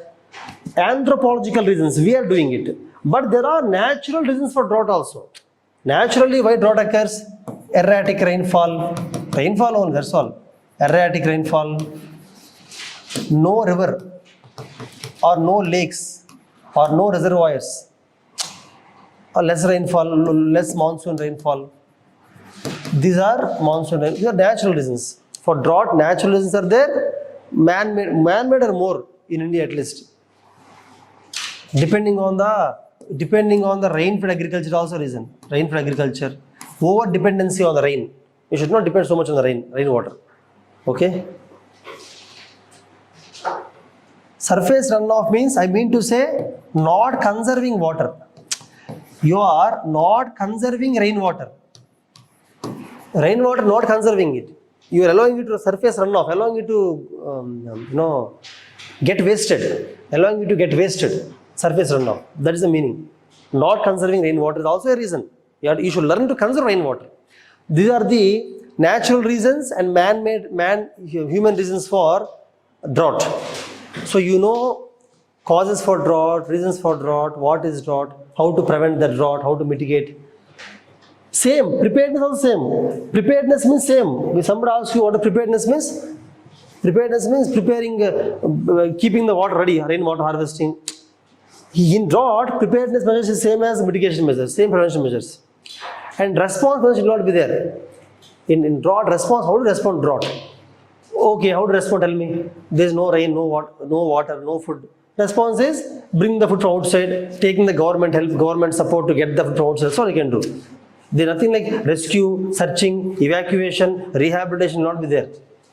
Anthropological reasons. We are doing it. But there are natural reasons for drought also. Naturally, why drought occurs? Erratic rainfall. Rainfall only, that's all. Erratic rainfall. No river or no lakes or no reservoirs, or less rainfall, less monsoon rainfall. These are these are natural reasons. For drought, natural reasons are there. Man-made are more in India at least. Depending on the rain-fed agriculture also reason. Rain-fed agriculture. Over dependency on the rain. You should not depend so much on the rainwater. Okay? Surface runoff means, I mean to say, not conserving water. You are not conserving rainwater. Rainwater, not conserving it. You are allowing it to surface runoff, allowing it to, get wasted. Allowing it to get wasted. Surface runoff. That is the meaning. Not conserving rainwater is also a reason. You should learn to conserve rainwater. These are the natural reasons and human reasons for drought. So you know causes for drought, reasons for drought, what is drought, how to prevent the drought, how to mitigate. Same, preparedness also same. Preparedness means same. If somebody asks you what preparedness means, preparedness means preparing, keeping the water ready, rainwater harvesting. In drought, preparedness measures is same as mitigation measures, same prevention measures. And response measures will not be there. In drought, response, how to respond to drought? Okay, how to respond? Tell me. There is no rain, no water, no food. Response is bring the food from outside, taking the government help, government support to get the food from outside. That's all you can do. There is nothing like rescue, searching, evacuation, rehabilitation will not be there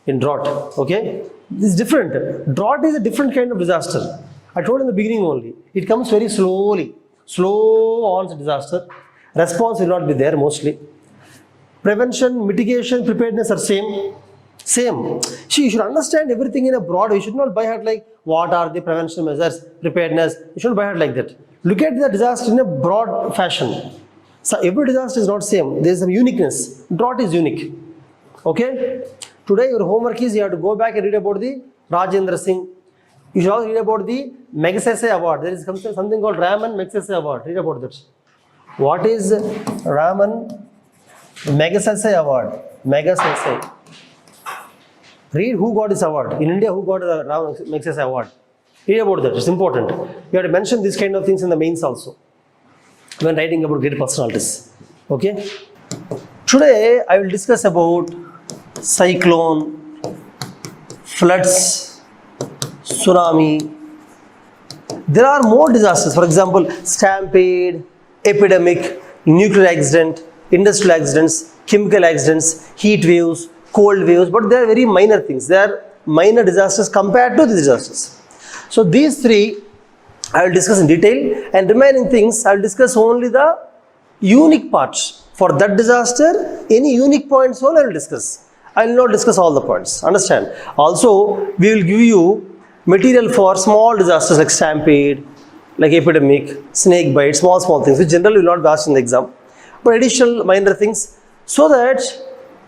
in drought. Okay? This is different. Drought is a different kind of disaster. I told in the beginning only. It comes very slowly. Slow onset disaster. Response will not be there mostly. Prevention, mitigation, preparedness are same. Same. See, you should understand everything in a broad way. You should not by heart like what are the prevention measures, preparedness. You shouldn't by heart like that. Look at the disaster in a broad fashion. So every disaster is not same. There is some uniqueness. Drought is unique. Okay? Today your homework is you have to go back and read about the Rajendra Singh. You should also read about the Magsaysay Award. There is something called Raman Magsaysay Award. Read about that. What is Raman Magsaysay Award? Magsaysay. Read who got this award. In India, who got the Raman Magsaysay Award. Read about that. It's important. You have to mention these kind of things in the mains also when writing about great personalities. Okay? Today, I will discuss about cyclone, floods, tsunami. There are more disasters. For example, stampede, epidemic, nuclear accident, industrial accidents, chemical accidents, heat waves, cold waves, but they are very minor things. They are minor disasters compared to the disasters. So these three I will discuss in detail, and remaining things I will discuss only the unique parts. For that disaster, any unique points only I will discuss. I will not discuss all the points. Understand? Also, we will give you material for small disasters like stampede, like epidemic, snake bite, small things, which generally will not be asked in the exam. But additional minor things, so that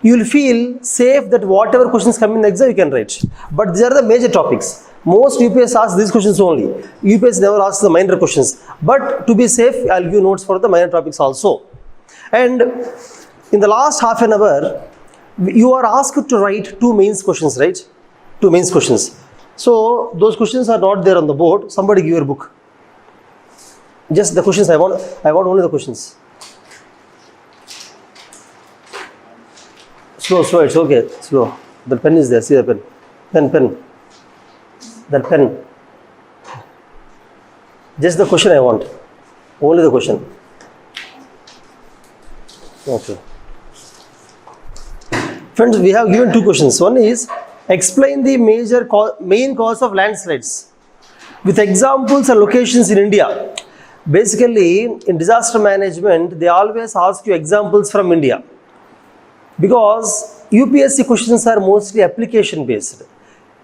you will feel safe that whatever questions come in the exam, you can write. But these are the major topics. Most UPS asks these questions only. UPS never asks the minor questions. But to be safe, I will give notes for the minor topics also. And in the last half an hour, you are asked to write 2 mains questions, right? 2 mains questions. So those questions are not there on the board. Somebody give your book. Just the questions I want only the questions. Slow, it's okay, slow. The pen is there, see the pen. Pen. That pen. Just the question I want. Only the question. Okay. Friends, we have given 2 questions. One is, explain the main cause of landslides with examples and locations in India. Basically, in disaster management, they always ask you examples from India. Because UPSC questions are mostly application based.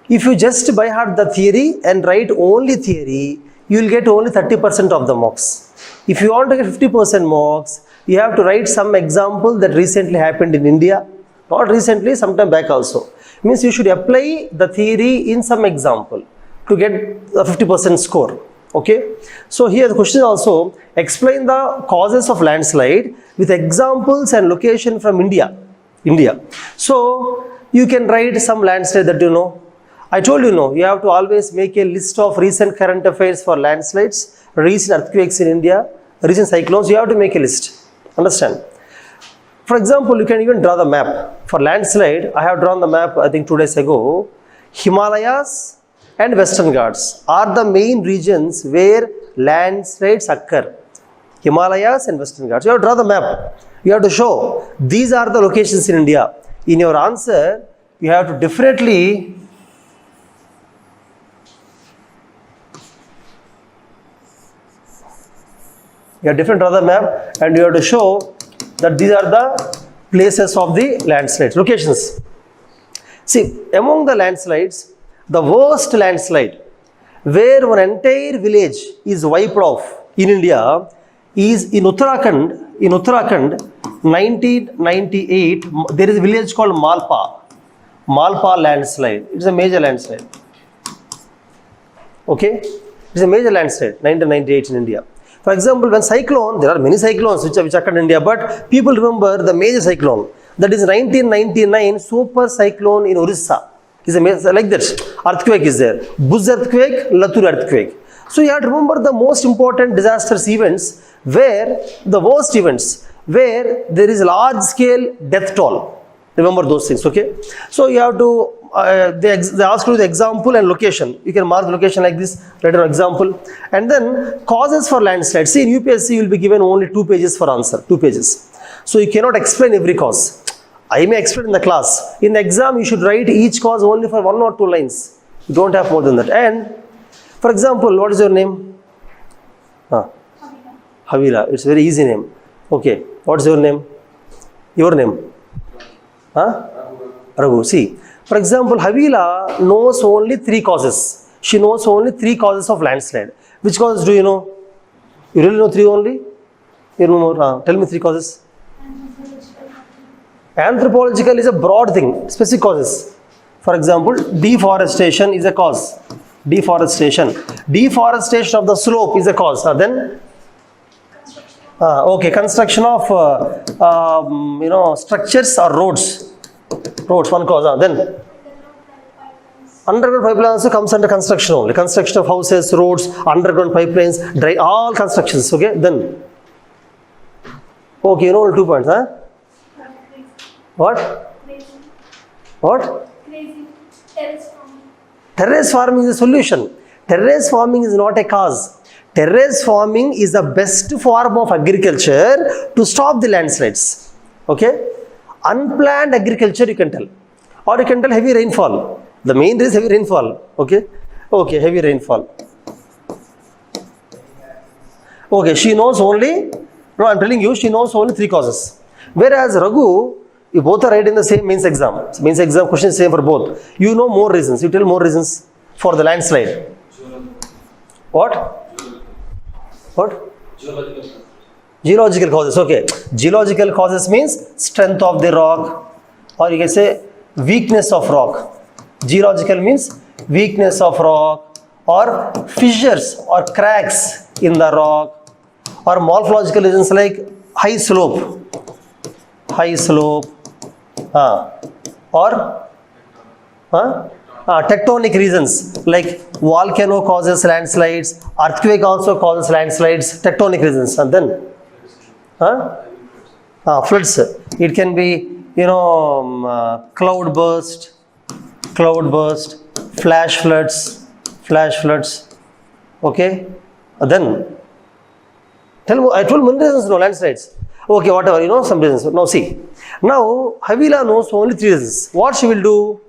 If you just by heart the theory and write only theory, you will get only 30% of the marks. If you want to get 50% marks, you have to write some example that recently happened in India. Not recently, sometime back also. Means you should apply the theory in some example to get a 50% score. Okay. So here the question also, explain the causes of landslide with examples and location from India. So you can write some landslide that you know. I told you no, you have to always make a list of recent current affairs for landslides, recent earthquakes in India, recent cyclones. You have to make a list. Understand? For example, you can even draw the map. For landslide, I have drawn the map I think 2 days ago. Himalayas and Western Ghats are the main regions where landslides occur. Himalayas and Western Ghats. You have to draw the map. You have to show these are the locations in India. In your answer, you have to definitely draw the map and you have to show that these are the places of the landslides, locations. See, among the landslides, the worst landslide where one entire village is wiped off in India is in Uttarakhand. In Uttarakhand, 1998, there is a village called Malpa landslide. It is a major landslide. Okay? It is a major landslide, 1998 in India. For example, when cyclone, there are many cyclones which occurred in India, but people remember the major cyclone. That is 1999 super cyclone in Orissa. Is a major, like that. Earthquake is there. Bhuj earthquake, Latur earthquake. So you have to remember the most important disasters events where the worst events where there is large scale death toll. Remember those things, okay? So you have to, they ask you the example and location. You can mark the location like this, write an example. And then causes for landslides. See, in UPSC you will be given only 2 pages for answer, 2 pages. So you cannot explain every cause. I may explain in the class. In the exam you should write each cause only for 1 or 2 lines. You don't have more than that. And for example, what is your name? Havila. It's a very easy name. Okay. What's your name? Your name? Raghu. See, for example, Havila knows only 3 causes. She knows only 3 causes of landslide. Which causes do you know? You really know 3 only? You know more? Tell me 3 causes. Anthropological is a broad thing. Specific causes. For example, deforestation is a cause. Deforestation of the slope is a cause. Then okay, construction of structures or roads, one cause. Then underground pipeline also comes under construction only. Construction of houses, roads, underground pipelines, all constructions. Okay, then okay, you know 2 points, huh? What? Crazy. Terrace farming. Terrace farming is a solution. Terrace farming is not a cause. Terrace farming is the best form of agriculture to stop the landslides. Okay? Unplanned agriculture you can tell. Or you can tell heavy rainfall. The main is heavy rainfall. Okay? Okay, heavy rainfall. Okay, she knows only, no, I'm telling you, she knows only 3 causes. Whereas Raghu, you both are right in the same mains exam. Mains exam question is same for both. You know more reasons. You tell more reasons for the landslide. What? Geological causes. Okay. Geological causes means strength of the rock, or you can say weakness of rock. Geological means weakness of rock, or fissures or cracks in the rock, or morphological reasons like high slope. high slope, or tectonic reasons like volcano causes landslides, earthquake also causes landslides, tectonic reasons, and then floods. It can be cloud burst, flash floods. Okay, then I told many reasons, no landslides. Okay, whatever, some reasons. Now see, now Havila knows only 3 reasons. What she will do?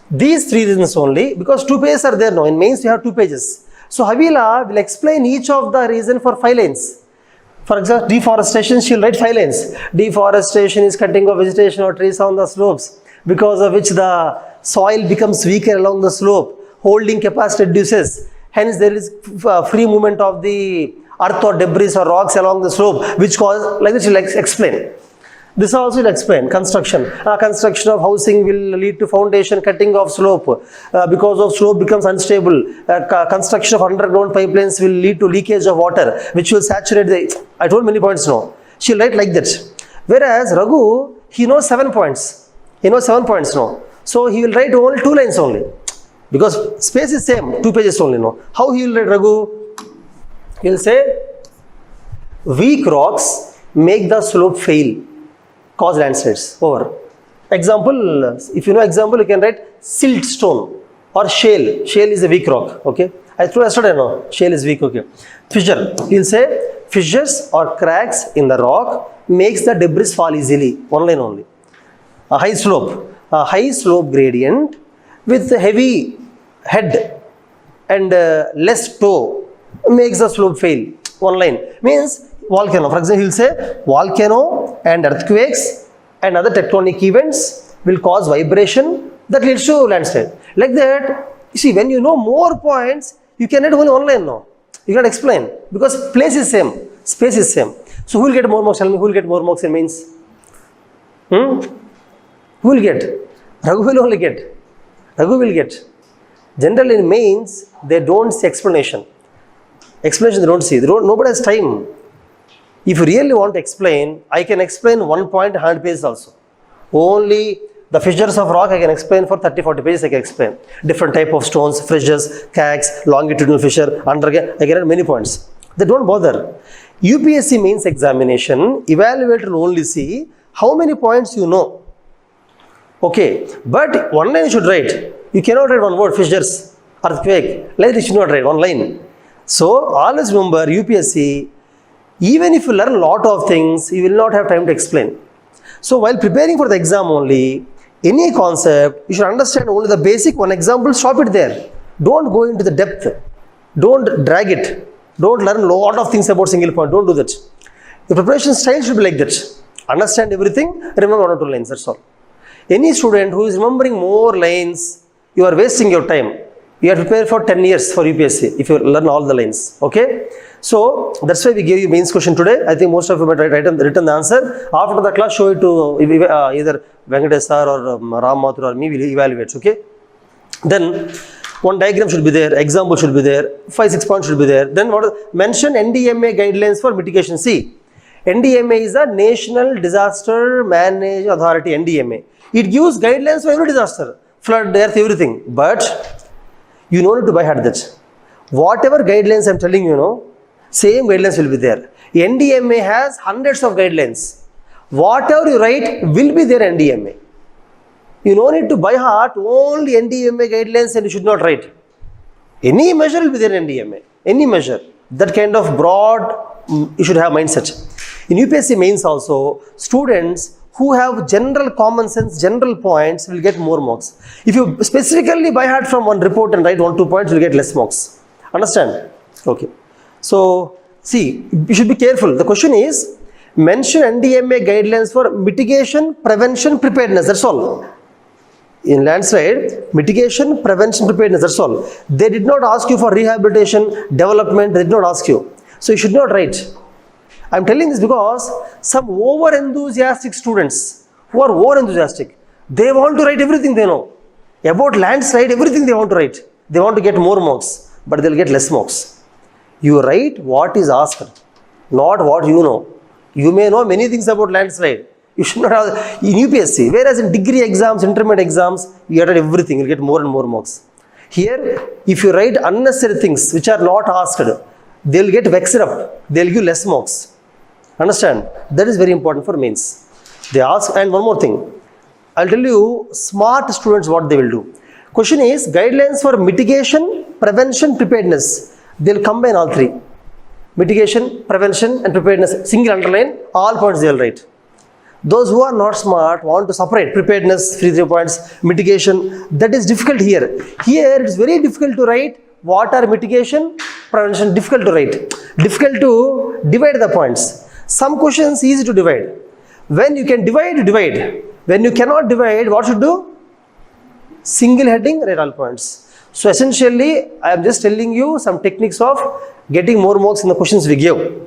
These 3 reasons only, because 2 pages are there now. In mains you have 2 pages. So Havila will explain each of the reason for 5 lines. For example, deforestation, she will write 5 lines. Deforestation is cutting of vegetation or trees on the slopes, because of which the soil becomes weaker along the slope, holding capacity reduces. Hence there is free movement of the earth or debris or rocks along the slope, which cause, like this she will explain. This also will explain. Construction. Construction of housing will lead to foundation cutting of slope. Because of slope becomes unstable. Construction of underground pipelines will lead to leakage of water, which will saturate the... I told many points now. She will write like that. Whereas Raghu, he knows 7 points. He knows 7 points now. So he will write only 2 lines only. Because space is same, 2 pages only now. How he will write Raghu? He will say, weak rocks make the slope fail, cause landslides. Over. Example, if you know example, you can write silt stone or shale. Shale is a weak rock. Okay. I told yesterday, no. Shale is weak. Okay. Fissure. He will say, fissures or cracks in the rock makes the debris fall easily. 1 line only. A high slope. A high slope gradient with a heavy head and less toe makes the slope fail. 1 line. Means volcano. For example, he will say volcano and earthquakes and other tectonic events will cause vibration that leads to landslide. Like that, you see, when you know more points, you can write only 1 line now. You cannot explain because place is same, space is same. So who will get more marks? Tell me, who will get more marks in mains? Who will get? Raghu will only get. Raghu will get. Generally in mains, they don't see explanation. Explanation they don't see. Nobody has time. If you really want to explain, I can explain 1 point 100 pages also. Only the fissures of rock I can explain for 30-40 pages. I can explain different type of stones, fissures, cracks, longitudinal fissure, underground. I can add many points. They don't bother. UPSC mains examination, evaluator will only see how many points you know. Okay, but 1 line you should write. You cannot write 1 word, fissures, earthquake. Like this you should not write 1 line. So always remember, UPSC, even if you learn a lot of things, you will not have time to explain. So while preparing for the exam only, any concept, you should understand only the basic. 1 example, stop it there. Don't go into the depth. Don't drag it. Don't learn a lot of things about single point. Don't do that. The preparation style should be like that. Understand everything, remember 1 or 2 lines, that's all. Any student who is remembering more lines, you are wasting your time. You are prepared for 10 years for UPSC if you learn all the lines. Okay. So that's why we gave you mains question today. I think most of you might written the answer. After the class, show it to either Venkatesh sir or Ram Mathur or me. Will evaluate. Okay. Then 1 diagram should be there. Example should be there. 5-6 points should be there. Then mention NDMA guidelines for mitigation. See, NDMA is a National Disaster Management Authority. NDMA. It gives guidelines for every disaster, flood, earth, everything. But you don't need to buy hard that. Whatever guidelines I'm telling you, same guidelines will be there. NDMA has hundreds of guidelines. Whatever you write will be there NDMA. You don't need to buy heart only NDMA guidelines and you should not write. Any measure will be there in NDMA. Any measure. That kind of broad, you should have mindset. In UPSC mains also, students who have general common sense, general points will get more marks. If you specifically by heart from 1 report and write 1-2 points, you will get less marks. Understand? Okay. So, see, you should be careful. The question is, mention NDMA guidelines for mitigation, prevention, preparedness. That's all. In landslide, mitigation, prevention, preparedness. That's all. They did not ask you for rehabilitation, development. They did not ask you. So, you should not write. I am telling this because some over-enthusiastic students who are over-enthusiastic, they want to write everything they know. About landslide, everything they want to write. They want to get more marks, but they will get less marks. You write what is asked, not what you know. You may know many things about landslide. You should not have in UPSC. Whereas in degree exams, intermediate exams, you get everything. You'll get more and more marks. Here, if you write unnecessary things which are not asked, they'll get vexed up. They'll give less marks. Understand? That is very important for mains. They ask, and one more thing. I'll tell you, smart students what they will do. Question is guidelines for mitigation, prevention, preparedness. They'll combine all three. Mitigation, prevention, and preparedness. Single underline, all points they'll write. Those who are not smart want to separate preparedness, 3 points, mitigation. That is difficult here. Here it's very difficult to write what are mitigation, prevention. Difficult to write. Difficult to divide the points. Some questions easy to divide. When you can divide, divide. When you cannot divide, what should do? Single heading, write all points. So essentially, I am just telling you some techniques of getting more marks in the questions we give.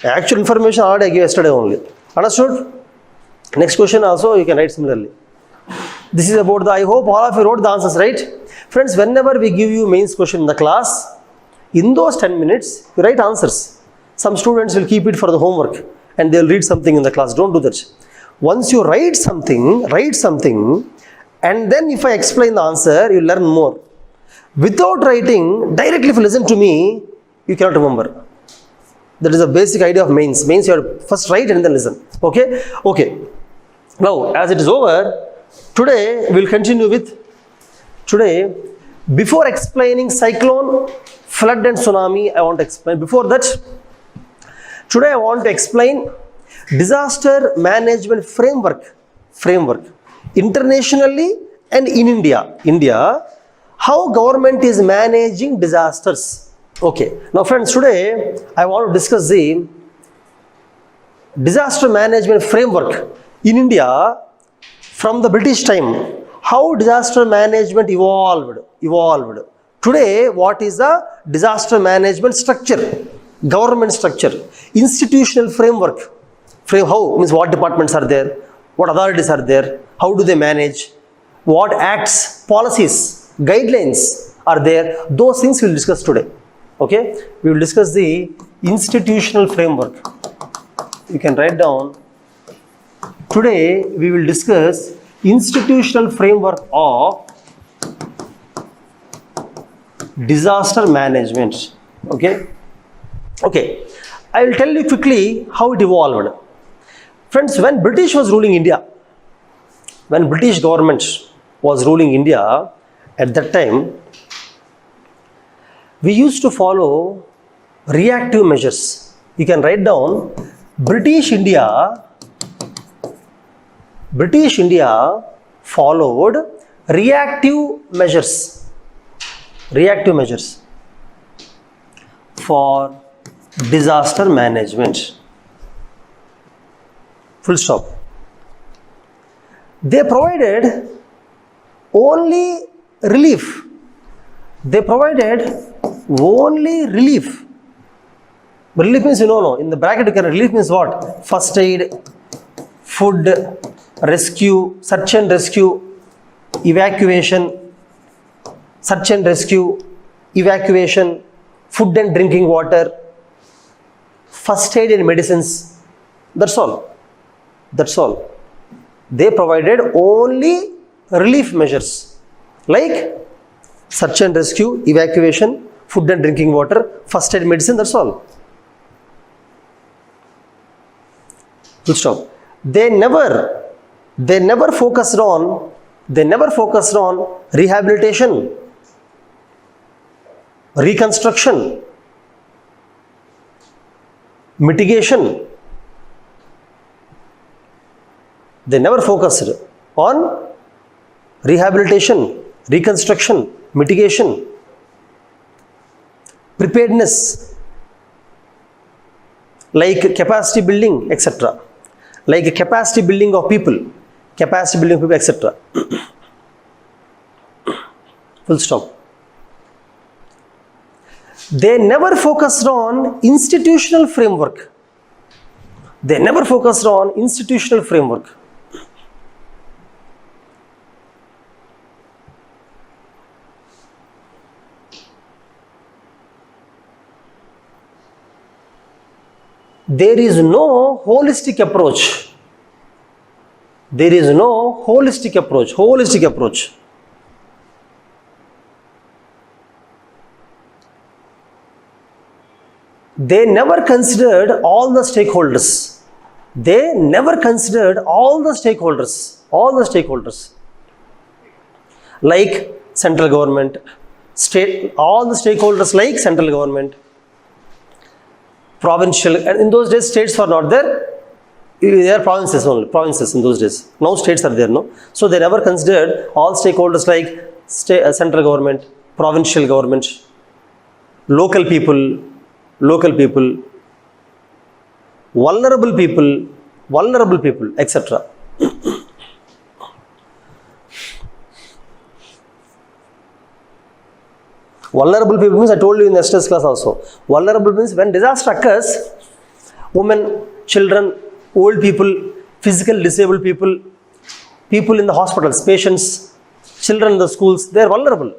Actual information already I gave yesterday only. Understood? Next question also you can write similarly. This is about the, I hope all of you wrote the answers, right? Friends, whenever we give you mains question in the class, in those 10 minutes, you write answers. Some students will keep it for the homework and they'll read something in the class. Don't do that. Once you write something, and then if I explain the answer, you learn more. Without writing, directly if you listen to me, you cannot remember. That is the basic idea of mains. Mains you have to first write and then listen. Okay? Okay. Now, as it is over, today we will continue with, before explaining cyclone, flood and tsunami, I want to explain. Before that, today I want to explain disaster management framework, internationally and in India, how government is managing disasters. Okay. Now friends, today I want to discuss the disaster management framework in India from the British time. How disaster management evolved. Today, what is the disaster management structure, government structure, institutional framework. How means what departments are there, what authorities are there, how do they manage, what acts, policies, guidelines are there. Those things we will discuss today. Okay, we will discuss the institutional framework. You can write down. Today we will discuss institutional framework of disaster management. Okay. I will tell you quickly how it evolved. Friends, when British was ruling India, when British government was ruling India, at that time, we used to follow reactive measures. You can write down British India followed reactive measures for disaster management. Full stop. They provided only relief. Relief means, in the bracket you can, relief means what? First aid, food, rescue, search and rescue, evacuation, food and drinking water, first aid and medicines. That's all. They provided only relief measures like search and rescue, evacuation, food and drinking water, first aid, medicine. That's all. Full stop. They never focused on rehabilitation, reconstruction, mitigation. They never focused on rehabilitation, reconstruction, mitigation, preparedness, like capacity building, etc. Like capacity building of people, etc. Full stop. They never focused on institutional framework. There is no holistic approach. There is no holistic approach. Holistic approach. They never considered all the stakeholders. They never considered all the stakeholders. All the stakeholders. Like central government, state, all the stakeholders like central government, provincial, and in those days states were not there. They are provinces only, provinces in those days. Now states are there, no? So they never considered all stakeholders like central government, provincial government, local people, vulnerable people, etc. Vulnerable people means, I told you in yesterday's class also. Vulnerable means when disaster occurs, women, children, old people, physical disabled people, people in the hospitals, patients, children in the schools, they are vulnerable.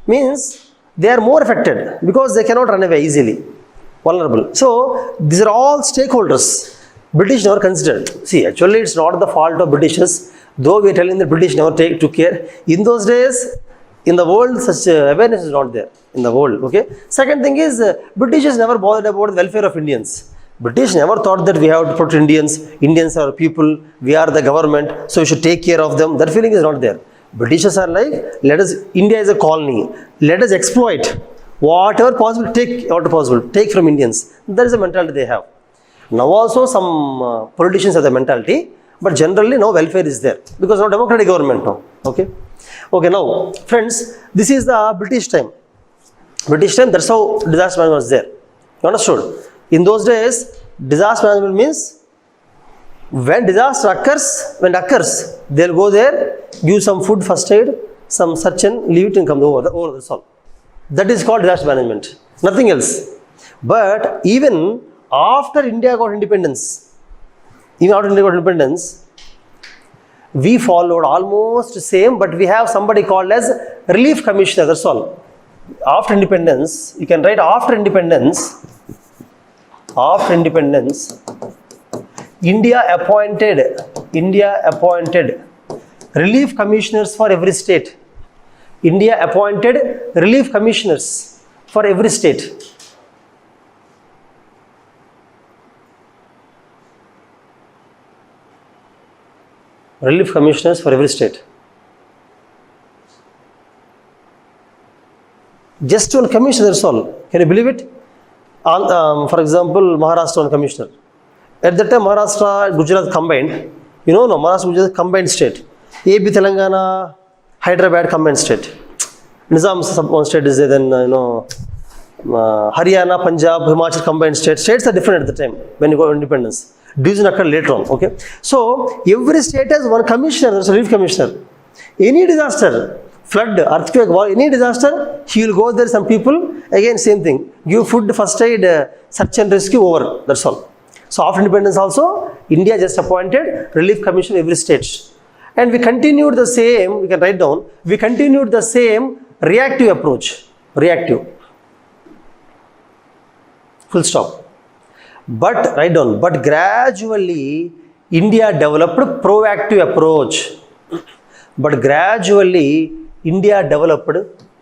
Means they are more affected because they cannot run away easily. Vulnerable. So these are all stakeholders. British never considered. See, actually it's not the fault of Britishers, though we are telling that British never took care. In those days, in the world, such awareness is not there in the world. Okay. Second thing is, Britishers never bothered about the welfare of Indians. British never thought that we have to protect Indians. Indians are people. We are the government, so we should take care of them. That feeling is not there. Britishers are like, India is a colony. Let us exploit whatever possible. Take from Indians. That is the mentality they have. Now also some politicians have the mentality, but generally now welfare is there because now democratic government now. Okay. Okay, now friends, this is the British time. British time, that's how disaster management was there. You understood? In those days, disaster management means when disaster occurs, they'll go there, give some food, first aid, some search and leave it and come over. That's all. That is called disaster management. Nothing else. But even after India got independence, we followed almost same, but we have somebody called as relief commissioner. That's all. After independence, you can write after independence, India appointed relief commissioners for every state. India appointed relief commissioners for every state. Relief commissioners for every state. Just one commissioner, that's all. Can you believe it? For example, Maharashtra one commissioner. At that time, Maharashtra, Gujarat combined. You know, no, Maharashtra, Gujarat combined state. AP, Telangana, Hyderabad combined state. Nizam one state is there, then Haryana, Punjab, Himachal combined state. States are different at the time when you got independence. Division occurred later on. Okay. So every state has one commissioner, that's a relief commissioner. Any disaster, flood, earthquake, war, any disaster, he will go there, some people, again same thing. Give food, first aid, search and rescue, over. That's all. So after independence also, India just appointed relief commission every state. And we continued the same, we can write down, we continued the same reactive approach. Reactive. Full stop. But, write down, but gradually India developed proactive approach. But gradually India developed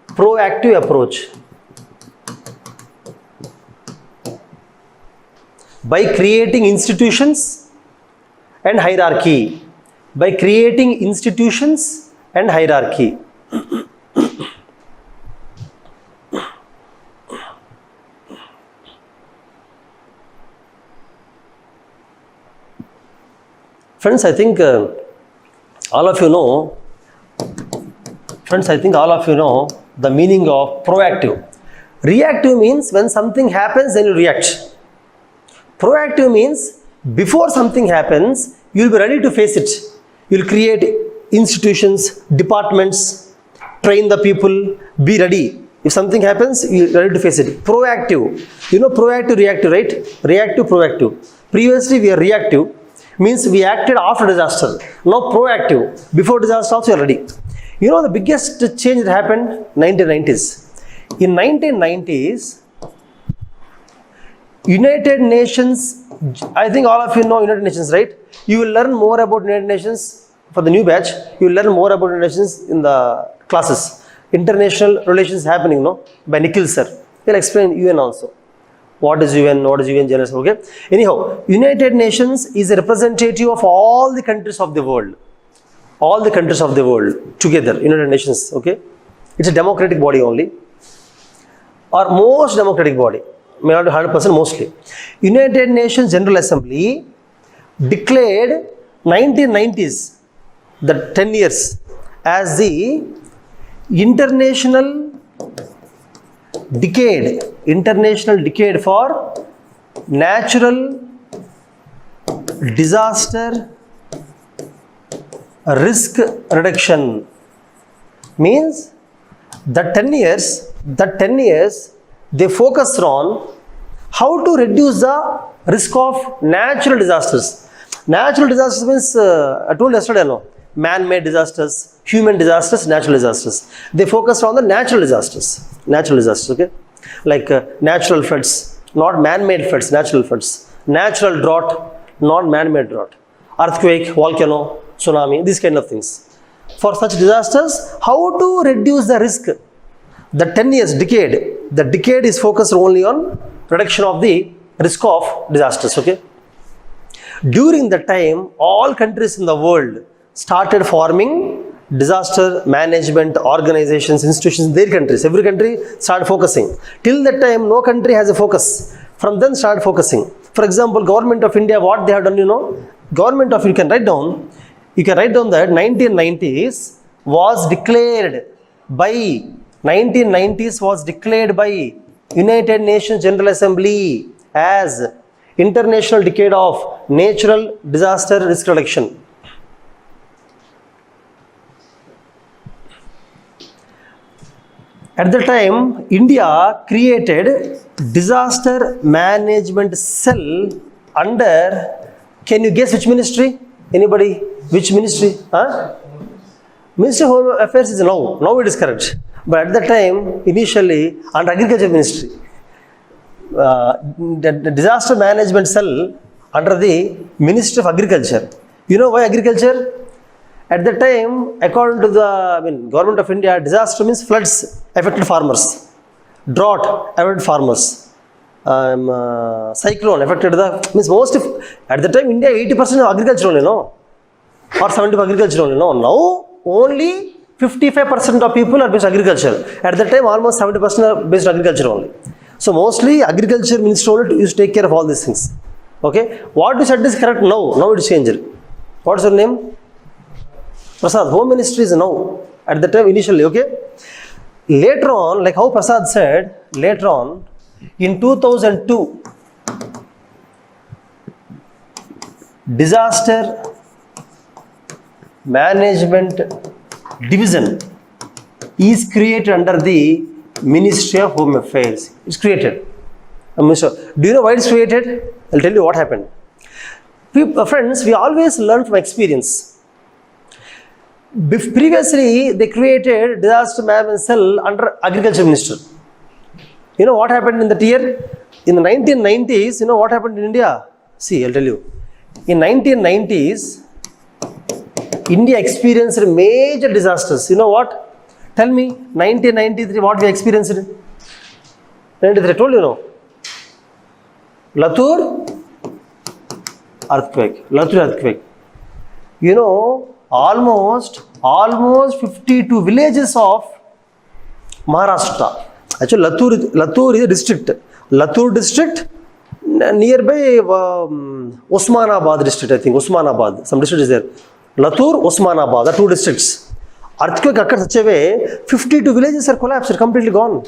proactive approach. By creating institutions and hierarchy. By creating institutions and hierarchy. Friends, I think all of you know the meaning of proactive. Reactive means when something happens, then you react. Proactive means before something happens, you will be ready to face it. You will create institutions, departments, train the people, be ready. If something happens, you are ready to face it. Proactive. You know proactive, reactive, right? Reactive, proactive. Previously we are reactive. Means we acted after disaster. Now proactive. Before disaster also you are ready. You know the biggest change that happened? 1990s. In 1990s, United Nations, I think all of you know United Nations, right? You will learn more about United Nations for the new batch, you will learn more about relations in the classes. International relations happening, no, by Nikhil sir. He'll explain UN also. What is UN general, okay? Anyhow, United Nations is a representative of all the countries of the world. All the countries of the world together, United Nations, okay? It's a democratic body only. Or most democratic body. May not be 100%, mostly. United Nations General Assembly declared 1990s, the 10 years, as the international decade for natural disaster risk reduction. Means the 10 years they focused on how to reduce the risk of natural disasters. Natural disasters means, I told yesterday, no, man-made disasters, human disasters, natural disasters. They focused on the natural disasters, okay? Like natural floods, not man-made floods, natural floods. Natural drought, not man-made drought. Earthquake, volcano, tsunami, these kind of things. For such disasters, how to reduce the risk? The 10 years decade, the decade is focused only on reduction of the risk of disasters, okay? During the time, all countries in the world started forming disaster management organizations, institutions in their countries. Every country started focusing. Till that time, no country has a focus. From then started focusing. For example, Government of India, what they have done, Government of, you can write down that 1990s was declared by United Nations General Assembly as International Decade of Natural Disaster Risk Reduction. At the time, India created disaster management cell under, can you guess which ministry? Anybody? Which ministry? Ministry of Home Affairs is now it is correct. But at the time, initially, under Agriculture Ministry, the disaster management cell under the Ministry of Agriculture. You know why agriculture? At the time, according to the Government of India, disaster means floods affected farmers, drought affected farmers, cyclone affected means most at the time India 80% of agriculture only, no, or 70% agriculture only, no. Now only 55% of people are based on agriculture. At that time, almost 70% are based on agriculture only. So mostly agriculture ministry only used to take care of all these things. Okay, what you said is correct now. Now it is changed. What's your name? Prasad. Home Ministry is now. At the time initially, okay. Later on, like how Prasad said, later on, in 2002, Disaster Management Division is created under the Ministry of Home Affairs. It's created. Do you know why it's created? I'll tell you what happened. Friends, we always learn from experience. Previously, they created disaster management cell under Agriculture Minister. You know what happened in that year? In the 1990s, you know what happened in India? See, I'll tell you. In 1990s, India experienced major disasters. You know what? Tell me, 1993, what we experienced? 93, I told you, no. Latur earthquake. You know, almost 52 villages of Maharashtra. Actually, Latur is a district. Latur district, nearby Osmanabad district, I think. Osmanabad, some district is there. Latur, Osmanabad, the two districts. Earthquake occurred such a way, 52 villages are collapsed, completely gone.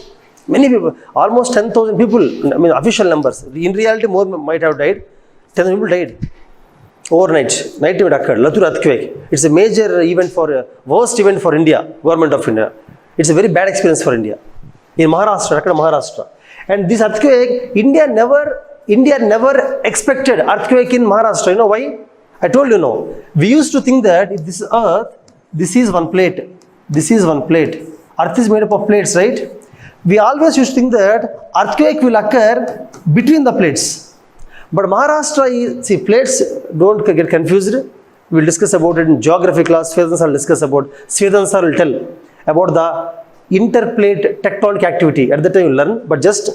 Many people, almost 10,000 people, I mean official numbers. In reality, more might have died. 10,000 people died. Overnight, night event occurred, Latur earthquake. It's a major event worst event for India, Government of India. It's a very bad experience for India. In Maharashtra. And this earthquake, India never expected earthquake in Maharashtra. You know why? I told you no. We used to think that if this earth, this is one plate. Earth is made up of plates, right? We always used to think that earthquake will occur between the plates. But Maharashtra, see, plates don't get confused. We'll discuss about it in geography class. Swedan sir will discuss about. Swedan sir will tell about the interplate tectonic activity. At that time you learn, but just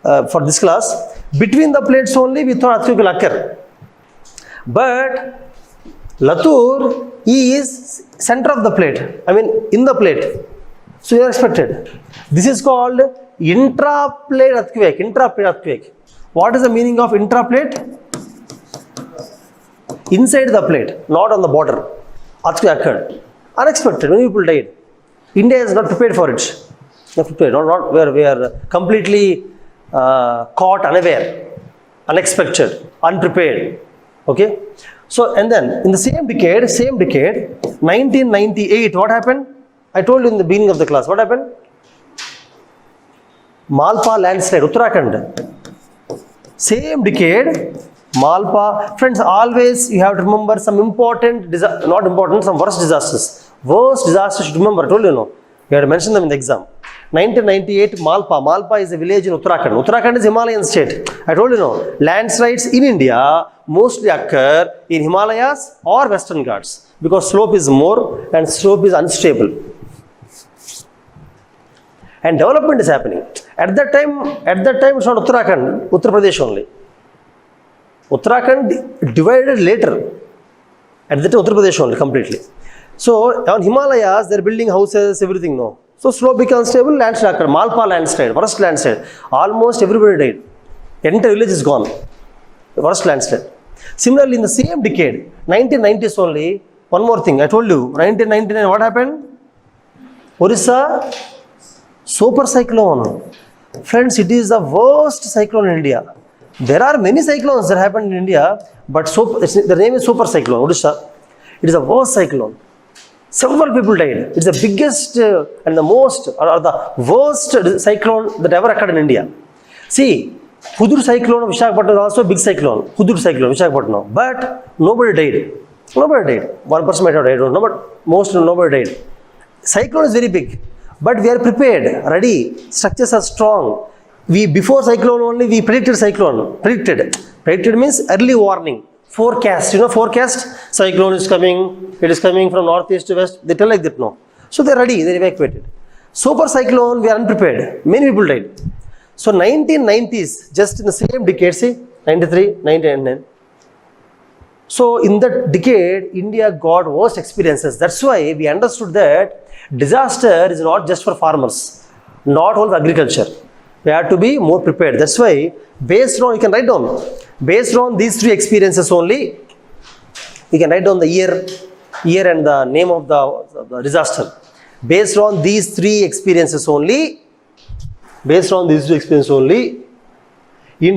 for this class, between the plates only we thought earthquake will occur. But Latur is center of the plate. I mean in the plate. So you are expected. This is called intraplate earthquake. Intraplate earthquake. What is the meaning of intraplate? Inside the plate, not on the border. Earthquake occurred. Unexpected. Many people died. India is not prepared for it. Not prepared. Not where we are completely caught unaware, unexpected, unprepared. Okay. So and then in the same decade, 1998, what happened? I told you in the beginning of the class. What happened? Malpa landslide, Uttarakhand. Same decade, Malpa. Friends, always you have to remember some important, some worst disasters. Worst disasters, you should remember. I told you, no. You have to mention them in the exam. 1998, Malpa. Malpa is a village in Uttarakhand. Uttarakhand is Himalayan state. I told you, no. Landslides in India mostly occur in Himalayas or Western Ghats because slope is more and slope is unstable. And development is happening. At that time it's not Uttarakhand, Uttar Pradesh only. Uttarakhand divided later. At that time Uttar Pradesh only completely. So on Himalayas they are building houses, everything, no. So slope becomes stable, landslide occurred. Malpa landslide, worst landslide. Almost everybody died. Entire village is gone. Worst landslide. Similarly in the same decade, 1990s only, one more thing. I told you, 1999, what happened? Orissa super cyclone. Friends, it is the worst cyclone in India. There are many cyclones that happened in India, but the name is super cyclone, Odisha. It is the worst cyclone. Several people died. It's the biggest and the most or the worst cyclone that ever occurred in India. See, Hudur cyclone of Visakhapatnam is also a big cyclone. Hudur cyclone, Visakhapatnam. But nobody died. Nobody died. One person might have died, no, but nobody died. Cyclone is very big. But we are prepared, ready. Structures are strong. Before cyclone only, we predicted cyclone. Predicted means early warning. Forecast. Forecast. Cyclone is coming. It is coming from northeast to west. They tell like that, no. So they are ready. They are evacuated. Super cyclone, we are unprepared. Many people died. So 1990s, just in the same decade, see, 93, 99. So in that decade, India got worst experiences. That's why we understood that disaster is not just for farmers, not all for agriculture. We have to be more prepared. That's why, based on, you can write down, based on these three experiences only, you can write down the year and the name of the disaster. Based on these three experiences only, in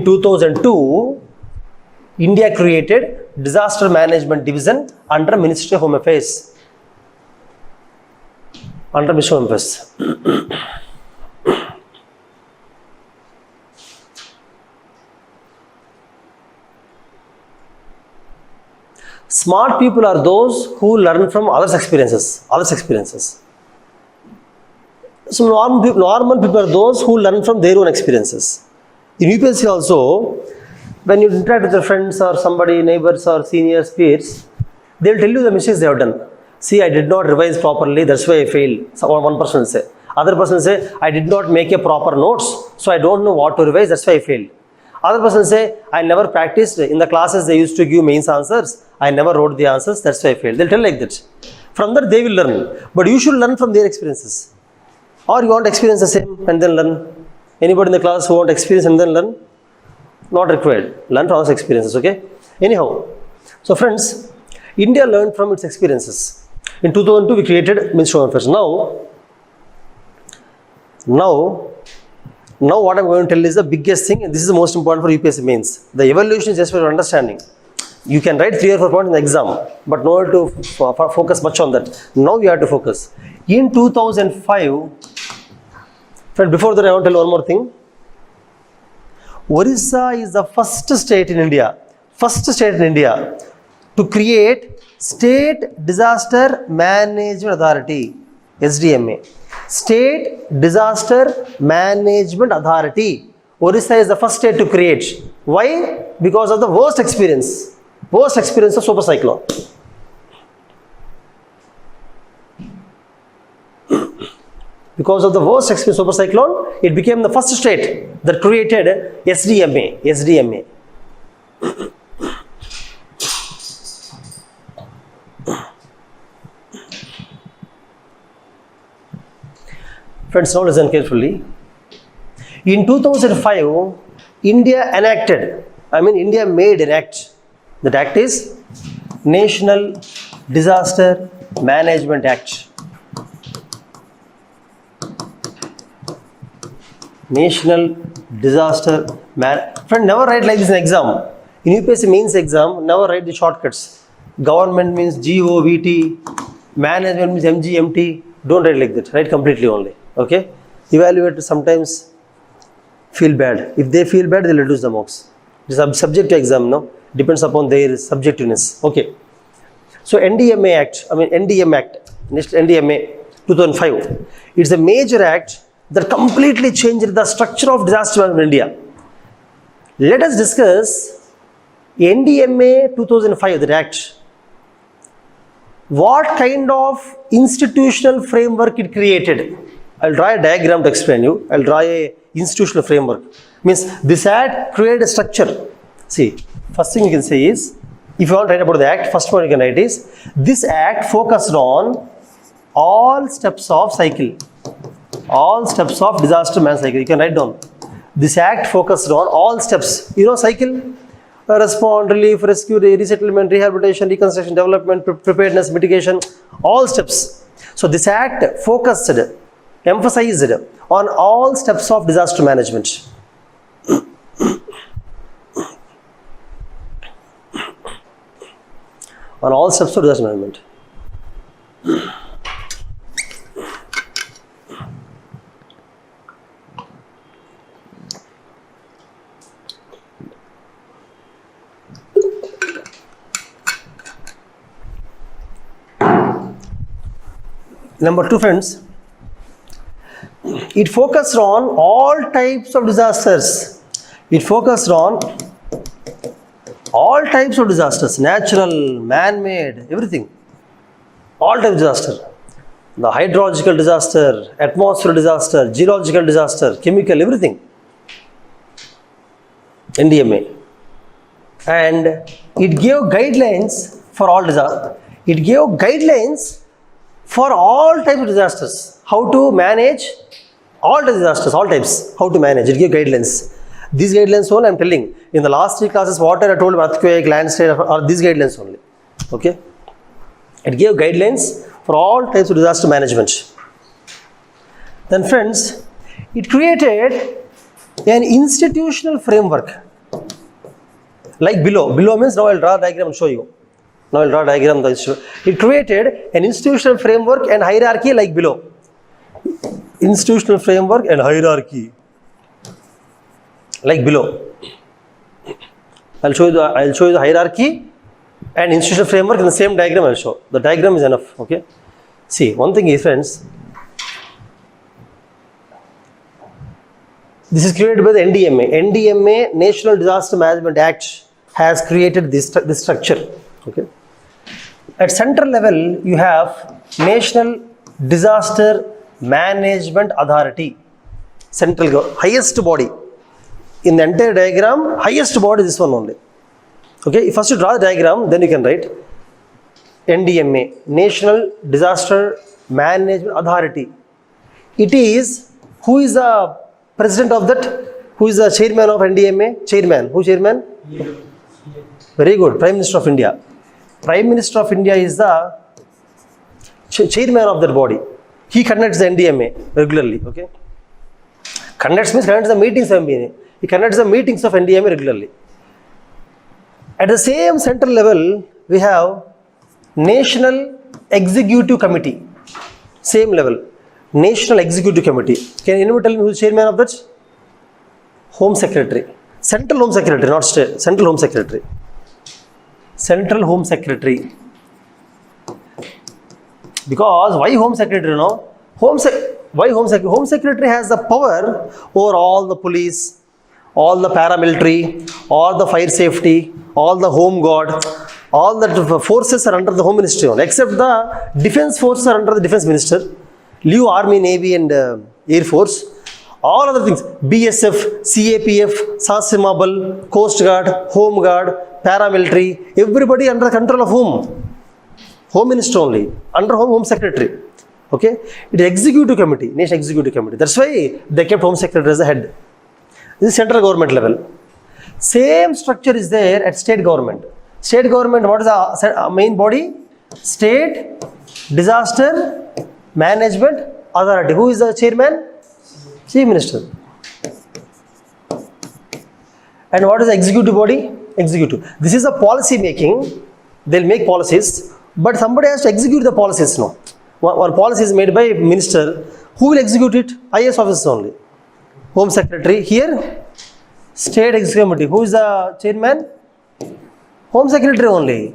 2002, India created Disaster Management Division under Ministry of Home Affairs. Under Ministry of Home Affairs. Smart people are those who learn from others' experiences. So normal people are those who learn from their own experiences. In UPSC also, when you interact with your friends or somebody, neighbors or seniors, peers, they will tell you the mistakes they have done. See, I did not revise properly, that's why I failed. So one person will say. Other person will say, I did not make a proper notes, so I don't know what to revise, that's why I failed. Other person will say, I never practiced. In the classes they used to give mains answers. I never wrote the answers, that's why I failed. They'll tell like that. From that they will learn. But you should learn from their experiences. Or you want to experience the same and then learn. Anybody in the class who want to experience and then learn? Not required. Learn from those experiences, okay? Anyhow, so friends, India learned from its experiences. In 2002, we created Ministry of Affairs. Now what I'm going to tell is the biggest thing, and this is the most important for UPSC Mains. The evaluation is just for your understanding. You can write 3 or 4 points in the exam, but no need to focus much on that. Now you have to focus. In 2005, friend, before that I want to tell one more thing. Orissa is the first state in India to create State Disaster Management Authority, SDMA. State Disaster Management Authority. Orissa is the first state to create. Why? Because of the worst experience of super cyclone. Because of the worst extreme super cyclone, it became the first state that created SDMA. SDMA. Friends, now listen carefully. In 2005, India made an act. That act is National Disaster Management Act. National Disaster Friend, never write like this in exam. In UPSC Mains exam, never write the shortcuts. Government means GOVT, management means MGMT. Don't write like that. Write completely only. Okay? Evaluate sometimes feel bad. If they feel bad, they'll reduce the marks. It's a subject to exam, no? Depends upon their subjectiveness. Okay. So NDMA Act, next NDMA 2005. It's a major act that completely changed the structure of disaster management in India. Let us discuss NDMA 2005, that act. What kind of institutional framework it created? I'll draw a diagram to explain you. I'll draw a institutional framework. Means this act created a structure. See, first thing you can say is, if you want to write about the act, first one you can write is, this act focused on all steps of cycle. All steps of disaster management cycle. You can write down. This act focused on all steps. You know cycle? Respond, relief, rescue, resettlement, rehabilitation, reconstruction, development, preparedness, mitigation, all steps. So this act focused, emphasized on all steps of disaster management. On all steps of disaster management. Number two, friends, it focused on all types of disasters. It focused on all types of disasters, natural, man-made, everything. All types of disaster. The hydrological disaster, atmospheric disaster, geological disaster, chemical, everything. NDMA. And it gave guidelines for all disasters. It gave guidelines for all types of disasters. How to manage all the disasters, all types. How to manage. It gave guidelines. These guidelines only I am telling. In the last three classes, what I told, earthquake, landslide, are these guidelines only. Okay. It gave guidelines for all types of disaster management. Then friends, it created an institutional framework. Like below. Below means, now I will draw a diagram and show you. Now I will draw a diagram. It created an institutional framework and hierarchy like below. Institutional framework and hierarchy like below. I'll show you the hierarchy and institutional framework in the same diagram. I'll show. The diagram is enough. Okay. See, one thing is, friends, this is created by the NDMA. NDMA, National Disaster Management Act, has created this structure. Okay. At central level, you have National Disaster Management Authority, central government, highest body. In the entire diagram, highest body is this one only. Okay, first you draw the diagram, then you can write NDMA, National Disaster Management Authority. It is, who is the president of that? Who is the chairman of NDMA? Chairman. Who chairman? Very good, Prime Minister of India. Prime Minister of India is the chairman of that body. He conducts the NDMA regularly. Okay. Conducts means conducts the meetings of NDMA. He conducts the meetings of NDMA regularly. At the same central level, we have National Executive Committee. Same level. National Executive Committee. Can anyone tell me who is chairman of that? Home Secretary. Central Home Secretary, not state. Central Home Secretary. Central Home Secretary. Because why Home Secretary? No? Why Home Secretary? Home Secretary has the power over all the police, all the paramilitary, all the fire safety, all the home guard, all the forces are under the Home Ministry only, except the defense forces are under the Defense Minister. leave Army, Navy and Air Force. All other things, BSF, CAPF, Sasimabal, Coast Guard, Home Guard, paramilitary, everybody under the control of whom? Home Minister only, under Home Secretary. Okay, it is Executive Committee, Nation Executive Committee. That's why they kept Home Secretary as the head. This is central government level. Same structure is there at state government. State government, what is the main body? State Disaster Management Authority. Who is the chairman? Chief Minister. And what is the executive body? Executive. This is a policy making. They'll make policies, but somebody has to execute the policies now. One policy is made by minister. Who will execute it? IAS officers only. Home Secretary. Here, State Executive Committee. Who is the chairman? Home Secretary only.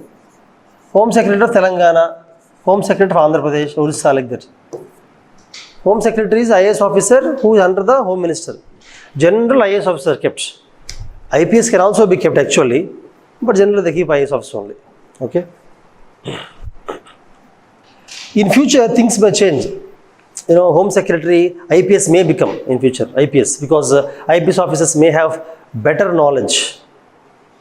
Home Secretary of Telangana. Home Secretary of Andhra Pradesh. Orissa, like that. Home Secretary is IAS officer who is under the Home Minister. General IAS officer kept. IPS can also be kept actually, but generally they keep IAS officer only. Okay. In future, things may change. You know, Home Secretary, IPS may become in future, IPS, because IPS officers may have better knowledge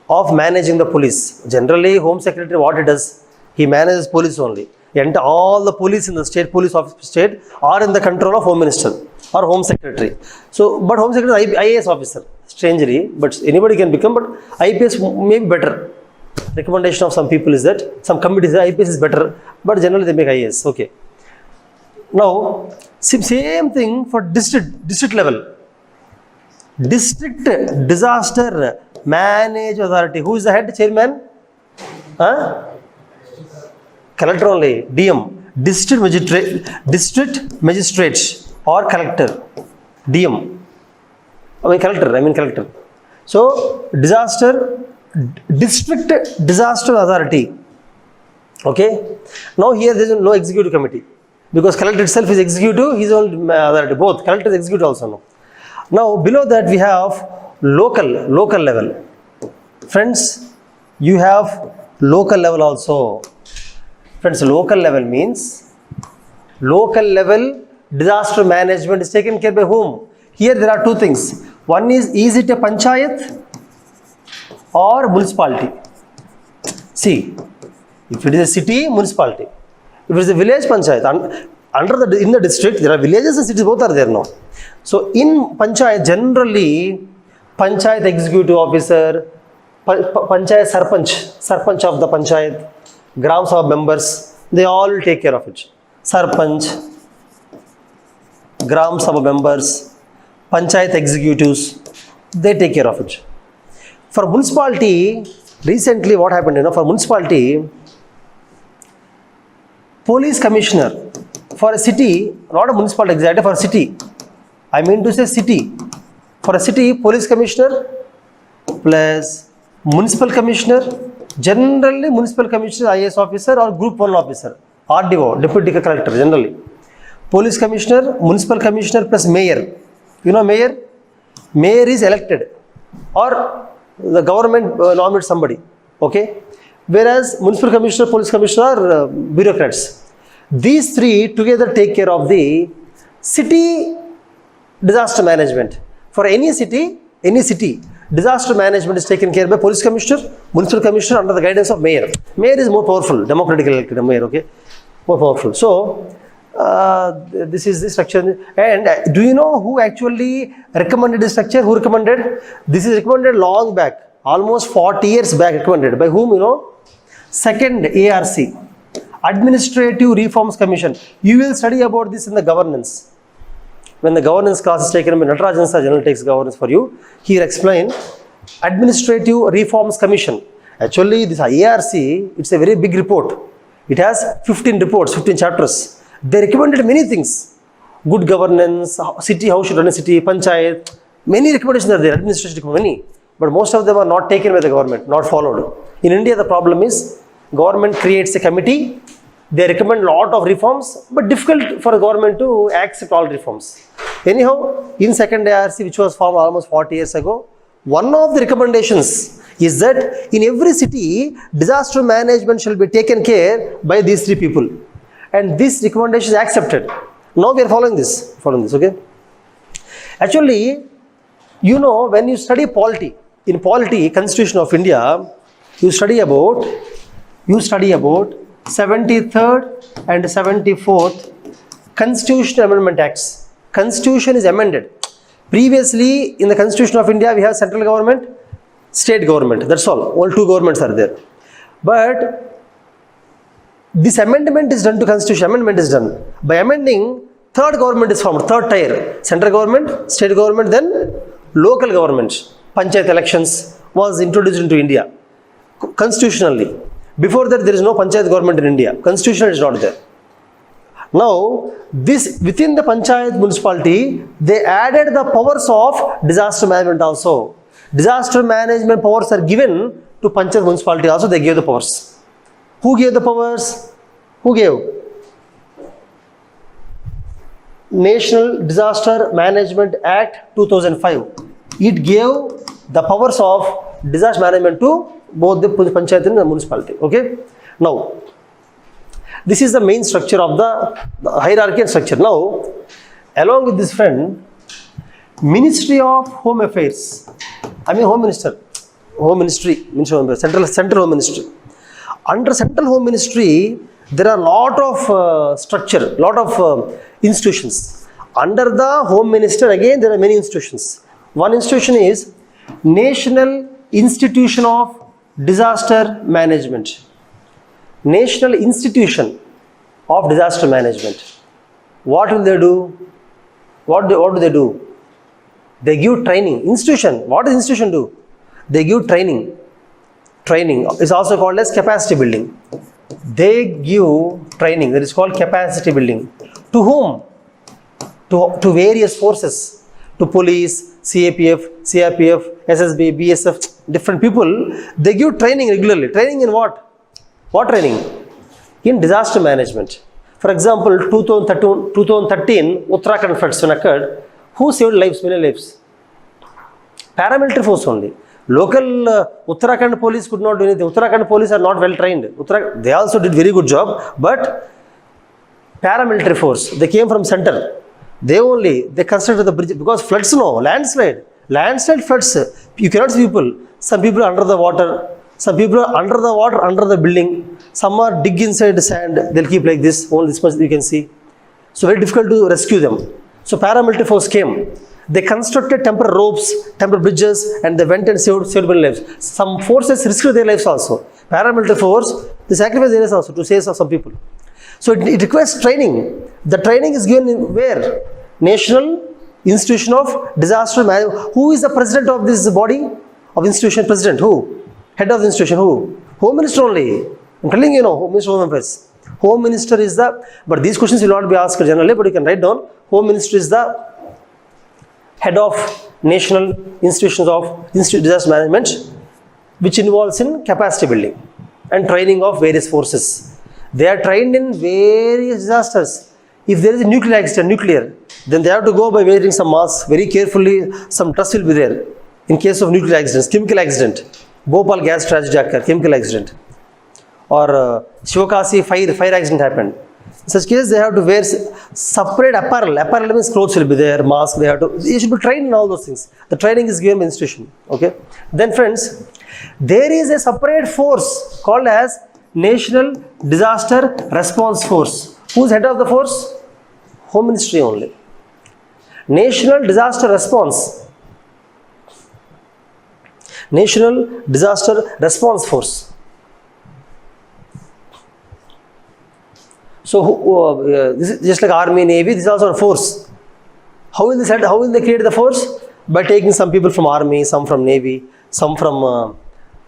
of managing the police. Generally, Home Secretary, what he does, he manages police only. And all the police in the state, police office state are in the control of Home Minister or Home Secretary. So, but Home Secretary is IAS officer, strangely, but anybody can become, but IPS may be better. Recommendation of some people is that, some committees, IPS is better, but generally they make IAS. Okay. Now, same thing for district level. District Disaster Manage Authority. Who is the head? Chairman? Huh? Collector only. DM. District Magistrate or Collector. DM. Collector. So, District Disaster Authority. Okay. Now here there is no executive committee. Because collector itself is executive, he is only authority. Both collector is executive also now. Now below that we have local level. Friends, you have local level also. Friends, local level means local level disaster management is taken care by whom? Here there are two things. One is it a panchayat or municipality? See, if it is a city, municipality. If it is a village, panchayat. In the district, there are villages and cities, both are there now. So in panchayat, generally, panchayat executive officer, panchayat sarpanch of the panchayat, gram sabha members, they all take care of it. Sarpanch, gram sabha members, panchayat executives, they take care of it. For municipality, recently what happened, for municipality, police commissioner for a city, not a municipality exactly, for a city. I mean to say city. For a city, police commissioner plus municipal commissioner. Generally, municipal commissioner, IAS officer or group 1 officer, RDO, deputy collector generally. Police commissioner, municipal commissioner plus mayor. You know mayor? Mayor is elected or the government nominates somebody. Okay. Whereas municipal commissioner, police commissioner are bureaucrats. These three together take care of the city disaster management. For any city, disaster management is taken care by police commissioner, municipal commissioner under the guidance of mayor. Mayor is more powerful, democratically elected mayor, okay? More powerful. So, this is the structure. And do you know who actually recommended this structure? Who recommended? This is recommended long back, almost 40 years back recommended. By whom, Second ARC, Administrative Reforms Commission. You will study about this in the governance. When the governance class is taken, Natarajan Sir generally takes governance for you. He will explain Administrative Reforms Commission. Actually, this ARC, it's a very big report. It has 15 reports, 15 chapters. They recommended many things. Good governance, city, how should run a city, panchayat. Many recommendations are there, administrative, many. But most of them are not taken by the government, not followed. In India, the problem is government creates a committee. They recommend a lot of reforms, but difficult for the government to accept all reforms. Anyhow, in second ARC, which was formed almost 40 years ago, one of the recommendations is that in every city, disaster management shall be taken care by these three people. And this recommendation is accepted. Now we are following this, okay? Actually, you know, when you study polity, in polity, Constitution of India, you study about 73rd and 74th Constitutional Amendment Acts. Constitution is amended. Previously, in the Constitution of India, we have central government, state government. That's all two governments are there. But this amendment is done to Constitution. Amendment is done. By amending, third government is formed, third tier. Central government, state government, then local government. Panchayat elections was introduced into India constitutionally. Before that, there is no Panchayat government in India. Constitution is not there. Now, this within the Panchayat municipality, they added the powers of disaster management also. Disaster management powers are given to Panchayat municipality also. They gave the powers. Who gave the powers? Who gave? National Disaster Management Act 2005. It gave the powers of disaster management to both the Panchayat and the municipality. Okay. Now, this is the main structure of the hierarchy and structure. Now, along with this friend, Ministry of Home Affairs. Home Minister. Home Ministry. Ministry of Home Affairs. Central Home Ministry. Under Central Home Ministry, there are lot of structure, lot of institutions. Under the Home Minister, again, there are many institutions. One institution is National Institution of Disaster Management. National Institution of Disaster Management. What will they do? What do they do? They give training. Institution. What does institution do? They give training. Training is also called as capacity building. They give training. That is called capacity building. To whom? To various forces. To police, CAPF, CRPF, SSB, BSF, different people. They give training regularly. Training in what? What training? In disaster management. For example, 2013 Uttarakhand floods occurred. Who saved lives? Many lives. Paramilitary force only. Local Uttarakhand police could not do anything. Uttarakhand police are not well trained. They also did very good job, but paramilitary force, they came from center. They constructed the bridge because floods, landslide floods. You cannot see people. Some people are under the water. Some people are under the water, under the building. Some are dig inside the sand. They'll keep like this. Only this much you can see. So very difficult to rescue them. So paramilitary force came. They constructed temporary ropes, temporary bridges, and they went and saved many lives. Some forces risked their lives also. Paramilitary force, they sacrificed their lives also to save some people. So it requires training. The training is given in where? National Institution of Disaster Management. Who is the president of this body? Of institution, president? Who? Head of the institution? Who? Home Minister only. I'm telling you, Home Minister of Home Affairs. Home Minister is the, but these questions will not be asked generally, but you can write down. Home Minister is the head of National Institutions of Disaster Management, which involves in capacity building and training of various forces. They are trained in various disasters. If there is a nuclear accident, then they have to go by wearing some masks very carefully. Some trust will be there. In case of nuclear accidents, chemical accident, Bhopal gas tragedy occurred, chemical accident, or Shivakasi fire accident happened. In such cases, they have to wear separate apparel. Apparel means clothes will be there, mask. They should be trained in all those things. The training is given by institution. Okay. Then, friends, there is a separate force called as National Disaster Response Force. Who's head of the force? Home Ministry only. National Disaster Response. National Disaster Response Force. So this is just like Army, Navy. This is also a force. How will they create the force? By taking some people from Army, some from Navy, some from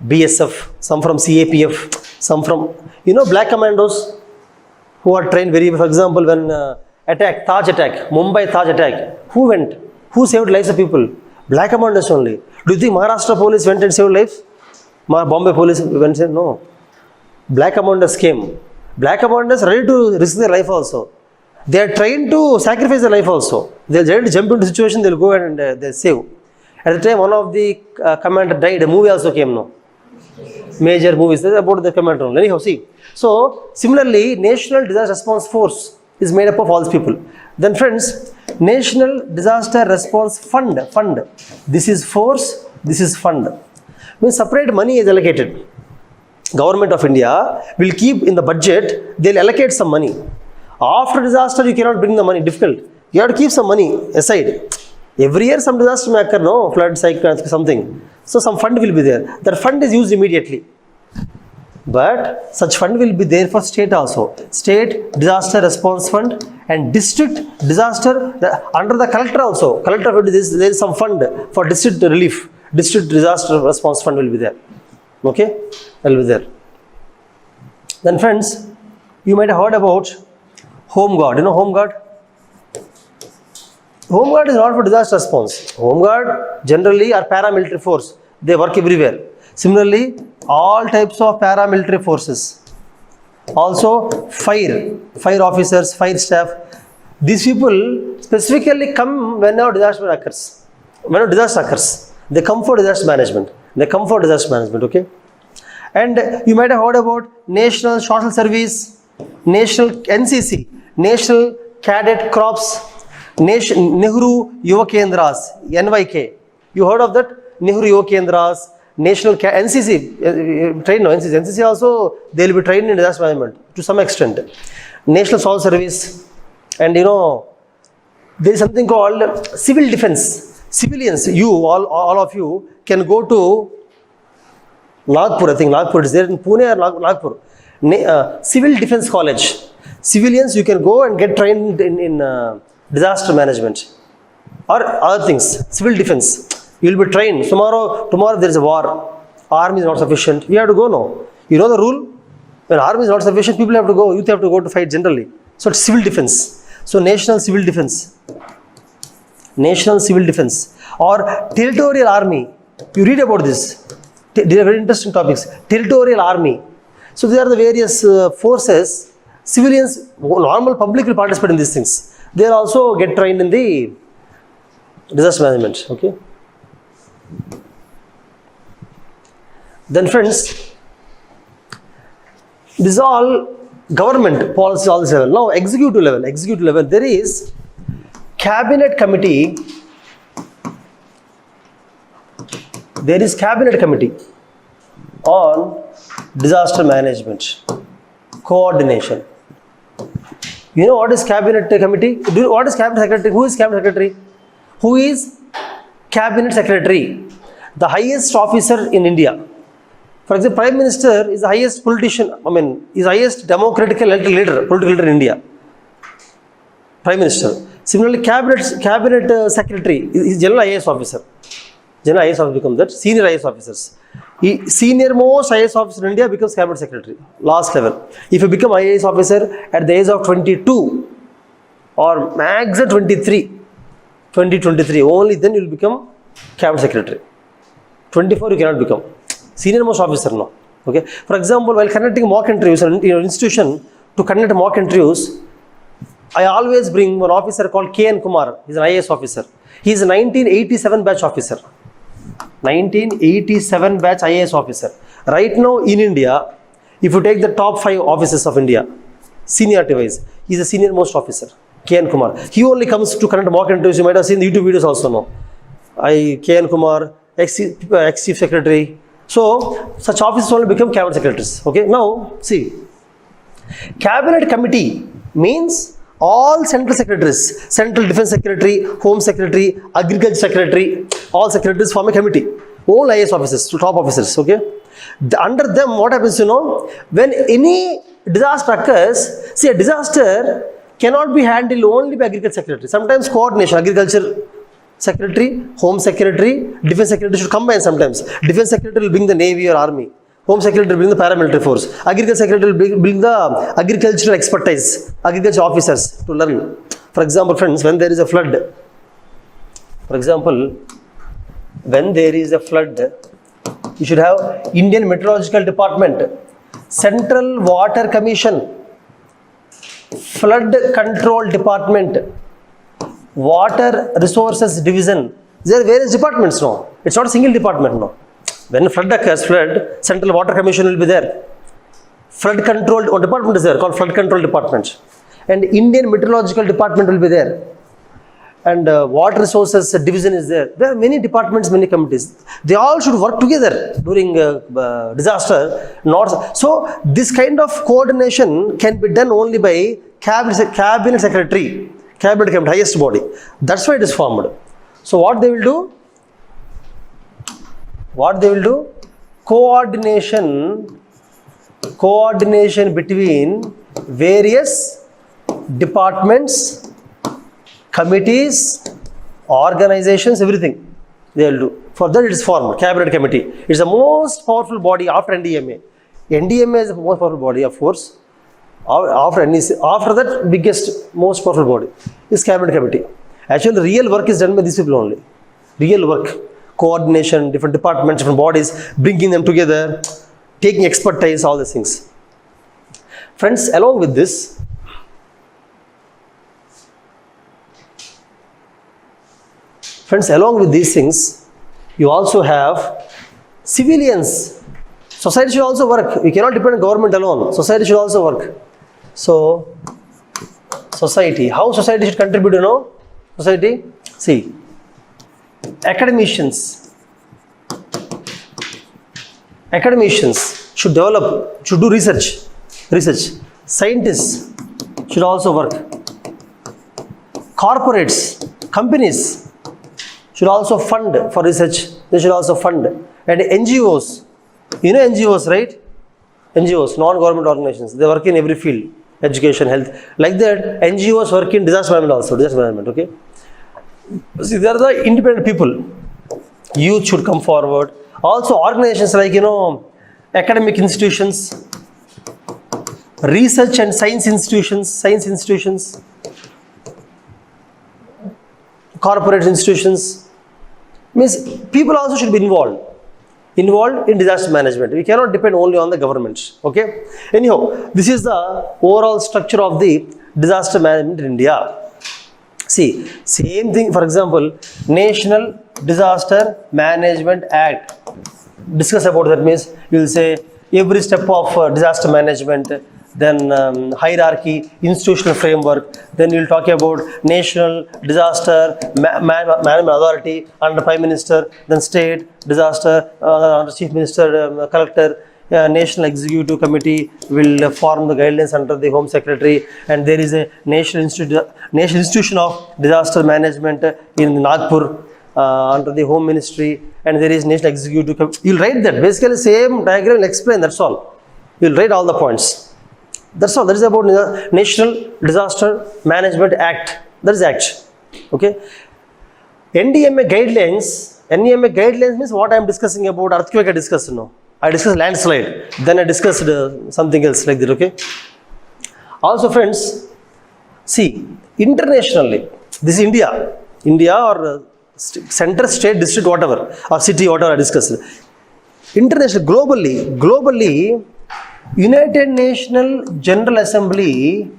BSF, some from CAPF, some from black commandos who are trained very well. For example, when Taj attack, Mumbai Taj attack, who went? Who saved lives of people? Black commandos only. Do you think Maharashtra police went and saved lives? Bombay police went and no. Black commandos came. Black commanders are ready to risk their life also. They are trained to sacrifice their life also. They are ready to jump into the situation, they will go and they save. At the time, one of the commander died. A movie also came now. Major movies about the commander. Anyhow, see. So, similarly, National Disaster Response Force is made up of all these people. Then friends, National Disaster Response Fund. This is force, this is fund. Means separate money is allocated. Government of India will keep in the budget, they'll allocate some money. After disaster, you cannot bring the money, difficult. You have to keep some money aside. Every year some disaster may occur, no? Flood, cyclone, something. So some fund will be there. That fund is used immediately. But such fund will be there for state also. State Disaster Response Fund and district disaster, under the collector also. Collector, there is some fund for district relief. District Disaster Response Fund will be there. Okay? Will be there. Then friends, you might have heard about Home Guard. You know Home Guard? Home Guard is not for disaster response. Home Guard generally are paramilitary force. They work everywhere. Similarly, all types of paramilitary forces. Also, fire officers, fire staff. These people specifically come whenever disaster occurs. Whenever disaster occurs, they come for disaster management. Okay? And you might have heard about National Social Service, National NCC, National Cadet Corps, Nehru Yuva Kendras, NYK. You heard of that? Nehru Yuva Kendras, National NCC, trained no NCC. NCC also, they will be trained in disaster management to some extent. National Social Service, and there is something called civil defense. Civilians, all of you can go to Nagpur. I think Nagpur is there in Pune or Nagpur. Civil Defense College. Civilians, you can go and get trained in disaster management or other things. Civil defense. You will be trained. Tomorrow there is a war. Army is not sufficient. We have to go now. You know the rule? When army is not sufficient, people have to go. Youth have to go to fight generally. So it's civil defense. So national civil defense. National civil defense. Or territorial army. You read about this. These are very interesting topics. Territorial army. So these are the various forces. Civilians, normal public will participate in these things. They also get trained in the disaster management. Okay. Then friends, this is all government policy, all this level. Now executive level, there is cabinet committee. There is cabinet committee on disaster management, coordination. You know what is cabinet committee? What is cabinet secretary? Who is cabinet secretary? Who is cabinet secretary? The highest officer in India. For example, Prime Minister is the highest politician, is the highest democratically elected political leader in India. Prime Minister. Similarly, cabinet secretary is general IAS officer. General IAS officer becomes that. Senior IAS officers. Senior most IAS officer in India becomes cabinet secretary. Last level. If you become IAS officer at the age of 22 or max at 23, only then you will become cabinet secretary. 24 you cannot become. Senior most officer now. Okay. For example, while conducting mock interviews in your institution, to conduct mock interviews, I always bring one officer called K.N. Kumar. He is an IAS officer. He is a 1987 batch officer. 1987 batch IAS officer. Right now in India, if you take the top 5 officers of India, seniority wise, he is a senior most officer. K.N. Kumar. He only comes to conduct mock interviews. You might have seen the YouTube videos also now. K.N. Kumar, ex-chief secretary. So, such officers only become cabinet secretaries. Okay, now see. Cabinet committee means all central secretaries, central defense secretary, home secretary, agriculture secretary, all secretaries form a committee. All IAS officers, top officers, okay. Under them, what happens, when any disaster occurs, see, a disaster cannot be handled only by agriculture secretary. Sometimes coordination, agriculture secretary, home secretary, defense secretary should combine sometimes. Defense secretary will bring the navy or army. Home secretary will bring the paramilitary force. Agriculture secretary will bring the agricultural expertise, agriculture officers to learn. For example, friends, when there is a flood, you should have Indian Meteorological Department, Central Water Commission, Flood Control Department, Water Resources Division. There are various departments now. It's not a single department now. When flood occurs, Central Water Commission will be there. Flood Control department is there called Flood Control Department. and Indian Meteorological Department will be there, and Water Resources Division is there. There are many departments, many committees. They all should work together during disaster. Not so. This kind of coordination can be done only by cabinet secretary, cabinet committee, highest body. That's why it is formed. So what they will do? What they will do? Coordination between various departments, committees, organizations, everything they will do. For that it is formed, cabinet committee. It's the most powerful body after NDMA. NDMA is the most powerful body, of course. After that, biggest, most powerful body is cabinet committee. Actually, the real work is done by these people only. Real work, coordination, different departments, different bodies, bringing them together, taking expertise, all these things. Friends, along with this, along with these things, you also have civilians. Society should also work. We cannot depend on government alone. Society should also work. So, society. How society should contribute, Society? See, academicians should develop, should do research. Scientists should also work. Corporates, companies should also fund for research. They should also fund. And NGOs, NGOs, right? NGOs, non-government organizations, they work in every field, education, health. Like that, NGOs work in disaster management also, okay? See, they are the independent people. Youth should come forward. Also, organizations like, academic institutions, research and science institutions, corporate institutions, means people also should be involved in disaster management. We cannot depend only on the government. Okay. Anyhow, this is the overall structure of the disaster management in India. See, same thing. For example, National Disaster Management Act. Discuss about that, means you will say every step of disaster management, then hierarchy, institutional framework, then we will talk about National Disaster Management Authority under Prime Minister, then State Disaster under Chief Minister, Collector, National Executive Committee will form the guidelines under the Home Secretary, and there is a National Institution of Disaster Management in Nagpur under the Home Ministry, and there is National Executive Committee. You will write that. Basically, same diagram will explain, that's all. You will write all the points. That's all. That is about National Disaster Management Act. That is Act. Okay. NDMA guidelines means what I am discussing about earthquake. I discussed landslide. Then I discussed something else like that. Okay. Also, friends, see, internationally, this is India or center, state, district, whatever, or city, whatever I discussed. International, globally, United Nations General Assembly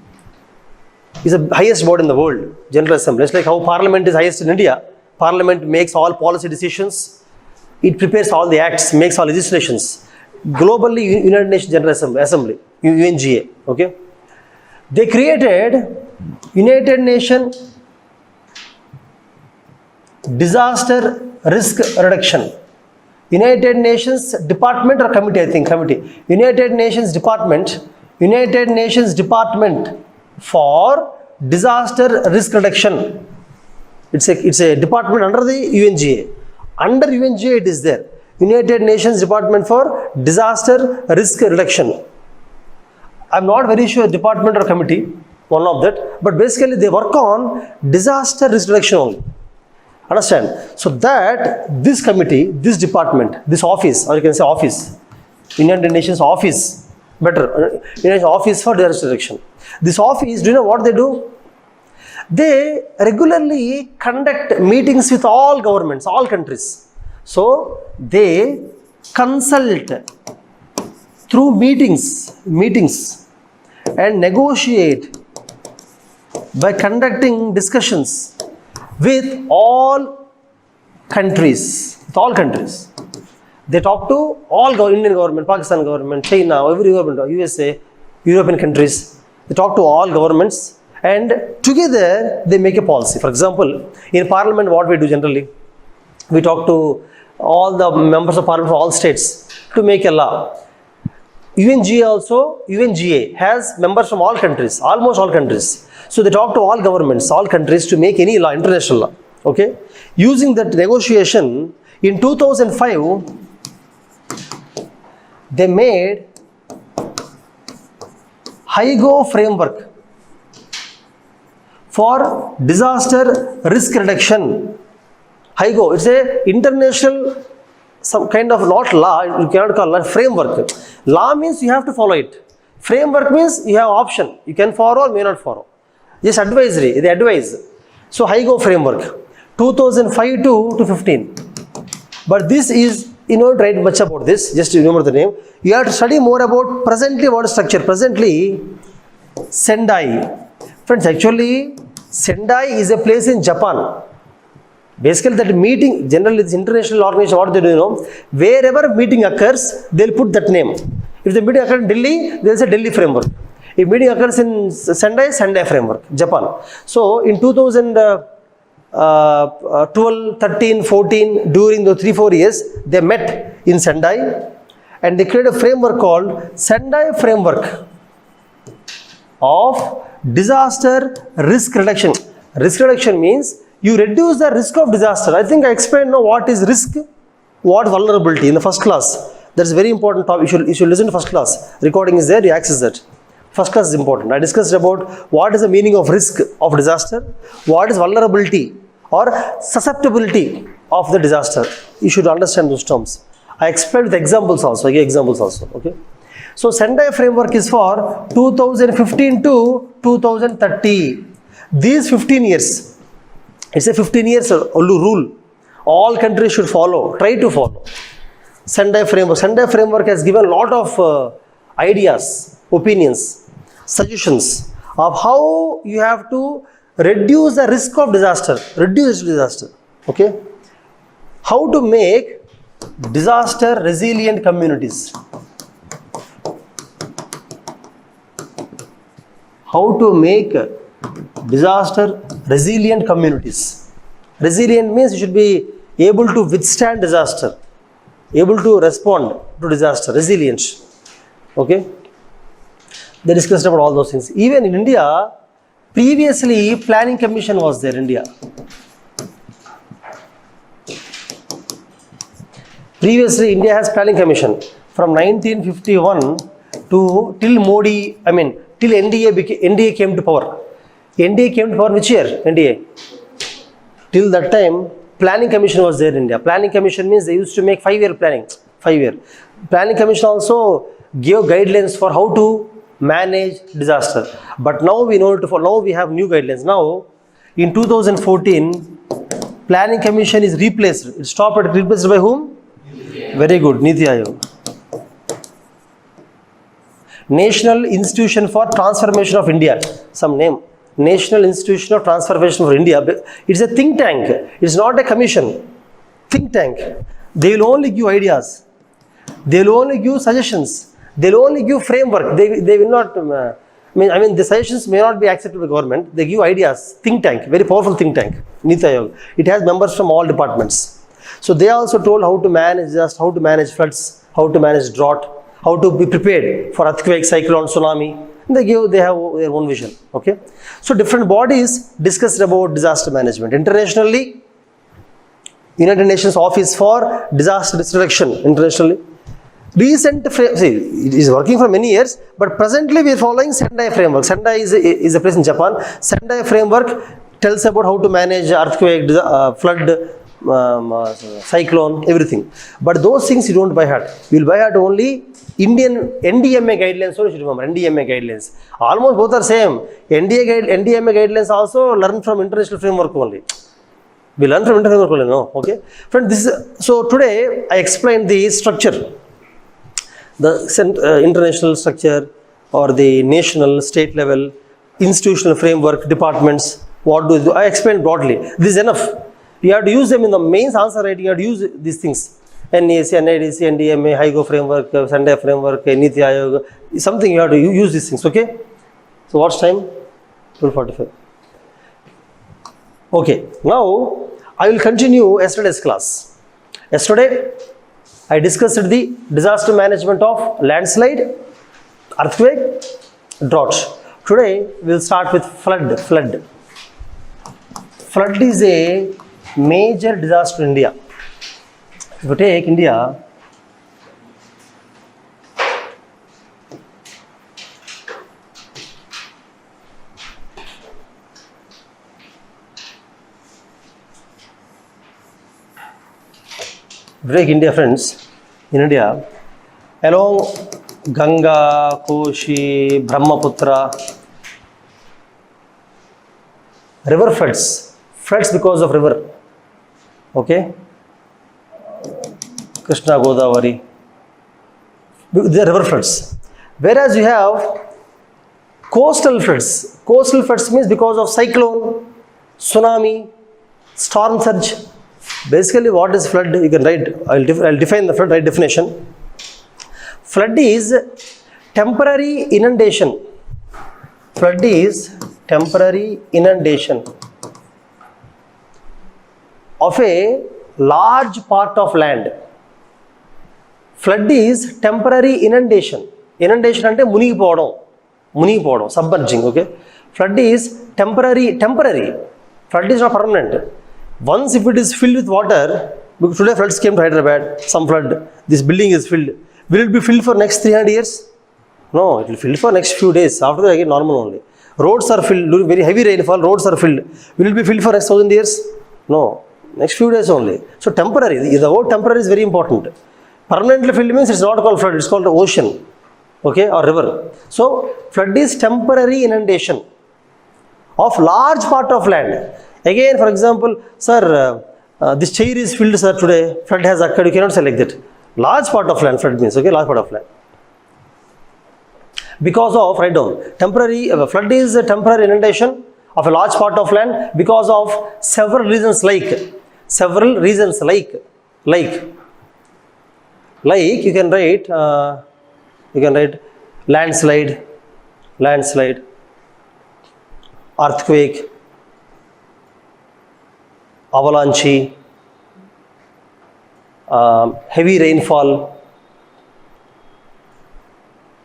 is the highest body in the world. General Assembly. It's like how Parliament is highest in India. Parliament makes all policy decisions. It prepares all the acts, makes all legislations. Globally, United Nations General Assembly, UNGA. Okay. They created United Nations Disaster Risk Reduction. United Nations Department or Committee, I think, Committee. United Nations Department for Disaster Risk Reduction. It's a department under the UNGA. Under UNGA it is there. United Nations Department for Disaster Risk Reduction. I'm not very sure department or committee, one of that, but basically they work on disaster risk reduction only. Understand? So that this committee, this department, this office, or you can say office, United Nations office, better, United Office for Disaster Reduction. This office, do you know what they do? They regularly conduct meetings with all governments, all countries. So they consult through meetings and negotiate by conducting discussions with all countries. They talk to all Indian government, Pakistan government, China, every government, USA, European countries, They talk to all governments and together they make a policy. For example, in parliament what we do generally, we talk to all the members of parliament from all states to make a law. UNGA has members from all countries, almost all countries. So they talk to all governments, all countries to make any law, international law. Okay. Using that negotiation, in 2005, they made HIGO framework for disaster risk reduction. HIGO, it's a international, some kind of not law, you cannot call it framework. Law means you have to follow it. Framework means you have option. You can follow or may not follow. Just advisory, they advise. So HIGO framework, 2005 to 15. But this is, you know, write much about this, just remember the name. You have to study more about presently what structure. Presently, Sendai. Friends, actually, Sendai is a place in Japan. Basically, that meeting, generally this international organization, what they do, you know, wherever meeting occurs, they'll put that name. If the meeting occurs in Delhi, they'll say Delhi framework. If meeting occurs in Sendai, Sendai framework, Japan. So, in 2012, 13, 14, during the 3-4 years, they met in Sendai and they created a framework called Sendai Framework of Disaster Risk Reduction. Risk reduction means you reduce the risk of disaster. I think I explained now what is risk, what vulnerability in the first class. That's a very important topic. You should listen to first class. Recording is there, you access that. First class is important. I discussed about what is the meaning of risk of disaster, what is vulnerability or susceptibility of the disaster. You should understand those terms. I explained with examples also. I gave examples also. Okay. So Sendai framework is for 2015 to 2030. These 15 years. It's a 15 years rule. All countries should follow, try to follow. Sendai framework. Sendai framework has given a lot of ideas, opinions, suggestions of how you have to reduce the risk of disaster. Reduce disaster. Okay. How to make disaster resilient communities. How to make disaster resilient communities. Resilient means you should be able to withstand disaster, able to respond to disaster, resilience. Okay. They discussed about all those things. Even in India, previously planning commission was there in India. Previously India has planning commission from 1951 to till Modi, till NDA came to power. NDA came to power which year? NDA. Till that time, planning commission was there in India. Planning commission means they used to make 5-year planning. 5-year. Planning commission also gave guidelines for how to manage disaster. But now we know now we have new guidelines. Now, in 2014, planning commission is replaced. It stopped at replaced by whom? Very good, Niti Aayog. National Institution for Transformation of India. Some name. National Institution of Transformation for India. It's a think tank. It's not a commission. Think tank. They will only give ideas. They will only give suggestions. They will only give framework. They will not. The suggestions may not be accepted by government. They give ideas. Think tank. Very powerful think tank. Niti Aayog. It has members from all departments. So they also told how to manage how to manage floods, how to manage drought, how to be prepared for earthquake, cyclone, tsunami. They have their own vision. Okay. So different bodies discussed about disaster management. Internationally, United Nations Office for Disaster Risk Reduction. Internationally, it is working for many years, but presently we are following Sendai framework. Sendai is a place in Japan. Sendai framework tells about how to manage earthquake, flood, cyclone, everything. But those things you don't buy heart. You will buy heart only Indian NDMA guidelines. So you should remember NDMA guidelines. Almost both are same. NDMA guidelines also learn from international framework only. We learn from international framework only. No, okay. Friend, so today I explained the structure, the international structure or the national, state level, institutional framework, departments. What do they do? I explained broadly. This is enough. You have to use them in the mains answer writing. You have to use these things. NAC, NIDC, NDMA, HIGO framework, Sendai framework, Niti Aayog. Something you have to use these things. Okay. So what's time? 12:45. Okay, now I will continue yesterday's class. Yesterday I discussed the disaster management of landslide, earthquake, drought. Today we will start with flood. Flood is a major disaster in India. If you take India, friends, in India, along Ganga, Koshi, Brahmaputra, river floods because of river, okay, Krishna, Godavari, the river floods. Whereas you have coastal floods. Coastal floods means because of cyclone, tsunami, storm surge. Basically, what is flood? You can write, I'll define the flood, write definition. Flood is temporary inundation. Flood is temporary inundation of a large part of land. Flood is temporary inundation. Inundation ante munigipovam, submerging, okay? Flood is temporary. Flood is not permanent. Once if it is filled with water, because today floods came to Hyderabad, some flood, this building is filled. Will it be filled for next 300 years? No, it will fill for next few days. After that again normal only. Roads are filled, during very heavy rainfall, roads are filled. Will it be filled for next 1000 years? No, next few days only. So temporary, the word temporary is very important. Permanently filled means it's not called flood, it's called ocean, okay, or river. So flood is temporary inundation of large part of land. Again, for example, sir, this chair is filled, sir, today, flood has occurred, you cannot say like that. Large part of land, flood means, okay, large part of land. Because of, write down, temporary, flood is a temporary inundation of a large part of land because of several reasons like, you can write landslide, earthquake, avalanche, heavy rainfall,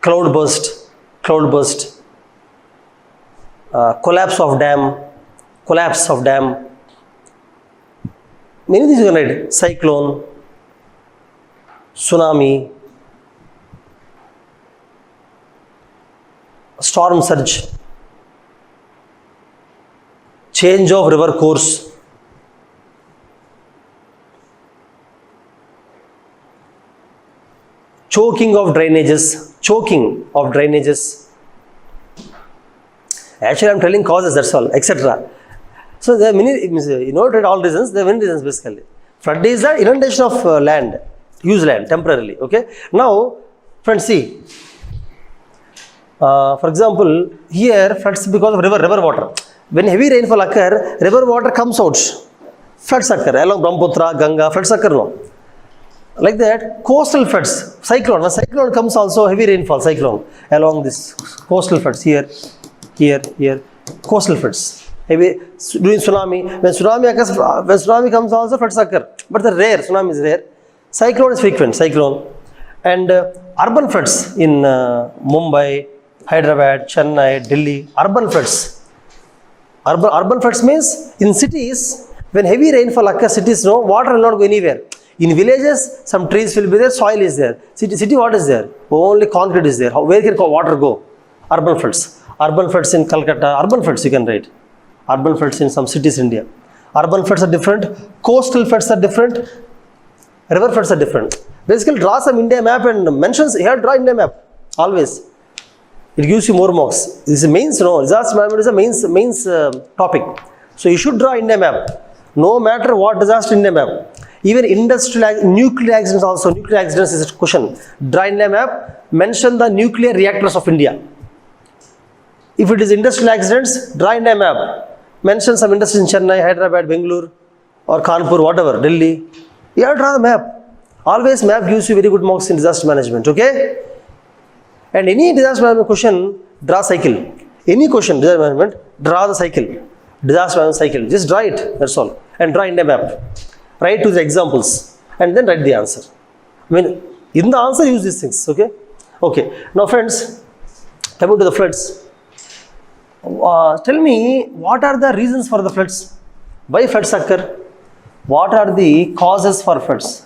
cloud burst, collapse of dam. Many things you can write. Cyclone, tsunami, storm surge, change of river course, choking of drainages. Actually, I'm telling causes, that's all, etc. So there are many, you know, all reasons, there are many reasons basically. Flood is the inundation of land, used land, temporarily, okay. Now, friends, see, for example, here floods because of river water. When heavy rainfall occur, river water comes out, floods occur, along Brahmaputra, Ganga, floods occur, no. Like that, coastal floods, cyclone. When cyclone comes also, heavy rainfall, cyclone, along this coastal floods, here, coastal floods. Heavy, during tsunami, when tsunami comes also, floods occur. But they're rare, tsunami is rare. Cyclone is frequent, And urban floods in Mumbai, Hyderabad, Chennai, Delhi, urban floods. Urban floods means, in cities, when heavy rainfall occurs, cities, no, water will not go anywhere. In villages, some trees will be there, soil is there. City, what is there? Only concrete is there. Where can water go? Urban floods. Urban floods in Calcutta, urban floods you can write. Urban floods in some cities in India. Urban floods are different, coastal floods are different, river floods are different. Basically, draw some India map and mentions, here draw India map, always. It gives you more marks. This is mains, no, disaster management is a mains topic. So you should draw India map, no matter what disaster India map. Even nuclear accidents also, nuclear accidents is a question. Draw India map, mention the nuclear reactors of India. If it is industrial accidents, draw India map. Mention some industries in Chennai, Hyderabad, Bangalore, or Kanpur, whatever, Delhi. You have to draw the map. Always map gives you very good marks in disaster management, okay? And any disaster management question, draw cycle. Any question, disaster management, draw the cycle. Disaster management cycle. Just draw it, that's all. And draw in a map. Write to the examples and then write the answer. I mean, in the answer, use these things, okay? Okay. Now, friends, coming to the floods. Tell me, what are the reasons for the floods? Why floods occur? What are the causes for floods?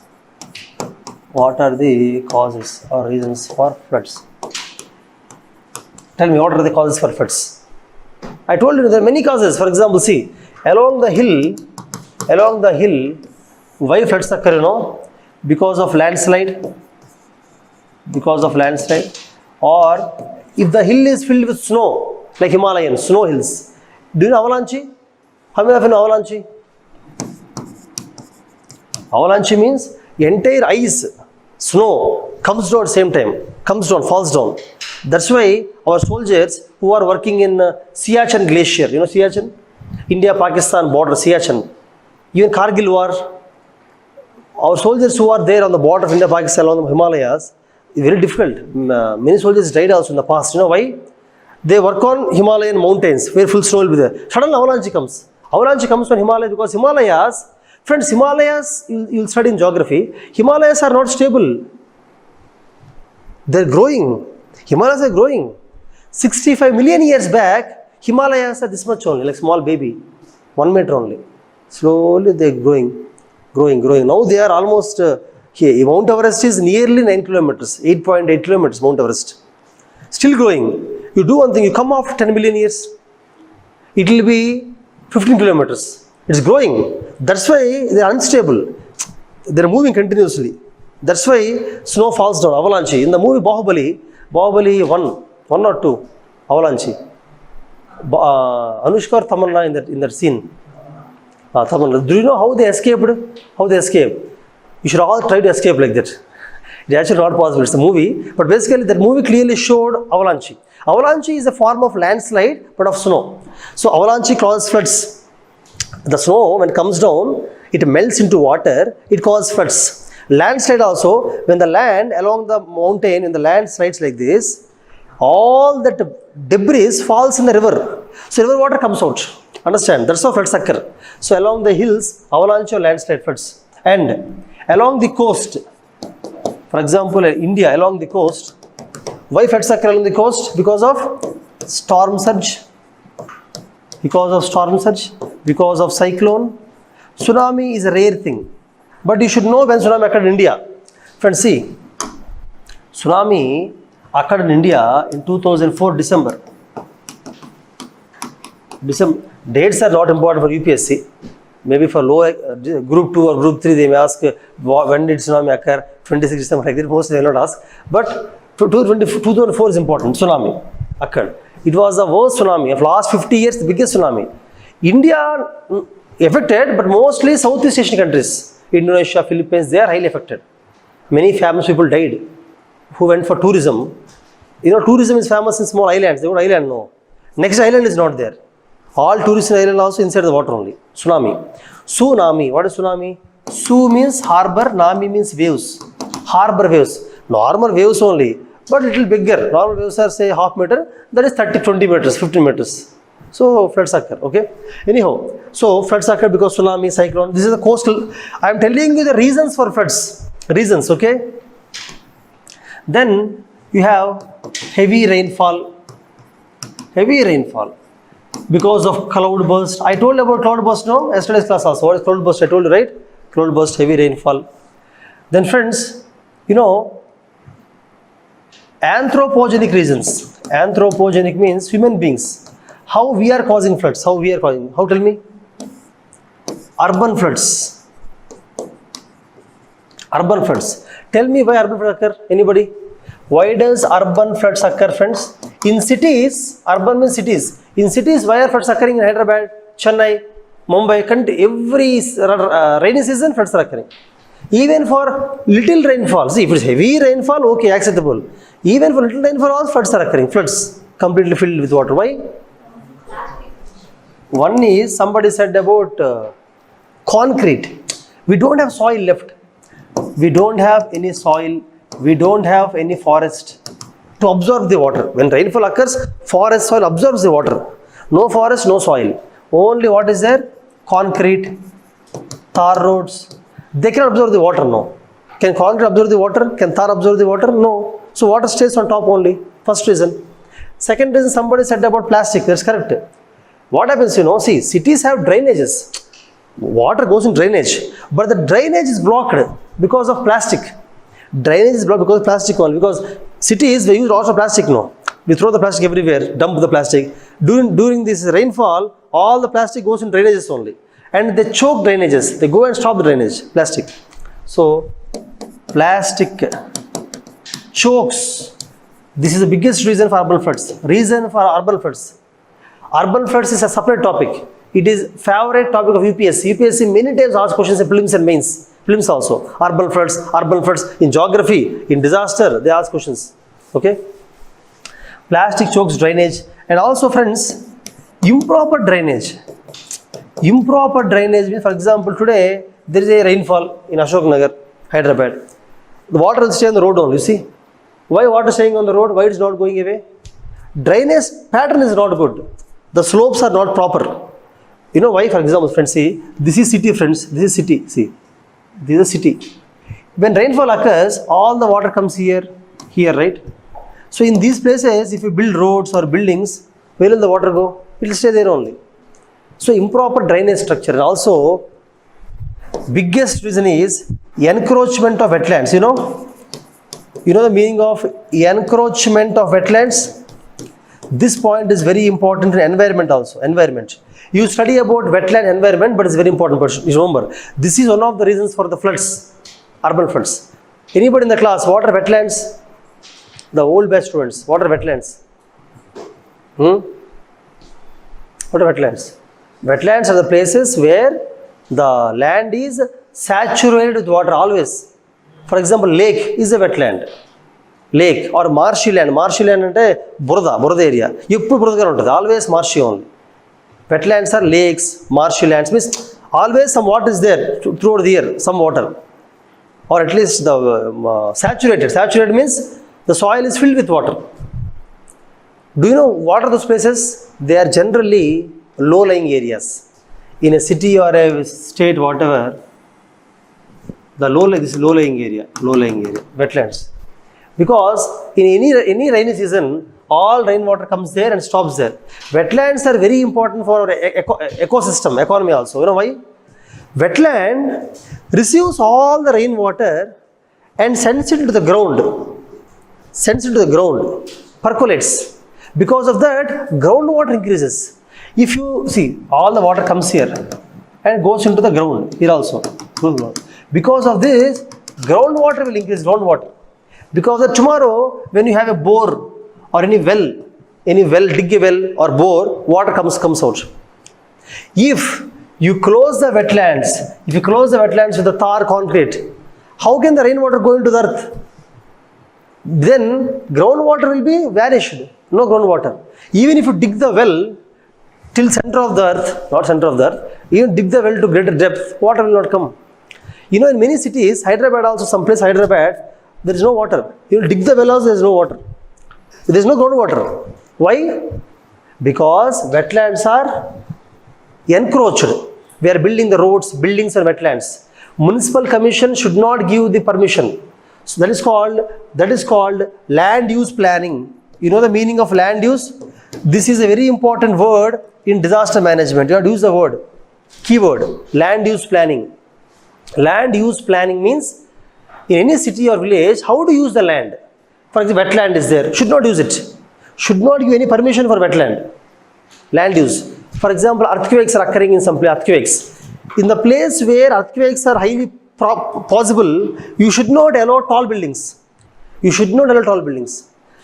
What are the causes or reasons for floods? Tell me, what are the causes for floods? I told you there are many causes. For example, see, along the hill, why floods occur, you know? Because of landslide. Because of landslide. Or if the hill is filled with snow, like Himalayan, snow hills. Do you know avalanche? How many of you know avalanche? Avalanche means entire ice, snow comes down at the same time, falls down. That's why our soldiers who are working in Siachen Glacier, you know Siachen? India-Pakistan border, Siachen. Even Kargil war, our soldiers who are there on the border of India-Pakistan along the Himalayas, it's very difficult. Many soldiers died also in the past. You know why? They work on Himalayan mountains where full snow will be there. Suddenly avalanche comes. Avalanche comes from Himalayas because Himalayas, friends, Himalayas, you'll study in geography, Himalayas are not stable. They're growing. Himalayas are growing. 65 million years back, Himalayas are this much only, like small baby, 1 meter only. Slowly they're growing. Now they are almost, here, Mount Everest is nearly 9 kilometers, 8.8 kilometers, Mount Everest. Still growing. You do one thing, you come after 10 million years, it will be 15 kilometers. It's growing. That's why they are unstable. They are moving continuously. That's why snow falls down, avalanche. In the movie Bahubali 1 or 2, avalanche. Anushka or Tamanna in that scene. Tamanna. Do you know how they escaped? You should all try to escape like that. It's actually not possible. It's a movie. But basically that movie clearly showed avalanche. Avalanche is a form of landslide but of snow. So avalanche causes floods. The snow, when it comes down, it melts into water, it causes floods. Landslide also, when the land along the mountain, when the land slides like this, all that debris falls in the river. So river water comes out. Understand? That's how floods occur. So along the hills, avalanche or landslide floods. And along the coast, for example, India, along the coast, why floods occur along the coast? Because of storm surge. Because of cyclone. Tsunami is a rare thing. But you should know when tsunami occurred in India. Friends, see, tsunami occurred in India in 2004 December. Dates are not important for UPSC. Maybe for lower group 2 or group 3 they may ask when did tsunami occur, 26 December like that, mostly they will not ask. But 2004 is important, tsunami occurred. It was the worst tsunami of last 50 years, the biggest tsunami. India affected, but mostly Southeast Asian countries, Indonesia, Philippines, they are highly affected. Many famous people died who went for tourism. You know, tourism is famous in small islands. They want island, no. Next island is not there. All tourist island also inside the water only. Tsunami. What is tsunami? Su means harbor, nami means waves. Harbor waves. Normal waves only, but little bigger. Normal waves are say half meter, that is 30, 20 meters, 15 meters. So floods occur, okay? Anyhow, so floods occur because tsunami, cyclone. This is the coastal. I am telling you the reasons for floods. Reasons, okay? Then you have heavy rainfall. Because of cloud burst. I told you about cloud burst, no? Yesterday's class also. What is cloud burst? I told you, right? Cloud burst, heavy rainfall. Then friends, you know, anthropogenic reasons. Anthropogenic means human beings. How we are causing floods? How tell me? Urban floods. Tell me why urban floods occur. Anybody? Why does urban floods occur, friends? In cities, urban means cities. In cities, why are floods occurring in Hyderabad, Chennai, Mumbai, every rainy season floods are occurring. Even for little rainfall, see if it's heavy rainfall, okay, acceptable. Even for little rainfall, all floods are occurring. Floods completely filled with water. Why? One is somebody said about concrete. We don't have soil left. We don't have any soil. We don't have any forest to absorb the water. When rainfall occurs, forest soil absorbs the water. No forest, no soil. Only what is there? Concrete, tar roads. They cannot absorb the water, no. Can concrete absorb the water? Can tar absorb the water? No. So water stays on top only. First reason. Second reason, somebody said about plastic. That's correct. What happens, see, cities have drainages. Water goes in drainage, but the drainage is blocked because of plastic. Drainage is blocked because of plastic only. Because cities, they use lots of plastic, no. We throw the plastic everywhere, dump the plastic. During this rainfall, all the plastic goes in drainages only. And they choke drainages. They go and stop the drainage, plastic. So, plastic chokes. This is the biggest reason for urban floods. Reason for urban floods. Urban floods is a separate topic. It is favorite topic of UPSC. UPSC many times asks questions in prelims and mains. Prelims also. Urban floods in geography, in disaster, they ask questions. Okay? Plastic chokes drainage. And also friends, improper drainage. Improper drainage means, for example, today there is a rainfall in Ashok Nagar, Hyderabad. The water will stay on the road only, you see. Why water staying on the road? Why it is not going away? Drainage pattern is not good. The slopes are not proper. You know why? For example, friends, see, this is city, friends. This is city. See, this is city. When rainfall occurs, all the water comes here, right? So in these places, if you build roads or buildings, where will the water go? It will stay there only. So improper drainage structure. And also, biggest reason is encroachment of wetlands. You know the meaning of encroachment of wetlands? This point is very important in environment also. Environment. You study about wetland environment, but it's very important. But remember, this is one of the reasons for the floods, urban floods. Anybody in the class, what are wetlands? The old batch students, what are wetlands? What are wetlands? Wetlands are the places where the land is saturated with water always. For example, lake is a wetland. Lake or marshy land. Marshy land ante burda area. Eppudu buradaga untadi. Always marshy only. Wetlands are lakes, marshy lands. Means always some water is there throughout the year. Some water. Or at least the saturated. Saturated means the soil is filled with water. Do you know what are those places? They are generally low-lying areas. In a city or a state, whatever, the low-lying area, wetlands. Because in any rainy season, all rainwater comes there and stops there. Wetlands are very important for our ecosystem, economy also. You know why? Wetland receives all the rainwater and sends it into the ground. Percolates. Because of that, groundwater increases. If you see, all the water comes here and goes into the ground, here also. Because of this, groundwater will increase, groundwater. Because of tomorrow, when you have a bore or any well, dig a well or bore, water comes out. If you close the wetlands, with the tar concrete, how can the rainwater go into the earth? Then groundwater will be vanished. No groundwater. Even if you dig the well till center of the earth, not center of the earth, even dig the well to greater depth, water will not come. In many cities, Hyderabad also, someplace Hyderabad, there is no water. You dig the well also, there is no water. There is no groundwater. Why? Because wetlands are encroached. We are building the roads, buildings and wetlands. Municipal commission should not give the permission. So that is called land use planning. You know the meaning of land use? This is a very important word in disaster management. You have to use the word, keyword, land use planning. Land use planning means in any city or village, how to use the land. For example, wetland is there, should not use it. Should not give any permission for wetland. Land use. For example, earthquakes are occurring in some place, earthquakes. In the place where earthquakes are highly possible, you should not allow tall buildings.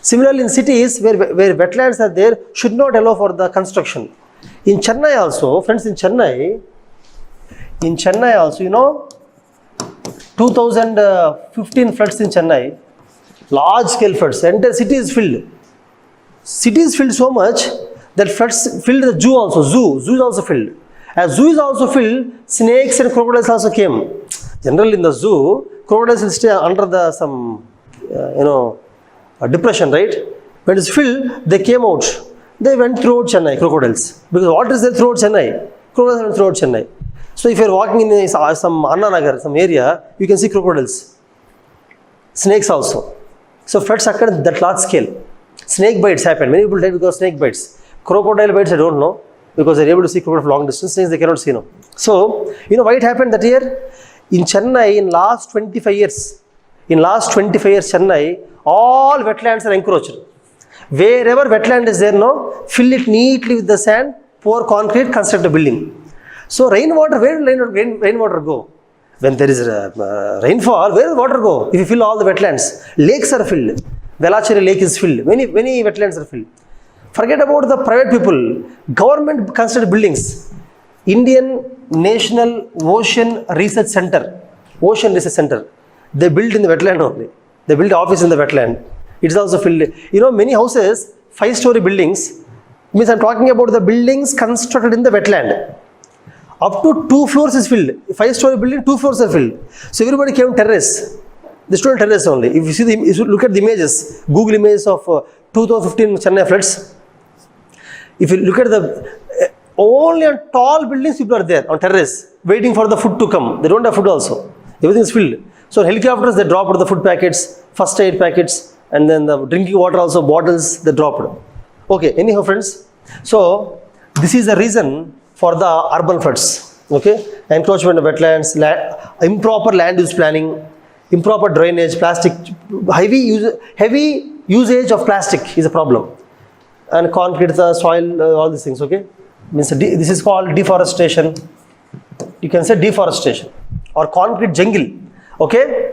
Similarly, in cities where wetlands are there, should not allow for the construction. In Chennai also, friends, in Chennai also, 2015 floods in Chennai, large scale floods, entire city is filled. City is filled so much that floods filled the zoo also. Zoo is also filled. As zoo is also filled, snakes and crocodiles also came. Generally in the zoo, crocodiles will stay under the some a depression, right? When it's filled, they came out. They went throughout Chennai, crocodiles. Because what is there throughout Chennai? Crocodiles went throughout Chennai. So if you're walking in some Anna Nagar, some area, you can see crocodiles. Snakes also. So floods occur at that large scale. Snake bites happen. Many people die because of snake bites. Crocodile bites, I don't know. Because they're able to see crocodile from long distance. Snakes they cannot see now. So, you know why it happened that year? In Chennai, in last 25 years, Chennai, all wetlands are encroached. Wherever wetland is there now, fill it neatly with the sand, pour concrete, construct a building. So rainwater, where will rainwater go? When there is rainfall, where will water go? If you fill all the wetlands, lakes are filled. Velacheri lake is filled. Many wetlands are filled. Forget about the private people. Government constructed buildings. Indian National Ocean Research Center. They built in the wetland only. They built office in the wetland. It's also filled. You know, many houses, 5-story buildings, means I'm talking about the buildings constructed in the wetland. Up to 2 floors is filled. 5-story building, 2 floors are filled. So everybody came terrace. They stood on terrace only. If you look at the images, Google images of 2015 Chennai floods. If you look at only on tall buildings, people are there on terrace, waiting for the food to come. They don't have food also. Everything is filled. So helicopters, they dropped the food packets, first aid packets, and then the drinking water also, bottles, they dropped. Okay, anyhow friends. So this is the reason for the urban floods. Okay, encroachment of wetlands, improper land use planning, improper drainage, plastic, heavy usage of plastic is a problem. And concrete, the soil, all these things, okay? Means this is called deforestation. You can say deforestation or concrete jungle, okay?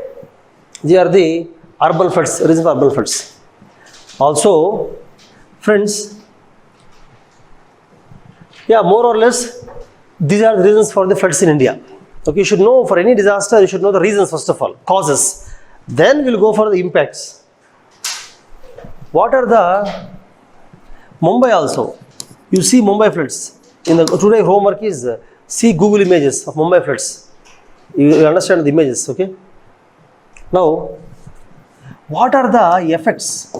They are the urban floods, reasons for urban floods. Also, friends, yeah, more or less, these are the reasons for the floods in India. Okay, you should know for any disaster, you should know the reasons first of all, causes. Then we'll go for the impacts. What are the Mumbai also? You see Mumbai floods. Today homework is see Google images of Mumbai floods. You understand the images, okay? Now, what are the effects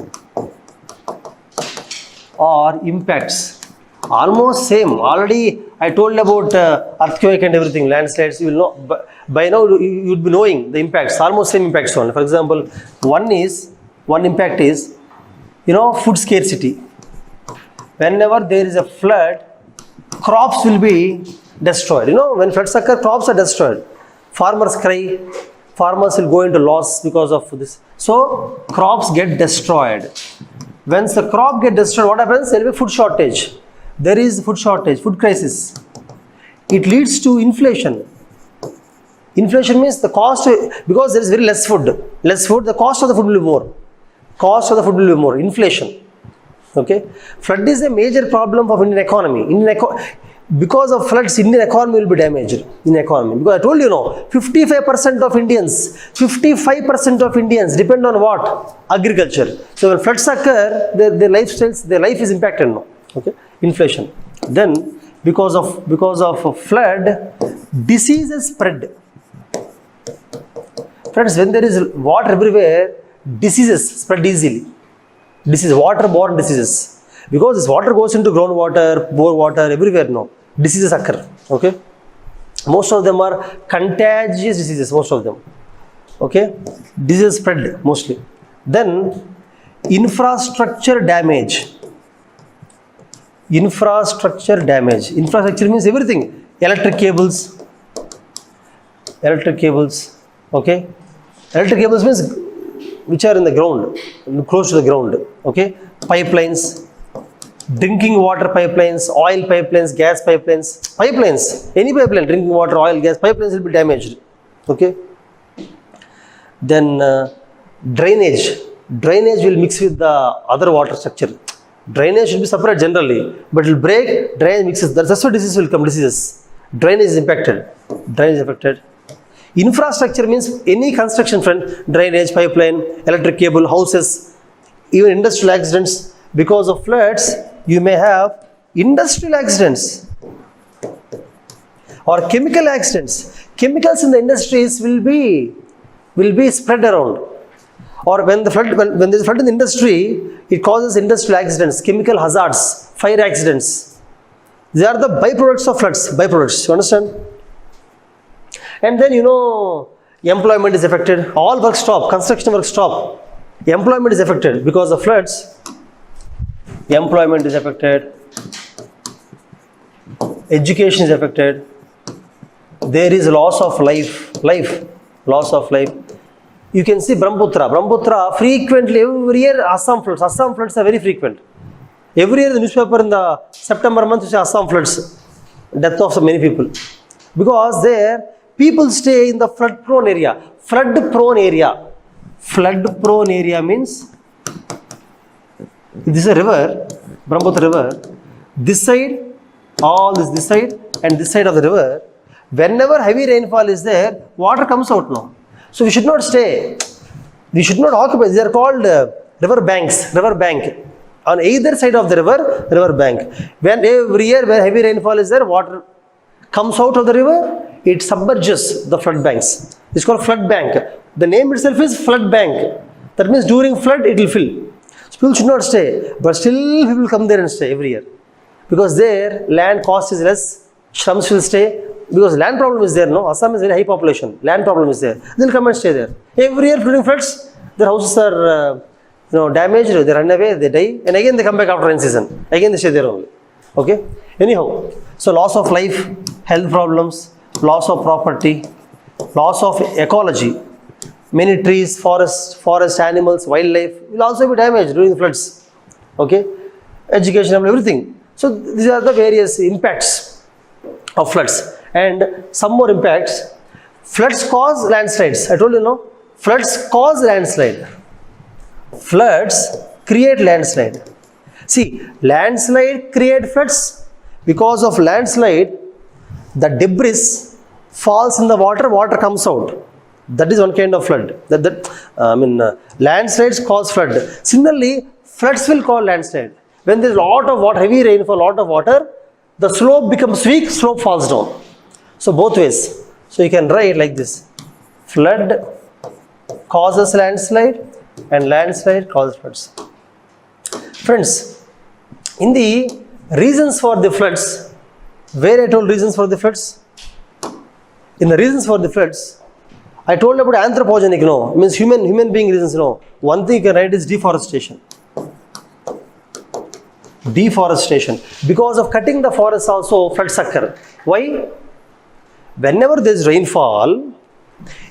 or impacts? Almost same. Already I told about earthquake and everything, landslides. You will know by now. You would be knowing the impacts. Almost same impacts only. For example, one impact is, food scarcity. Whenever there is a flood, crops will be destroyed. When floods occur, crops are destroyed. Farmers cry. Farmers will go into loss because of this. So crops get destroyed. Once the crop get destroyed, what happens? There will be food shortage. There is food shortage, food crisis. It leads to inflation. Inflation means the cost, because there is very less food, the cost of the food will be more. Inflation. Okay. Flood is a major problem of Indian economy. Because of floods, Indian economy will be damaged. Because I told you, 55% of Indians depend on what? Agriculture. So when floods occur, their life is impacted now. Okay. Inflation. Then because of flood, diseases spread. Friends, when there is water everywhere, diseases spread easily. Waterborne diseases. Because this water goes into groundwater, bore water, everywhere now. Diseases occur. Okay. Most of them are contagious diseases. Most of them. Okay. Diseases spread mostly. Then infrastructure damage. Infrastructure means everything. Electric cables. Okay. Electric cables means which are in the ground, close to the ground. Okay. Pipelines, drinking water pipelines, oil pipelines, gas pipelines, any pipeline, drinking water, oil, gas pipelines will be damaged. Okay. Then drainage will mix with the other water structure. Drainage should be separate generally, but it will break, drainage mixes. That's why diseases will come. Drainage is affected. Infrastructure means any construction, friend, drainage, pipeline, electric cable, houses, even industrial accidents. Because of floods, you may have industrial accidents or chemical accidents. Chemicals in the industries will be spread around. Or when when there's flood in the industry, it causes industrial accidents, chemical hazards, fire accidents. They are the byproducts of floods. Byproducts, you understand? And then employment is affected. All work stop. Construction work stop. Employment is affected because of floods. Employment is affected. Education is affected. There is loss of life. Loss of life. You can see Brahmaputra frequently every year Assam floods. Assam floods are very frequent. Every year the newspaper in the September month you see Assam floods. Death of so many people. Because there people stay in the flood prone area. Flood prone area means this is a river, Brahmaputra river. This side, all this side and this side of the river. Whenever heavy rainfall is there, water comes out now. So we should not stay. We should not occupy. They are called river banks, river bank. On either side of the river bank. When every year when heavy rainfall is there, water comes out of the river, it submerges the flood banks. It's called flood bank. The name itself is flood bank. That means during flood it will fill. So people should not stay. But still people come there and stay every year. Because there land cost is less, slums will stay. Because land problem is there, no? Assam is very high population. Land problem is there. They'll come and stay there. Every year during floods, their houses are damaged, they run away, they die, and again they come back after rain season. Again they stay there only. Okay? Anyhow, so loss of life, health problems, loss of property, loss of ecology. Many trees, forest animals, wildlife will also be damaged during the floods. Okay? Education, everything. So these are the various impacts of floods. And some more impacts. Floods cause landslides. I told you, no? Floods cause landslide. Floods create landslide. See, landslide create floods. Because of landslide, the debris falls in the water comes out. That is one kind of flood. Landslides cause flood. Similarly, floods will cause landslide. When there is a lot of water, heavy rainfall, lot of water, the slope becomes weak, slope falls down. So both ways. So you can write like this. Flood causes landslide and landslide causes floods. Friends, in the reasons for the floods, where I told reasons for the floods? In the reasons for the floods, I told about anthropogenic, means human being reasons, One thing you can write is deforestation. Deforestation. Because of cutting the forests also floods occur. Why? Whenever there is rainfall,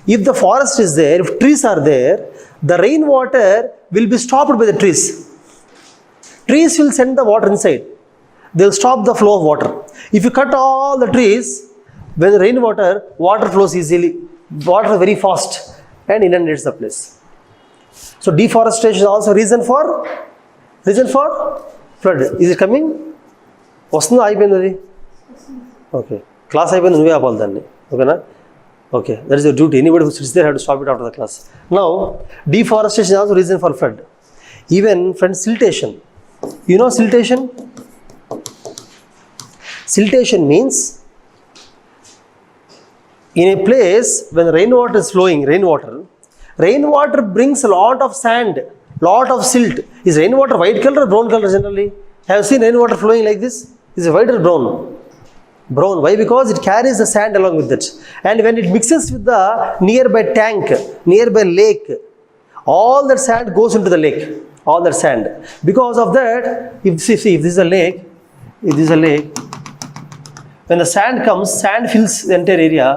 if the forest is there, if trees are there, the rainwater will be stopped by the trees. Trees will send the water inside. They will stop the flow of water. If you cut all the trees, when the rainwater, water flows easily, water very fast and inundates the place. So deforestation is also reason for flood. Is it coming? Okay. Class అయిపోయింది నువ్వే ఆపాలి దాన్ని ఓకేనా okay that is your duty anybody who sits there have to stop it after the class now deforestation is also reason for flood. Even friends, siltation, siltation means in a place when rainwater is flowing, rainwater brings a lot of sand, lot of silt. Is rainwater white color or brown color generally? Have you seen rainwater flowing like this? Is it white or brown? Brown. Why? Because it carries the sand along with it. And when it mixes with the nearby tank, nearby lake, all that sand goes into the lake. All that sand. Because of that, if this is a lake, when the sand comes, sand fills the entire area,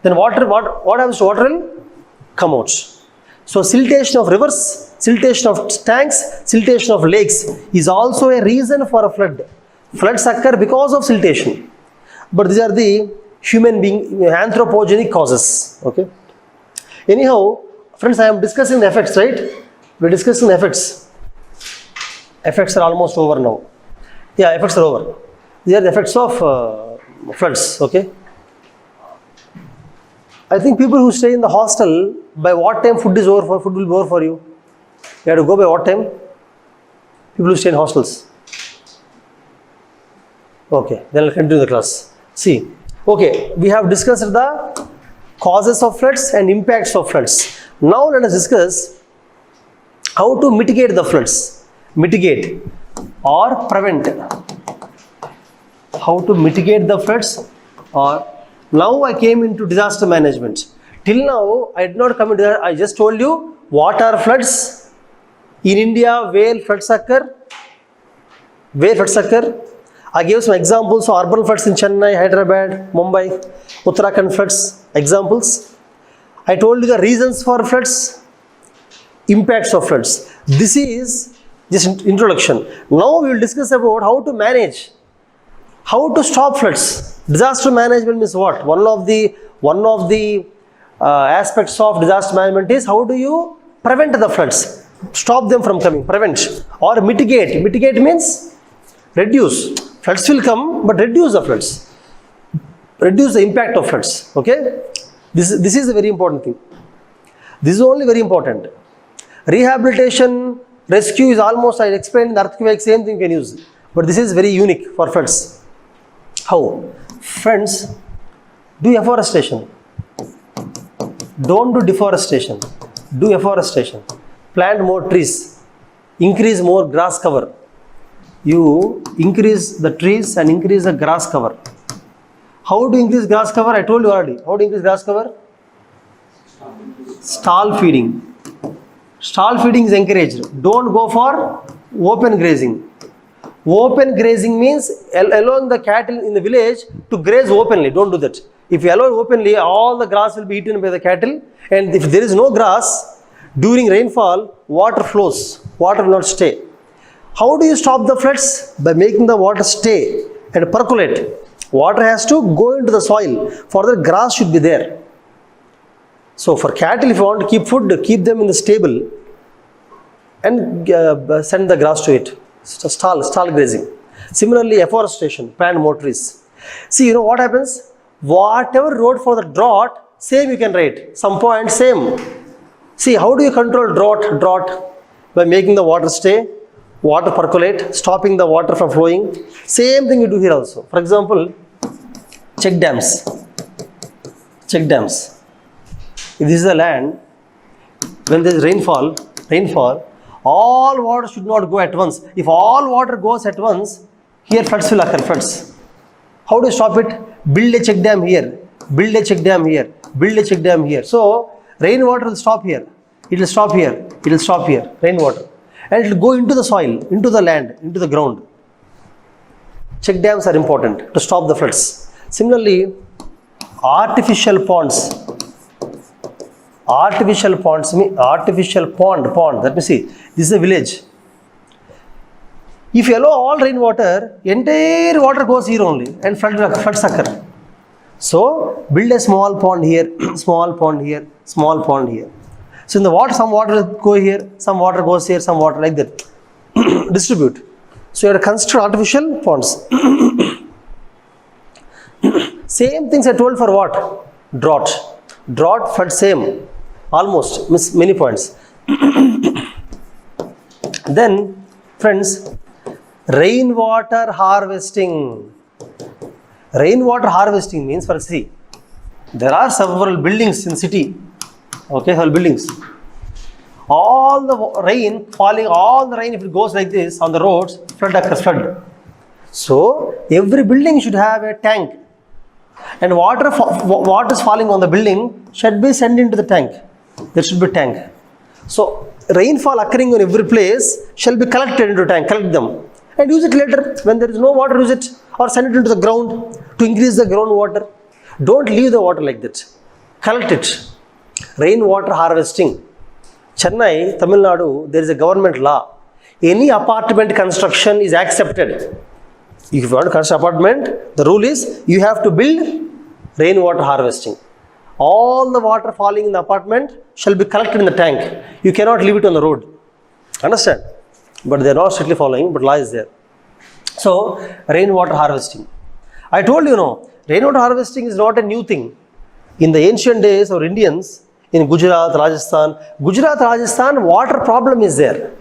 then what happens to water will come out. So siltation of rivers, siltation of tanks, siltation of lakes is also a reason for a flood. Floods occur because of siltation. But these are the human being anthropogenic causes. Okay. Anyhow, friends, I am discussing the effects, right? We are discussing the effects. Effects are almost over now. Yeah, effects are over. These are the effects of floods. Okay. I think people who stay in the hostel, by what time food will be over for you? You have to go by what time? People who stay in hostels. Okay, then I'll continue the class. See, okay, we have discussed the causes of floods and impacts of floods. Now let us discuss How to mitigate the floods? Mitigate or prevent. How to mitigate the floods or now I came into disaster management. Till now I did not come into that. I just told you what are floods in India, where floods occur. Where floods occur. I gave some examples of urban floods in Chennai, Hyderabad, Mumbai, Uttarakhand floods, examples. I told you the reasons for floods, impacts of floods. This is just introduction. Now we will discuss about how to manage, how to stop floods. Disaster management means what? One of the aspects of disaster management is how do you prevent the floods, stop them from coming, prevent or mitigate. Mitigate means reduce. Floods will come, but reduce the floods, reduce the impact of floods. Okay, this is a very important thing. This is only very important. Rehabilitation, rescue is almost, I explained in the earthquake, same thing you can use, but this is very unique for floods. How? Friends, do afforestation. Don't do deforestation. Do afforestation. Plant more trees. Increase more grass cover. You increase the trees and increase the grass cover. How to increase grass cover? I told you already. How to increase grass cover? Stall feeding. Stall feeding is encouraged. Don't go for open grazing. Open grazing means allowing the cattle in the village to graze openly. Don't do that. If you allow it openly, all the grass will be eaten by the cattle. And if there is no grass, during rainfall, water flows. Water will not stay. How do you stop the floods? By making the water stay and percolate. Water has to go into the soil. For the grass should be there. So for cattle, if you want to keep food, keep them in the stable and send the grass to it. Stall grazing. Similarly, afforestation, plant more trees. See, you know what happens? Whatever wrote for the drought, same you can write. Some point, same. See, how do you control drought? Drought by making the water stay, water percolate, stopping the water from flowing. Same thing you do here also. For example, check dams. Check dams. If this is a land, when there is rainfall, all water should not go at once. If all water goes at once, here floods will occur, floods. How do you stop it? Build a check dam here, build a check dam here, build a check dam here. So, rainwater will stop here, it will stop here, it will stop here, rainwater. And it will go into the soil, into the land, into the ground. Check dams are important to stop the floods. Similarly, artificial ponds. Artificial ponds mean artificial pond. Let me see. This is a village. If you allow all rainwater, entire water goes here only and floods occur. So build a small pond here, small pond here, small pond here. So in the water, some water will go here, some water goes here, some water like that. Distribute. So you have to construct artificial ponds. Same things I told for what? Drought. Drought, flood, same. Almost, miss many points. Then, friends, rainwater harvesting. Rainwater harvesting means, for see, there are several buildings in city. Okay, several buildings. All the rain falling, all the rain, if it goes like this on the roads, flood occurs, flood. So every building should have a tank, and water is falling on the building should be sent into the tank. There should be a tank. So rainfall occurring on every place shall be collected into a tank. Collect them and use it later when there is no water. Use it or send it into the ground to increase the groundwater. Don't leave the water like that. Collect it. Rainwater harvesting. Chennai, Tamil Nadu, there is a government law. Any apartment construction is accepted. If you want to construct apartment, the rule is you have to build rainwater harvesting. All the water falling in the apartment shall be collected in the tank. You cannot leave it on the road. Understand? But they are not strictly following, but law is there. So, rainwater harvesting. I told you, rainwater harvesting is not a new thing. In the ancient days, our Indians, in Gujarat, Rajasthan, water problem is there.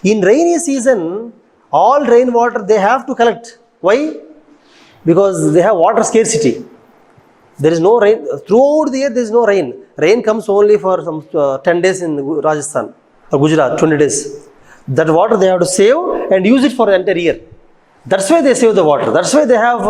In rainy season, all rainwater they have to collect. Why? Because they have water scarcity. There is no rain. Throughout the year, there is no rain. Rain comes only for some 10 days in Rajasthan. or Gujarat, 20 days. That water they have to save and use it for the entire year. That's why they save the water. That's why they have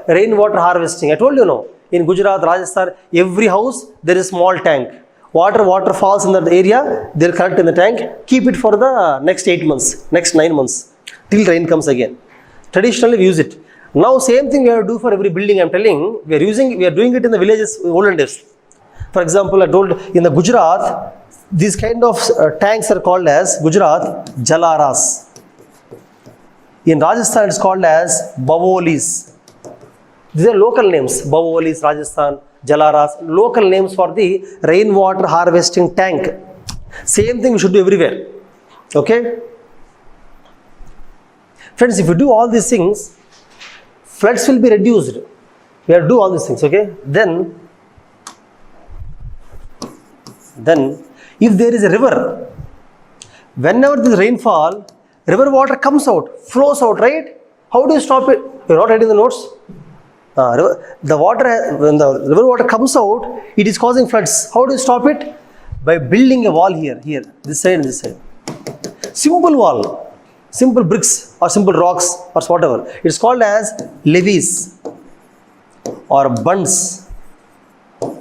rainwater harvesting. I told you, no. In Gujarat, Rajasthan, every house there is small tank. Water falls in that area, they'll collect in the tank, keep it for the next 8 months, next 9 months, till rain comes again. Traditionally we use it. Now same thing we have to do for every building. I'm telling, we are doing it in the villages olden days. For example, I told in the Gujarat, these kind of tanks are called as Gujarat Jalaras. In Rajasthan it's called as Bavolis. These are local names, Bavolis, Rajasthan, Jalaras, local names for the rainwater harvesting tank. Same thing we should do everywhere. Okay? Friends, if you do all these things, floods will be reduced. We have to do all these things, okay? Then if there is a river, whenever there is rainfall, river water comes out, flows out, right? How do you stop it? You're not writing the notes? The water, when the river water comes out, it is causing floods. How do you stop it? By building a wall here, this side and this side. Simple wall, simple bricks or simple rocks or whatever. It's called as levees or bunds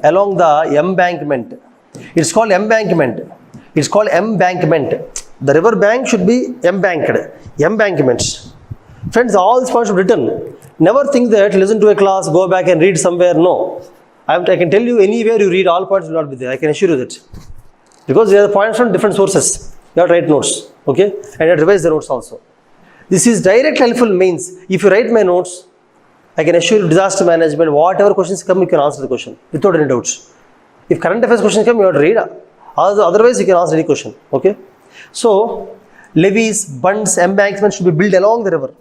along the embankment. It's called embankment. It's called embankment. The river bank should be embankments. Friends, all these points are written. Never think that listen to a class, go back and read somewhere. No. I can tell you anywhere you read, all points will not be there. I can assure you that. Because they are the points from different sources. You have to write notes. Okay? And you have to revise the notes also. This is direct helpful mains. If you write my notes, I can assure you disaster management, whatever questions come, you can answer the question without any doubts. If current affairs questions come, you have to read. Otherwise, you can answer any question. Okay? So, levees, bunds, embankments should be built along the river.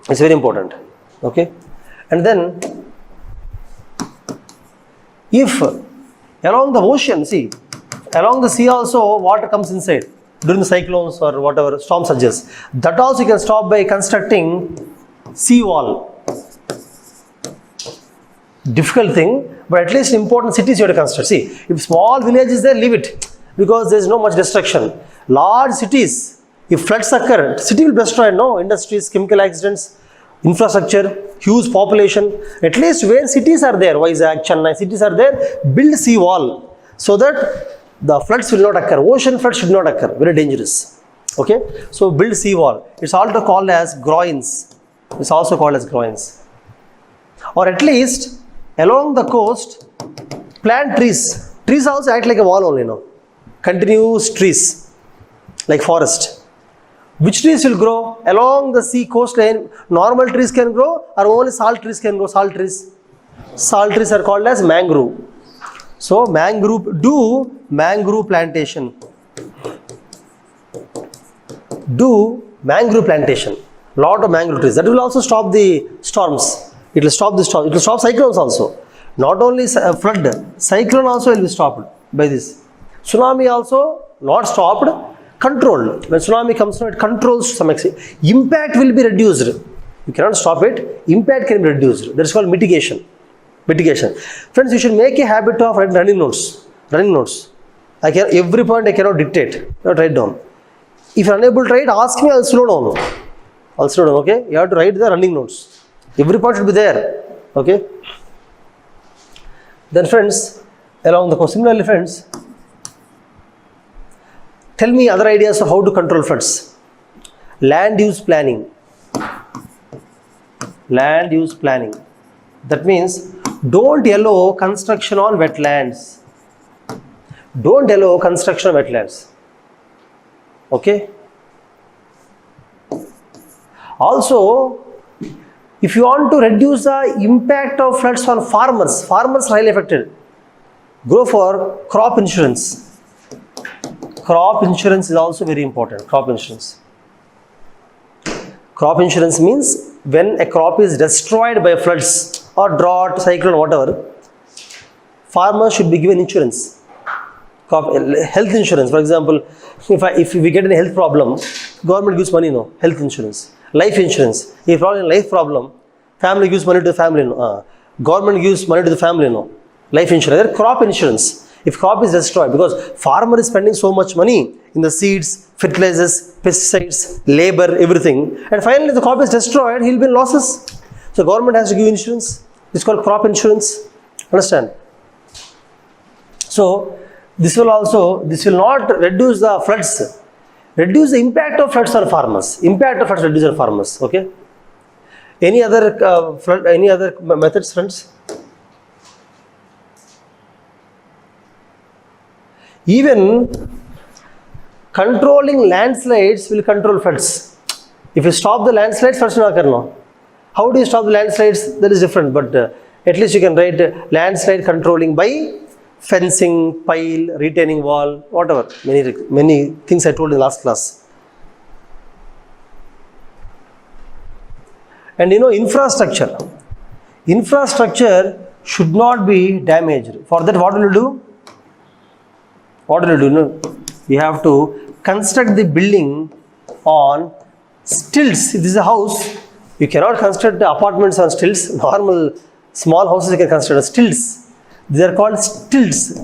It's very important. Okay? And then, if along the ocean, see, along the sea also water comes inside during the cyclones or whatever, storm surges. That also you can stop by constructing sea wall. Difficult thing, but at least important cities you have to construct. See, if small village is there, leave it, because there is no much destruction. Large cities, if floods occur, city will be destroyed, no? Industries, chemical accidents, infrastructure, huge population. At least where cities are there, Vizag, Chennai, cities are there, build sea wall so that the floods will not occur. Ocean floods should not occur. Very dangerous. Okay? So build sea wall. It's also called as groins. It's also called as groins. Or at least along the coast, plant trees. Trees also act like a wall only, no? Continuous trees, like forest. Which trees will grow? Along the sea coastline, normal trees can grow or only salt trees can grow, salt trees. Salt trees are called as mangrove. So, do mangrove plantation. Do mangrove plantation. Lot of mangrove trees. That will also stop the storms. It will stop the storm. It will stop cyclones also. Not only flood, cyclone also will be stopped by this. Tsunami also not stopped, controlled. When tsunami comes, it controls to some extent. Impact will be reduced. You cannot stop it. Impact can be reduced. That is called mitigation. Friends, you should make a habit of writing running notes. Every point I cannot dictate. You have to write down. If you are unable to write, ask me, I will slow down. Okay? You have to write the running notes. Every point should be there. Okay? Then friends, along the coast, similarly friends, tell me other ideas of how to control floods. Land use planning. That means, don't allow construction on wetlands. Okay? Also, if you want to reduce the impact of floods on farmers are highly affected, go for crop insurance. Crop insurance is also very important. Crop insurance means when a crop is destroyed by floods or drought, cyclone, whatever, farmers should be given insurance. Health insurance, for example, if we get a health problem, government gives money, no? Health insurance. Life insurance. If life problem, family gives money to the family, no? Government gives money to the family, no? Life insurance. Crop insurance. If crop is destroyed, because farmer is spending so much money in the seeds, fertilizers, pesticides, labor, everything, and finally the crop is destroyed, he will be in losses. So government has to give insurance. It's called crop insurance. Understand? So this will not reduce the floods, reduce the impact of floods on farmers. Impact of floods reduce on farmers. Okay. Any other methods, friends? Even controlling landslides will control floods. If you stop the landslides, floods will not occur. How do you stop the landslides? That is different, but at least you can write landslide controlling by fencing, pile, retaining wall, whatever. Many things I told in last class. And infrastructure. Infrastructure should not be damaged. For that, what will you do? What will you do? You have to construct the building on stilts. If this is a house, you cannot construct the apartments on stilts. Normal small houses you can construct on stilts. They are called stilts.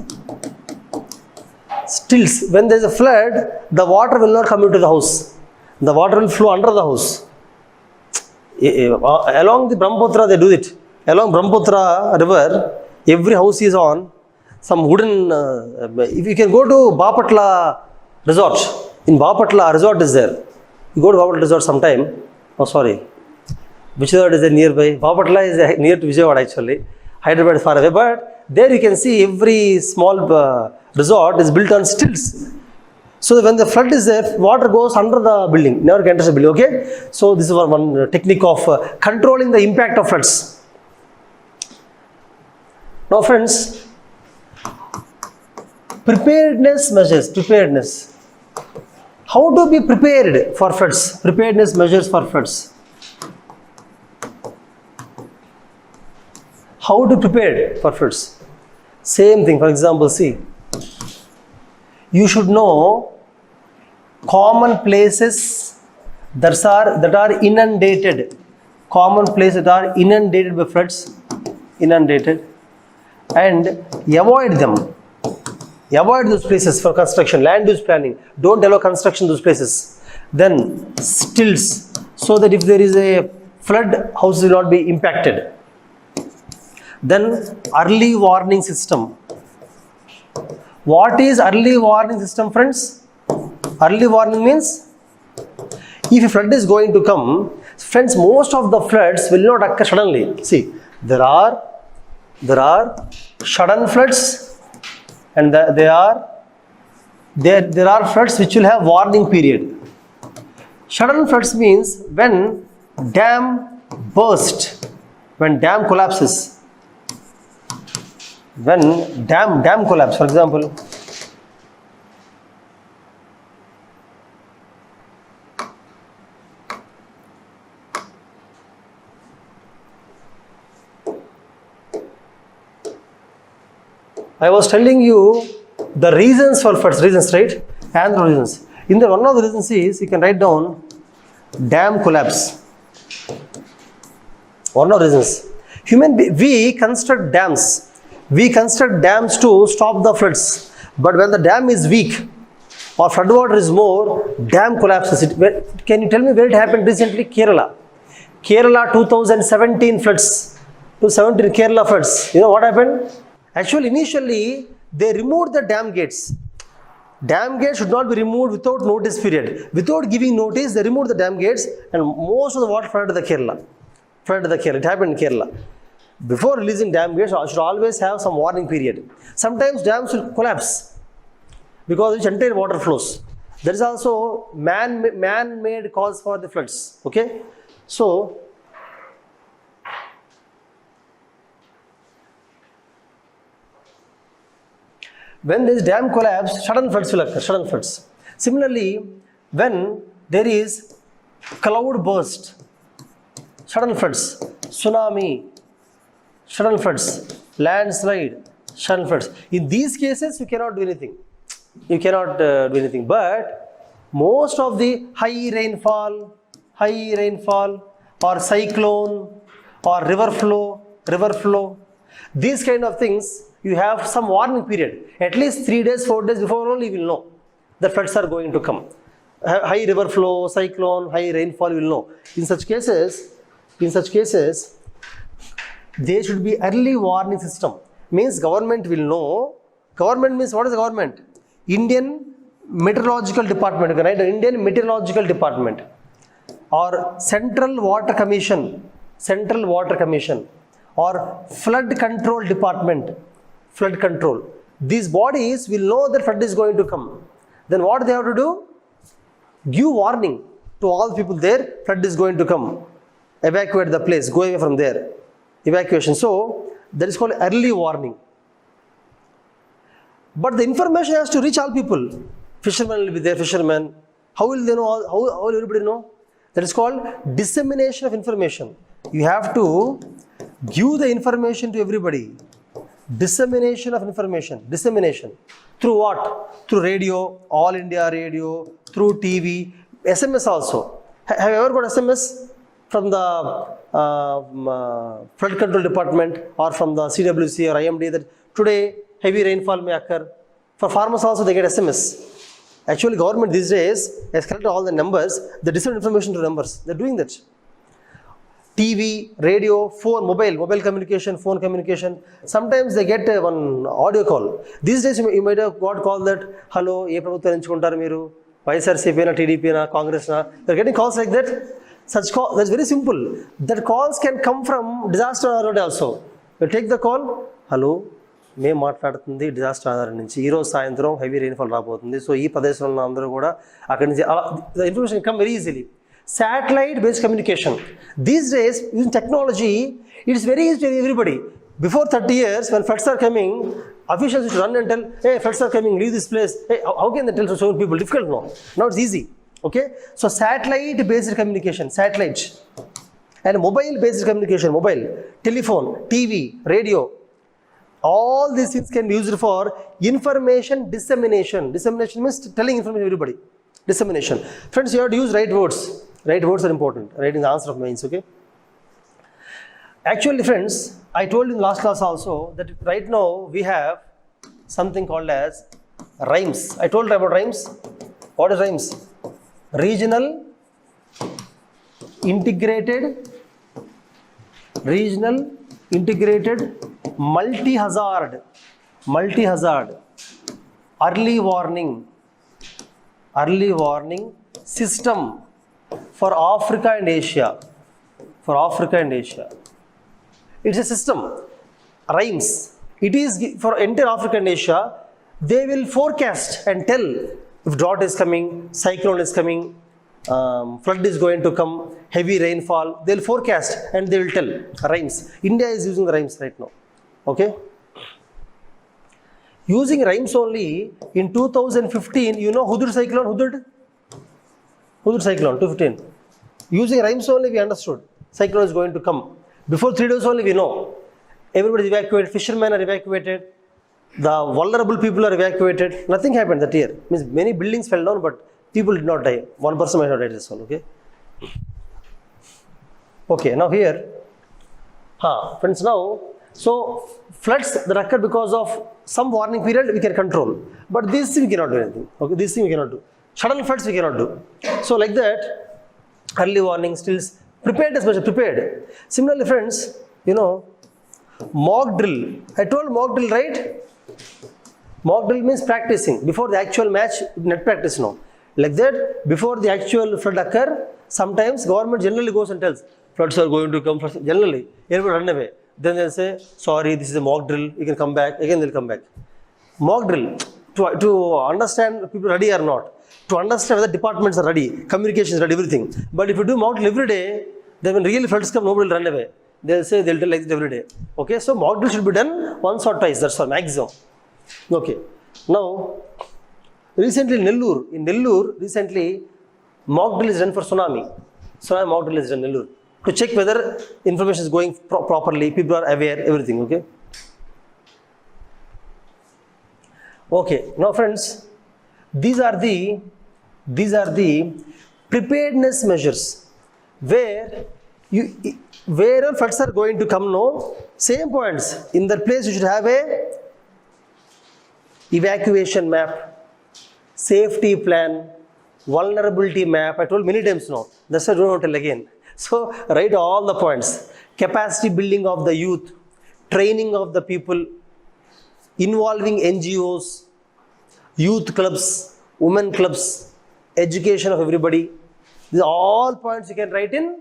Stilts. When there is a flood, the water will not come into the house. The water will flow under the house. Along the Brahmaputra, they do it. Along Brahmaputra river, every house is on some wooden. If you can go to Bapatla resort, in Bapatla, a resort is there. You go to Bapatla resort sometime. Oh, sorry. Which resort is there nearby? Bapatla is near to Vijayawada actually. Hyderabad is far away, but there you can see every small resort is built on stilts. So when the flood is there, water goes under the building, never enters the building, okay? So this is one technique of controlling the impact of floods. Now friends, preparedness measures, How to be prepared for floods? Preparedness measures for floods. How to prepare for floods? Same thing, for example, see. You should know common places that are inundated. Common places that are inundated by floods. Inundated. And avoid them. Avoid those places for construction, land use planning. Don't allow construction in those places. Then stilts, so that if there is a flood, houses will not be impacted. Then early warning system. What is early warning system, friends? Early warning means if a flood is going to come, friends, most of the floods will not occur suddenly. See, there are sudden floods, and there are floods which will have warning period. Sudden floods means when dam burst, when dam collapses. When dam collapse, for example, I was telling you the reasons for floods, right? And the reasons. In the one of the reasons is, you can write down dam collapse. One of the reasons. We construct dams. We construct dams to stop the floods. But when the dam is weak or floodwater is more, dam collapses. Can you tell me where it happened recently? Kerala. Kerala 2017 floods. 2017 Kerala floods. You know what happened? Actually, initially, they removed the dam gates. Dam gates should not be removed without notice period. Without giving notice, they removed the dam gates and most of the water flooded the Kerala. It happened in Kerala. Before releasing dam gates, you should always have some warning period. Sometimes dams will collapse because its entire water flows. There is also man-made cause for the floods. Okay, so when there is dam collapse, sudden floods will occur. Sudden floods. Similarly, when there is cloud burst, sudden floods, tsunami, sudden floods, landslide, sudden floods. In these cases, you cannot do anything. You cannot do anything. But most of the high rainfall, or cyclone, or river flow, these kind of things, you have some warning period. At least 3 days, 4 days before only you will know that floods are going to come. High river flow, cyclone, high rainfall, you will know. In such cases, there should be early warning system. Means government will know. Government means, what is the government? Indian Meteorological Department, right? Indian Meteorological Department or Central Water Commission or Flood Control Department, flood control. These bodies will know that flood is going to come. Then what they have to do? Give warning to all the people there, flood is going to come. Evacuate the place, go away from there. Evacuation. So that is called early warning. But the information has to reach all people. Fishermen will be there, fishermen. How will they know? How will everybody know? That is called dissemination of information. You have to give the information to everybody. Dissemination of information. Dissemination. Through what? Through radio, All India Radio, through TV, SMS also. Have you ever got SMS from the Flood Control Department or from the CWC or IMD that today heavy rainfall may occur? For farmers also they get SMS. Actually government these days has collected all the numbers, they disseminate information to numbers. They're doing that. TV, radio, phone, mobile communication, phone communication. Sometimes they get one audio call. These days you might have got call that, hello, ఏ ప్రభుత్వం ఎంచుకుంటారు మీరు? YSRCP na, TDP na, Congress na. They're getting calls like that. Such call, that's very simple. That calls can come from disaster alert also. You take the call, hello, మేము మాట్లాడుతుంది disaster ఆధారం నుంచి ఈరోజు సాయంత్రం heavy rainfall రాబోతుంది. So ఈ ప్రదేశంలో ఉన్న అందరూ కూడా అక్కడి నుంచి the information come very easily. Satellite based communication. These days, using technology, it is very easy to everybody. Before 30 years, when floods are coming, officials should run and tell, hey, floods are coming, leave this place. Hey, how can they tell so many people? Difficult now. Now it's easy. Okay? So satellite based communication, satellite. And mobile based communication, mobile, telephone, TV, radio. All these things can be used for information dissemination. Dissemination means telling information to everybody. Dissemination. Friends, you have to use right words. Right words are important. Writing the answer of mains, okay? Actually, friends, I told you in last class also that right now we have something called as rhymes. I told you about rhymes. What is rhymes? Regional integrated multi-hazard early warning system for Africa and Asia. It's a system. Rhymes. It is for entire Africa and Asia. They will forecast and tell if drought is coming, cyclone is coming, flood is going to come, heavy rainfall. They'll forecast and they will tell. Rhymes. India is using the rhymes right now. Okay? Using rhymes only, in 2015, you know Hudud cyclone, Hudud cyclone, 2015. Using rhymes only we understood. Cyclone is going to come. Before 3 days only we know. Everybody is evacuated, fishermen are evacuated, the vulnerable people are evacuated. Nothing happened that year. Means many buildings fell down but people did not die. One person might have died as well, okay? Okay, now here, friends, now, so floods that occur because of some warning period we can control, but this thing we cannot do anything. Okay, this thing we cannot do. Sudden floods we cannot do. So like that, early warning, stills, preparedness measure, prepared. Similarly, friends, you know, mock drill. I told mock drill, right? Mock drill means practicing before the actual match. Net practice, no. Like that, before the actual flood occur, sometimes government generally goes and tells floods are going to come. Floods, generally, everybody run away. Then they'll say, sorry, this is a mock drill. You can come back. Again, they'll come back. Mock drill to understand people ready or not. To understand whether departments are ready, communication is ready, everything. But if you do mock drill every day, then when really floods come, nobody will run away. They'll say they'll tell like this every day. Okay, so mock drill should be done once or twice. That's all, maximum. Okay. Now, recently in Nellore, recently mock drill is done for tsunami. Tsunami mock drill is done in Nellore to check whether information is going properly, people are aware, everything. Okay. Okay. Now, friends, these are the preparedness measures where floods are going to come. No, same points in that place. You should have a evacuation map, safety plan, vulnerability map. I told many times now. That's why I don't want to tell again. So write all the points. Capacity building of the youth, training of the people, involving NGOs, youth clubs, women clubs, education of everybody. These are all points you can write in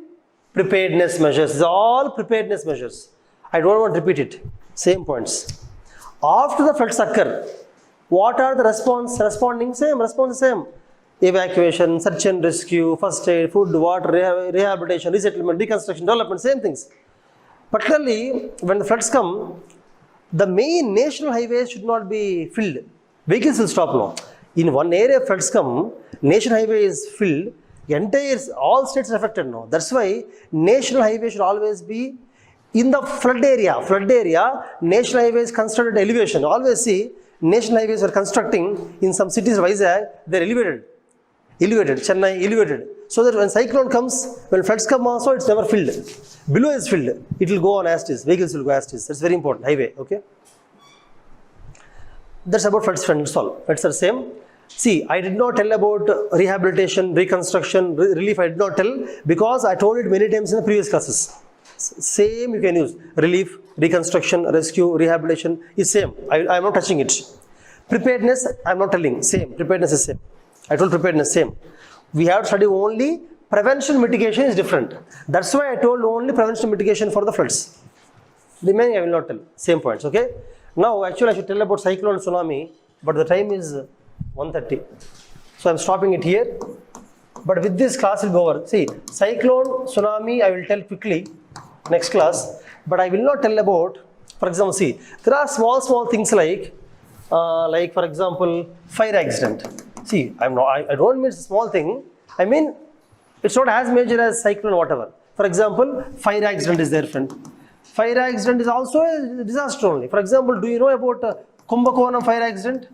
preparedness measures. These are all preparedness measures. I don't want to repeat it. Same points. After the floods occur, what are the responding? Same, response same. Evacuation, search and rescue, first aid, food, water, rehabilitation, resettlement, reconstruction, development, same things. Particularly when the floods come, the main national highways should not be filled. Vehicles will stop now. In one area floods come, national highway is filled, all states are affected now. That's why national highway should always be in the flood area. Flood area, national highways constructed elevation. Always see, national highways were constructing in some cities, Vizag, they're elevated. Chennai, elevated. So that when cyclone comes, when floods come also, it's never filled. Below is filled. It will go on as is. Vehicles will go as is. That's very important. Highway, okay? That's about floods, friends. All. That's the same. See, I did not tell about rehabilitation, reconstruction, relief. I did not tell because I told it many times in the previous classes. Same you can use. Relief, reconstruction, rescue, rehabilitation is same. I am not touching it. Preparedness, I am not telling. Same. Preparedness is same. I told preparedness same. We have to study only prevention mitigation is different. That's why I told only prevention mitigation for the floods. The remaining I will not tell. Same points, okay? Now actually I should tell about cyclone and tsunami, but the time is 1:30. So I am stopping it here. But with this class will go over. See, cyclone, tsunami I will tell quickly next class, but I will not tell about, for example, see, there are small things like for example, fire accident. See, I don't mean it's a small thing. I mean, it's not as major as cyclone, whatever. For example, fire accident is there, friend. Fire accident is also a disaster only. For example, do you know about Kumbakonam fire accident?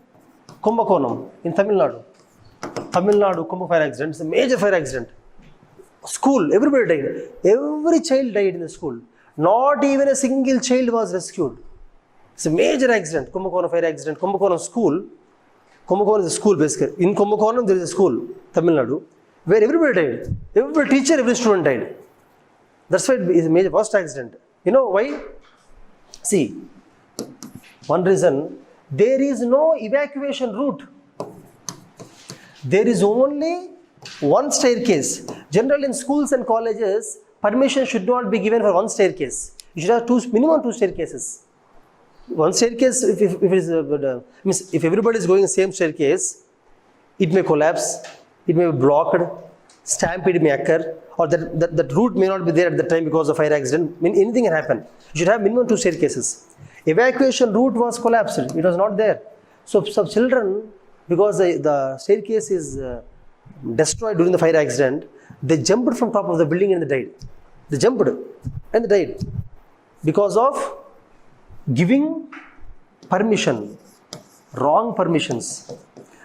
Kumbakonam in Tamil Nadu. Kumbh fire accident. It's a major fire accident. School, everybody died. Every child died in the school. Not even a single child was rescued. It's a major accident. Kumbakonam fire accident. Kumbakonam school. Kumbakonam is a school basically. In Kumbakonam there is a school, Tamil Nadu, where everybody died. Every teacher, every student died. That's why it is a major worst accident. You know why? See, one reason, there is no evacuation route. There is only one staircase. Generally in schools and colleges, permission should not be given for one staircase. You should have minimum two staircases. One staircase, if everybody is going the same staircase, it may collapse, it may be blocked, stampede may occur, or that route may not be there at the time because of fire accident. Anything can happen. You should have minimum two staircases. Evacuation route was collapsed, it was not there. So some children, because the staircase is destroyed during the fire accident, they jumped from top of the building and they died. They jumped and they died because of giving permission, wrong permissions.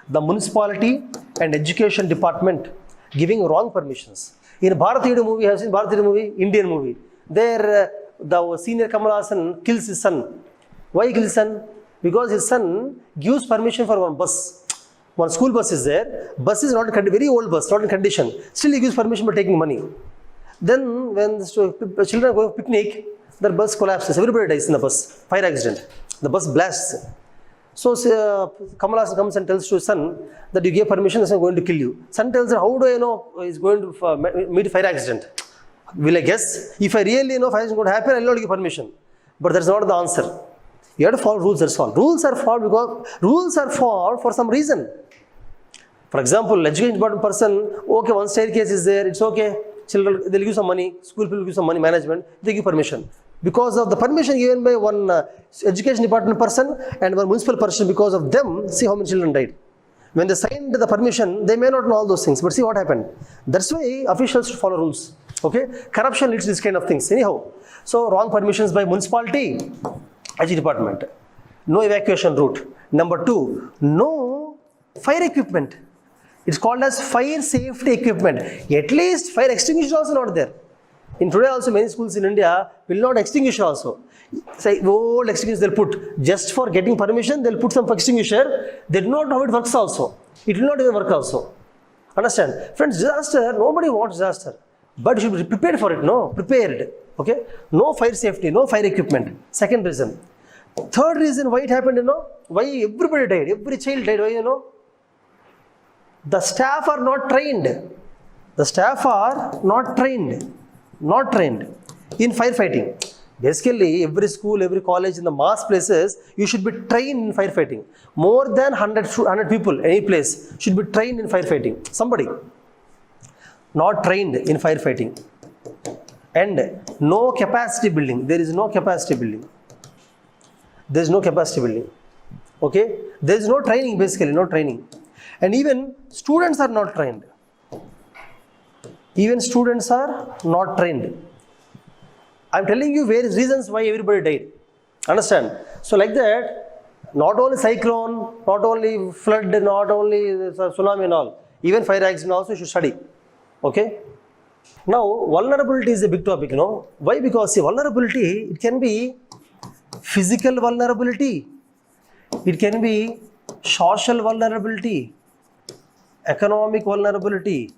The municipality and education department giving wrong permissions. In Bharatiyudu movie, I have seen Bharatiyudu movie, Indian movie. There, the senior Kamal Haasan kills his son. Why he kills his son? Because his son gives permission for one bus. One school bus is there. Bus is not very old bus, not in condition. Still he gives permission for taking money. Then when the children go to picnic, the bus collapses. Everybody dies in the bus. Fire accident. The bus blasts. So Kamal Haasan comes and tells to his son that you gave permission, the son is going to kill you. Son tells him, how do I know he's going to meet a fire accident? Will I guess? If I really know fire accident is going to happen, I will not give permission. But that's not the answer. You have to follow rules, that's all. Rules are followed because rules are followed for some reason. For example, education department person, okay, one staircase is there, it's okay. Children, they'll give some money, school people give some money, management, they give permission. Because of the permission given by one education department person and one municipal person, because of them, see how many children died. When they signed the permission, they may not know all those things, but see what happened. That's why officials should follow rules. Okay? Corruption leads to this kind of things. Anyhow, so wrong permissions by municipality, IG department. No evacuation route. Number 2, no fire equipment. It's called as fire safety equipment. At least fire extinguisher is also not there. In today also many schools in India will not extinguish also. Say old extinguisher they'll put just for getting permission. They'll put some extinguisher. They do not know how it works also. It will not even work also. Understand, friends? Disaster. Nobody wants disaster, but you should be prepared for it. No, prepared. Okay. No fire safety. No fire equipment. Second reason. Third reason why it happened. Why everybody died. Every child died. Why the staff are not trained. The staff are not trained. Not trained in firefighting. Basically, every school, every college in the mass places, you should be trained in firefighting. More than 100 people, any place, should be trained in firefighting. Somebody not trained in firefighting. And no capacity building. There is no capacity building. There is no capacity building. Okay? There is no training, basically, no training. And even students are not trained. Even students are not trained. I'm telling you various reasons why everybody died. Understand? So like that, not only cyclone, not only flood, not only tsunami and all, even fire accident also you should study. Okay? Now, vulnerability is a big topic, Why? Because see, vulnerability, it can be physical vulnerability, it can be social vulnerability, economic vulnerability,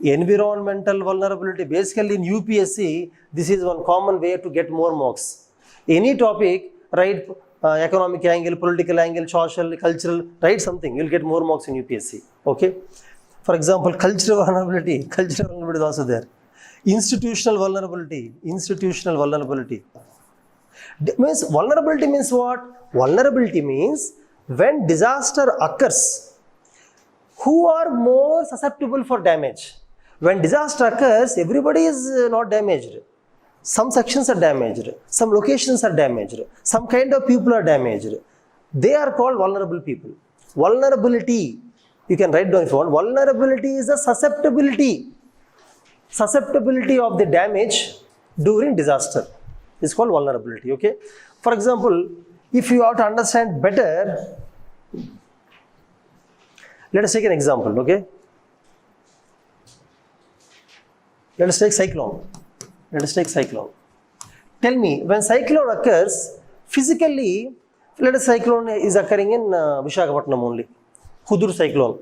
environmental vulnerability. Basically in UPSC, this is one common way to get more marks. Any topic, write economic angle, political angle, social, cultural, write something, you'll get more marks in UPSC. Okay. For example, cultural vulnerability is also there. Institutional vulnerability. Means vulnerability means what? Vulnerability means when disaster occurs, who are more susceptible for damage? When disaster occurs, everybody is not damaged. Some sections are damaged. Some locations are damaged. Some kind of people are damaged. They are called vulnerable people. Vulnerability, you can write down if you want. Vulnerability is a susceptibility of the damage during disaster. It's called vulnerability. Okay. For example, if you have to understand better, let us take an example. Okay. Let us take cyclone. Tell me, when cyclone occurs, physically, let us cyclone is occurring in Visakhapatnam only. Hudud cyclone.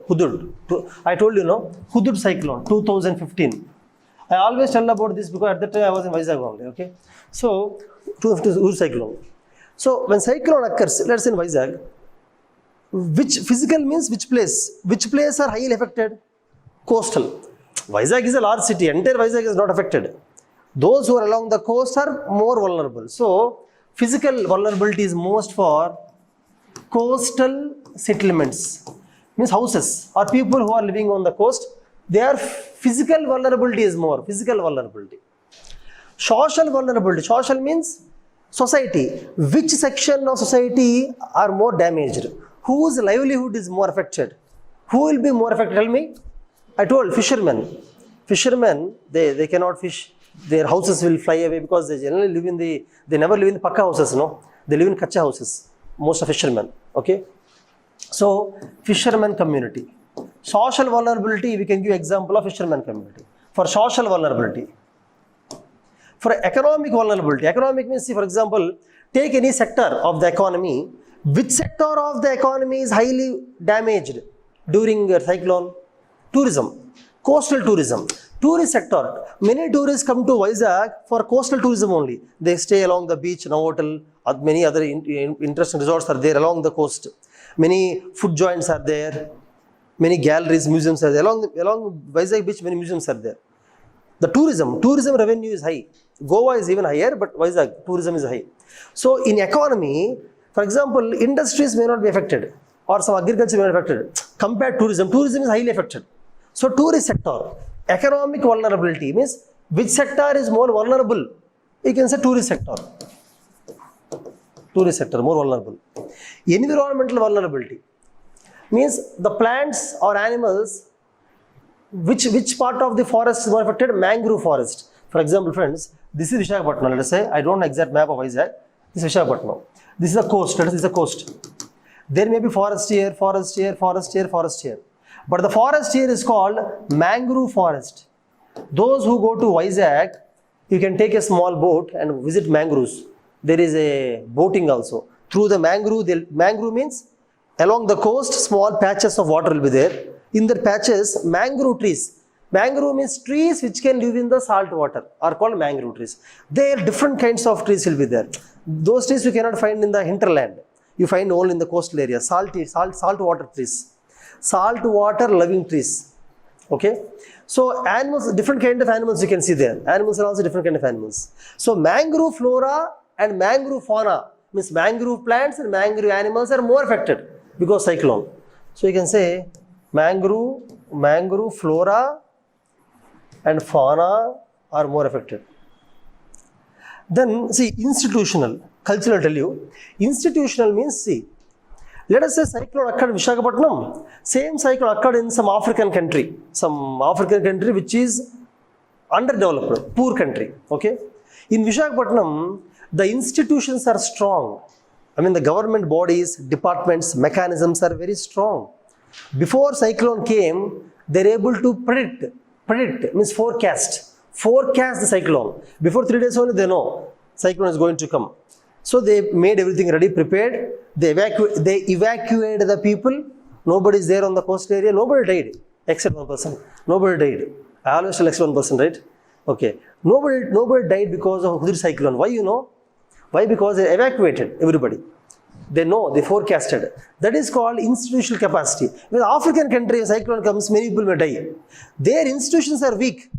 I told you, Hudud cyclone, 2015. I always tell about this because at that time I was in Vizag only. Okay. So, Hudud cyclone. So, when cyclone occurs, let's say in Vizag, which physical means which place? Which place are highly affected? Coastal. Vizag is a large city. Entire Vizag is not affected. Those who are along the coast are more vulnerable. So, physical vulnerability is most for coastal settlements. Means houses or people who are living on the coast. Their physical vulnerability is more. Social vulnerability. Social means society. Which section of society are more damaged? Whose livelihood is more affected? Who will be more affected? Tell me. I told fishermen, they cannot fish. Their houses will fly away because they generally live in they never live in the pakka houses, They live in kacha houses, most of fishermen, okay. So, fishermen community. Social vulnerability, we can give example of fishermen community. For social vulnerability. For economic vulnerability, economic means, see, for example, take any sector of the economy. Which sector of the economy is highly damaged during a cyclone? Tourism, coastal tourism, tourist sector. Many tourists come to Vizag for coastal tourism only. They stay along the beach, Novotel, many other interesting resorts are there along the coast. Many food joints are there. Many galleries, museums are there. Along Vizag beach, many museums are there. The tourism revenue is high. Goa is even higher, but Vizag, tourism is high. So, in economy, for example, industries may not be affected or some agriculture may not be affected. Compared to tourism is highly affected. So, tourist sector, economic vulnerability means which sector is more vulnerable? You can say tourist sector. More vulnerable. Environmental vulnerability means the plants or animals, which part of the forest is more affected? Mangrove forest. For example, friends, this is Visakhapatnam. Let us say, I don't know exact map of Vizag. This is Visakhapatnam. This is a coast. This is a coast. There may be forest here. But the forest here is called mangrove forest. Those who go to Vizag, You can take a small boat and visit mangroves. There is a boating also. Through the mangrove means along the coast, small patches of water will be there. In the patches, mangrove trees. Mangrove means trees which can live in the salt water are called mangrove trees. There different kinds of trees will be there. Those trees you cannot find in the hinterland. You find only in the coastal area. Salt water trees. Salt water loving trees. Okay. So animals, different kind of animals you can see there. Animals are also different kind of animals. So mangrove flora and mangrove fauna means mangrove plants and mangrove animals are more affected because cyclone. So you can say mangrove flora and fauna are more affected. Then see institutional, cultural I'll tell you. Institutional means see, let us say cyclone occurred in Visakhapatnam. Same cyclone occurred in some African country which is underdeveloped, poor country. Okay. In Visakhapatnam, the institutions are strong. I mean the government bodies, departments, mechanisms are very strong. Before cyclone came, they are able to predict means forecast the cyclone. Before 3 days only they know cyclone is going to come. So they made everything ready, prepared. They evacuated the people. Nobody is there on the coast area. Nobody died except one person. Nobody died. I always tell except one person, right? Okay. Nobody died because of Hudud cyclone. Why you know? Why? Because they evacuated everybody. They know, they forecasted. That is called institutional capacity. When African country, a cyclone comes, many people may die. Their institutions are weak.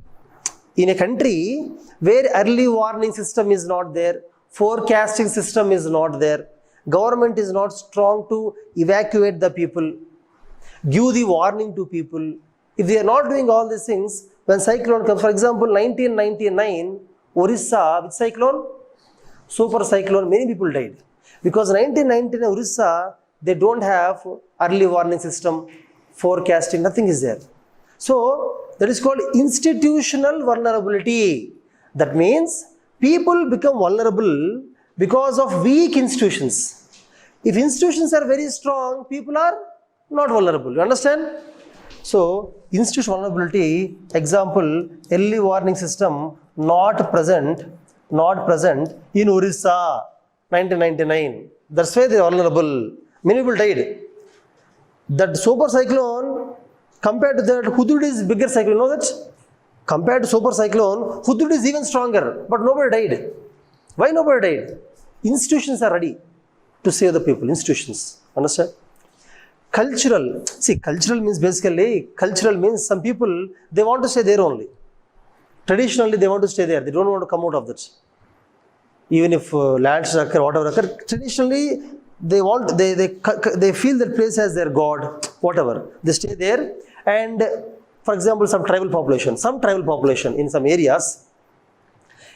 In a country where early warning system is not there, forecasting system is not there, government is not strong to evacuate the people, give the warning to people. If they are not doing all these things, when cyclone comes, for example, 1999, Orissa, which cyclone? Super cyclone, many people died. Because 1999 Orissa, they don't have early warning system, forecasting, nothing is there. So, that is called institutional vulnerability. That means, people become vulnerable because of weak institutions. If institutions are very strong, people are not vulnerable. You understand? So, institutional vulnerability, example, early warning system not present in Orissa, 1999. That's why they are vulnerable. Many people died. That super cyclone, compared to that, Hudud is bigger cyclone. You know that? Compared to super cyclone, Hudud is even stronger. But nobody died. Why nobody died? Institutions are ready to save the people. Institutions. Understand? Cultural. See, cultural means some people, they want to stay there only. Traditionally, they want to stay there. They don't want to come out of that. Even if landslides occur, whatever occur, traditionally, they feel that place as their god, whatever. They stay there. And for example, some tribal population in some areas,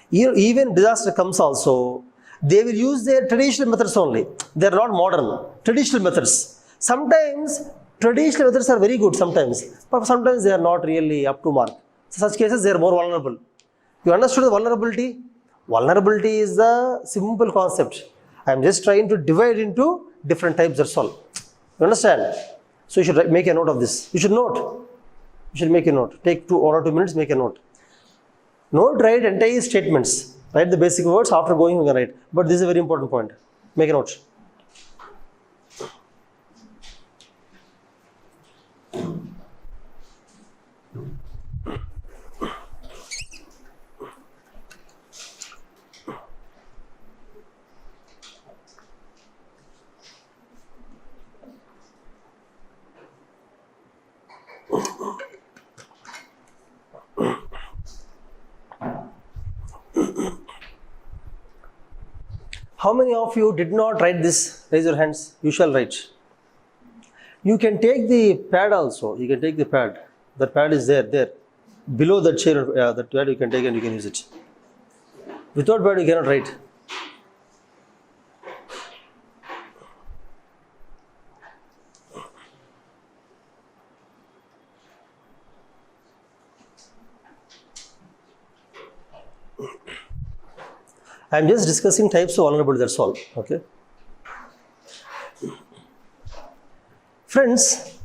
even disaster comes also, they will use their traditional methods only. They are not modern. Traditional methods. Sometimes traditional methods are very good but sometimes they are not really up to mark. So such cases, they are more vulnerable. You understood the vulnerability? Vulnerability is the simple concept. I am just trying to divide into different types, that's all. You understand? So you should make a note of this. You should make a note. Take 1 or 2 minutes, make a note. Not write entire statements. Write the basic words, after going you can write. But this is a very important point. Make a note. How many of you did not write this? Raise your hands. You shall write. You can take the pad also. You can take the pad. The pad is there. Below the chair, that pad you can take and you can use it. Without pad you cannot write. I am just discussing types of vulnerability, that's all. Okay. Friends,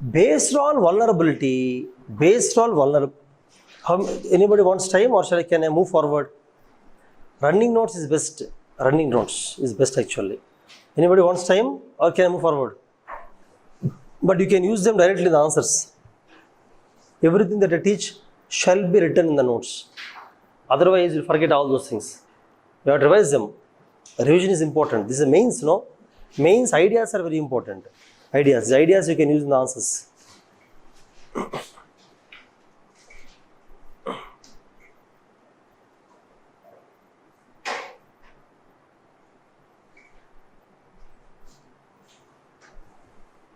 based on vulnerability, Anybody wants time, or can I move forward? Running notes is best. Running notes is best actually. Anybody wants time, or can I move forward? But you can use them directly in the answers. Everything that I teach shall be written in the notes. Otherwise, you'll forget all those things. You have to revise them. Revision is important. This is mains, no? Mains ideas are very important. Ideas. The ideas you can use in the answers.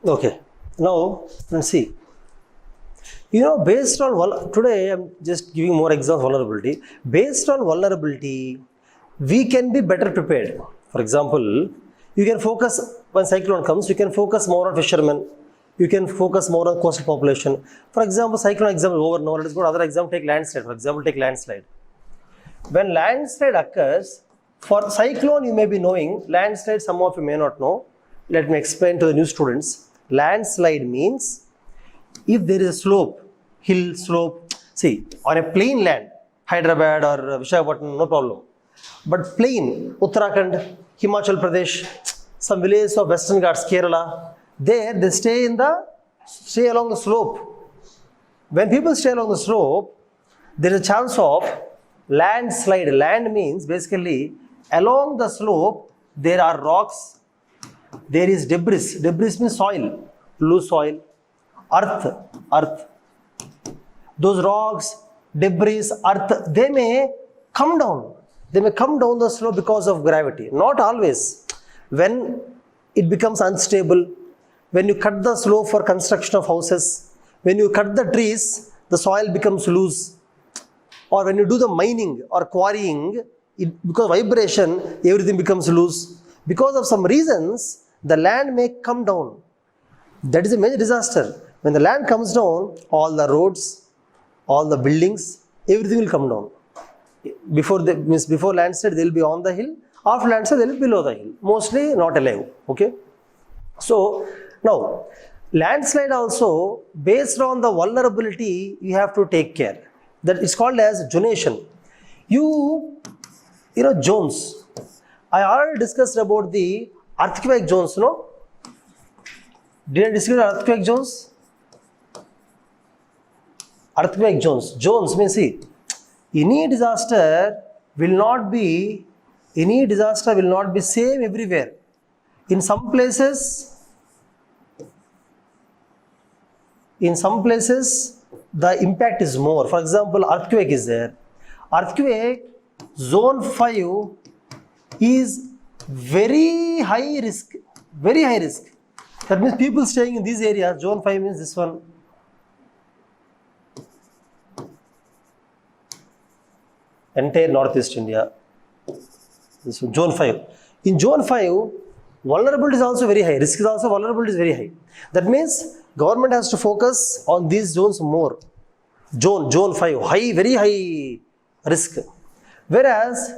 Okay. Now, let's see. Based on today, I'm just giving more examples of vulnerability. Based on vulnerability, we can be better prepared. For example, you can focus, when cyclone comes, you can focus more on fishermen. You can focus more on coastal population. For example, cyclone example over now. Let us go to other example, take landslide. For example, take landslide. When landslide occurs, for cyclone you may be knowing, landslide some of you may not know. Let me explain to the new students. Landslide means if there is a slope, hill slope, see, on a plain land, Hyderabad or Visakhapatnam, no problem. But plain, Uttarakhand, Himachal Pradesh, some villages of Western Ghats, Kerala, there they stay along the slope. When people stay along the slope, there is a chance of landslide. Land means basically along the slope there are rocks, there is debris. Debris means soil, loose soil, earth. Those rocks, debris, earth, they may come down. They may come down the slope because of gravity. Not always. When it becomes unstable, when you cut the slope for construction of houses, when you cut the trees, the soil becomes loose. Or when you do the mining or quarrying, because of vibration, everything becomes loose. Because of some reasons, the land may come down. That is a major disaster. When the land comes down, all the roads, all the buildings, everything will come down. Before landslide, they will be on the hill. After landslide, they will be below the hill. Mostly not alive. Okay. So now, landslide also, based on the vulnerability, you have to take care. That is called as zonation. Zones. I already discussed about the earthquake zones, no? Did I discuss earthquake zones? Earthquake zones. Zones means, see, any disaster will not be same everywhere. In some places, the impact is more. For example, earthquake is there. Earthquake zone 5 is very high risk. Very high risk. That means people staying in these areas, zone 5 means this one. Entire Northeast India. This one, zone 5. In zone 5, vulnerability is also very high. Risk is also vulnerability is very high. That means government has to focus on these zones more. Zone 5, high, very high risk. Whereas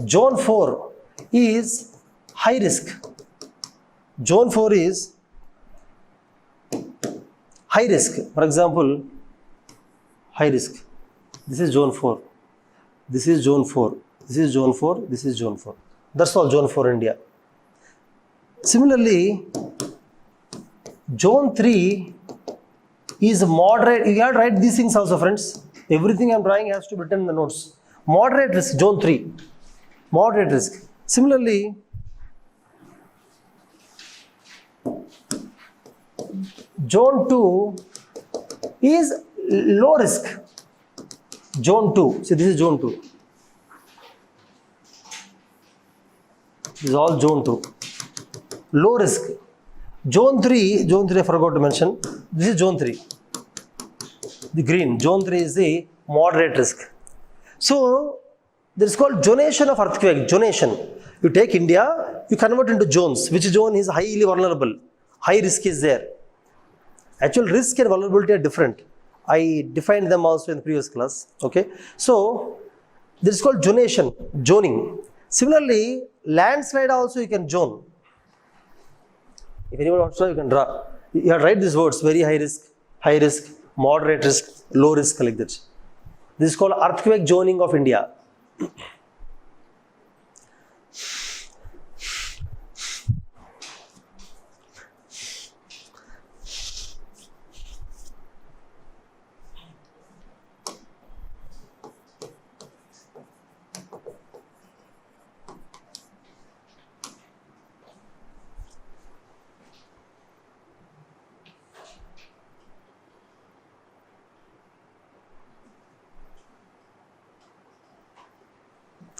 zone 4 is high risk. Zone 4 is high risk. For example, high risk. This is zone 4. This is zone 4. This is zone 4. This is zone 4. That's all zone 4 India. Similarly, zone 3 is moderate. You have to write these things also, friends. Everything I am drawing has to be written in the notes. Moderate risk, zone 3. Moderate risk. Similarly, zone 2 is low risk. Zone 2. See, this is zone 2. This is all zone 2. Low risk. Zone 3 I forgot to mention. This is zone 3. The green. Zone 3 is the moderate risk. So, this is called zonation of earthquake. Zonation. You take India, you convert into zones. Which zone is highly vulnerable? High risk is there. Actual risk and vulnerability are different. I defined them also in the previous class. Okay. So, this is called zonation. Zoning. Similarly, landslide also you can zone. If anyone wants to, you can draw. You have to write these words, very high risk, moderate risk, low risk, like that. This is called earthquake zoning of India.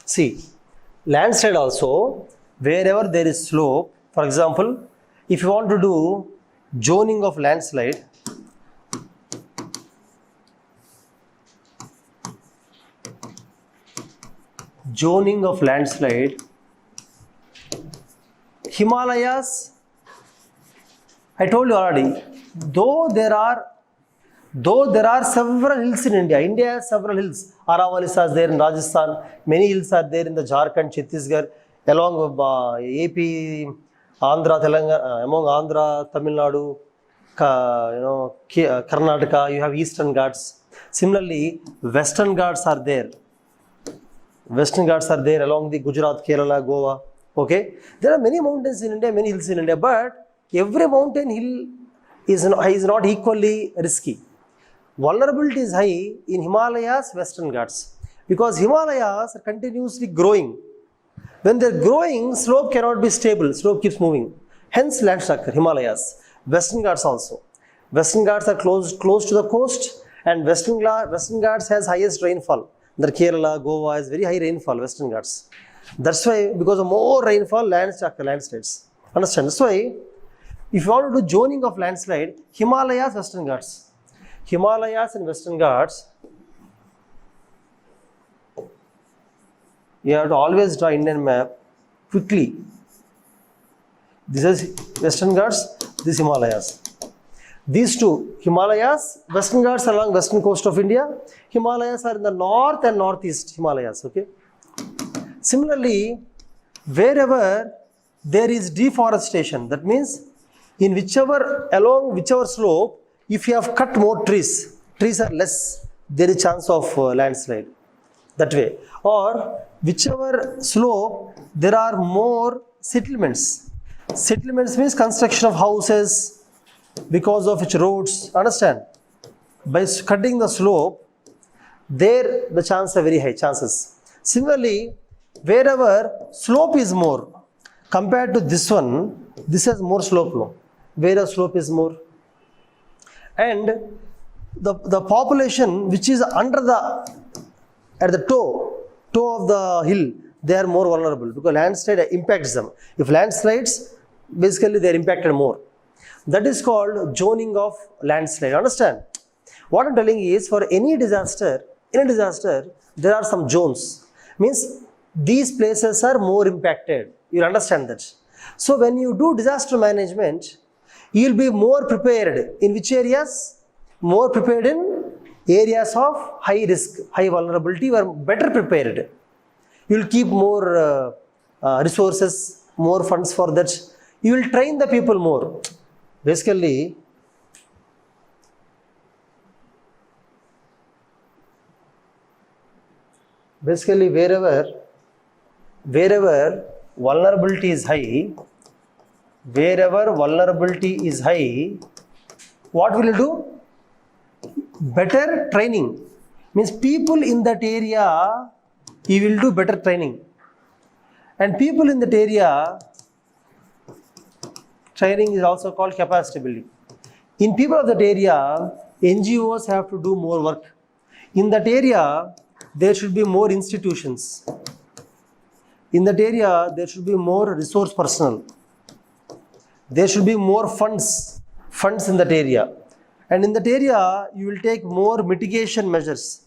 See, landslide also, wherever there is slope, for example, if you want to do zoning of landslide, Himalayas, I told you already, though there are several hills in India. India has several hills. Aravalis are there in Rajasthan. Many hills are there in the Jharkhand, Chhattisgarh, along AP, Andhra, Telangana, among Andhra, Tamil Nadu, Karnataka. You have Eastern Ghats. Similarly, Western Ghats are there. Along the Gujarat, Kerala, Goa. Okay, there are many mountains in India, many hills in India, but every mountain hill is not equally risky. Vulnerability is high in Himalayas, Western Ghats, because Himalayas are continuously growing. When they're growing, slope cannot be stable, slope keeps moving. Hence land structure, Himalayas. Western Ghats also. Western Ghats are close to the coast, and Western Ghats has highest rainfall. The Kerala, Goa has very high rainfall, Western Ghats. That's why, because of more rainfall, landslides. Understand? That's why, if you want to do zoning of landslide, Himalayas, Western Ghats. Himalayas and Western Ghats, you have to always draw Indian map quickly. This is Western Ghats, this is Himalayas. These two, Himalayas, Western Ghats are along western coast of India. Himalayas are in the north and northeast Himalayas. Okay. Similarly, wherever there is deforestation, that means along whichever slope, if you have cut more trees are less, there is chance of landslide. That way. Or whichever slope, there are more settlements. Settlements means construction of houses, because of which roads. Understand? By cutting the slope, there the chances are very high chances. Similarly, wherever slope is more, compared to this one, this has more slope now. Wherever slope is more. And the population which is at the toe of the hill, they are more vulnerable because landslide impacts them. If landslides, basically they are impacted more. That is called zoning of landslide. Understand? What I'm telling is, for any disaster, there are some zones. Means these places are more impacted. You'll understand that. So when you do disaster management, you will be more prepared. In which areas? More prepared in areas of high risk, high vulnerability. You are better prepared. You will keep more resources, more funds for that. You will train the people more. Basically, wherever vulnerability is high, what will you do? Better training. Means people in that area, you will do better training. And people in that area, training is also called capacity building. In people of that area, NGOs have to do more work. In that area, there should be more institutions. In that area, there should be more resource personnel. There should be more funds in that area. And in that area, you will take more mitigation measures.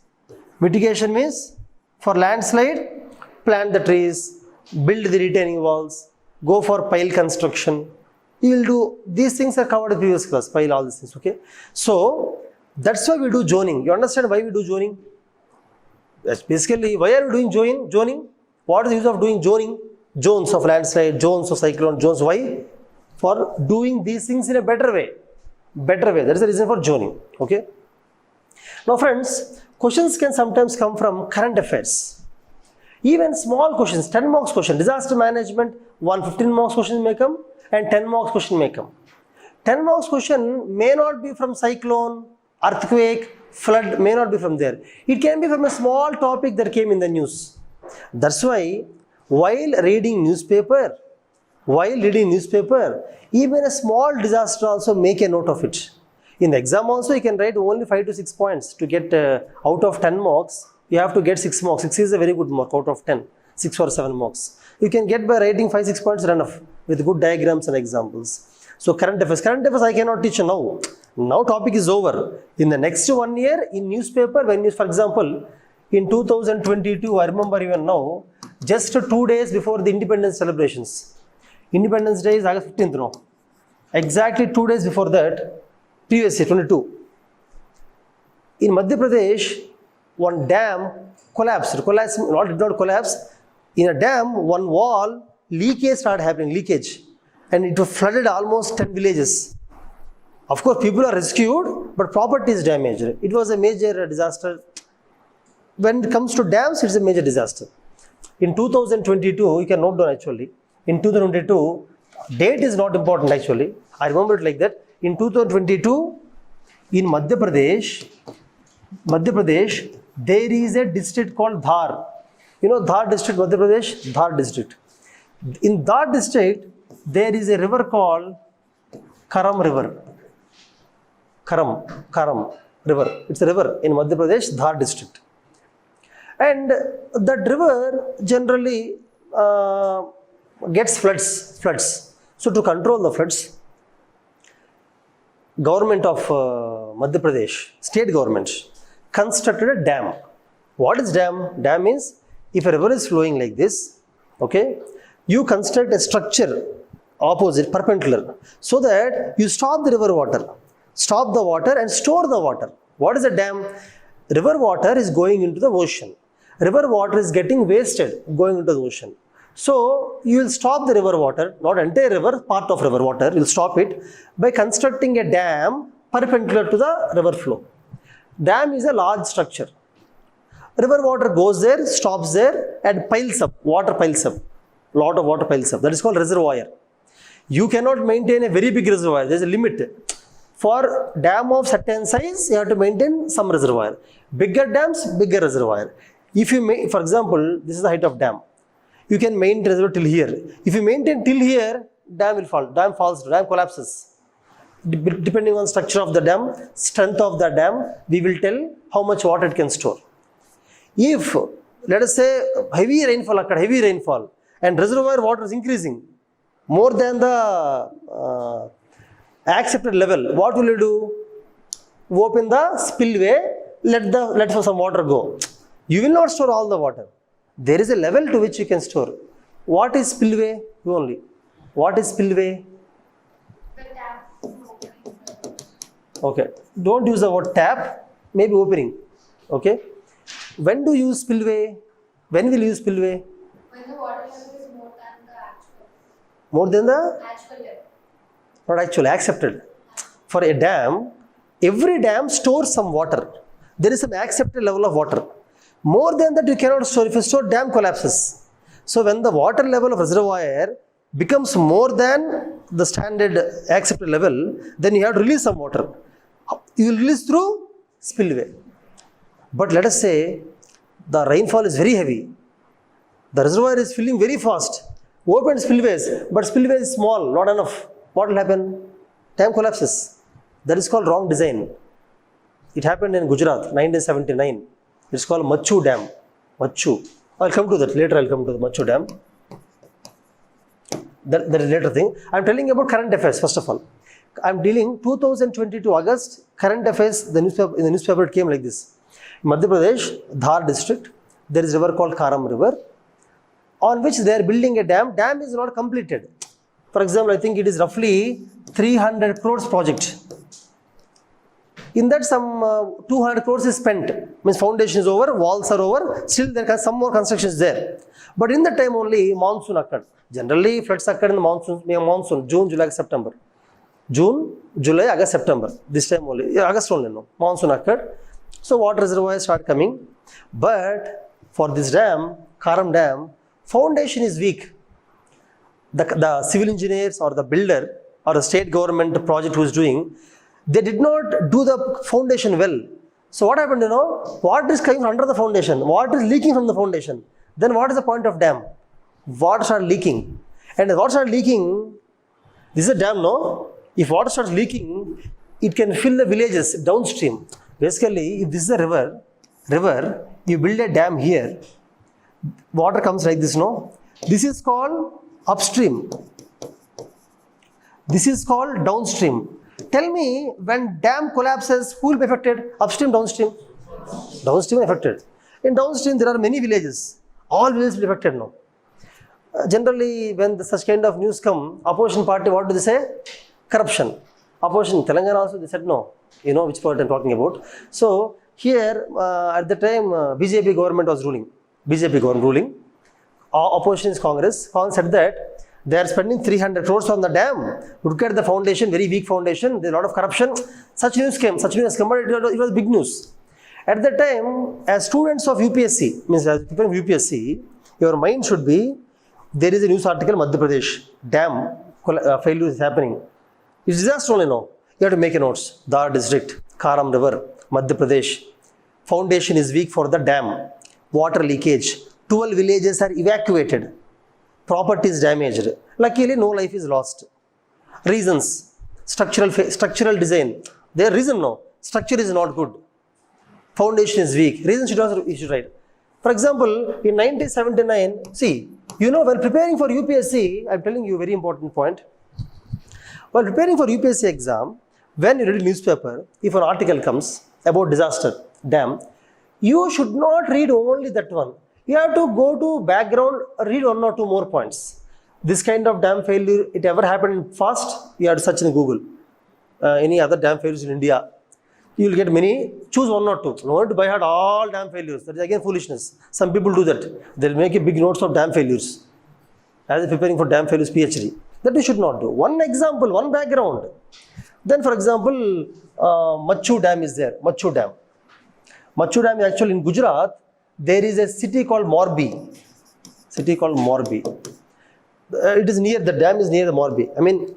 Mitigation means, for landslide, plant the trees, build the retaining walls, go for pile construction. You will do, these things are covered in the previous class, pile, all these things, okay? So, that's why we do zoning. You understand why we do zoning? That's basically, why are we doing zoning? What is the use of doing zoning? Zones of landslide, zones of cyclone, zones. Why? For doing these things in a better way. That is the reason for zoning. Okay. Now friends, questions can sometimes come from current affairs. Even small questions, 10 marks question, disaster management, 15 marks question may come and 10 marks question may come. 10 marks question may not be from cyclone, earthquake, flood, may not be from there. It can be from a small topic that came in the news. That's why while reading newspaper, even a small disaster also make a note of it. In the exam also you can write only 5 to 6 points to get out of 10 marks. You have to get 6 marks. 6 is a very good mark out of 10. 6 or 7 marks. You can get by writing 5-6 points enough with good diagrams and examples. So current affairs I cannot teach now. Now topic is over. In the next 1 year in newspaper, when you, for example, in 2022, I remember even now, just 2 days before the independence celebrations. Independence Day is August 15th now. Exactly 2 days before that, previous year 22. In Madhya Pradesh, one dam collapsed. Did not collapse. In a dam, one wall, leakage started happening, and it flooded almost 10 villages. Of course, people are rescued, but property is damaged. It was a major disaster. When it comes to dams, it's a major disaster. In 2022, you can note down actually. In 2022, date is not important actually. I remember it like that. In 2022, in Madhya Pradesh, there is a district called Dhar. You know Dhar district, Madhya Pradesh? Dhar district. In Dhar district, there is a river called Karam River. Karam River. It's a river in Madhya Pradesh, Dhar district. And that river generally gets floods. So to control the floods, government of Madhya Pradesh, state government, constructed a dam. What is dam? Dam means if a river is flowing like this, okay, you construct a structure opposite, perpendicular, so that you stop the river water. Stop the water and store the water. What is a dam? River water is going into the ocean. River water is getting wasted going into the ocean. So you will stop the river water, not entire river, part of river water, you will stop it by constructing a dam perpendicular to the river flow. Dam is a large structure. River water goes there, stops there and piles up, water piles up. Lot of water piles up. That is called reservoir. You cannot maintain a very big reservoir. There is a limit. For dam of certain size, you have to maintain some reservoir. Bigger dams, bigger reservoir. If you for example, this is the height of dam. You can maintain reservoir till here. If you maintain till here, dam will fall. Dam falls, dam collapses. Depending on structure of the dam, strength of the dam, we will tell how much water it can store. If, let us say, heavy rainfall, and reservoir water is increasing more than the accepted level, what will you do? Open the spillway, let some water go. You will not store all the water. There is a level to which you can store. What is spillway? What is spillway? The tap opening. Okay. Don't use the word tap, maybe opening. Okay. When do you use spillway? When will you use spillway? When the water level is more than the actual. More than the? Actual level. Not actually, accepted. For a dam, every dam stores some water. There is some accepted level of water. More than that you cannot store. If you store, dam collapses. So when the water level of reservoir becomes more than the standard accepted level, then you have to release some water. You will release through spillway. But let us say the rainfall is very heavy. The reservoir is filling very fast. Open spillways, but spillway is small, not enough. What will happen? Dam collapses. That is called wrong design. It happened in Gujarat, 1979. It's called Machu Dam. Machu. I'll come to that later. I'll come to the Machu Dam. That is later thing. I'm telling you about current affairs first of all. I'm dealing 2022 August current affairs. In the newspaper it came like this. In Madhya Pradesh, Dhar district, there is a river called Karam River, on which they are building a dam. Dam is not completed. For example, I think it is roughly 300 crores project. In that some 200 crores is spent. Means foundation is over, walls are over, still there are some more constructions there. But in that time only monsoon occurred. Generally floods occur in the monsoon, June, July, September. June, July, August, September. This time only, August only no. Monsoon occurred. So water reservoirs start coming. But for this dam, Karam Dam, foundation is weak. The civil engineers or the builder or the state government project who is doing, they did not do the foundation well. So what happened, water is coming under the foundation, water is leaking from the foundation. Then what is the point of dam? Water starts leaking. And as water starts leaking, this is a dam, no? If water starts leaking, it can fill the villages downstream. Basically, if this is a river, you build a dam here, water comes like this, no? This is called upstream. This is called downstream. Tell me, when dam collapses, who will be affected? Upstream, downstream? Downstream affected. In downstream, there are many villages. All villages will be affected now. Generally, when such kind of news come, opposition party, what do they say? Corruption. Opposition, Telangana also, they said no. You know which part I'm talking about. So, here, at the time, BJP government was ruling. BJP government ruling. Opposition is Congress. Congress said that they are spending 300 crores on the dam. Look at the foundation, very weak foundation. There's a lot of corruption. Such news came, but it was big news. At that time, as students of UPSC, means as people of UPSC, your mind should be, there is a news article, Madhya Pradesh, dam failure is happening. It's disaster only now. You have to make a notes. Dar district, Karam river, Madhya Pradesh. Foundation is weak for the dam. Water leakage. 12 villages are evacuated. Property is damaged. Luckily, no life is lost. Reasons. Structural design. Their reason, no. Structure is not good. Foundation is weak. Reasons you should write. For example, in 1979, see, when preparing for UPSC, I'm telling you a very important point. While preparing for UPSC exam, when you read a newspaper, if an article comes about disaster, dam, you should not read only that one. You have to go to background, read one or two more points. This kind of dam failure, it ever happened fast? You have to search in Google. Any other dam failures in India? You will get many. Choose one or two. No need to by heart all dam failures. That is again foolishness. Some people do that. They will make a big notes of dam failures as preparing for dam failures PhD. That we should not do. One example, one background. Then, for example, Machu Dam is there. Machu Dam. Machu Dam is actually in Gujarat. There is a city called Morbi. It is near, the dam is near the Morbi. I mean,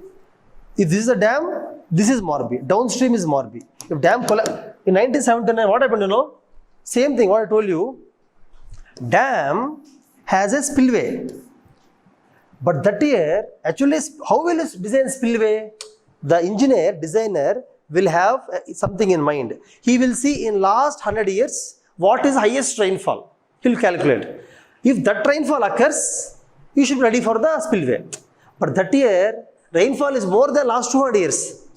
if this is a dam, this is Morbi. Downstream is Morbi. If dam collapsed, in 1979, what happened, Same thing, what I told you. Dam has a spillway. But that year, actually, how will it design spillway? The designer will have something in mind. He will see in last 100 years, what is highest rainfall? He will calculate. If that rainfall occurs, you should be ready for the spillway. But that year, rainfall is more than last 200 years.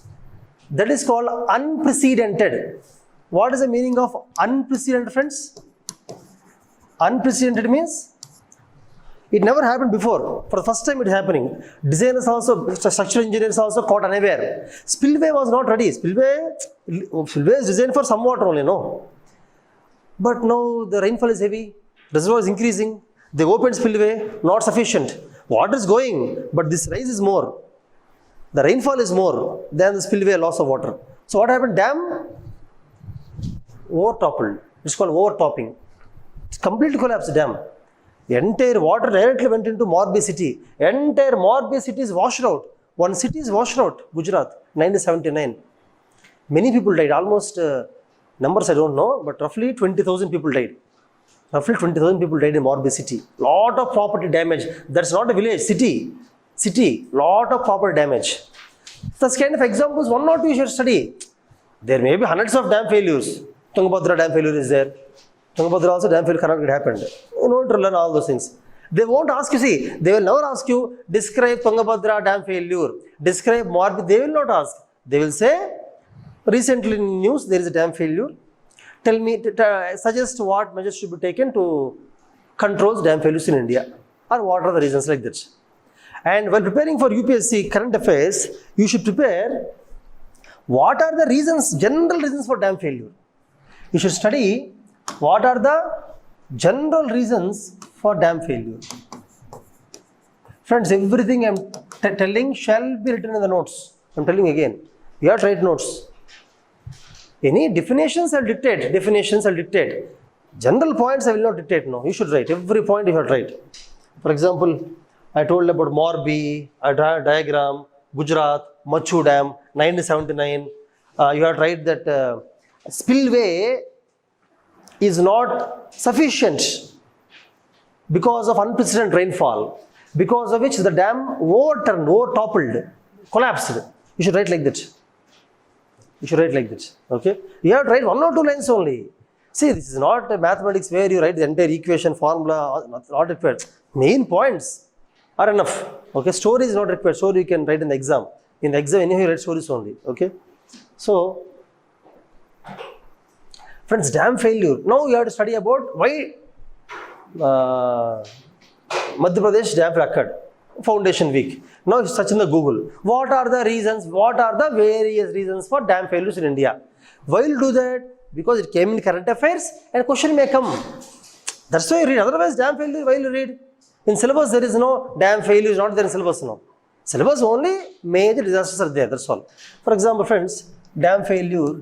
That is called unprecedented. What is the meaning of unprecedented, friends? Unprecedented means it never happened before. For the first time it is happening. Designers also, structural engineers also caught unaware. Spillway was not ready. Spillway is designed for some water only, no. But now the rainfall is heavy. Reservoir is increasing. They opened spillway, not sufficient. Water is going, but this rise is more. The rainfall is more than the spillway loss of water. So what happened? Dam overtoppled. It's called overtopping. It's completely collapsed dam. The entire water directly went into Morbi city. Entire Morbi city is washed out. One city is washed out, Gujarat, 1979. Many people died, almost, numbers I don't know, but roughly 20,000 people died. Roughly 20,000 people died in Morbi city. Lot of property damage. That's not a village, city. Lot of property damage. Such kind of examples, one or two you should study. There may be hundreds of dam failures. Tungabhadra dam failure is there. Tungabhadra also dam failure cannot happen. You know to learn all those things. They won't ask you, see, they will never ask you, describe Tungabhadra dam failure, describe Morbi, they will not ask. They will say, recently in news there is a dam failure. Tell me, suggest what measures should be taken to control dam failures in India, or what are the reasons like that. And while preparing for UPSC current affairs, you should prepare what are the reasons, general reasons for dam failure. You should study what are the general reasons for dam failure. Friends, everything I am telling shall be written in the notes. I am telling again, you have to write notes. Any definitions I'll dictate. General points I will not dictate, no. You should write. Every point you should write. For example, I told about Morbi, a diagram, Gujarat, Machu Dam, 1979. You have to write that spillway is not sufficient because of unprecedented rainfall, because of which the dam over-toppled, collapsed. You should write like that. Okay? You have to write 1 or 2 lines only. See, this is not a mathematics where you write the entire equation, formula, not required. Main points are enough. Okay? Story is not required. Story you can write in the exam. In the exam, anyhow, you write stories only. Okay? So, friends, dam failure. Now you have to study about why Madhya Pradesh dam occurred. Foundation weak. Now you search in the Google. What are the reasons? What are the various reasons for dam failures in India? Why will you do that? Because it came in current affairs and question may come. That's why you read. Otherwise, dam failure, why will you read? In syllabus, there is no dam failure, is not there in syllabus, no. Syllabus only major disasters are there, that's all. For example, friends, dam failure,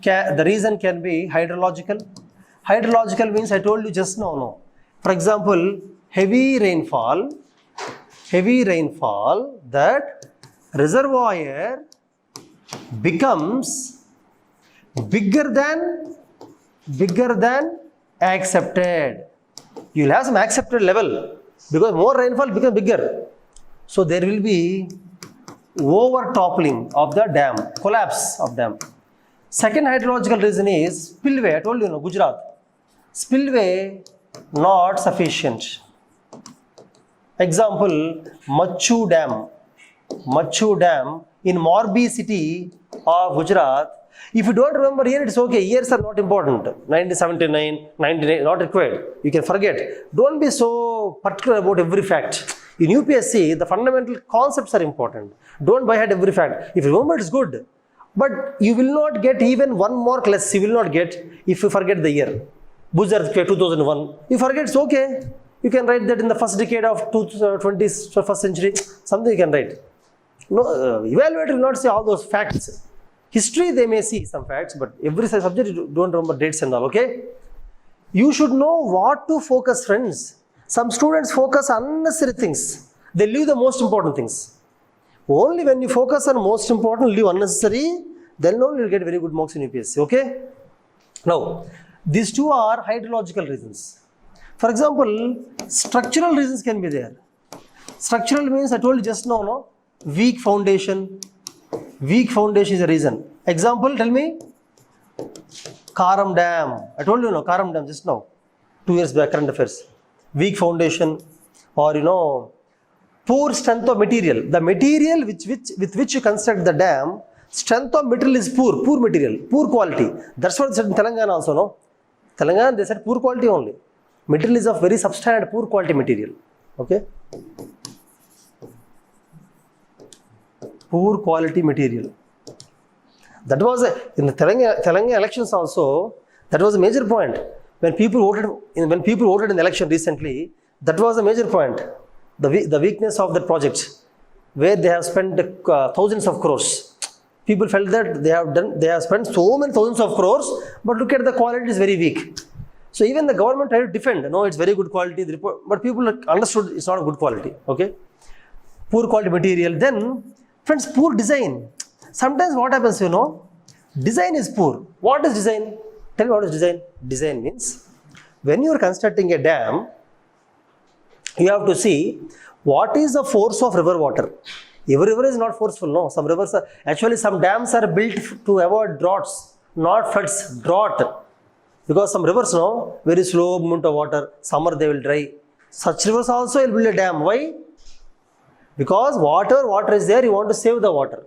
the reason can be hydrological. Hydrological means I told you just now, no. For example, heavy rainfall, that reservoir becomes bigger than accepted. You will have some accepted level because more rainfall becomes bigger. So there will be over toppling of the dam, collapse of dam. Second hydrological reason is spillway. I told you, no, Gujarat. Spillway not sufficient. Example, Machu Dam in Morbi city of Gujarat. If you don't remember here, it's okay. Years are not important. 1979, 1998, not required. You can forget. Don't be so particular about every fact. In UPSC, the fundamental concepts are important. Don't by heart every fact. If you remember, it's good. But you will not get even 1 mark less. You will not get if you forget the year. Bhuj earthquake 2001. You forget, it's okay. You can write that in the first decade of 21st century. Something you can write. No, evaluator will not say all those facts. History, they may see some facts, but every subject, you don't remember dates and all, okay? You should know what to focus, friends. Some students focus on unnecessary things. They leave the most important things. Only when you focus on most important, leave unnecessary, then only you will get very good marks in UPSC, okay? Now, these two are hydrological reasons. For example, structural reasons can be there. Structural means, I told you just now, no? Weak foundation. Weak foundation is a reason. Example, tell me. Karam Dam. I told you, no, Karam Dam just now. 2 years back, current affairs. Weak foundation, or poor strength of material. The material with which you construct the dam, strength of material is poor material, poor quality. That's what they said in Telangana also, no? Telangana, they said poor quality only. Material is of very substandard, poor quality material. Okay? Poor quality material. That was in the Telangana elections also. That was a major point. When people voted in the election recently, that was a major point. The weakness of that project, where they have spent thousands of crores. People felt that they have spent so many thousands of crores, but look at the quality is very weak. So even the government tried to defend. No, it's very good quality. But people understood it's not a good quality. Okay, poor quality material. Then, friends, poor design. Sometimes what happens, design is poor. What is design? Tell me what is design. Design means when you are constructing a dam, you have to see what is the force of river water. Every river is not forceful, no. Some rivers are, actually some dams are built to avoid droughts, not floods, drought. Because some rivers, very slow movement of water, summer they will dry. Such rivers also will build a dam. Why? Because water is there, you want to save the water.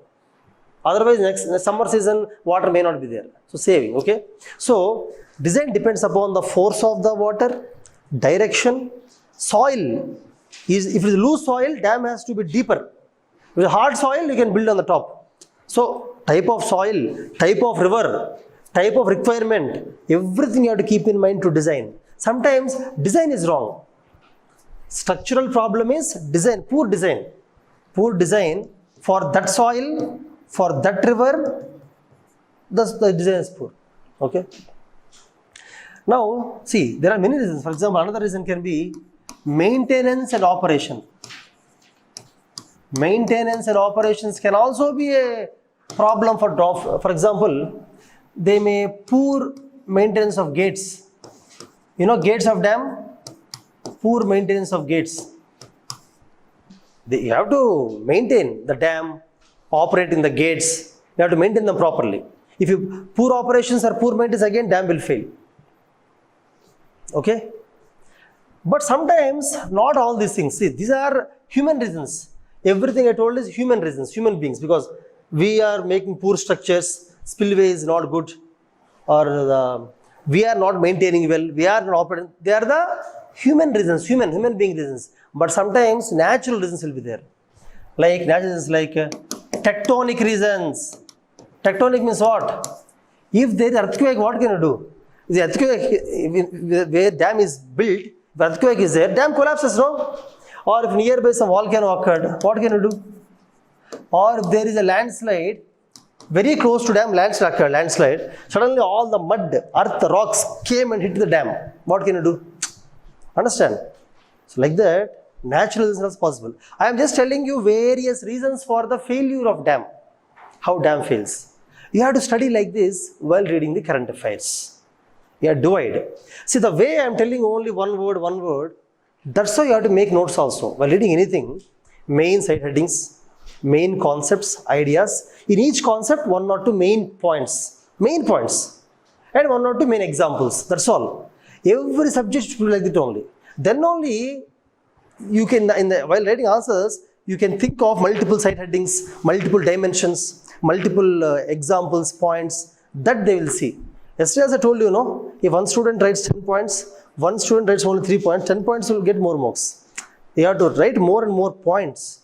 Otherwise, next summer season, water may not be there. So, saving, okay? So, design depends upon the force of the water, direction, soil. If it is loose soil, dam has to be deeper. With hard soil, you can build on the top. So, type of soil, type of river, type of requirement, everything you have to keep in mind to design. Sometimes, design is wrong. Structural problem is design, poor design. Poor design for that soil, for that river, thus the design is poor. Okay. Now, see, there are many reasons. For example, another reason can be maintenance and operation. Maintenance and operations can also be a problem for drought. For example, they may poor maintenance of gates. You know, gates of dam, poor maintenance of gates. You have to maintain the dam, operating the gates. You have to maintain them properly. If you poor operations or poor maintenance, again dam will fail. Okay. But sometimes not all these things. See, these are human reasons. Everything I told is human reasons, human beings, because we are making poor structures, spillway is not good, or we are not maintaining well, we are not operating. They are the human reasons, human being reasons. But sometimes natural reasons will be there. Like natural reasons like tectonic reasons. Tectonic means what? If there is earthquake, what can you do? The earthquake, where dam is built, if earthquake is there, dam collapses, no? Or if nearby some volcano occurred, what can you do? Or if there is a landslide, very close to dam, landslide, suddenly all the mud, earth, rocks came and hit the dam. What can you do? Understand? So like that, natural reasons are possible. I am just telling you various reasons for the failure of dam. How dam fails. You have to study like this while reading the current affairs. You have to divide. See, the way I am telling only one word, that's why you have to make notes also. While reading anything, main side headings, main concepts, ideas. In each concept, 1 or 2 main points, and 1 or 2 main examples. That's all. Every subject should be like that only. Then only you can, while writing answers, you can think of multiple side headings, multiple dimensions, multiple examples, points that they will see. Yesterday, as I told you, no, if one student writes 10 points, one student writes only 3 points, 10 points will get more marks. You have to write more and more points.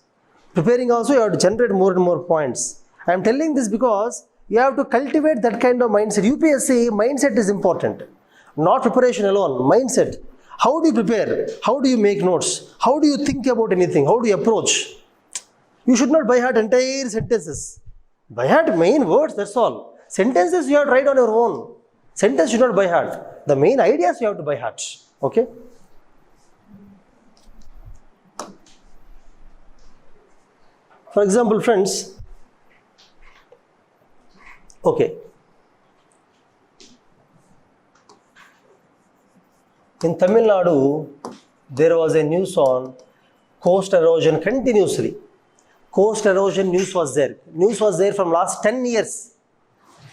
Preparing also, you have to generate more and more points. I am telling this because you have to cultivate that kind of mindset. UPSC mindset is important. Not preparation alone, mindset. How do you prepare? How do you make notes? How do you think about anything? How do you approach? You should not by heart entire sentences. By heart main words, that's all. Sentences you have to write on your own. Sentence should not by heart. The main ideas you have to by heart. Okay? For example, friends, okay. In Tamil Nadu, there was a news on coast erosion continuously. Coast erosion news was there. News was there from last 10 years.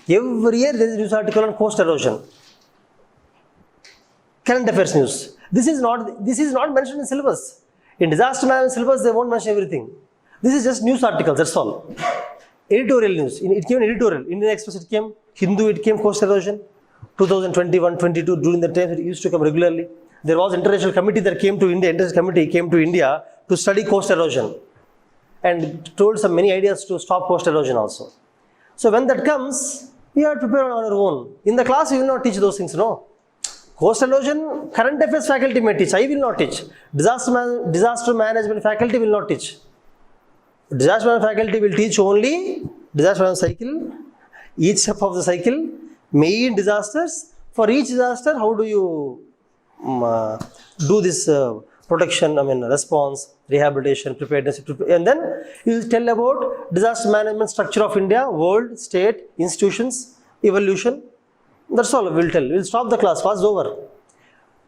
Every year there is a news article on coast erosion. Current affairs news. This is not mentioned in syllabus. In disaster management syllabus, they won't mention everything. This is just news articles, that's all. Editorial news. It came in editorial. Indian Express it came. Hindu it came coast erosion. 2021-22 during the time it used to come regularly. There was international committee that came to India. International committee came to India to study coast erosion and told some many ideas to stop coast erosion also. So when that comes, we have to prepare on our own. In the class, we will not teach those things, no. Coast erosion, current affairs faculty may teach. I will not teach. Disaster management faculty will not teach. Disaster management faculty will teach only disaster management cycle, each step of the cycle, main disasters. For each disaster, how do you do this protection, response, rehabilitation, preparedness, and then you will tell about disaster management structure of India, world, state, institutions, evolution. That's all we will tell. We will stop the class, class is over.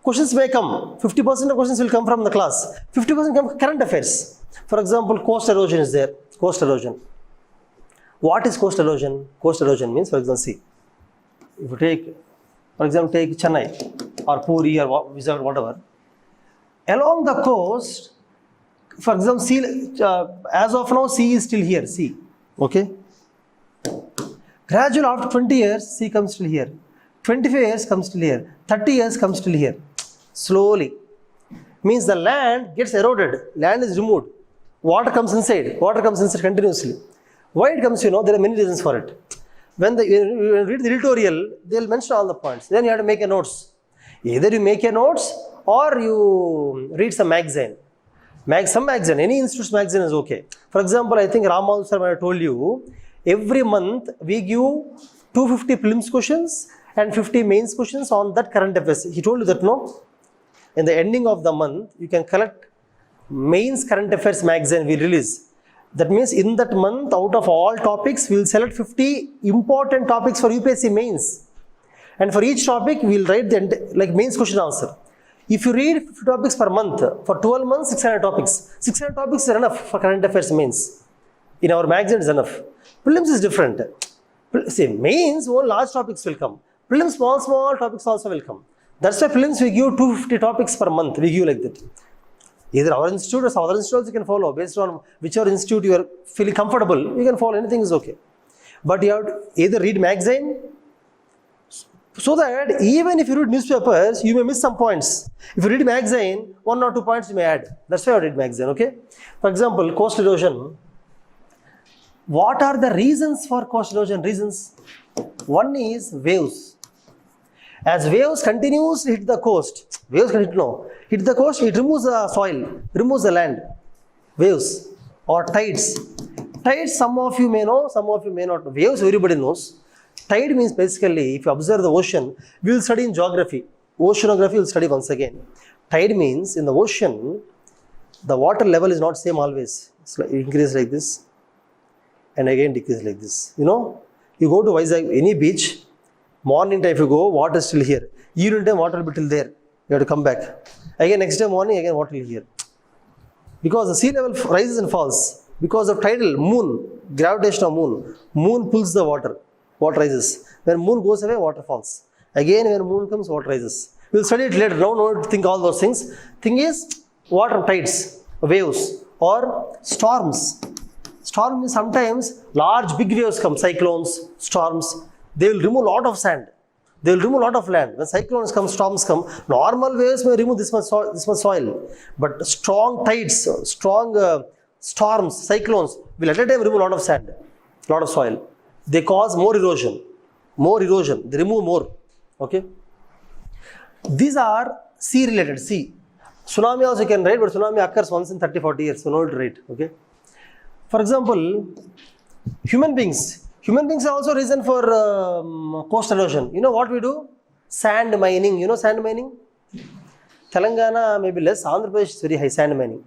Questions may come. 50% of questions will come from the class. 50% come current affairs. For example, coast erosion is there. Coast erosion. What is coast erosion? Coast erosion means, for example, see, if you take, for example, take Chennai or Puri or whatever. Along the coast, for example, sea, as of now, sea is still here. Sea, okay. Gradually, after 20 years, sea comes still here. 25 years comes still here. 30 years comes still here. Slowly. Means the land gets eroded. Land is removed. Water comes inside. Water comes inside continuously. Why it comes, there are many reasons for it. When you read the editorial, they will mention all the points. Then you have to make a notes. Either you make a notes or you read some magazine. Some magazine, any institute's magazine is okay. For example, I think Ramal sir, I told you, every month we give 250 prelims questions and 50 mains questions on that current affairs. He told you that, no? In the ending of the month, you can collect mains current affairs magazine we release. That means in that month, out of all topics, we will select 50 important topics for UPSC mains. And for each topic, we will write the mains question answer. If you read 50 topics per month, for 12 months, 600 topics. 600 topics is enough for current affairs mains. In our magazine is enough. Prelims is different. See, mains, only large topics will come. Prelims, small topics also will come. That's why prelims we give 250 topics per month. We give like that. Either our institute or some other institutes you can follow. Based on whichever institute you are feeling comfortable, you can follow. Anything is okay. But you have to either read magazine, so that even if you read newspapers, you may miss some points. If you read magazine, 1 or 2 points you may add. That's why I read magazine, okay? For example, coast erosion. What are the reasons for coast erosion? Reasons. One is waves. As waves continuously hit the coast, hit the coast, it removes the soil, removes the land. Waves or tides. Tides, some of you may know, some of you may not know. Waves, everybody knows. Tide means basically, if you observe the ocean, we will study in geography. Oceanography will study once again. Tide means in the ocean, the water level is not same always. It's like, it increases like this and again decreases like this. You know, you go to Vizag, any beach, morning time if you go, water is still here. Evening time, water will be till there. You have to come back. Again, next day morning, again water will be here. Because the sea level rises and falls. Because of tidal, moon, gravitation of moon pulls the water. Water rises. When moon goes away, water falls. Again, when moon comes, water rises. We will study it later. Now, no think all those things. Thing is, water tides, waves, or storms. Storm means sometimes large big waves come, cyclones, storms. They will remove a lot of sand. They will remove a lot of land. When cyclones come, storms come, normal waves may remove this much soil. But strong tides, strong storms, cyclones will at a time remove a lot of sand, a lot of soil. They cause more erosion. They remove more. Okay. These are sea related. Sea. Tsunami also you can write, but tsunami occurs once in 30-40 years. So no need to write. Okay. For example, human beings. Human beings are also reason for coast erosion. You know what we do? Sand mining. You know sand mining? Telangana maybe less. Andhra Pradesh is very high sand mining.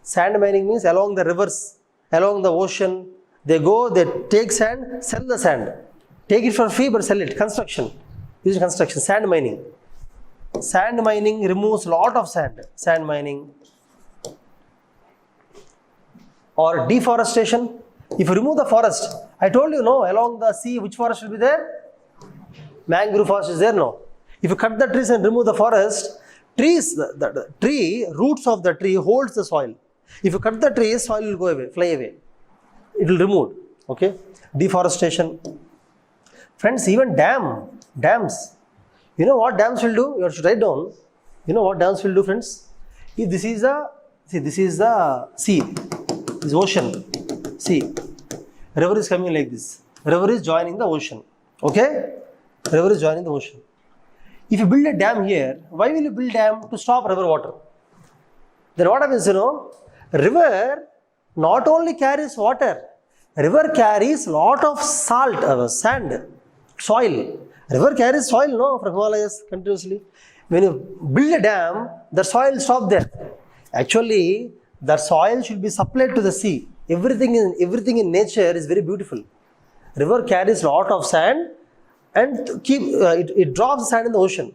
Sand mining means along the rivers, along the ocean. They go, they take sand, sell the sand. Take it for free but sell it. Construction. This is construction. Sand mining. Sand mining removes a lot of sand. Sand mining. Or deforestation. If you remove the forest, I told you, no, along the sea, which forest will be there? Mangrove forest is there, no. If you cut the trees and remove the forest, the tree, roots of the tree holds the soil. If you cut the tree, soil will go away, fly away. It will remove, okay? Deforestation. Friends, even dams. You know what dams will do? You should write down. You know what dams will do, friends? If this is the sea, this ocean, sea. River is coming like this. River is joining the ocean, okay? River is joining the ocean. If you build a dam here, why will you build dam? To stop river water. Then what happens, you know? River not only carries water, river carries lot of salt, sand, soil. River carries soil, no, from Himalayas continuously. When you build a dam, the soil will stop there. Actually, the soil should be supplied to the sea. Everything in nature is very beautiful. River carries lot of sand and it drops sand in the ocean.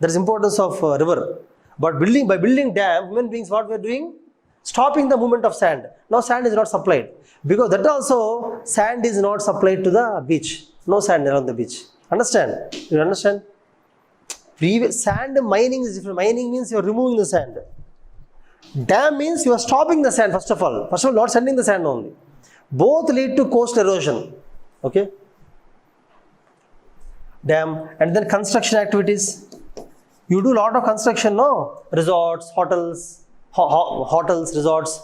That is importance of river. But by building dam, human beings, what we are doing? Stopping the movement of sand. Now sand is not supplied. Because that also, sand is not supplied to the beach. No sand around the beach. Understand? You understand? Sand mining is different. Mining means you are removing the sand. Dam means you are stopping the sand first of all. First of all, not sending the sand only. Both lead to coast erosion. Okay? Dam. And then construction activities. You do a lot of construction, no? Resorts, hotels, resorts,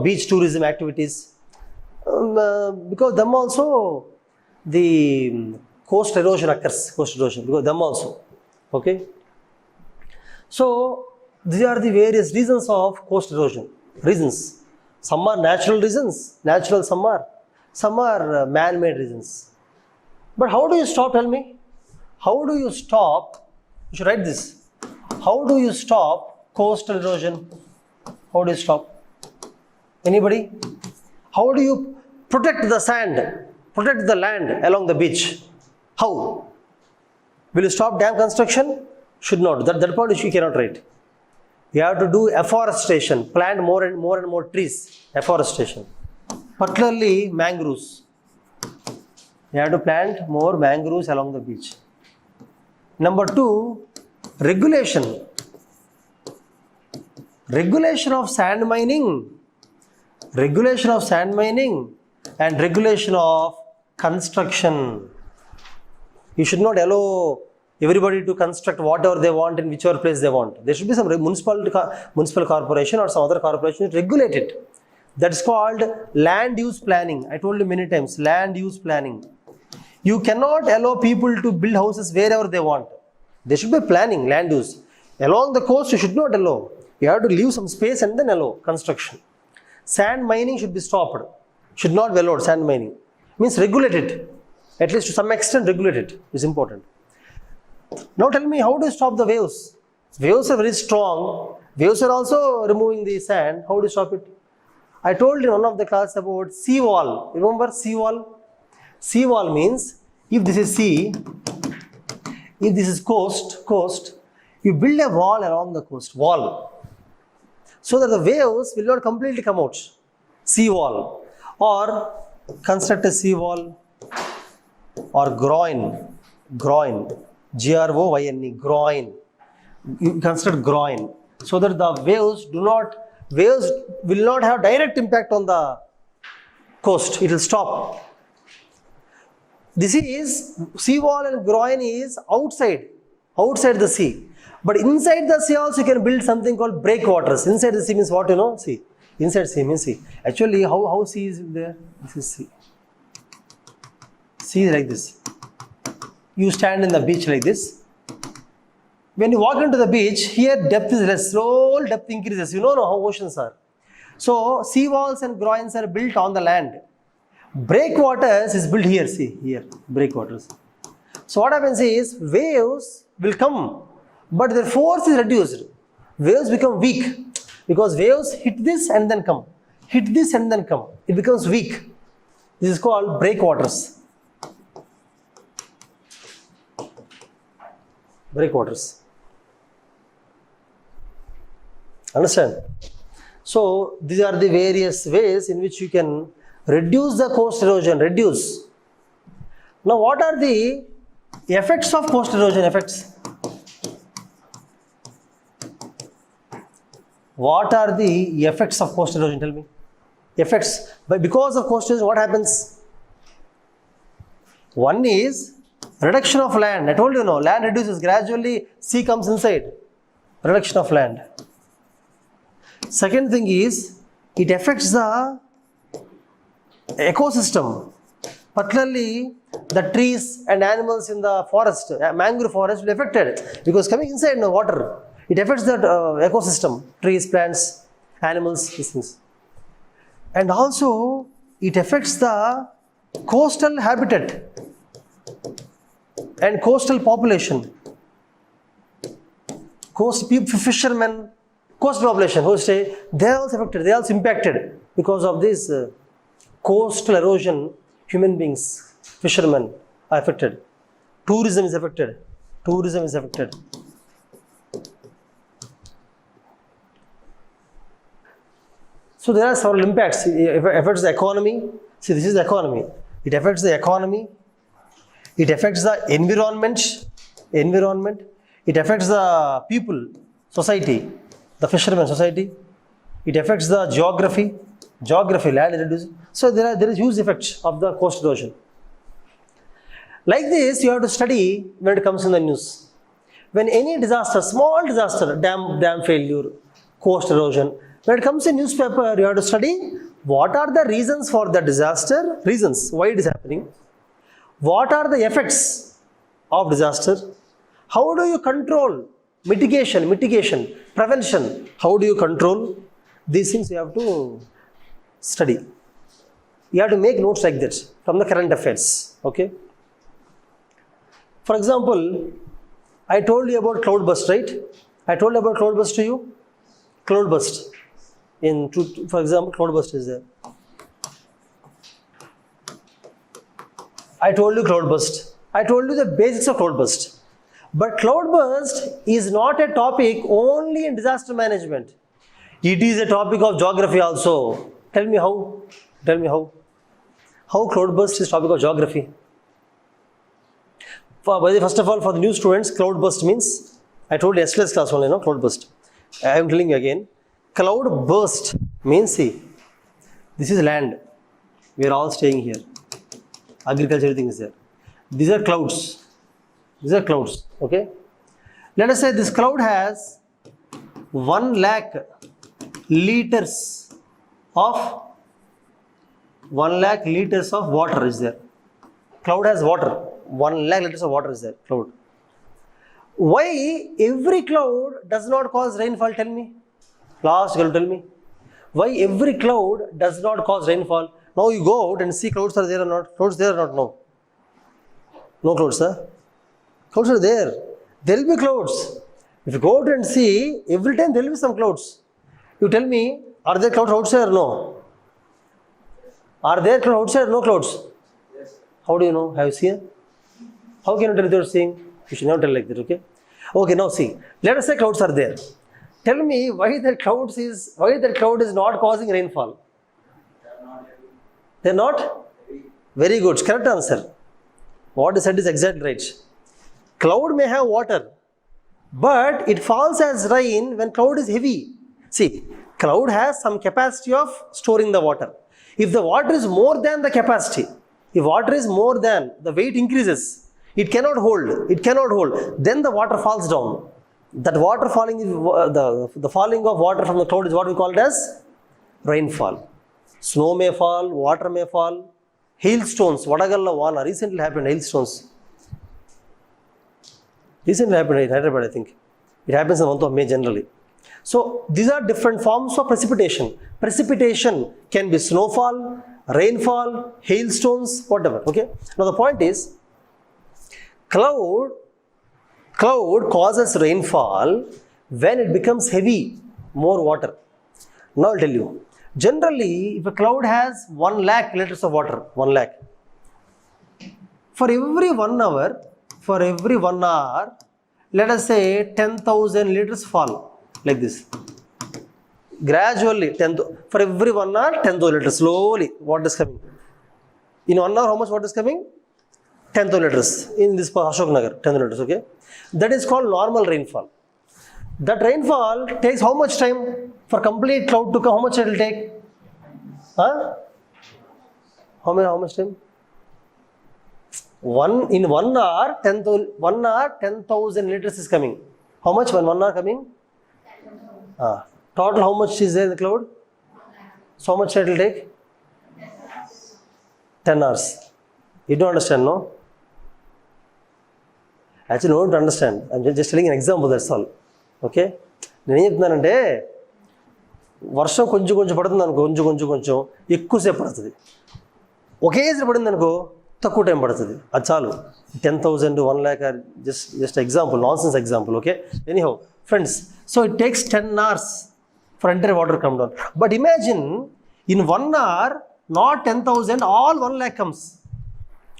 beach tourism activities. Because them also, the coast erosion occurs. Coast erosion, because them also. Okay? So, these are the various reasons of coast erosion. Reasons. Some are natural reasons. Some are man-made reasons. But how do you stop? Tell me. How do you stop? You should write this. How do you stop coastal erosion? How do you stop? Anybody? How do you protect the sand, protect the land along the beach? How? Will you stop dam construction? Should not. That part you cannot write. You have to do afforestation, plant more and more trees. Afforestation. Particularly mangroves. You have to plant more mangroves along the beach. Number 2, regulation. Regulation of sand mining. Regulation of sand mining and regulation of construction. You should not allow everybody to construct whatever they want in whichever place they want. There should be some municipal corporation or some other corporation to regulate it. That is called land use planning. I told you many times, land use planning. You cannot allow people to build houses wherever they want. There should be planning, land use. Along the coast, you should not allow. You have to leave some space and then allow construction. Sand mining should be stopped. Should not be allowed, sand mining. Means regulate it. At least to some extent regulate it is important. Now tell me, how do you stop the waves? Waves are very strong. Waves are also removing the sand. How do you stop it? I told you in one of the class about sea wall. Remember sea wall? Sea wall means if this is sea, if this is coast, you build a wall along the coast, wall. So that the waves will not completely come out. Sea wall. Or construct a sea wall. Or groin. G-R-O-Y-N-E, groin. You construct groin. So that the waves will not have direct impact on the coast. It will stop. This is, sea wall and groin is outside the sea. But inside the sea also you can build something called breakwaters. Inside the sea means what, you know? Sea. Inside sea means sea. Actually, how sea is there? This is sea. Sea is like this. You stand in the beach like this. When you walk into the beach, here depth is less. Slow depth increases. You know how oceans are. So, sea walls and groins are built on the land. Breakwaters is built here. See, here, breakwaters. So, what happens is, waves will come, but their force is reduced. Waves become weak because waves hit this and then come. Hit this and then come. It becomes weak. This is called breakwaters. Breakwaters. Understand? So, these are the various ways in which you can reduce the coast erosion. Reduce. Now, what are the effects of coast erosion? Effects. What are the effects of coast erosion? Tell me. Effects. But because of coast erosion, what happens? One is reduction of land. I told you, no, land reduces gradually, sea comes inside. Reduction of land. Second thing is, it affects the ecosystem. Particularly, the trees and animals in the forest, mangrove forest will be affected because coming inside the water, it affects the ecosystem, trees, plants, animals, these things. And also, it affects the coastal habitat and coastal population. Fishermen, coastal population who stay, they are also affected, they are also impacted because of this coastal erosion. Human beings, fishermen are affected. Tourism is affected. Tourism is affected. So there are several impacts. It affects the economy. See, this is the economy. It affects the economy. It affects the environment. It affects the people, society, the fishermen society. It affects the geography, land reduces. So there is huge effects of the coast erosion. Like this, you have to study when it comes in the news. When any disaster, small disaster, dam failure, coast erosion, when it comes in newspaper, you have to study what are the reasons for the disaster, reasons why it is happening. What are the effects of disaster? How do you control mitigation, prevention? How do you control? These things you have to study. You have to make notes like that from the current affairs. Okay. For example, I told you about cloud burst, right? I told about cloud burst to you. Cloud burst. For example, cloud burst is there. I told you cloud burst. I told you the basics of cloud burst. But cloud burst is not a topic only in disaster management. It is a topic of geography also. Tell me how. Tell me how. How cloud burst is topic of geography? First of all, for the new students, cloud burst means, I told you SLS class only, no? Cloud burst. I am telling you again. Cloud burst means, see, this is land. We are all staying here. Agriculture, everything is there. These are clouds. These are clouds, okay? Let us say this cloud has 1 lakh liters of 1 lakh liters of water is there. Cloud has water. 1 lakh liters of water is there, cloud. Why every cloud does not cause rainfall? Tell me. Last girl, tell me. Why every cloud does not cause rainfall? Now you go out and see clouds are there or not. Clouds there or not? No. No clouds, sir. Clouds are there. There will be clouds. If you go out and see, every time there will be some clouds. You tell me, are there clouds outside or no? Are there clouds outside or no clouds? Yes. How do you know? Have you seen? How can you tell if you are seeing? You should not tell like that, okay? Okay, now see. Let us say clouds are there. Tell me why that cloud is not causing rainfall. They are not? Very good. Correct answer. What is said is exactly right. Cloud may have water, but it falls as rain when cloud is heavy. See, cloud has some capacity of storing the water. If the water is more than the capacity, if water is more than, the weight increases. It cannot hold. It cannot hold. Then the water falls down. That water falling, the falling of water from the cloud is what we call it as rainfall. Snow may fall, water may fall, hailstones, Vadagalla Vana, recently happened, hailstones. Recently happened in Hyderabad, I think. It happens in the month of May generally. So these are different forms of precipitation. Precipitation can be snowfall, rainfall, hailstones, whatever. Okay. Now the point is, cloud causes rainfall when it becomes heavy, more water. Now I'll tell you. Generally, if a cloud has 1 lakh liters of water, 1 lakh, for every 1 hour, let us say 10,000 liters fall, like this. Gradually, for every 1 hour, 10,000 liters, slowly, water is coming. In 1 hour, how much water is coming? 10,000 liters. In this Ashok Nagar, 10,000 liters, okay? That is called normal rainfall. That rainfall takes how much time? For complete cloud to come, how much it will take? Huh? How much time? In 1 hour, 10,000 liters is coming. How much when 1 hour coming? Total how much is there in the cloud? So how much it will take? 10 hours. You don't understand, no? Actually, no, don't understand. I'm just telling an example, that's all. Okay? నేను ఏం చెప్తున్నానంటే వర్షం కొంచెం పడుతుంది అనుకో, కొంచెం ఎక్కువసేపు పడుతుంది. ఒకేసారి పడింది అనుకో తక్కువ టైం పడుతుంది. అది చాలు. 10,000 to 1 lakh are just example, nonsense example. Okay? Anyhow, friends, so it takes 10 hours for entire water come down. But imagine in 1 hour, not 10,000, all 1 lakh comes.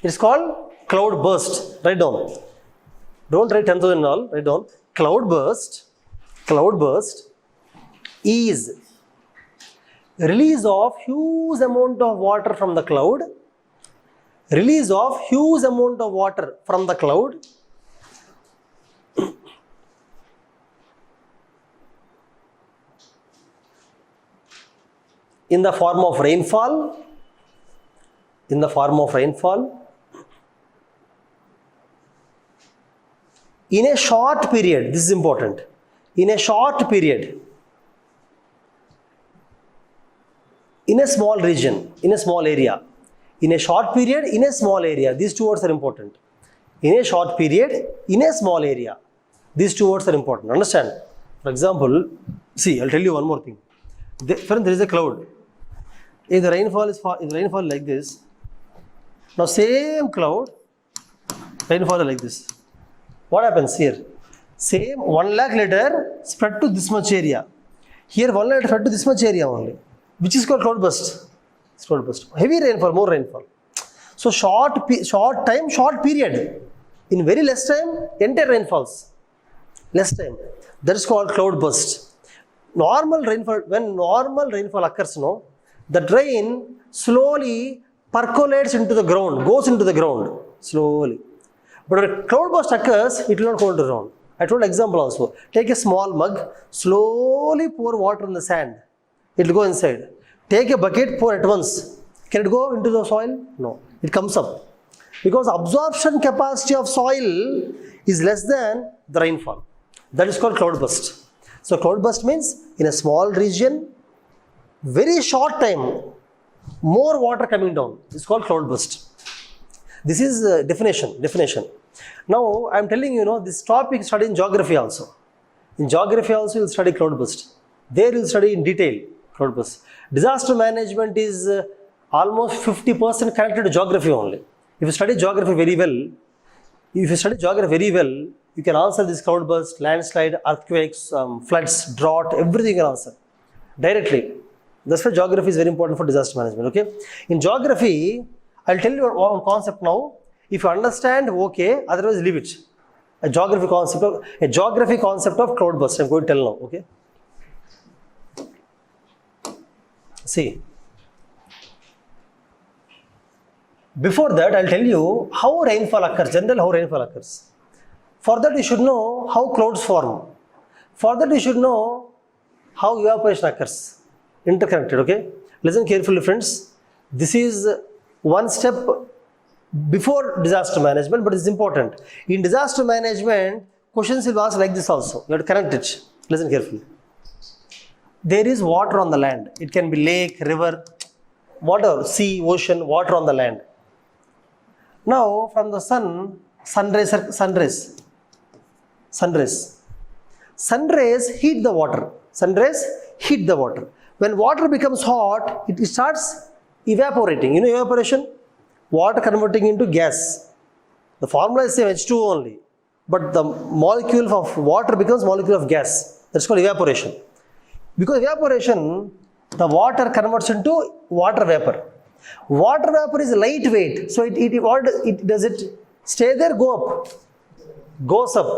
It's called cloud burst. Write down. Don't write 10,000 all. Write down. Cloud burst is release of huge amount of water from the cloud. Release of huge amount of water from the cloud in the form of rainfall. In a short period, this is important. In a short period, in a small region, in a small area. In a short period, in a small area. These two words are important. In a short period, in a small area. These two words are important. Understand? For example, see, I'll tell you one more thing. Friend, there is a cloud. If the rainfall is like this, now same cloud Rainfall is like this. What happens here? Same 1 lakh liter spread to this much area. Here 1 lakh spread to this much area only, which is called cloud burst. It's cloud burst. Heavy rainfall, more rainfall. So short time, short period. In very less time, entire rainfalls. Less time. That is called cloud burst. Normal rainfall, when normal rainfall occurs, no, the rain slowly percolates into the ground, goes into the ground slowly. But when a cloud burst occurs, it will not go into the ground. I told example also. Take a small mug, slowly pour water in the sand. It will go inside. Take a bucket, pour at once. Can it go into the soil? No. It comes up. Because absorption capacity of soil is less than the rainfall. That is called cloud burst. So cloud burst means in a small region, very short time, more water coming down. It's called cloud burst. This is definition. Now I am telling you, this topic studied in geography also. In geography also you will study cloud burst. There you will study in detail cloud burst. Disaster management is almost 50% connected to geography only. If you study geography very well, you can answer this cloud burst, landslide, earthquakes, floods, drought, everything you can answer directly. That's why geography is very important for disaster management. Okay. In geography, I'll tell you one concept now. If you understand, okay. Otherwise, leave it. A geography concept of cloud burst. I'm going to tell now. Okay. See. Before that, I'll tell you how rainfall occurs. How rainfall occurs. For that, you should know how clouds form. For that, you should know how evaporation occurs. Interconnected, okay? Listen carefully, friends. This is one step before disaster management, but it's important. In disaster management, questions will ask like this also. You have to connect it. Listen carefully. There is water on the land. It can be lake, river, water, sea, ocean, water on the land. Now, from the sun rays heat the water. When water becomes hot, it starts evaporating. You know evaporation? Water converting into gas. The formula is same, H2O only. But the molecule of water becomes molecule of gas. That's called evaporation. Because evaporation, the water converts into water vapor. Water vapor is lightweight. So does it stay there, go up?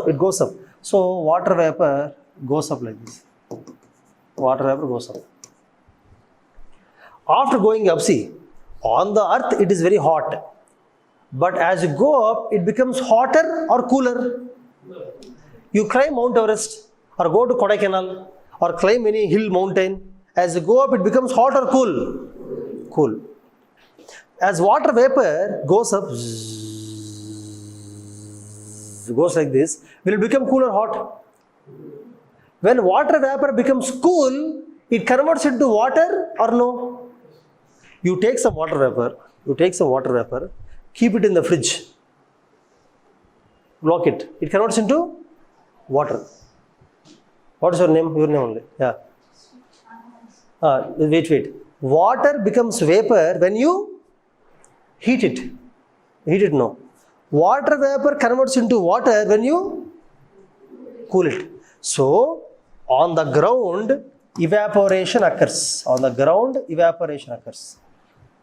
It goes up. So water vapor goes up like this. Water vapor goes up. After going up, see, on the earth it is very hot. But as you go up, it becomes hotter or cooler. You climb Mount Everest or go to Kodaikanal or climb any hill mountain. As you go up, it becomes hot or cool? Cool. As water vapor goes up, goes like this, will it become cool or hot? When water vapor becomes cool, it converts into water or no? You take some water vapor, keep it in the fridge, lock it. It converts into water. What is your name? Your name only. Yeah. Wait. Water becomes vapor when you heat it. No. Water vapor converts into water when you cool it. So, on the ground, evaporation occurs.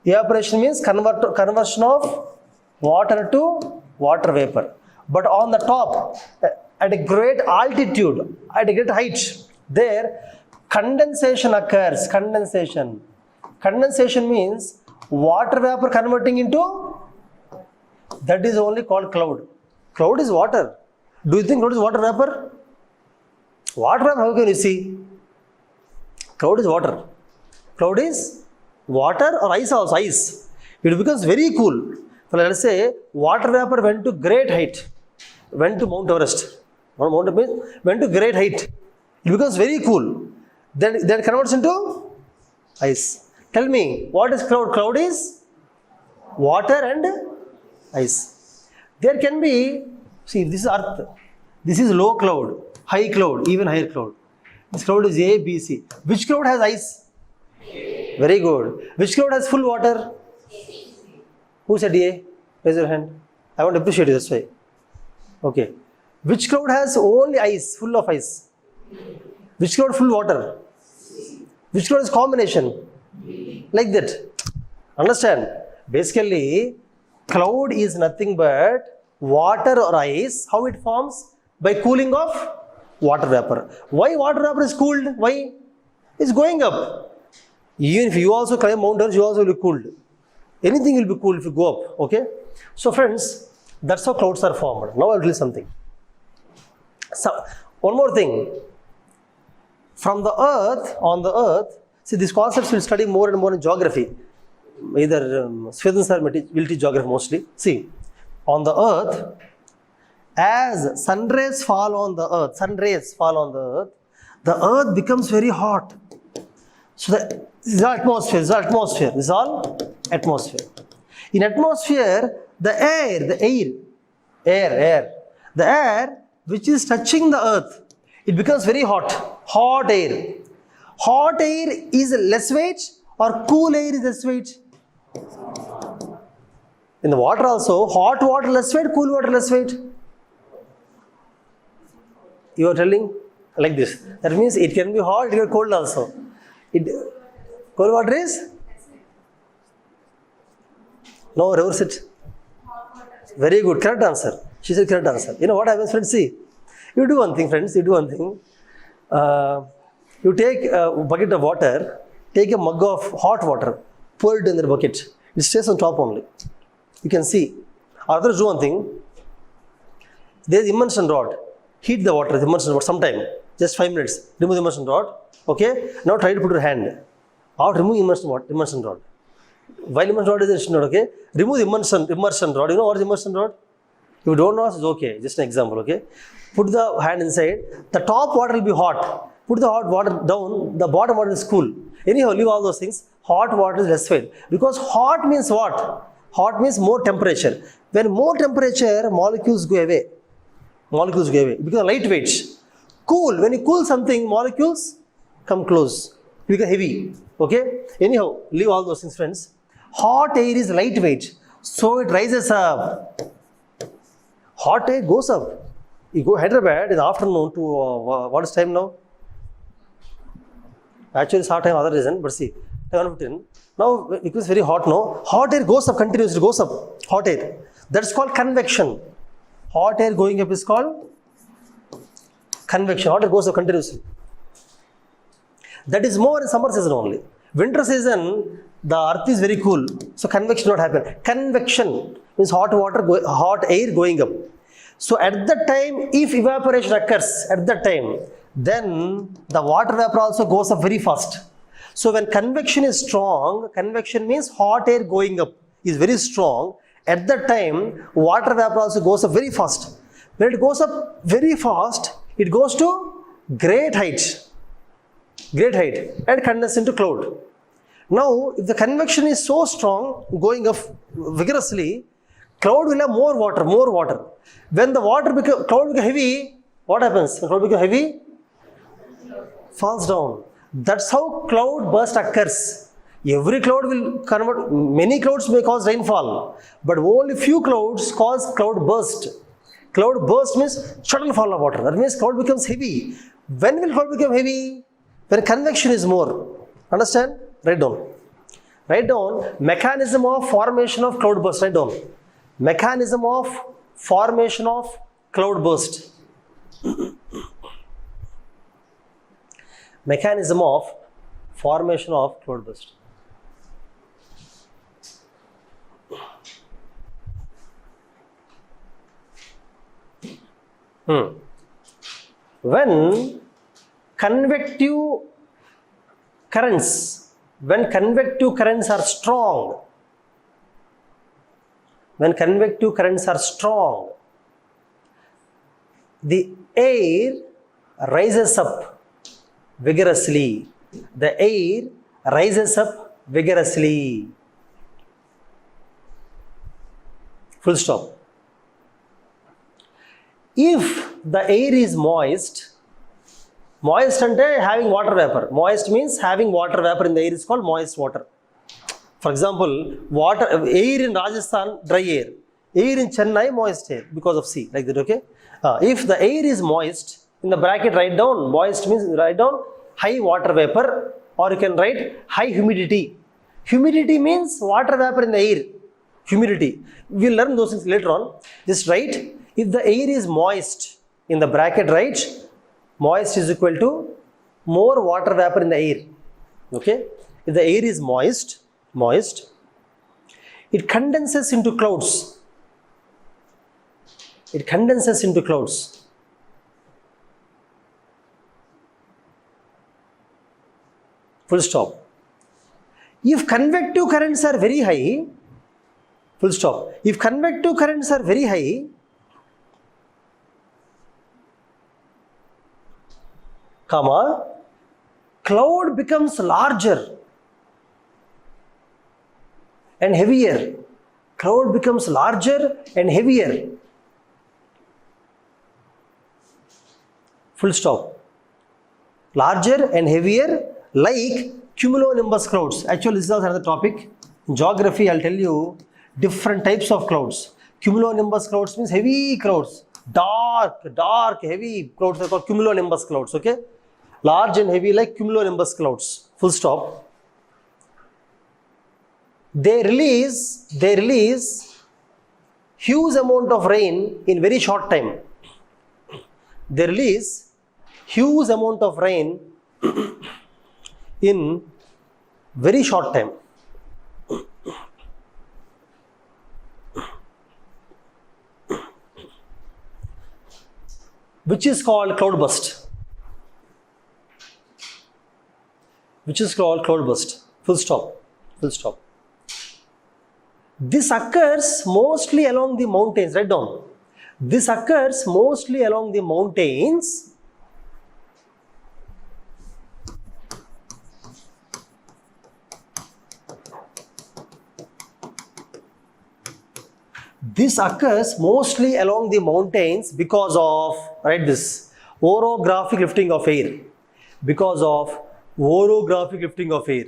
Evaporation means conversion of water to water vapor. But on the top, at a great altitude, at a great height, there condensation occurs. Condensation means water vapor converting into, that is only called cloud. Cloud is water. Do you think cloud is water vapor? Water vapor, how can you see? Cloud is water. Cloud is water or ice also, ice. It becomes very cool. So let us say water vapor went to great height, went to Mount Everest. Went to great height. It becomes very cool. Then it converts into ice. Tell me, what is cloud? Cloud is water and ice. There can be, see, this is earth. This is low cloud, high cloud, even higher cloud. This cloud is A, B, C. Which cloud has ice? Very good. Which cloud has full water? Who said A? Raise your hand. I want to appreciate you, that's why. Okay. Which cloud has only ice, full of ice? Which cloud full water? Which cloud is combination? Like that. Understand? Basically, cloud is nothing but water or ice. How it forms? By cooling of water vapor. Why water vapor is cooled? Why? It's going up. Even if you also climb mountains, you also will be cooled. Anything will be cooled if you go up. Okay? So friends, that's how clouds are formed. Now I'll tell you something. So, one more thing. From the earth, on the earth, see these concepts we'll study more and more in geography. Either Sweden sir will teach geography mostly. See, on the earth, as sun rays fall on the earth, the earth becomes very hot. So this is all atmosphere. This is all atmosphere. In atmosphere, the air which is touching the earth, it becomes very hot. Hot air. Hot air is less weight or cool air is less weight? In the water also, hot water less weight, cool water less weight. You are telling like this. That means it can be hot, it can be cold also. Cold water is? No, reverse it. Very good, correct answer. She said correct answer. You know what happens, friends? See, you do one thing, friends. You take a bucket of water, take a mug of hot water, pour it in the bucket. It stays on top only. You can see. Others do one thing. There is immersion rod. Heat the water with immersion rod sometime. Just 5 minutes. Remove the immersion rod. Okay. Now try to put your hand. Out, remove immersion rod. While immersion rod is immersion rod, okay. Remove the immersion rod. You know what is immersion rod? If you don't know, it's okay. Just an example, okay. Put the hand inside. The top water will be hot. Put the hot water down. The bottom water is cool. Anyhow, leave all those things. Hot water is less weight. Because hot means what? Hot means more temperature. When more temperature, molecules go away. It becomes lightweight. Cool. When you cool something, molecules come close. It becomes heavy. Okay? Anyhow, leave all those things, friends. Hot air is lightweight. So it rises up. Hot air goes up. You go Hyderabad in the afternoon to, what is time now? Actually, it's hot time, other reason, but see, 7:15. Now, it becomes very hot now. Hot air goes up continuously, goes up. Hot air. That's called convection. Hot air going up is called convection. Hot air goes up continuously. That is more in summer season only. Winter season, the earth is very cool. So, convection not happen. Convection means hot air going up. So, at that time, if evaporation occurs, at that time, then the water vapor also goes up very fast. So, when convection is strong, convection means hot air going up is very strong. At that time, water vapor also goes up very fast. When it goes up very fast, it goes to great height and condenses into cloud. Now, if the convection is so strong, going up vigorously, cloud will have more water. When the cloud becomes heavy, what happens? When cloud becomes heavy, falls down. That's how cloud burst occurs. Every cloud will convert, many clouds may cause rainfall, but only few clouds cause cloud burst. Cloud burst means sudden fall of water. That means cloud becomes heavy. When will cloud become heavy? When convection is more. Understand? Write down. Mechanism of formation of cloud burst. Write down. Mechanism of formation of cloud burst. Mechanism of formation of cloud burst. When convective currents are strong, the air rises up vigorously. Full stop. If the air is moist ante having water vapor. Moist means having water vapor in the air is called moist water. For example, air in Rajasthan, dry air. Air in Chennai, moist air because of sea, like that, okay? If the air is moist, in the bracket write down, moist means write down high water vapor, or you can write high humidity. Humidity means water vapor in the air. Humidity. We'll learn those things later on. Just write, if the air is moist, in the bracket write, moist is equal to more water vapor in the air. Okay? If the air is moist, it condenses into clouds. It condenses into clouds. Full stop. If convective currents are very high, full stop. If convective currents are very high, comma, cloud becomes larger and heavier. Cloud becomes larger and heavier. Full stop. Larger and heavier like cumulonimbus clouds. Actually, this is also another topic. In geography, I'll tell you different types of clouds. Cumulonimbus clouds means heavy clouds. Dark, heavy clouds are called cumulonimbus clouds. Okay? Large and heavy like cumulonimbus clouds. Full stop. They release huge amount of rain in very short time. They release huge amount of rain in very short time. Which is called cloud burst. Which is called cloud burst. Full stop. Full stop. This occurs mostly along the mountains. Write down. This occurs mostly along the mountains. This occurs mostly along the mountains because of, write this, orographic lifting of air. Because of orographic lifting of air.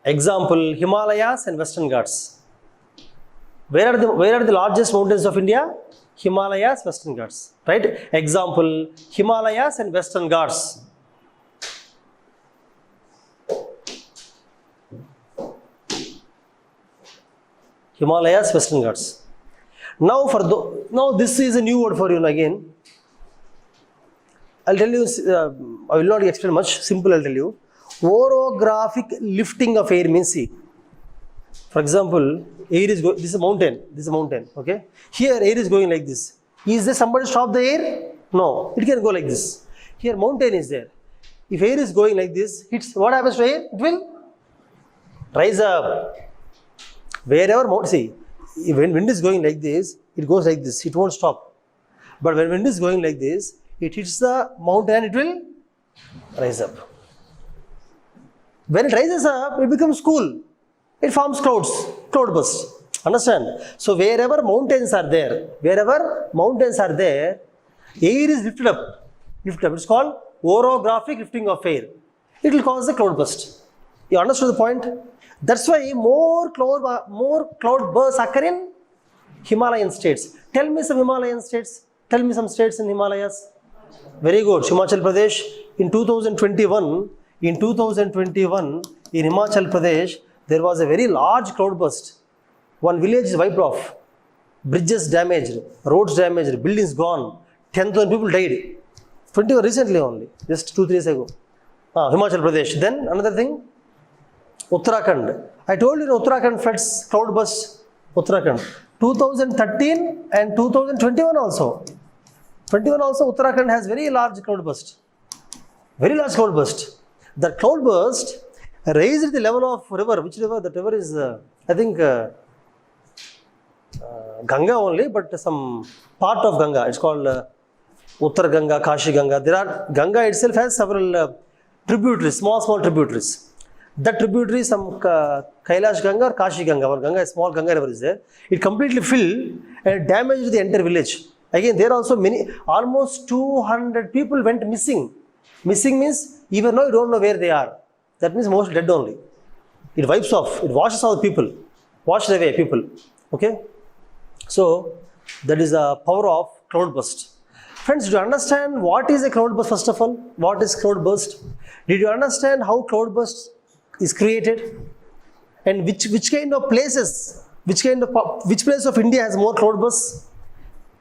Example, Himalayas and Western Ghats. Where are the largest mountains of India? Himalayas, Western Ghats. Right? Example, Himalayas and Western Ghats. Himalayas, Western Ghats. Now this is a new word for you again. I'll tell you, I will not explain much, simple I'll tell you. Orographic lifting of air means, see, for example, air is this is a mountain, okay? Here air is going like this. Is there somebody stop the air? No, it can go like this. Here mountain is there. If air is going like this, what happens to air? It will rise up. Wherever, see, when wind is going like this, it goes like this, it won't stop. But when wind is going like this, it hits the mountain and it will rise up. When it rises up, it becomes cool. It forms clouds, cloud burst. Understand? So wherever mountains are there, air is lifted up. It's called orographic lifting of air. It will cause the cloud burst. You understood the point? That's why more cloud bursts occur in Himalayan states. Tell me some Himalayan states. Tell me some states in Himalayas. Very good. Himachal Pradesh. In 2021, in Himachal Pradesh, there was a very large cloud burst. One village is wiped off. Bridges damaged, roads damaged, buildings gone. 10,000 people died. 21 recently only, just 2-3 days ago. Himachal Pradesh. Then another thing, Uttarakhand. I told you Uttarakhand floods, cloud burst. Uttarakhand. 2013 and 2021 also. 21 also Uttarakhand has very large cloud burst. Very large cloud burst. The cloud burst raised the level of river. Which river? That river is, I think, Ganga only, but some part of Ganga. It's called Uttar Ganga, Kashi Ganga. Ganga itself has several tributaries, small tributaries. That tributary is some Kailash Ganga or Kashi Ganga. One Ganga, a small Ganga river is there. It completely filled and damaged the entire village. Again, there also almost 200 people went missing. Missing means even now you don't know where they are. that means most dead only. It wipes off, it washes out people, washes away people. Okay? So that is the power of cloudburst. Friends, do you understand what is a cloudburst first of all? What is cloudburst? Did you understand how cloudburst is created? And which kind of places, which place of India has more cloudbursts?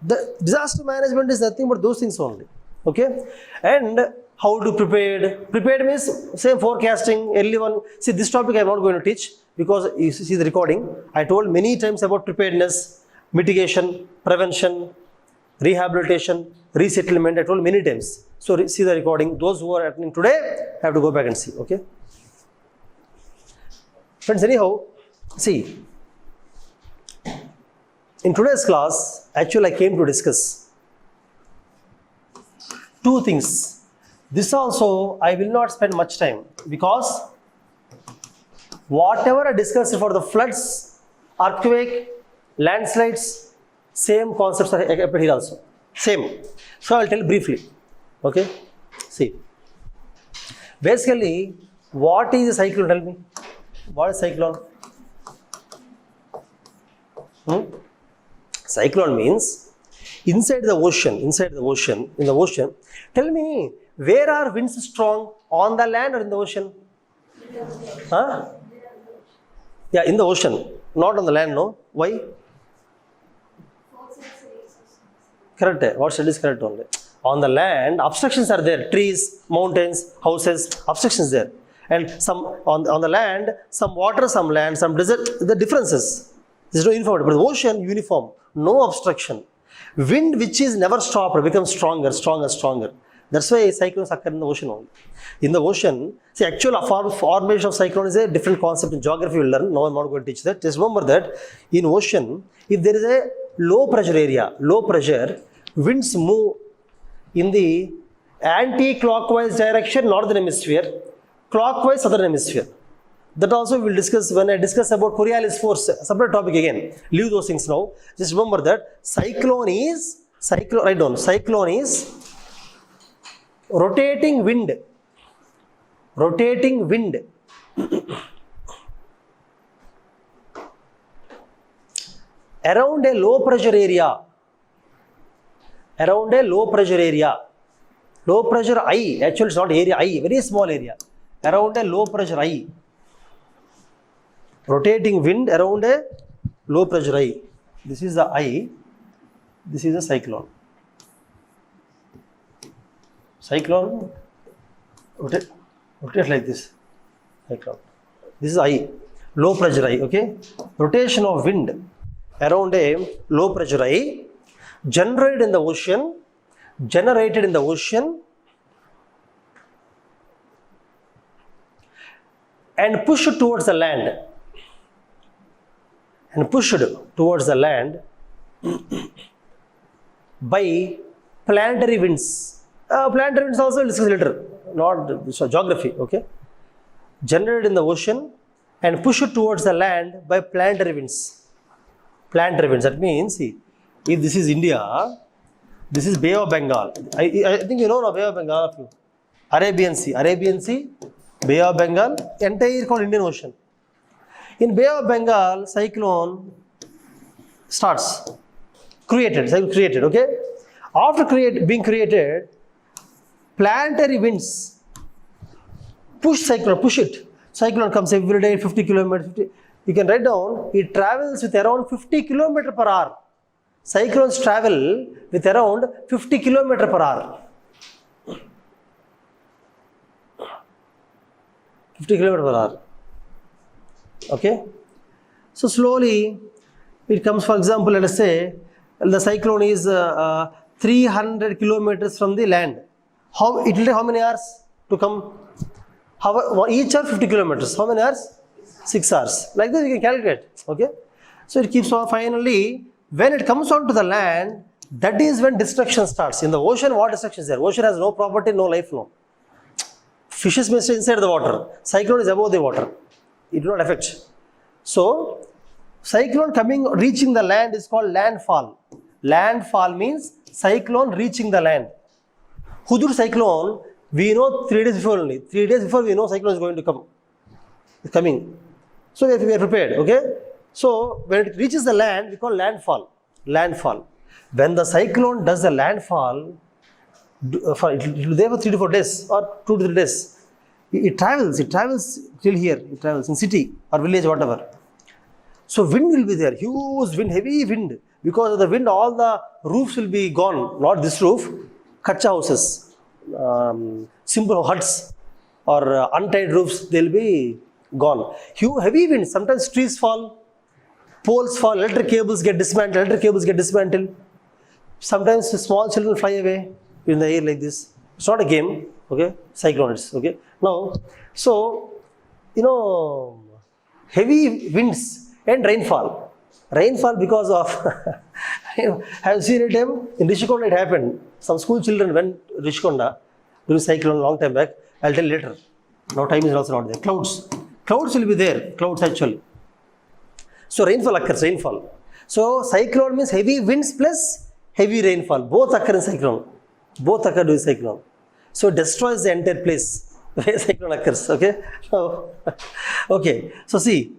The disaster management is nothing but those things only. Okay? And how to prepare? Prepared means same forecasting, early one. See, this topic I am not going to teach because you see the recording. I told many times about preparedness, mitigation, prevention, rehabilitation, resettlement. I told many times. So see the recording. Those who are attending today have to go back and see. Okay? Friends, anyhow, see, in today's class, actually I came to discuss two things. This also I will not spend much time because whatever I discussed for the floods, earthquake, landslides, same concepts are applied here also. Same. So I will tell briefly. Okay? See. Basically, what is a cyclone? Tell me. What is cyclone? Cyclone means inside the ocean, in the ocean. Tell me, where are winds strong? On the land or in the ocean? Huh? Yeah, in the ocean, not on the land, no? Why? Correct. What said is correct only. On the land, obstructions are there. Trees, mountains, houses, obstructions there. And some on the land, some water, some land, some desert, the differences. There is no uniformity. But the ocean, uniform. No obstruction. Wind which is never stopped becomes stronger. That's why cyclones occur in the ocean only. In the ocean, see, actual formation of cyclone is a different concept in geography we'll learn. No, I'm not going to teach that. Just remember that in ocean, if there is a low pressure area, winds move in the anti-clockwise direction, northern hemisphere, clockwise, southern hemisphere. That also we will discuss when I discuss about Coriolis force, separate topic again. Leave those things now. Just remember that cyclone is rotating wind. Around a low pressure area. Low pressure I, actually it's not area I, very small area. Around a low pressure I. Rotating wind around a low pressure I. This is the I. This is a cyclone. Cyclone, rotate like this. Cyclone. This is I. Low pressure I. Okay. Rotation of wind around a low pressure I. Generated in the ocean and pushed towards the land by planetary winds. Planetary winds also we'll discuss later, not geography. Okay, generated in the ocean and pushed towards the land by planetary winds. That means, see, if this is India, this is Bay of Bengal. I think you know Bay of Bengal. Arabian Sea, Bay of Bengal, entire called Indian Ocean. In Bay of Bengal, cyclone starts. Created, okay? After being created, planetary winds push it. Cyclone comes every day, 50 kilometers. You can write down, it travels with around 50 kilometers per hour. Cyclones travel with around 50 kilometers per hour. 50 kilometers per hour. Okay? So slowly, it comes, for example, let us say, the cyclone is 300 kilometers from the land. It will take how many hours to come? Each hour 50 kilometers. How many hours? 6 hours. Like this you can calculate. Okay? So it keeps on. Finally, when it comes onto the land, that is when destruction starts. In the ocean, what destruction is there? Ocean has no property, no life, no. Fishes may stay inside the water. Cyclone is above the water. It will not affect. So, cyclone reaching the land is called landfall. Landfall means cyclone reaching the land. Hudur cyclone We know 3 days before only. 3 days before we know cyclone is going to come. It's coming. So we are prepared, okay? So when it reaches the land, we call landfall. Landfall. When the cyclone does the landfall, it will be there for 3 to 4 days or 2 to 3 days. It travels till here. It travels in city or village, whatever. So wind will be there, huge wind, heavy wind. Because of the wind, all the roofs will be gone. Not this roof, kacha houses, simple huts or untied roofs, they'll be gone. Heavy wind, sometimes trees fall, poles fall, electric cables get dismantled. Sometimes small children fly away in the air like this. It's not a game, okay? Cyclone is, okay? Now, so, heavy winds and rainfall. Rainfall because of, have you seen it in Rishikonda? It happened. Some school children went Rishikonda during cyclone a long time back. I'll tell you later. Now time is also not there. Clouds will be there. Clouds actually. So rainfall occurs. Rainfall. So cyclone means heavy winds plus heavy rainfall. Both occur in cyclone. Both occur during cyclone. So it destroys the entire place where cyclone occurs. Okay. Okay. So see.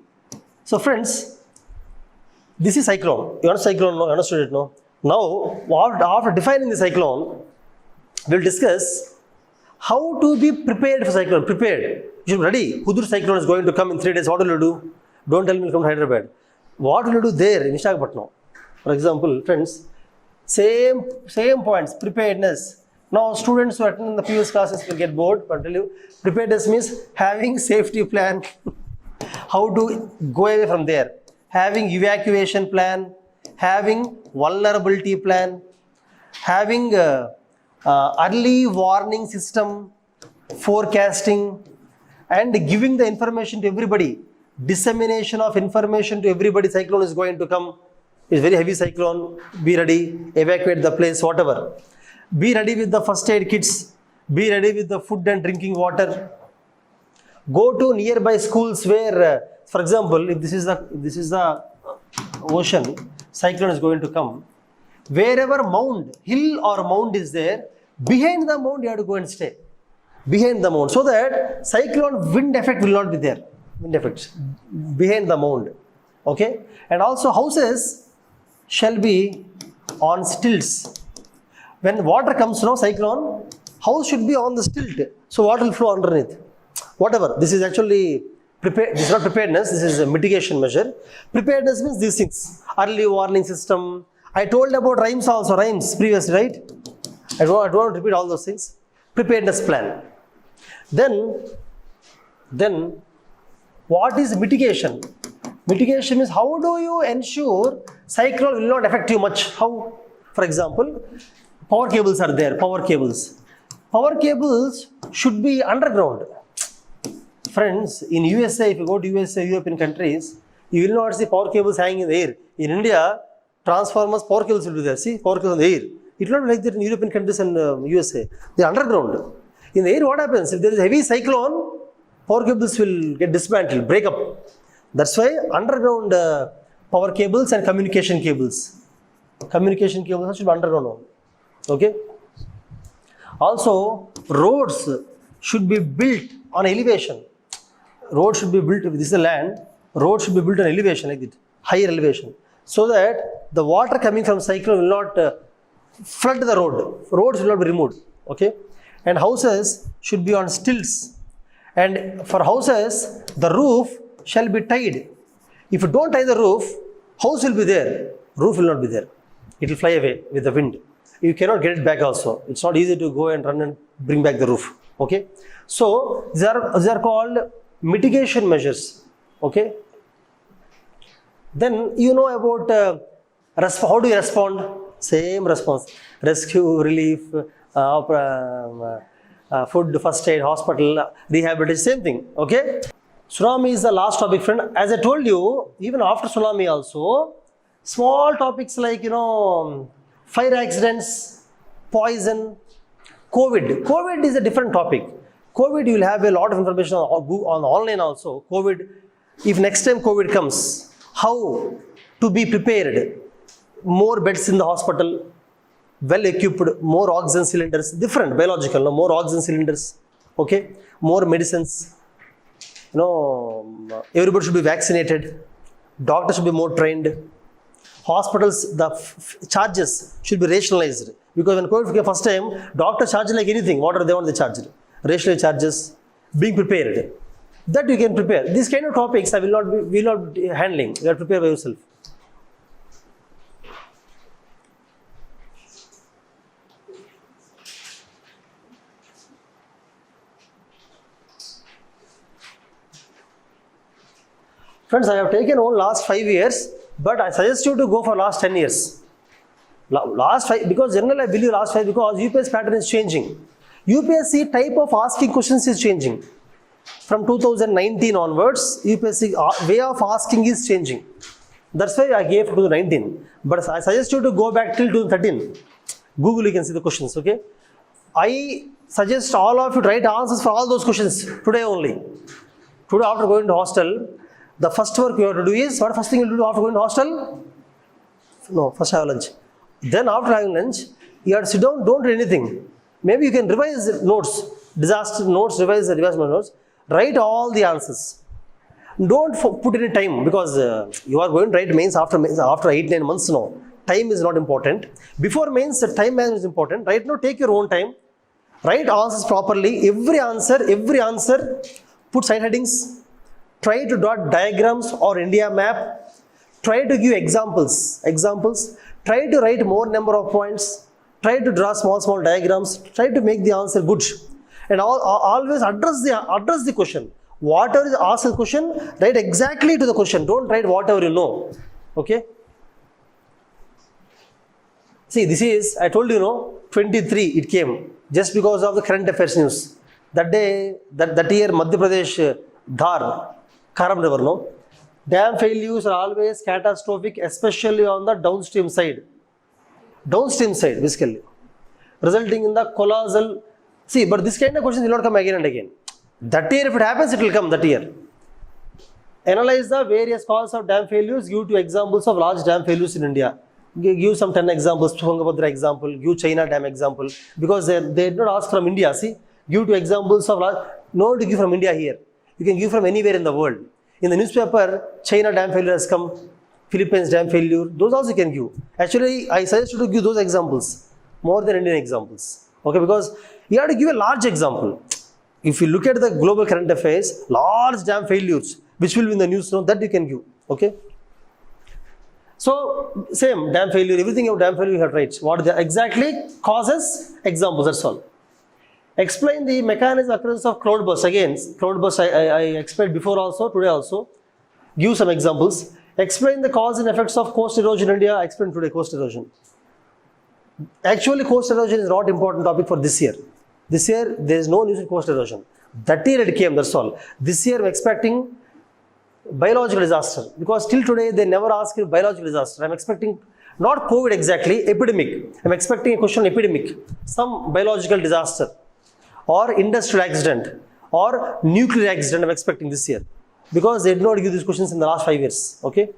So friends, this is cyclone. You understand cyclone? No? You understood it? No? Now, after defining the cyclone, we'll discuss how to be prepared for cyclone. Prepared. You should be ready. Hudur cyclone is going to come in 3 days. What will you do? Don't tell me to come to Hyderabad. What will you do there in Visakhapatnam? For example, friends, same points. Preparedness. Now, students who attend the previous classes will get bored. But I'll tell you, preparedness means having safety plan. How to go away from there. Having evacuation plan, having vulnerability plan, having early warning system, forecasting, and giving the information to everybody. Dissemination of information to everybody. Cyclone is going to come. It's very heavy cyclone. Be ready. Evacuate the place, whatever. Be ready with the first aid kits. Be ready with the food and drinking water. Go to nearby schools where, for example, if this is the ocean, cyclone is going to come. Wherever hill or mound is there, behind the mound you have to go and stay. Behind the mound, so that cyclone wind effect will not be there. Wind effect behind the mound. Okay, and also houses shall be on stilts. When water comes from cyclone, house should be on the stilt. So water will flow underneath. Whatever. This is actually this is not preparedness. This is a mitigation measure. Preparedness means these things. Early warning system. I told about rhymes also. Rhymes previously, right? I don't want to repeat all those things. Preparedness plan. Then what is mitigation? Mitigation means how do you ensure cyclone will not affect you much? How? For example, power cables are there. Power cables. Power cables should be underground. Friends, in USA, if you go to USA, European countries, you will not see power cables hanging in the air. In India, transformers, power cables will be there. See, power cables in the air. It will not be like that in European countries and USA. They are underground. In the air, what happens? If there is a heavy cyclone, power cables will get dismantled, break up. That's why underground power cables and communication cables. Communication cables should be underground. Okay? Also, roads should be built on elevation. Road should be built, this is the land, road should be built on elevation like that, higher elevation. So that the water coming from cyclone will not flood the road. Roads will not be removed. Okay? And houses should be on stilts. And for houses, the roof shall be tied. If you don't tie the roof, house will be there, roof will not be there. It will fly away with the wind. You cannot get it back also. It's not easy to go and run and bring back the roof. Okay? So, these are called mitigation measures. Okay? Then you know about how do you respond? Same response. Rescue, relief, food, first aid, hospital, rehabilitation, same thing. Okay? Tsunami is the last topic, friend. As I told you, even after tsunami also, small topics like, fire accidents, poison, COVID. COVID is a different topic. COVID, you will have a lot of information on online also. COVID, if next time COVID comes, how to be prepared. More beds in the hospital, well equipped, more oxygen cylinders, different biological, no? More oxygen cylinders, okay, more medicines, everybody should be vaccinated, doctors should be more trained, hospitals, the charges should be rationalized, because when COVID came first time, doctors charge like anything, whatever they want they charge, rationalized charges, being prepared, that you can prepare. These kind of topics I will not be handling, you have to prepare by yourself. Friends, I have taken on last 5 years, but I suggest you to go for last 10 years. Last 5, because generally I believe last 5 because UPSC pattern is changing. UPSC type of asking questions is changing. From 2019 onwards, UPSC way of asking is changing. That's why I gave 2019. But I suggest you to go back till 2013. Google, you can see the questions, okay? I suggest all of you to write answers for all those questions today only. Today after going to hostel, the first work you have to do is, what first thing you do after going to hostel? No, first have lunch. Then after having lunch, you have to sit down, don't do anything. Maybe you can revise notes, disaster notes, revise notes, write all the answers. Don't put any time, because you are going to write mains after 8-9 months, no. Time is not important. Before mains, the time management is important. Right now, take your own time. Write answers properly. Every answer, put side headings. Try to dot diagrams or India map. Try to give examples. Try to write more number of points. Try to draw small diagrams. Try to make the answer good. And always address the question. Whatever is asked the question, write exactly to the question. Don't write whatever you know. Okay? See, this is, I told you, 23 it came. Just because of the current affairs news. That day, that year, Madhya Pradesh, Dhar, Karam River, no? Dam failures are always catastrophic, especially on the downstream side. Basically. Resulting in the colossal. See, but this kind of questions will not come again and again. That year, if it happens, it will come that year. Analyze the various causes of dam failures. Give 2 examples of large dam failures in India. Give some 10 examples. Tungabhadra example. Give China dam example. Because they did not ask from India. See, give 2 examples of large. No to give from India here. You can give from anywhere in the world. In the newspaper, China dam failure has come, Philippines dam failure, those also you can give. Actually, I suggest you to give those examples more than Indian examples. Okay, because you have to give a large example. If you look at the global current affairs, large dam failures, which will be in the news, that you can give. Okay. So, same dam failure, everything of dam failure you have to write. What the exactly causes, examples, that's all. Explain the mechanism occurrence of cloudburst. Again, cloudburst I explained before also, today also. Give some examples. Explain the cause and effects of coast erosion in India. I explained today coast erosion. Actually, coast erosion is not important topic for this year. This year, there is no news in coast erosion. That year it came, that's all. This year, I am expecting biological disaster. Because till today, they never asked biological disaster. I am expecting, not COVID exactly, epidemic. I am expecting a question on epidemic. Some biological disaster. Or industrial accident, or nuclear accident I am expecting this year. Because they did not give these questions in the last 5 years. Okay?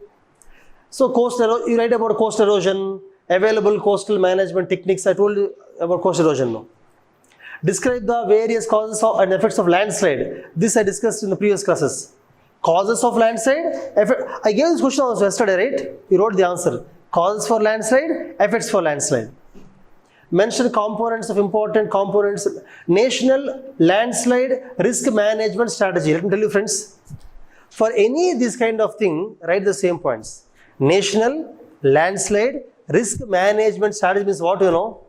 So, you write about coast erosion, available coastal management techniques. I told you about coast erosion now. Describe the various causes and effects of landslide. This I discussed in the previous classes. Causes of landslide, I gave this question also yesterday, right? You wrote the answer. Causes for landslide, effects for landslide. Mention components of important components. National landslide risk management strategy. Let me tell you, friends, for any this kind of thing, write the same points. National landslide risk management strategy means what you know.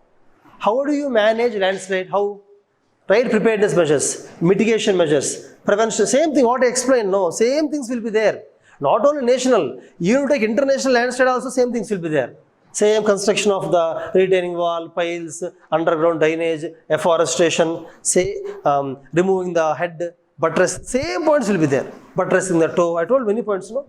How do you manage landslide? How? Right, preparedness measures, mitigation measures, prevention. Same thing what I explained. No, same things will be there. Not only national, you take international landslide also same things will be there. Same construction of the retaining wall, piles, underground drainage, afforestation, removing the head, buttress, same points will be there. Buttressing the toe, I told many points, no?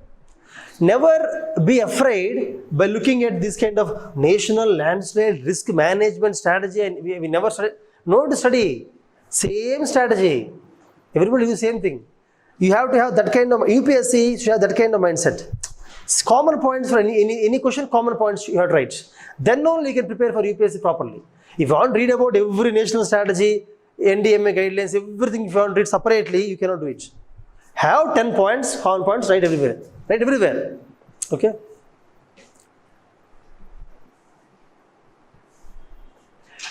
Never be afraid by looking at this kind of national landslide risk management strategy, and we never study. No to study, same strategy. Everybody do the same thing. You have to have that kind of, UPSC should have that kind of mindset. Common points for any question, common points you have to write. Then only you can prepare for UPSC properly. If you want to read about every national strategy, NDMA guidelines, everything, if you want to read separately, you cannot do it. Have 10 points, common points, write everywhere. Write everywhere. Okay?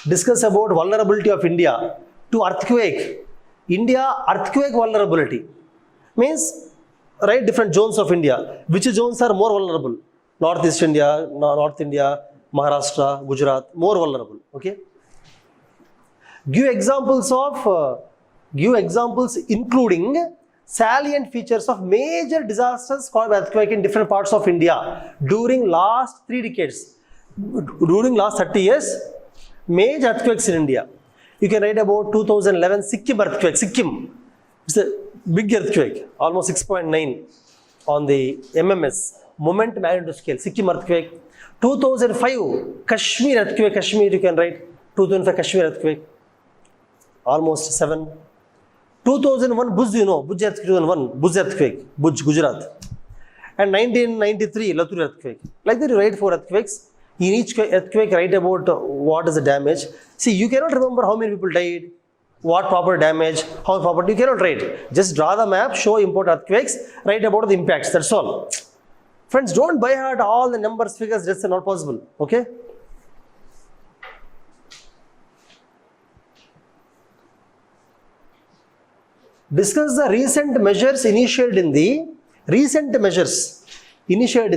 Discuss about vulnerability of India to earthquake. India earthquake vulnerability means write different zones of India. Which zones are more vulnerable? Northeast India, North India, Maharashtra, Gujarat, more vulnerable. Okay. Give examples including salient features of major disasters caused by earthquake in different parts of India during last 3 decades. During last 30 years, major earthquakes in India. You can write about 2011 Sikkim earthquake. Sikkim, it's a big earthquake, almost 6.9 on the MMS, moment magnitude scale. Sikkim earthquake. 2005 Kashmir earthquake. Kashmir, you can write 2005 Kashmir earthquake, almost 7. 2001 Bhuj, you know, Bhuj earthquake. 2001 Bhuj earthquake, Bhuj, Gujarat. And 1993 Latur earthquake. Like that, you write 4 earthquakes. In each earthquake, write about what is the damage. See, you cannot remember how many people died, what proper damage, how property, you cannot write. Just draw the map, show important earthquakes, write about the impacts, that's all. Friends, don't by heart all the numbers, figures, that's not possible, okay? Discuss the recent measures initiated in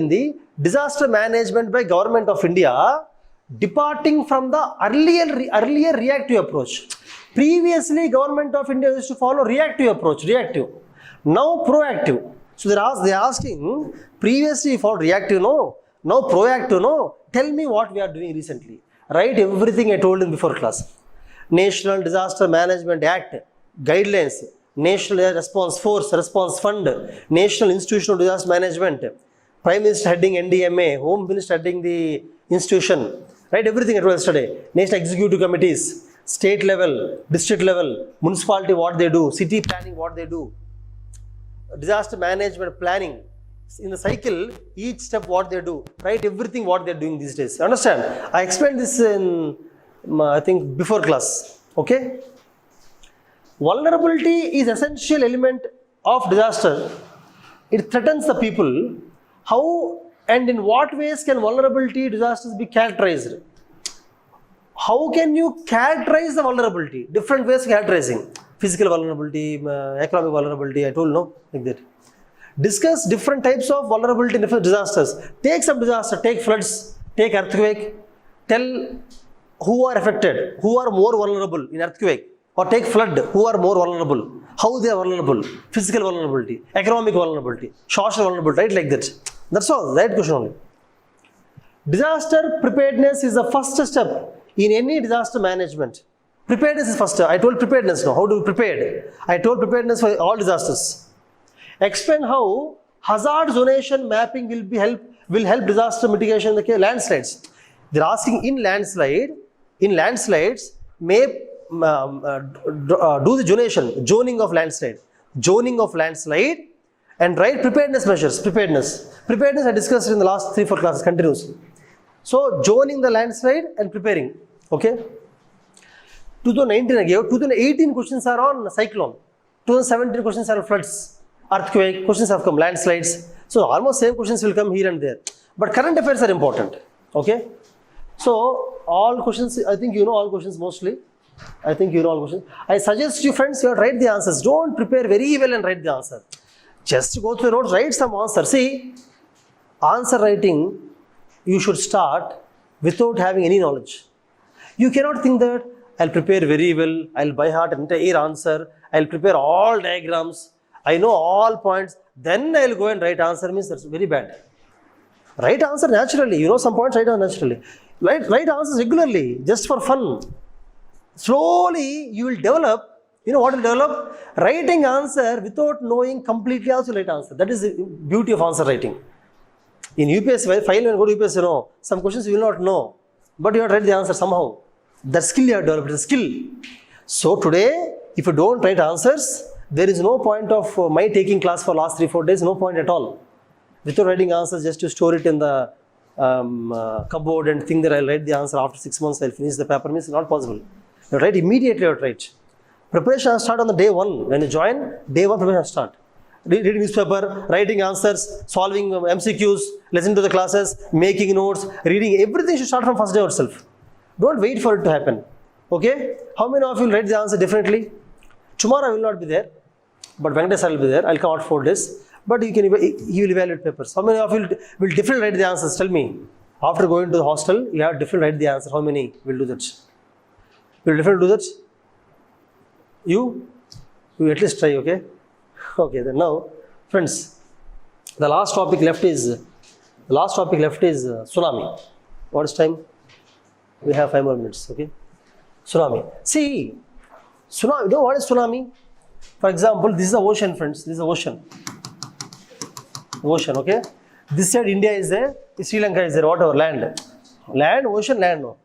the disaster management by Government of India, departing from the earlier reactive approach. Previously, Government of India used to follow reactive approach, now proactive. So they are asking, previously you followed reactive, no, now proactive, no. Tell me what we are doing recently. Write everything I told in before class. National Disaster Management Act, guidelines, National Response Force, Response Fund, National Institutional Disaster Management, Prime Minister heading NDMA, Home Minister heading the institution, right? Everything I told yesterday. National Executive Committees, state level, district level, municipality, what they do, city planning, what they do, disaster management planning. In the cycle, each step what they do, write everything what they are doing these days. Understand? I explained this in, I think, before class. Okay? Vulnerability is essential element of disaster. It threatens the people. How and in what ways can vulnerability disasters be characterized? How can you characterize the vulnerability? Different ways of characterizing. Physical vulnerability, economic vulnerability, I told no, like that. Discuss different types of vulnerability in different disasters. Take some disaster, take floods, take earthquake. Tell who are affected, who are more vulnerable in earthquake. Or take flood, who are more vulnerable, how they are vulnerable, physical vulnerability, economic vulnerability, social vulnerability, right, like that. That's all, right question only. Disaster preparedness is the first step in any disaster management. Preparedness is first step. I told preparedness now, how do we prepare? I told preparedness for all disasters. Explain how hazard zonation mapping will help disaster mitigation in the landslides. They're asking in landslides, may do the zoning of landslide, and write preparedness measures. Preparedness I discussed in the last 3-4 classes continuously. So zoning the landslide and preparing. Okay. 2019 I gave. 2018 questions are on cyclone. 2017 questions are on floods, earthquake. Questions have come, landslides. So almost same questions will come here and there. But current affairs are important. Okay. So all questions, I think you know all questions mostly. I think you know all questions. I suggest you friends, you have to write the answers. Don't prepare very well and write the answer. Just go through the notes, write some answer. See, answer writing, you should start without having any knowledge. You cannot think that I'll prepare very well, I'll by heart entire answer, I'll prepare all diagrams, I know all points, then I'll go and write answer, means that's very bad. Write answer naturally, you know some points, write down naturally. Write answers regularly, just for fun. Slowly you will develop, you know what will develop? Writing answer without knowing completely also write answer. That is the beauty of answer writing. In UPSC, file and go to UPSC, no, some questions you will not know, but you have to write the answer somehow. That skill you have developed, is a skill. So today, if you don't write answers, there is no point of my taking class for last 3-4 days, no point at all. without writing answers, just to store it in the cupboard and think that I'll write the answer after 6 months, I'll finish the paper, means it's not possible. You write immediately, you write. Preparation has start on the day one. When you join, day one preparation has start. Reading newspaper, writing answers, solving MCQs, listening to the classes, making notes, reading, everything should start from first day itself. Don't wait for it to happen. Okay? How many of you will write the answer differently? Tomorrow I will not be there, but Venkatesh will be there. I'll come out 4 days. But he will evaluate papers. How many of you will differently write the answers? Tell me. After going to the hostel, you have differently write the answer. How many will do that? Will differently do that? You at least try, okay? Okay, then now, friends, the last topic left is tsunami. What is time? We have 5 more minutes, okay? Tsunami. See, tsunami, you know what is tsunami? For example, this is the ocean, friends. This is the ocean. Ocean, okay? This side India is there, Sri Lanka is there, whatever, land. Land, ocean, land, no.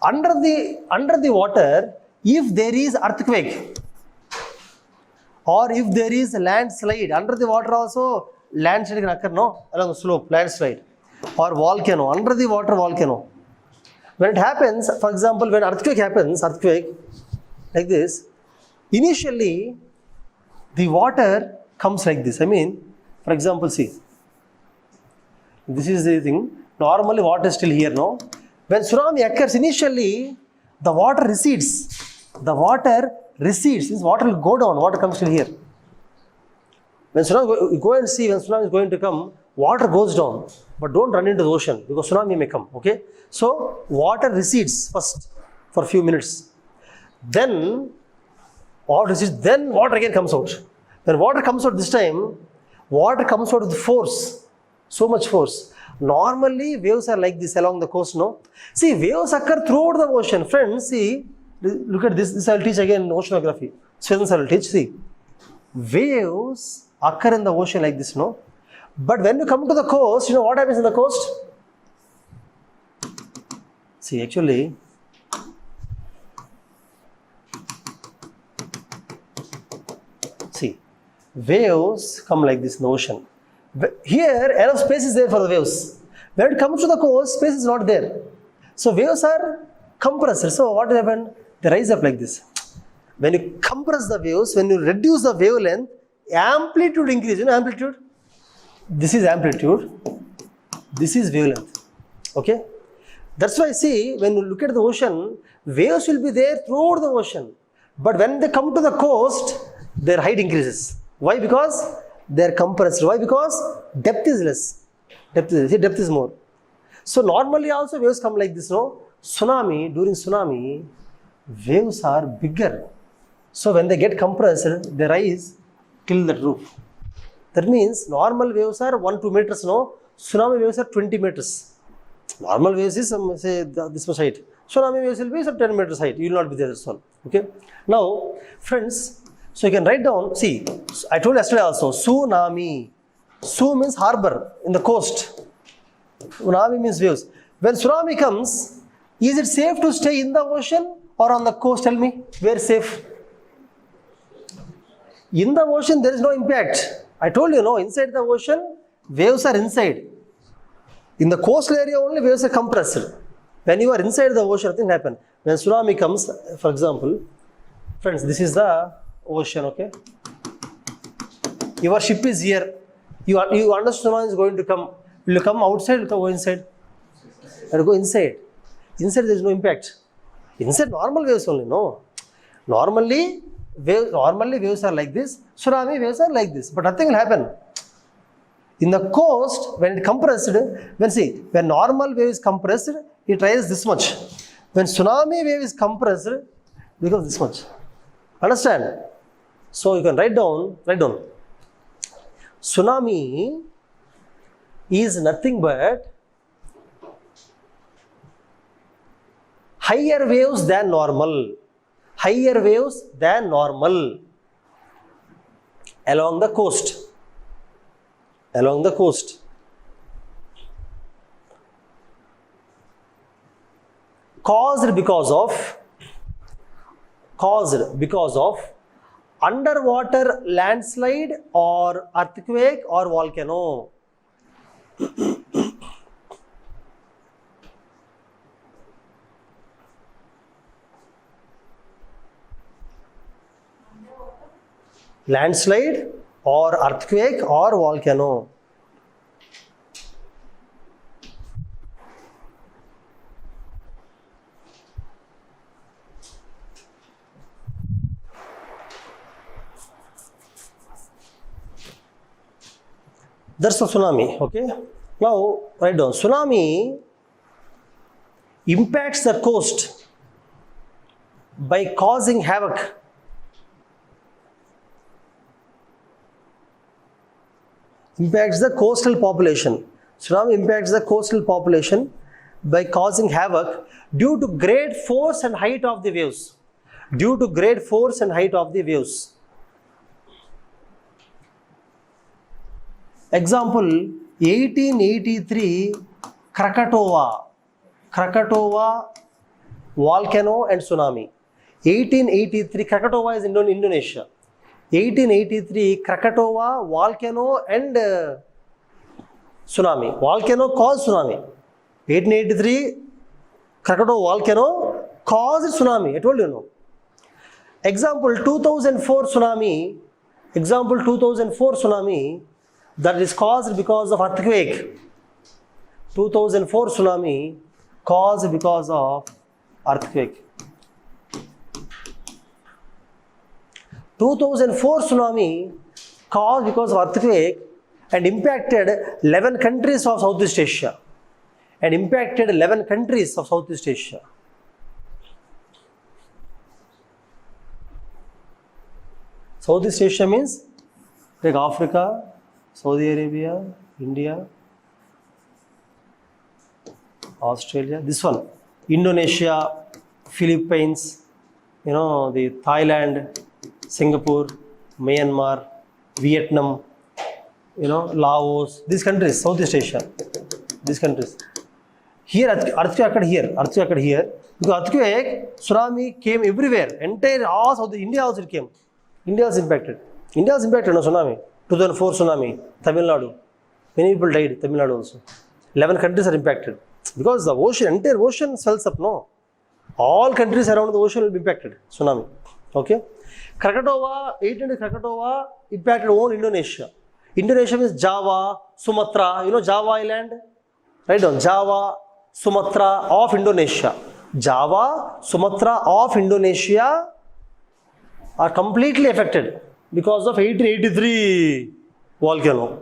Under the water, if there is earthquake, or if there is a landslide, under the water also, landslide can occur, no? Along the slope, landslide. Or volcano, under the water volcano. When it happens, for example, when earthquake happens, like this, initially, the water comes like this. I mean, for example, see, this is the thing. Normally, water is still here, no? When tsunami occurs, initially, the water recedes. The water recedes. Means water will go down. Water comes till here. When tsunami, go and see when tsunami is going to come, water goes down. But don't run into the ocean because tsunami may come. Okay? So, water recedes first for a few minutes. Then, water recedes. Then water again comes out. When water comes out this time, water comes out with force, so much force. Normally, waves are like this along the coast, no? See, waves occur throughout the ocean. Friends, see, look at this. This I will teach again in oceanography. Students I will teach, see. Waves occur in the ocean like this, no? But when you come to the coast, you know what happens in the coast? See, actually, see. Waves come like this in the ocean. Here, enough space is there for the waves. When it comes to the coast, space is not there. So, waves are compressed. So, what happened? They rise up like this. When you compress the waves, when you reduce the wavelength, amplitude increases. You know amplitude? This is amplitude. This is wavelength. Okay? That's why, see, when you look at the ocean, waves will be there throughout the ocean. But when they come to the coast, their height increases. Why? Because they are compressed. Why? Because depth is less. Depth is more. So normally also waves come like this, no? During tsunami, waves are bigger. So when they get compressed, they rise till the roof. That means normal waves are 1-2 meters, no? Tsunami waves are 20 meters. Normal waves is say this much height. Tsunami waves will be some 10 meters height. You will not be there, that's all. Okay? Now, friends, so you can write down, see, I told yesterday also, tsunami. Su means harbor in the coast. Tsunami means waves. When tsunami comes, is it safe to stay in the ocean or on the coast? Tell me, where is safe? In the ocean, there is no impact. I told you, no, inside the ocean, waves are inside. In the coastal area only, waves are compressed. When you are inside the ocean, nothing happens. When tsunami comes, for example, friends, this is the ocean, okay? Your ship is here. You understand tsunami is going to come. Will you come outside or go inside? Or go inside. Inside there is no impact. Inside normal waves only, no. Normally waves are like this. Tsunami waves are like this. But nothing will happen. In the coast, when it compressed, when normal wave is compressed, it rises this much. When tsunami wave is compressed, it becomes this much. Understand? So you can write down. Tsunami is nothing but higher waves than normal. Higher waves than normal along the coast. Along the coast. Caused because of Underwater landslide or earthquake or volcano? Landslide or earthquake or volcano? That's a tsunami, okay? Now, write down. Tsunami impacts the coast by causing havoc. Impacts the coastal population. Tsunami impacts the coastal population by causing havoc due to great force and height of the waves. Due to great force and height of the waves. Example, 1883 Krakatoa volcano and tsunami. 1883 Krakatoa is in Indonesia. 1883 Krakatoa volcano and tsunami. Volcano caused tsunami. 1883 Krakatoa volcano caused tsunami. I told you no. Example 2004 tsunami. Example 2004 tsunami that is caused because of earthquake. 2004 tsunami caused because of earthquake. 2004 tsunami caused because of earthquake and impacted 11 countries of Southeast Asia. And impacted 11 countries of Southeast Asia. Southeast Asia means like Africa, Saudi Arabia, India, Australia, this one, Indonesia, Philippines, the Thailand, Singapore, Myanmar, Vietnam, Laos, these countries, Southeast Asia, these countries. Here, earthquake occurred here, because earthquake, tsunami came everywhere, entire all South India also came. India was impacted. India was impacted, no tsunami. 2004 tsunami, Tamil Nadu. Many people died, Tamil Nadu also. 11 countries are impacted. Because the ocean, entire ocean swells up, no. All countries around the ocean will be impacted, tsunami. Okay. Krakatoa, 1800 Krakatoa impacted all Indonesia. Indonesia means Java, Sumatra, Java island? Write down, Java, Sumatra of Indonesia. Java, Sumatra of Indonesia are completely affected because of 1883 volcano and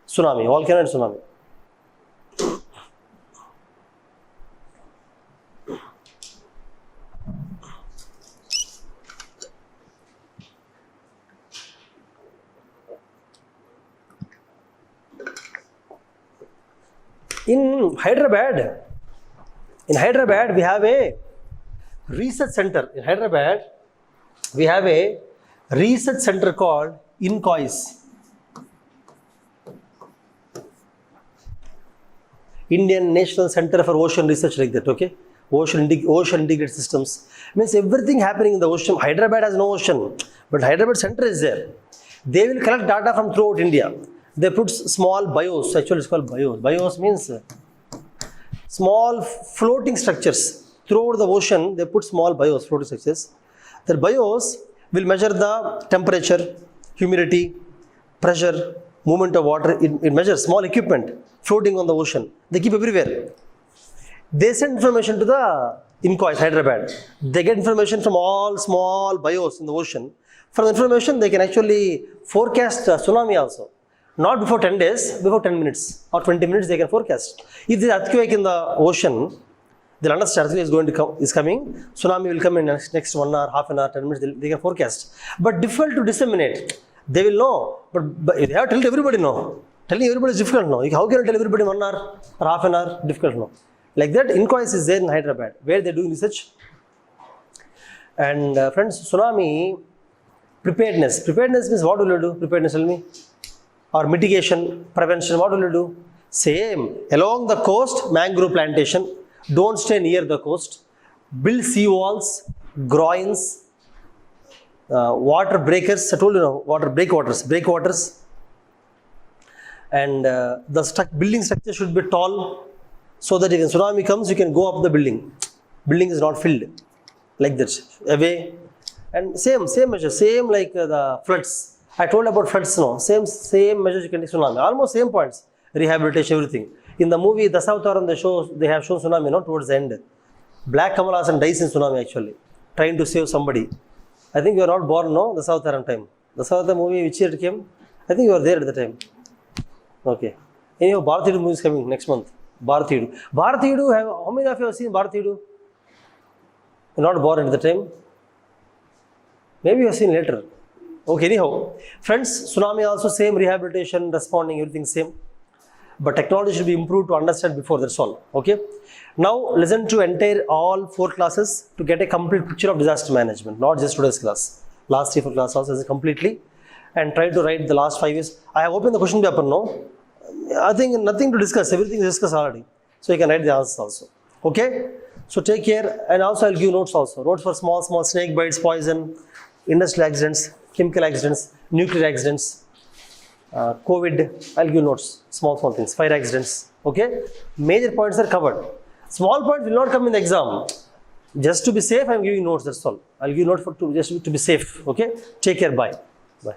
tsunami. In Hyderabad, we have a research center. In Hyderabad, we have a research center called INCOIS, Indian National Center for Ocean Research, like that, okay? Ocean integrated systems. Means everything happening in the ocean. Hyderabad has no ocean, but Hyderabad center is there. They will collect data from throughout India. They put small bios, actually it's called bios. Bios means small floating structures. Throughout the ocean, they put small bios, floating structures. The bios will measure the temperature, humidity, pressure, movement of water. It measures small equipment floating on the ocean. They keep everywhere. They send information to the INCOIS, Hyderabad. They get information from all small bios in the ocean. From the information, they can actually forecast tsunami also. Not before 10 days, before 10 minutes or 20 minutes they can forecast. If there is earthquake in the ocean, they'll understand earthquake is coming, tsunami will come in next 1 hour, half an hour, 10 minutes, they can forecast. But difficult to disseminate. They will know, but they have to tell everybody no. Telling everybody is difficult no. How can you tell everybody 1 hour or half an hour? Difficult no. Like that, INCOIS is there in Hyderabad, where they're doing research. And friends, tsunami preparedness. Preparedness means what will you do? Preparedness, tell me. Or mitigation, prevention, what will you do? Same. Along the coast, mangrove plantation. Don't stay near the coast. Build sea walls, groins, water breakers, I told you, water breakwaters. And the building structure should be tall, so that if a tsunami comes, you can go up the building. Building is not filled like that, away. And same measure, same like the floods. I told about floods, same measures you can take tsunami. Almost same points, rehabilitation, everything. In the movie Dasavataram, they have shown tsunami, towards the end. Black Kamal Haasan dies in tsunami actually, trying to save somebody. I think you are not born, Dasavataram time. Dasavataram movie, which year it came? I think you were there at the time. Okay. Anyhow, Bharatidu movie is coming next month. Bharatidu, how many of you have seen Bharatidu? You're not born at the time. Maybe you have seen later. Okay, anyhow. Friends, tsunami also same, rehabilitation, responding, everything same. But technology should be improved to understand before, that's all. Okay. Now, listen to entire all 4 classes to get a complete picture of disaster management, not just today's class. Last 3 4 classes also completely. And try to write the last 5 years. I have opened the question paper, I think nothing to discuss, everything is discussed already. So you can write the answers also. Okay? So take care, and also I'll give notes also. Notes for small snake bites, poison, industrial accidents, chemical accidents, nuclear accidents, COVID. I'll give notes, small things, fire accidents. Okay? Major points are covered. Small points will not come in the exam. Just to be safe, I'm giving notes, that's all. I'll give notes just to be safe. Okay? Take care, bye. Bye.